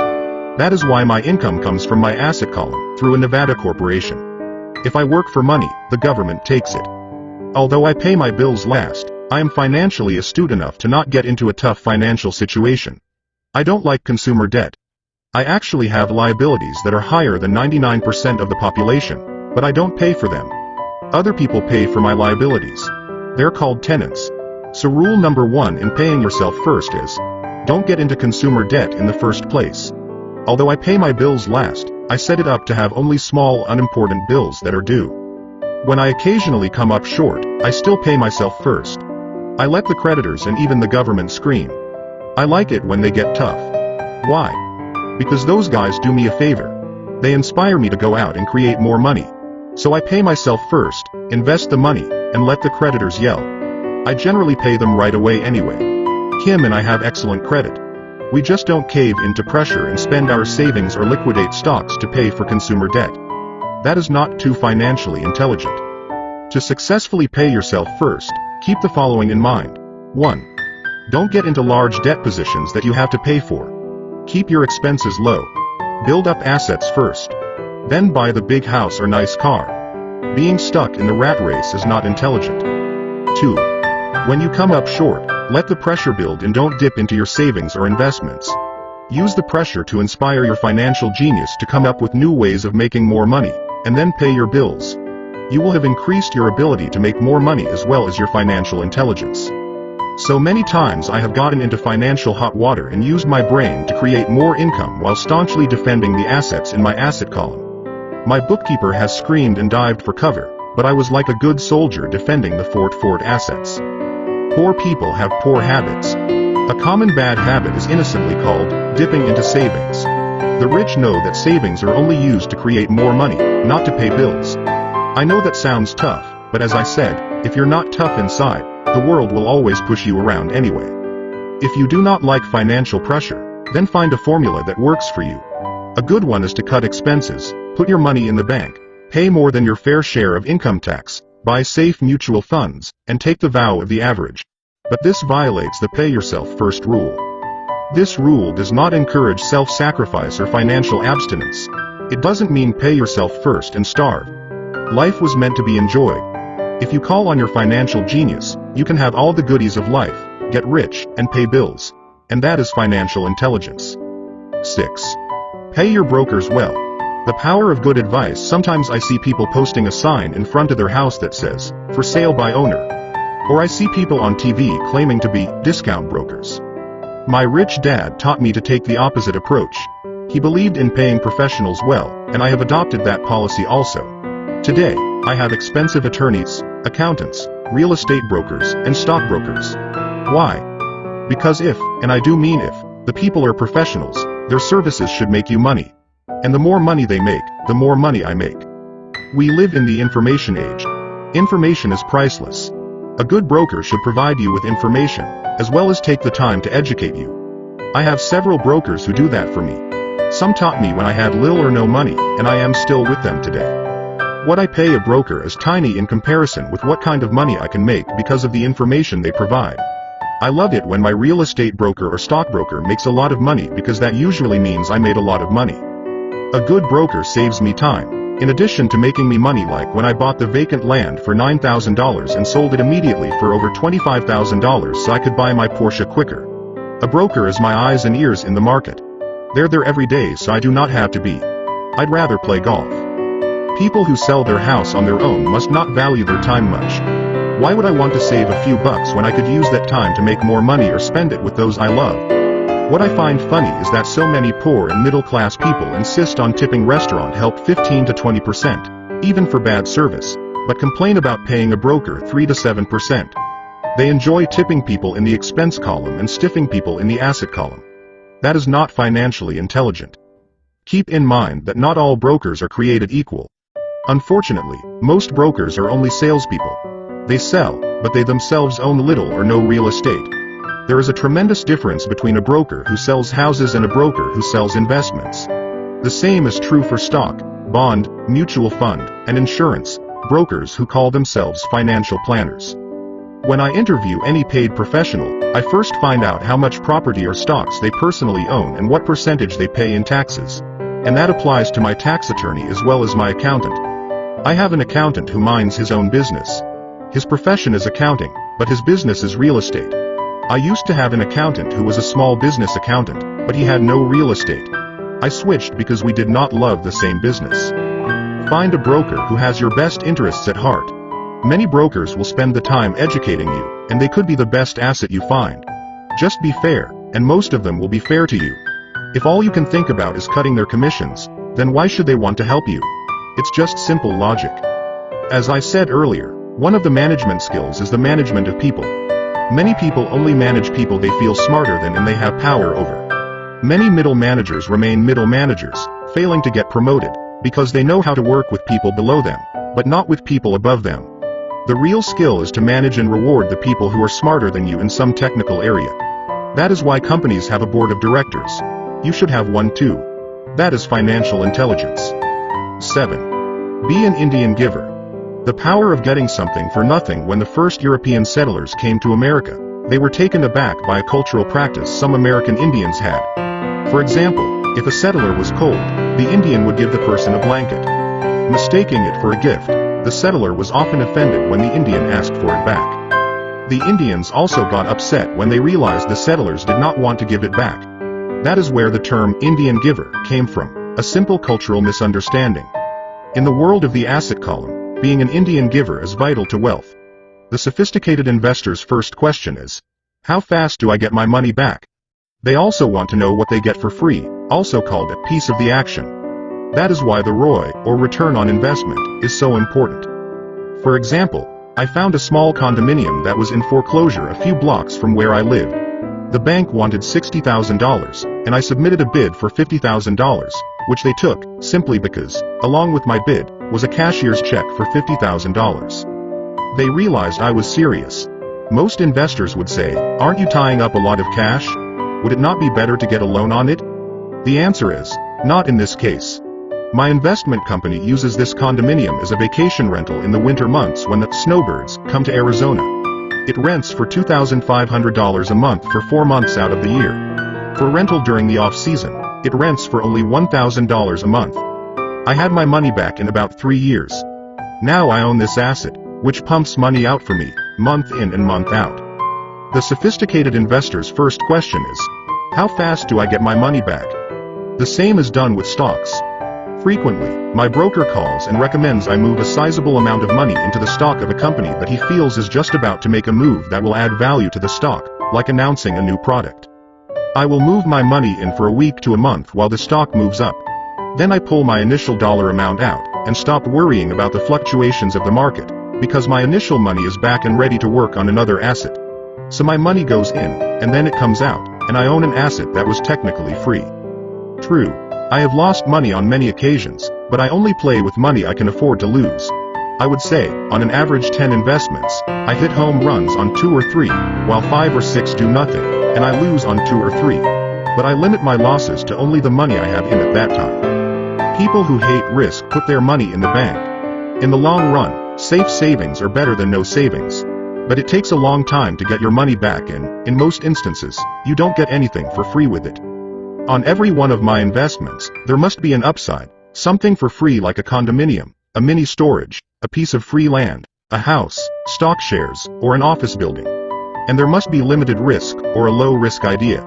That is why my income comes from my asset column, through a Nevada corporation. If I work for money, the government takes it. Although I pay my bills last, I am financially astute enough to not get into a tough financial situation. I don't like consumer debt. I actually have liabilities that are higher than 99% of the population, but I don't pay for them. Other people pay for my liabilities. They're called tenants. So rule number 1 in paying yourself first is, don't get into consumer debt in the first place. Although I pay my bills last, I set it up to have only small unimportant bills that are due. When I occasionally come up short, I still pay myself first. I let the creditors and even the government scream. I like it when they get tough. Why? Because those guys do me a favor. They inspire me to go out and create more money. So I pay myself first, invest the money, and let the creditors yell. I generally pay them right away anyway. Kim and I have excellent credit. We just don't cave into pressure and spend our savings or liquidate stocks to pay for consumer debt. That is not too financially intelligent. To successfully pay yourself first, keep the following in mind. 1. Don't get into large debt positions that you have to pay for. Keep your expenses low. Build up assets first. Then buy the big house or nice car. Being stuck in the rat race is not intelligent. 2. When you come up short, let the pressure build and don't dip into your savings or investments. Use the pressure to inspire your financial genius to come up with new ways of making more money, and then pay your bills. You will have increased your ability to make more money as well as your financial intelligence. So many times I have gotten into financial hot water and used my brain to create more income while staunchly defending the assets in my asset column. My bookkeeper has screamed and dived for cover, but I was like a good soldier defending the fort assets. Poor people have poor habits. A common bad habit is innocently called dipping into savings. The rich know that savings are only used to create more money, not to pay bills. I know that sounds tough, but as I said, if you're not tough inside, the world will always push you around anyway. If you do not like financial pressure, then find a formula that works for you. A good one is to cut expenses, put your money in the bank, pay more than your fair share of income tax, buy safe mutual funds, and take the vow of the average. But this violates the pay yourself first rule. This rule does not encourage self-sacrifice or financial abstinence. It doesn't mean pay yourself first and starve. Life was meant to be enjoyed. If you call on your financial genius, you can have all the goodies of life, get rich, and pay bills. And that is financial intelligence. 6. Pay your brokers well. The power of good advice. Sometimes I see people posting a sign in front of their house that says, "For sale by owner." Or I see people on TV claiming to be discount brokers. My rich dad taught me to take the opposite approach. He believed in paying professionals well, and I have adopted that policy also. Today, I have expensive attorneys, accountants, real estate brokers, and stockbrokers. Why? Because if, and I do mean if, the people are professionals, their services should make you money. And the more money they make, the more money I make. We live in the information age. Information is priceless. A good broker should provide you with information, as well as take the time to educate you. I have several brokers who do that for me. Some taught me when I had little or no money, and I am still with them today. What I pay a broker is tiny in comparison with what kind of money I can make because of the information they provide. I love it when my real estate broker or stockbroker makes a lot of money because that usually means I made a lot of money. A good broker saves me time, in addition to making me money, like when I bought the vacant land for $9,000 and sold it immediately for over $25,000 so I could buy my Porsche quicker. A broker is my eyes and ears in the market. They're there every day so I do not have to be. I'd rather play golf. People who sell their house on their own must not value their time much. Why would I want to save a few bucks when I could use that time to make more money or spend it with those I love? What I find funny is that so many poor and middle-class people insist on tipping restaurant help 15 to 20%, even for bad service, but complain about paying a broker 3 to 7%. They enjoy tipping people in the expense column and stiffing people in the asset column. That is not financially intelligent. Keep in mind that not all brokers are created equal. Unfortunately, most brokers are only salespeople. They sell, but they themselves own little or no real estate. There is a tremendous difference between a broker who sells houses and a broker who sells investments. The same is true for stock, bond, mutual fund, and insurance, brokers who call themselves financial planners. When I interview any paid professional, I first find out how much property or stocks they personally own and what percentage they pay in taxes. And that applies to my tax attorney as well as my accountant. I have an accountant who minds his own business. His profession is accounting, but his business is real estate. I used to have an accountant who was a small business accountant, but he had no real estate. I switched because we did not love the same business. Find a broker who has your best interests at heart. Many brokers will spend the time educating you, and they could be the best asset you find. Just be fair, and most of them will be fair to you. If all you can think about is cutting their commissions, then why should they want to help you? It's just simple logic. As I said earlier, one of the management skills is the management of people. Many people only manage people they feel smarter than and they have power over. Many middle managers remain middle managers, failing to get promoted, because they know how to work with people below them, but not with people above them. The real skill is to manage and reward the people who are smarter than you in some technical area. That is why companies have a board of directors. You should have one too. That is financial intelligence. 7. Be an Indian giver. The power of getting something for nothing. When the first European settlers came to America, they were taken aback by a cultural practice some American Indians had. For example, if a settler was cold, the Indian would give the person a blanket. Mistaking it for a gift, the settler was often offended when the Indian asked for it back. The Indians also got upset when they realized the settlers did not want to give it back. That is where the term Indian giver came from, a simple cultural misunderstanding. In the world of the asset column, being an Indian giver is vital to wealth. The sophisticated investor's first question is, how fast do I get my money back? They also want to know what they get for free, also called a piece of the action. That is why the ROI, or return on investment, is so important. For example, I found a small condominium that was in foreclosure a few blocks from where I lived. The bank wanted $60,000, and I submitted a bid for $50,000, which they took, simply because, along with my bid, was a cashier's check for $50,000. They realized I was serious. Most investors would say, aren't you tying up a lot of cash? Would it not be better to get a loan on it? The answer is, not in this case. My investment company uses this condominium as a vacation rental in the winter months when the snowbirds come to Arizona. It rents for $2,500 a month for 4 months out of the year. For rental during the off-season, it rents for only $1,000 a month. I had my money back in about 3 years. Now I own this asset, which pumps money out for me, month in and month out. The sophisticated investor's first question is, how fast do I get my money back? The same is done with stocks. Frequently, my broker calls and recommends I move a sizable amount of money into the stock of a company that he feels is just about to make a move that will add value to the stock, like announcing a new product. I will move my money in for a week to a month while the stock moves up. Then I pull my initial dollar amount out, and stop worrying about the fluctuations of the market, because my initial money is back and ready to work on another asset. So my money goes in, and then it comes out, and I own an asset that was technically free. True, I have lost money on many occasions, but I only play with money I can afford to lose. I would say, on an average 10 investments, I hit home runs on 2 or 3, while 5 or 6 do nothing, and I lose on 2 or 3. But I limit my losses to only the money I have in at that time. People who hate risk put their money in the bank. In the long run, safe savings are better than no savings. But it takes a long time to get your money back and, in most instances, you don't get anything for free with it. On every one of my investments, there must be an upside, something for free like a condominium, a mini storage, a piece of free land, a house, stock shares, or an office building. And there must be limited risk, or a low-risk idea.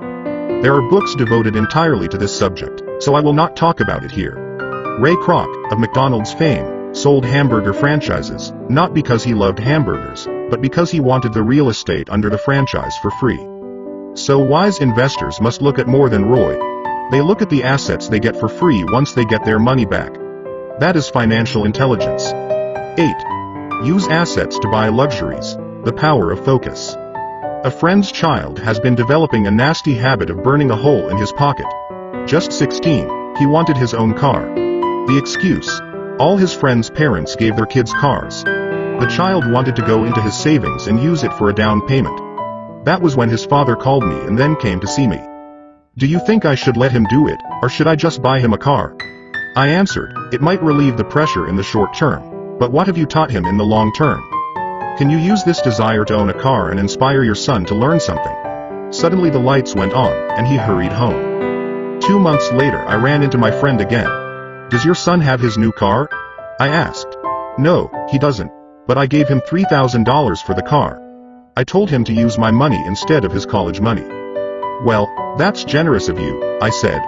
There are books devoted entirely to this subject, so I will not talk about it here. Ray Kroc, of McDonald's fame, sold hamburger franchises, not because he loved hamburgers, but because he wanted the real estate under the franchise for free. So wise investors must look at more than ROI. They look at the assets they get for free once they get their money back. That is financial intelligence. 8. Use assets to buy luxuries. The power of focus. A friend's child has been developing a nasty habit of burning a hole in his pocket. Just 16, he wanted his own car. The excuse: all his friends' parents gave their kids cars. The child wanted to go into his savings and use it for a down payment. That was when his father called me and then came to see me. Do you think I should let him do it, or should I just buy him a car? I answered, it might relieve the pressure in the short term, but what have you taught him in the long term? Can you use this desire to own a car and inspire your son to learn something? Suddenly the lights went on, and he hurried home. 2 months later I ran into my friend again. Does your son have his new car? I asked. No, he doesn't, but I gave him $3,000 for the car. I told him to use my money instead of his college money. Well, that's generous of you, I said.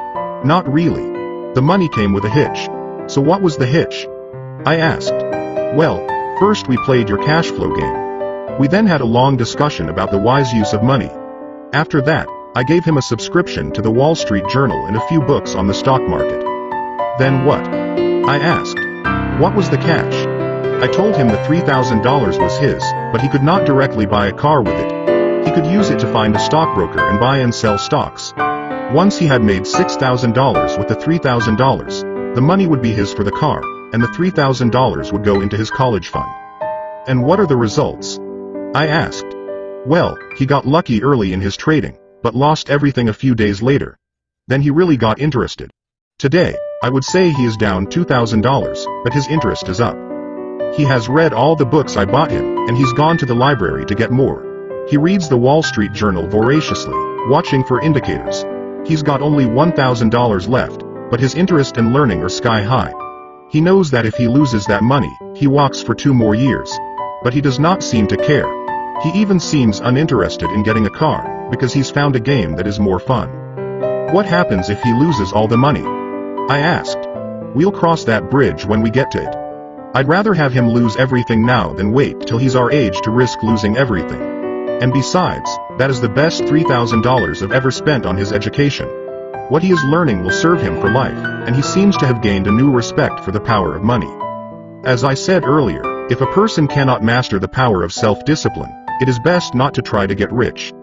Not really. The money came with a hitch. So what was the hitch? I asked. Well, First we played your cash flow game. We then had a long discussion about the wise use of money. After that, I gave him a subscription to the Wall Street Journal and a few books on the stock market. Then what? I asked. What was the catch? I told him the $3,000 was his, but he could not directly buy a car with it. He could use it to find a stockbroker and buy and sell stocks. Once he had made $6,000 with the $3,000, the money would be his for the car, and the $3,000 would go into his college fund. And what are the results? I asked. Well, he got lucky early in his trading, but lost everything a few days later. Then he really got interested. Today, I would say he is down $2,000, but his interest is up. He has read all the books I bought him, and he's gone to the library to get more. He reads the Wall Street Journal voraciously, watching for indicators. He's got only $1,000 left, but his interest and learning are sky high. He knows that if he loses that money, he walks for 2 more years. But he does not seem to care. He even seems uninterested in getting a car, because he's found a game that is more fun. What happens if he loses all the money? I asked. We'll cross that bridge when we get to it. I'd rather have him lose everything now than wait till he's our age to risk losing everything. And besides, that is the best $3,000 I've ever spent on his education. What he is learning will serve him for life, and he seems to have gained a new respect for the power of money. As I said earlier, if a person cannot master the power of self-discipline, it is best not to try to get rich.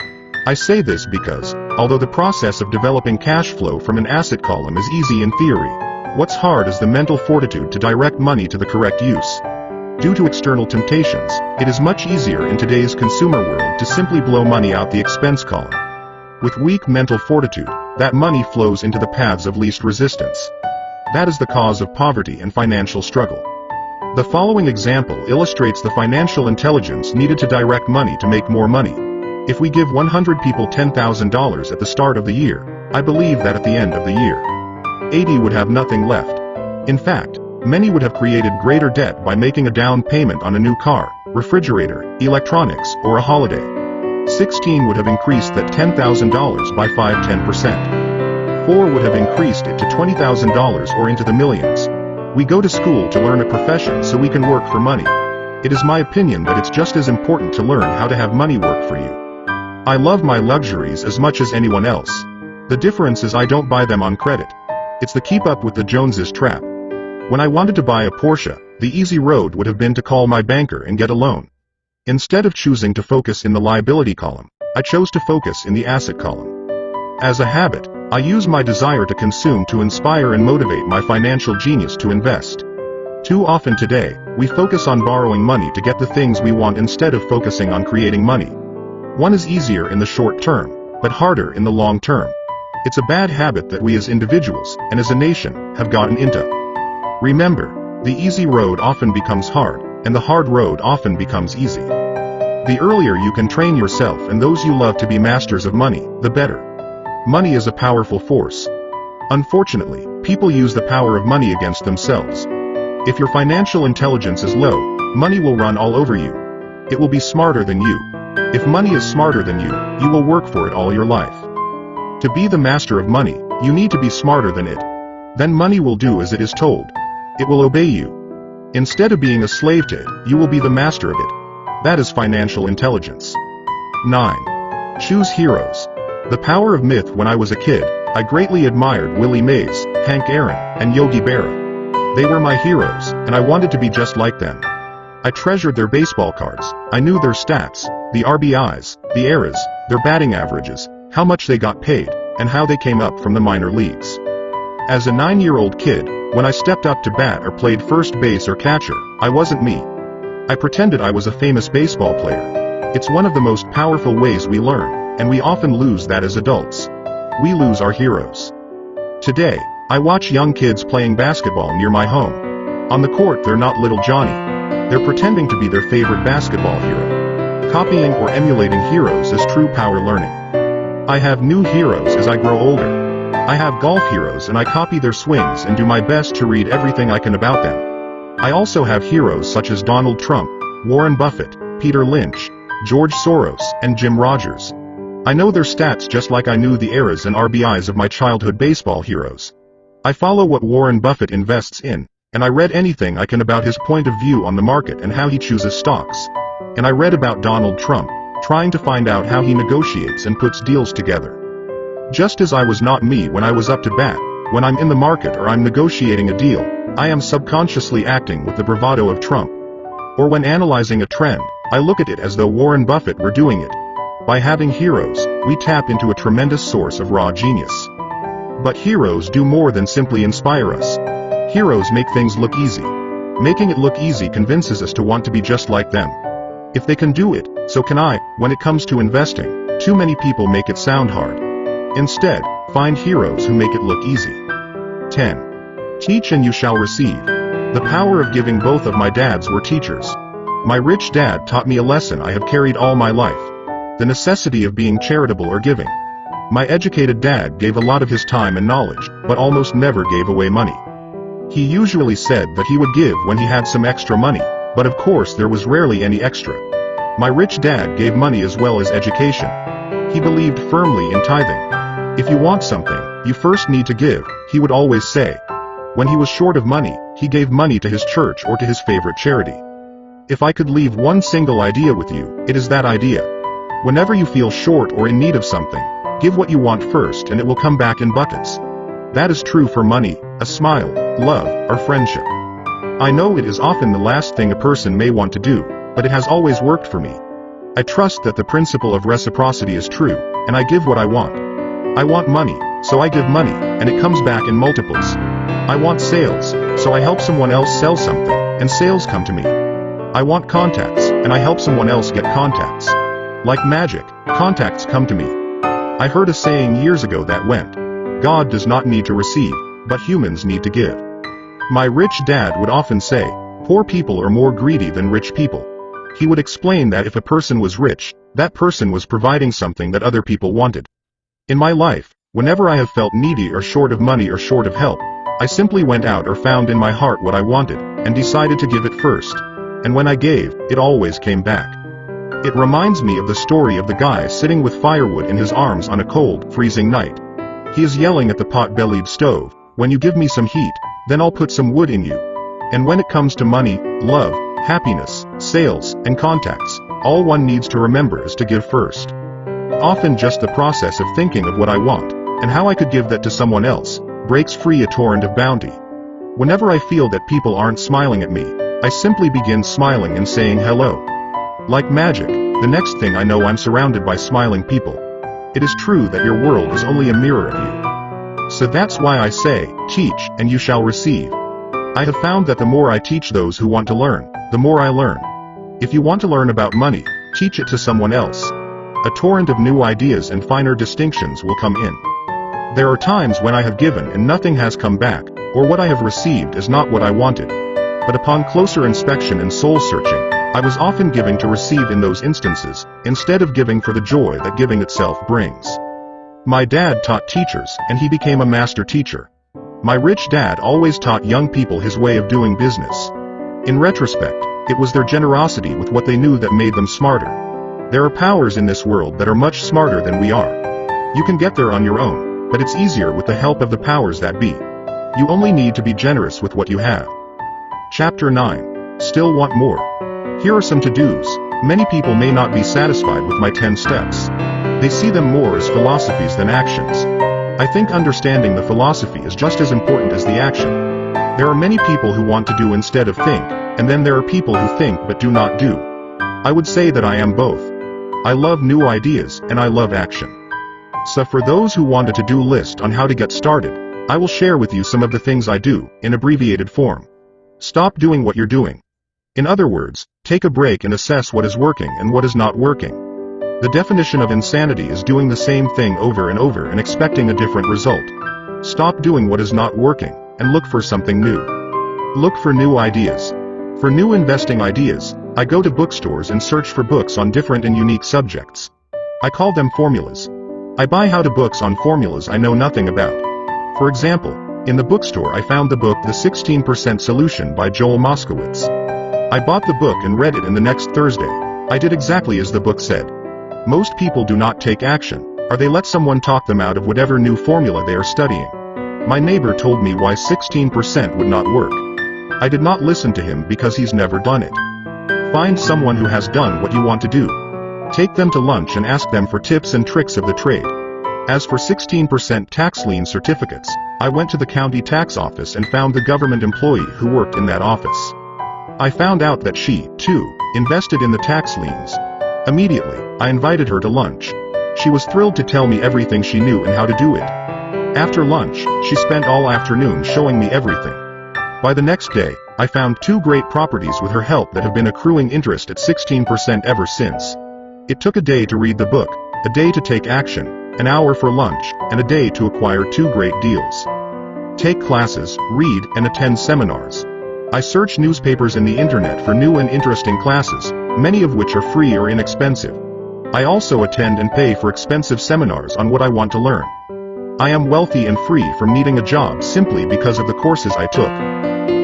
I say this because, although the process of developing cash flow from an asset column is easy in theory, what's hard is the mental fortitude to direct money to the correct use. Due to external temptations, it is much easier in today's consumer world to simply blow money out the expense column. With weak mental fortitude, that money flows into the paths of least resistance. That is the cause of poverty and financial struggle. The following example illustrates the financial intelligence needed to direct money to make more money. If we give 100 people $10,000 at the start of the year, I believe that at the end of the year, 80 would have nothing left. In fact, many would have created greater debt by making a down payment on a new car, refrigerator, electronics, or a holiday. 16 would have increased that $10,000 by 5–10%. 4 would have increased it to $20,000 or into the millions. We go to school to learn a profession so we can work for money. It is my opinion that it's just as important to learn how to have money work for you. I love my luxuries as much as anyone else. The difference is I don't buy them on credit. It's the keep up with the Joneses trap. When I wanted to buy a Porsche, the easy road would have been to call my banker and get a loan. Instead of choosing to focus in the liability column, I chose to focus in the asset column. As a habit, I use my desire to consume to inspire and motivate my financial genius to invest. Too often today, we focus on borrowing money to get the things we want instead of focusing on creating money. One is easier in the short term, but harder in the long term. It's a bad habit that we as individuals, and as a nation, have gotten into. Remember, the easy road often becomes hard, and the hard road often becomes easy. The earlier you can train yourself and those you love to be masters of money, the better. Money is a powerful force. Unfortunately, people use the power of money against themselves. If your financial intelligence is low, money will run all over you. It will be smarter than you. If money is smarter than you will work for it all your life. To be the master of money, you need to be smarter than it. Then money will do as it is told. It will obey you. Instead of being a slave to it, you will be the master of it. That is financial intelligence. 9. Choose heroes. The power of myth. When I was a kid, I greatly admired Willie Mays, Hank Aaron, and Yogi Berra. They were my heroes, and I wanted to be just like them. I treasured their baseball cards. I knew their stats, the RBIs, the ERAs, their batting averages, how much they got paid, and how they came up from the minor leagues. As a 9-year-old kid, when I stepped up to bat or played first base or catcher, I wasn't me. I pretended I was a famous baseball player. It's one of the most powerful ways we learn, and we often lose that as adults. We lose our heroes. Today, I watch young kids playing basketball near my home. On the court, they're not little Johnny. They're pretending to be their favorite basketball hero. Copying or emulating heroes is true power learning. I have new heroes as I grow older. I have golf heroes and I copy their swings and do my best to read everything I can about them. I also have heroes such as Donald Trump, Warren Buffett, Peter Lynch, George Soros, and Jim Rogers. I know their stats just like I knew the eras and RBIs of my childhood baseball heroes. I follow what Warren Buffett invests in, And I read anything I can about his point of view on the market and how he chooses stocks. And I read about Donald Trump, trying to find out how he negotiates and puts deals together. Just as I was not me when I was up to bat, when I'm in the market or I'm negotiating a deal, I am subconsciously acting with the bravado of Trump. Or when analyzing a trend, I look at it as though Warren Buffett were doing it. By having heroes, we tap into a tremendous source of raw genius. But heroes do more than simply inspire us. Heroes make things look easy. Making it look easy convinces us to want to be just like them. If they can do it, so can I. When it comes to investing, too many people make it sound hard. Instead, find heroes who make it look easy. 10. Teach and you shall receive. The power of giving. Both of my dads were teachers. My rich dad taught me a lesson I have carried all my life. The necessity of being charitable or giving. My educated dad gave a lot of his time and knowledge, but almost never gave away money. He usually said that he would give when he had some extra money, but of course there was rarely any extra. My rich dad gave money as well as education. He believed firmly in tithing. If you want something, you first need to give, he would always say. When he was short of money, he gave money to his church or to his favorite charity. If I could leave one single idea with you, it is that idea. Whenever you feel short or in need of something, give what you want first and it will come back in buckets. That is true for money, a smile, love, or friendship. I know it is often the last thing a person may want to do, but it has always worked for me. I trust that the principle of reciprocity is true, and I give what I want. I want money, so I give money, and it comes back in multiples. I want sales, so I help someone else sell something, and sales come to me. I want contacts, and I help someone else get contacts. Like magic, contacts come to me. I heard a saying years ago that went, God does not need to receive, but humans need to give. My rich dad would often say, poor people are more greedy than rich people. He would explain that if a person was rich, that person was providing something that other people wanted. In my life, whenever I have felt needy or short of money or short of help, I simply went out or found in my heart what I wanted, and decided to give it first. And when I gave, it always came back. It reminds me of the story of the guy sitting with firewood in his arms on a cold, freezing night. He is yelling at the pot-bellied stove, when you give me some heat, then I'll put some wood in you. And when it comes to money, love, happiness, sales, and contacts, all one needs to remember is to give first. Often just the process of thinking of what I want, and how I could give that to someone else, breaks free a torrent of bounty. Whenever I feel that people aren't smiling at me, I simply begin smiling and saying hello. Like magic, the next thing I know I'm surrounded by smiling people. It is true that your world is only a mirror of you. So that's why I say, teach, and you shall receive. I have found that the more I teach those who want to learn, the more I learn. If you want to learn about money, teach it to someone else. A torrent of new ideas and finer distinctions will come in. There are times when I have given and nothing has come back, or what I have received is not what I wanted. But upon closer inspection and soul-searching, I was often giving to receive in those instances, instead of giving for the joy that giving itself brings. My dad taught teachers, and he became a master teacher. My rich dad always taught young people his way of doing business. In retrospect, it was their generosity with what they knew that made them smarter. There are powers in this world that are much smarter than we are. You can get there on your own, but it's easier with the help of the powers that be. You only need to be generous with what you have. Chapter 9. Still want more. Here are some to-dos. Many people may not be satisfied with my 10 steps. They see them more as philosophies than actions. I think understanding the philosophy is just as important as the action. There are many people who want to do instead of think, and then there are people who think but do not do. I would say that I am both. I love new ideas, and I love action. So for those who want a to-do list on how to get started, I will share with you some of the things I do, in abbreviated form. Stop doing what you're doing. In other words, take a break and assess what is working and what is not working. The definition of insanity is doing the same thing over and over and expecting a different result. Stop doing what is not working, and look for something new. Look for new ideas. For new investing ideas, I go to bookstores and search for books on different and unique subjects. I call them formulas. I buy how-to books on formulas I know nothing about. For example, in the bookstore I found the book The 16% Solution by Joel Moskowitz. I bought the book and read it, and the next Thursday, I did exactly as the book said. Most people do not take action, or they let someone talk them out of whatever new formula they are studying. My neighbor told me why 16% would not work. I did not listen to him because he's never done it. Find someone who has done what you want to do. Take them to lunch and ask them for tips and tricks of the trade. As for 16% tax lien certificates, I went to the county tax office and found the government employee who worked in that office. I found out that she, too, invested in the tax liens. Immediately, I invited her to lunch. She was thrilled to tell me everything she knew and how to do it. After lunch, she spent all afternoon showing me everything. By the next day, I found 2 great properties with her help that have been accruing interest at 16% ever since. It took a day to read the book, a day to take action, an hour for lunch, and a day to acquire 2 great deals. Take classes, read, and attend seminars. I search newspapers and the internet for new and interesting classes, many of which are free or inexpensive. I also attend and pay for expensive seminars on what I want to learn. I am wealthy and free from needing a job simply because of the courses I took.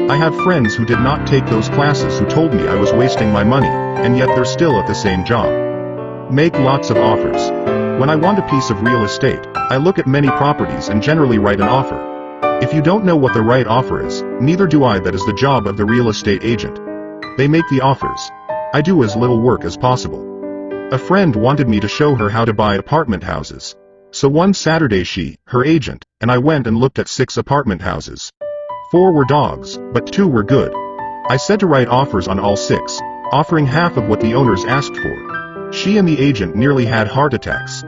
I have friends who did not take those classes who told me I was wasting my money, and yet they're still at the same job. Make lots of offers. When I want a piece of real estate, I look at many properties and generally write an offer. If you don't know what the right offer is, neither do I. That is the job of the real estate agent. They make the offers. I do as little work as possible. A friend wanted me to show her how to buy apartment houses. So one Saturday she, her agent, and I went and looked at 6 apartment houses. 4 were dogs, but 2 were good. I said to write offers on all 6, offering half of what the owners asked for. She and the agent nearly had heart attacks.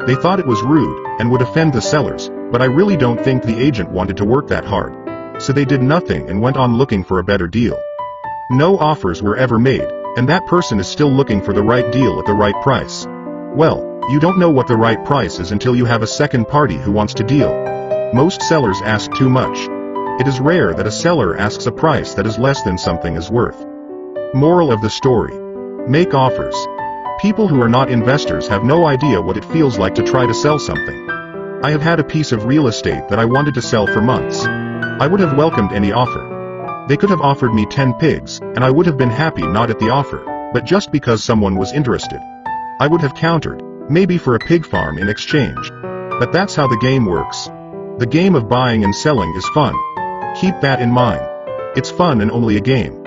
They thought it was rude, and would offend the sellers, but I really don't think the agent wanted to work that hard. So they did nothing and went on looking for a better deal. No offers were ever made, and that person is still looking for the right deal at the right price. Well, you don't know what the right price is until you have a second party who wants to deal. Most sellers ask too much. It is rare that a seller asks a price that is less than something is worth. Moral of the story. Make offers. People who are not investors have no idea what it feels like to try to sell something. I have had a piece of real estate that I wanted to sell for months. I would have welcomed any offer. They could have offered me 10 pigs, and I would have been happy not at the offer, but just because someone was interested. I would have countered, maybe for a pig farm in exchange. But that's how the game works. The game of buying and selling is fun. Keep that in mind. It's fun and only a game.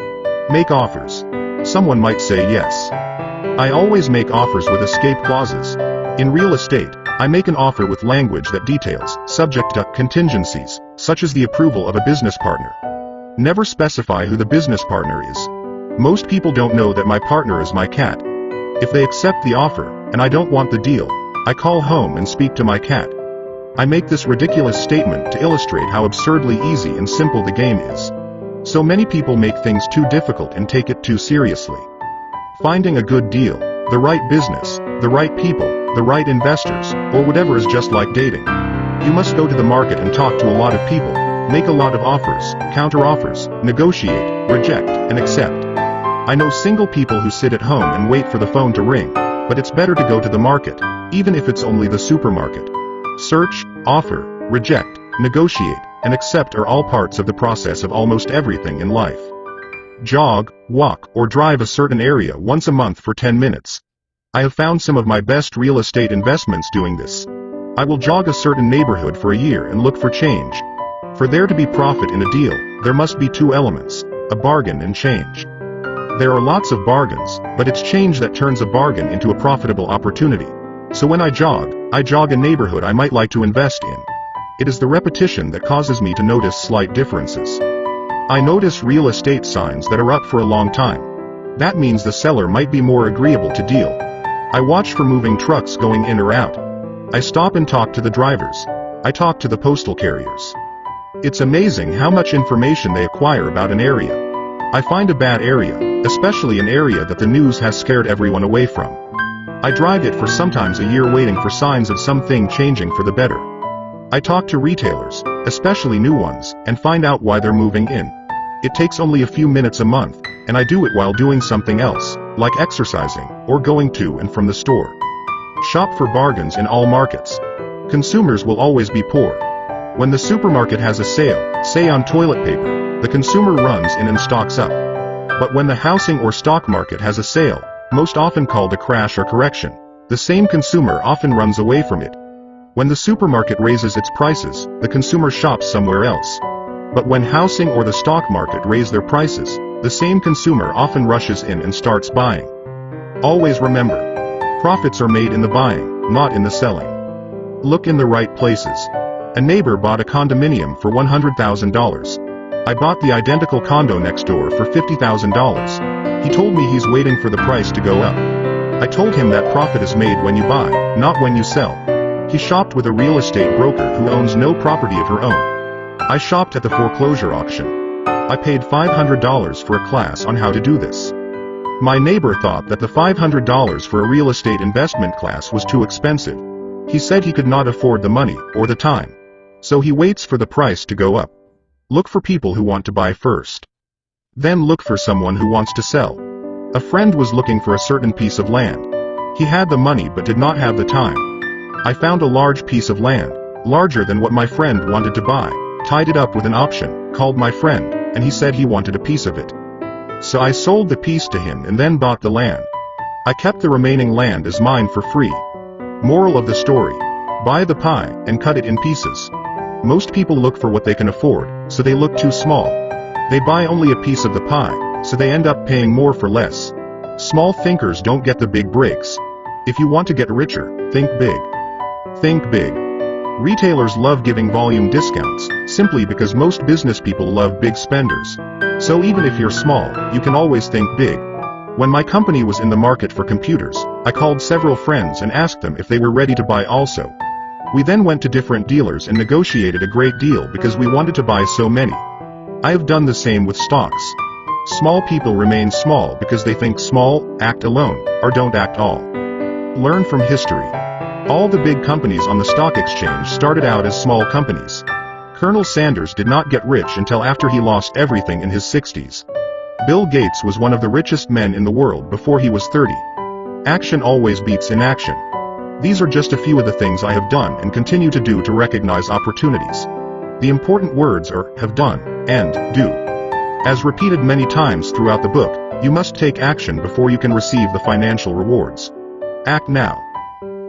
Make offers. Someone might say yes. I always make offers with escape clauses. In real estate, I make an offer with language that details, subject to contingencies, such as the approval of a business partner. Never specify who the business partner is. Most people don't know that my partner is my cat. If they accept the offer, and I don't want the deal, I call home and speak to my cat. I make this ridiculous statement to illustrate how absurdly easy and simple the game is. So many people make things too difficult and take it too seriously. Finding a good deal, the right business, the right people, the right investors, or whatever is just like dating. You must go to the market and talk to a lot of people, make a lot of offers, counter offers, negotiate, reject, and accept. I know single people who sit at home and wait for the phone to ring, but it's better to go to the market, even if it's only the supermarket. Search, offer, reject, negotiate, and accept are all parts of the process of almost everything in life. Jog, walk, or drive a certain area once a month for 10 minutes. I have found some of my best real estate investments doing this. I will jog a certain neighborhood for a year and look for change. For there to be profit in a deal, there must be 2 elements, a bargain and change. There are lots of bargains, but it's change that turns a bargain into a profitable opportunity. So when I jog a neighborhood I might like to invest in. It is the repetition that causes me to notice slight differences. I notice real estate signs that are up for a long time. That means the seller might be more agreeable to deal. I watch for moving trucks going in or out. I stop and talk to the drivers. I talk to the postal carriers. It's amazing how much information they acquire about an area. I find a bad area, especially an area that the news has scared everyone away from. I drive it for sometimes a year waiting for signs of something changing for the better. I talk to retailers, especially new ones, and find out why they're moving in. It takes only a few minutes a month, and I do it while doing something else, like exercising, or going to and from the store. Shop for bargains in all markets. Consumers will always be poor. When the supermarket has a sale, say on toilet paper, the consumer runs in and stocks up. But when the housing or stock market has a sale, most often called a crash or correction, the same consumer often runs away from it. When the supermarket raises its prices, the consumer shops somewhere else. But when housing or the stock market raise their prices, the same consumer often rushes in and starts buying. Always remember, profits are made in the buying, not in the selling. Look in the right places. A neighbor bought a condominium for $100,000. I bought the identical condo next door for $50,000. He told me he's waiting for the price to go up. I told him that profit is made when you buy, not when you sell. He shopped with a real estate broker who owns no property of her own. I shopped at the foreclosure auction. I paid $500 for a class on how to do this. My neighbor thought that the $500 for a real estate investment class was too expensive. He said he could not afford the money or the time. So he waits for the price to go up. Look for people who want to buy first. Then look for someone who wants to sell. A friend was looking for a certain piece of land. He had the money but did not have the time. I found a large piece of land, larger than what my friend wanted to buy, tied it up with an option, called my friend, and he said he wanted a piece of it. So I sold the piece to him and then bought the land. I kept the remaining land as mine for free. Moral of the story: buy the pie and cut it in pieces. Most people look for what they can afford, so they look too small. They buy only a piece of the pie, so they end up paying more for less. Small thinkers don't get the big breaks. If you want to get richer, think big. Think big. Retailers love giving volume discounts, simply because most business people love big spenders. So even if you're small, you can always think big. When my company was in the market for computers, I called several friends and asked them if they were ready to buy also. We then went to different dealers and negotiated a great deal because we wanted to buy so many. I have done the same with stocks. Small people remain small because they think small, act alone, or don't act all. Learn from history. All the big companies on the stock exchange started out as small companies. Colonel Sanders did not get rich until after he lost everything in his 60s. Bill Gates was one of the richest men in the world before he was 30. Action always beats inaction. These are just a few of the things I have done and continue to do to recognize opportunities. The important words are have done and do. As repeated many times throughout the book, you must take action before you can receive the financial rewards. Act now.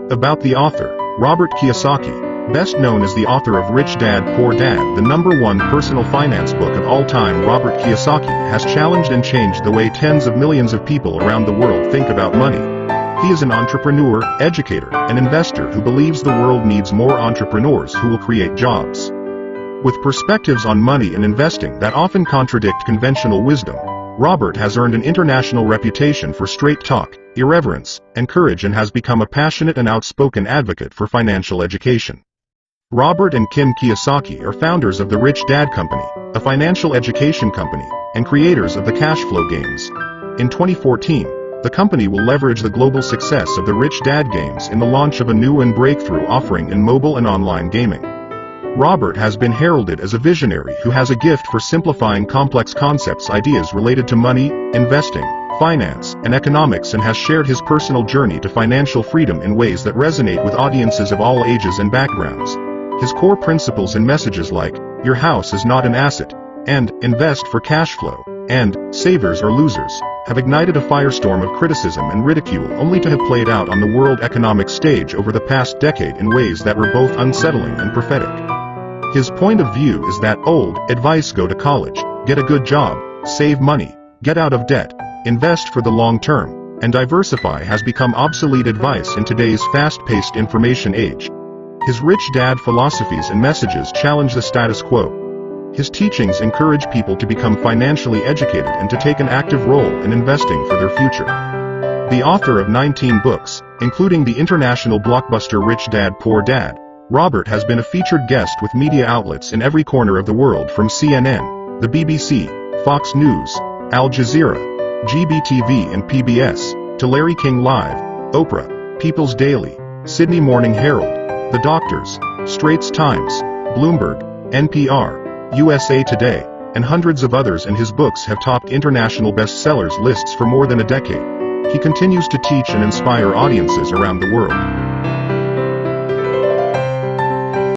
About the author, Robert Kiyosaki, best known as the author of Rich Dad, Poor Dad, the #1 personal finance book of all time. Robert Kiyosaki has challenged and changed the way tens of millions of people around the world think about money. He is an entrepreneur, educator, and investor who believes the world needs more entrepreneurs who will create jobs. With perspectives on money and investing that often contradict conventional wisdom, Robert has earned an international reputation for straight talk, irreverence, and courage, and has become a passionate and outspoken advocate for financial education. Robert and Kim Kiyosaki are founders of the Rich Dad Company, a financial education company, and creators of the cash flow games. In 2014, the company will leverage the global success of the Rich Dad games in the launch of a new and breakthrough offering in mobile and online gaming. Robert has been heralded as a visionary who has a gift for simplifying complex concepts, ideas related to money, investing, finance, and economics, and has shared his personal journey to financial freedom in ways that resonate with audiences of all ages and backgrounds. His core principles and messages like, "Your house is not an asset," and "Invest for cash flow," and "Savers or losers," have ignited a firestorm of criticism and ridicule, only to have played out on the world economic stage over the past decade in ways that were both unsettling and prophetic. His point of view is that old advice, go to college, get a good job, save money, get out of debt, invest for the long term, and diversify has become obsolete advice in today's fast-paced information age. His Rich Dad philosophies and messages challenge the status quo. His teachings encourage people to become financially educated and to take an active role in investing for their future. The author of 19 books, including the international blockbuster Rich Dad, Poor Dad, Robert has been a featured guest with media outlets in every corner of the world, from CNN, the BBC, Fox News, Al Jazeera, GBTV and PBS, to Larry King Live, Oprah, People's Daily, Sydney Morning Herald, The Doctors, Straits Times, Bloomberg, NPR, USA Today, and hundreds of others, and his books have topped international bestsellers lists for more than a decade. He continues to teach and inspire audiences around the world.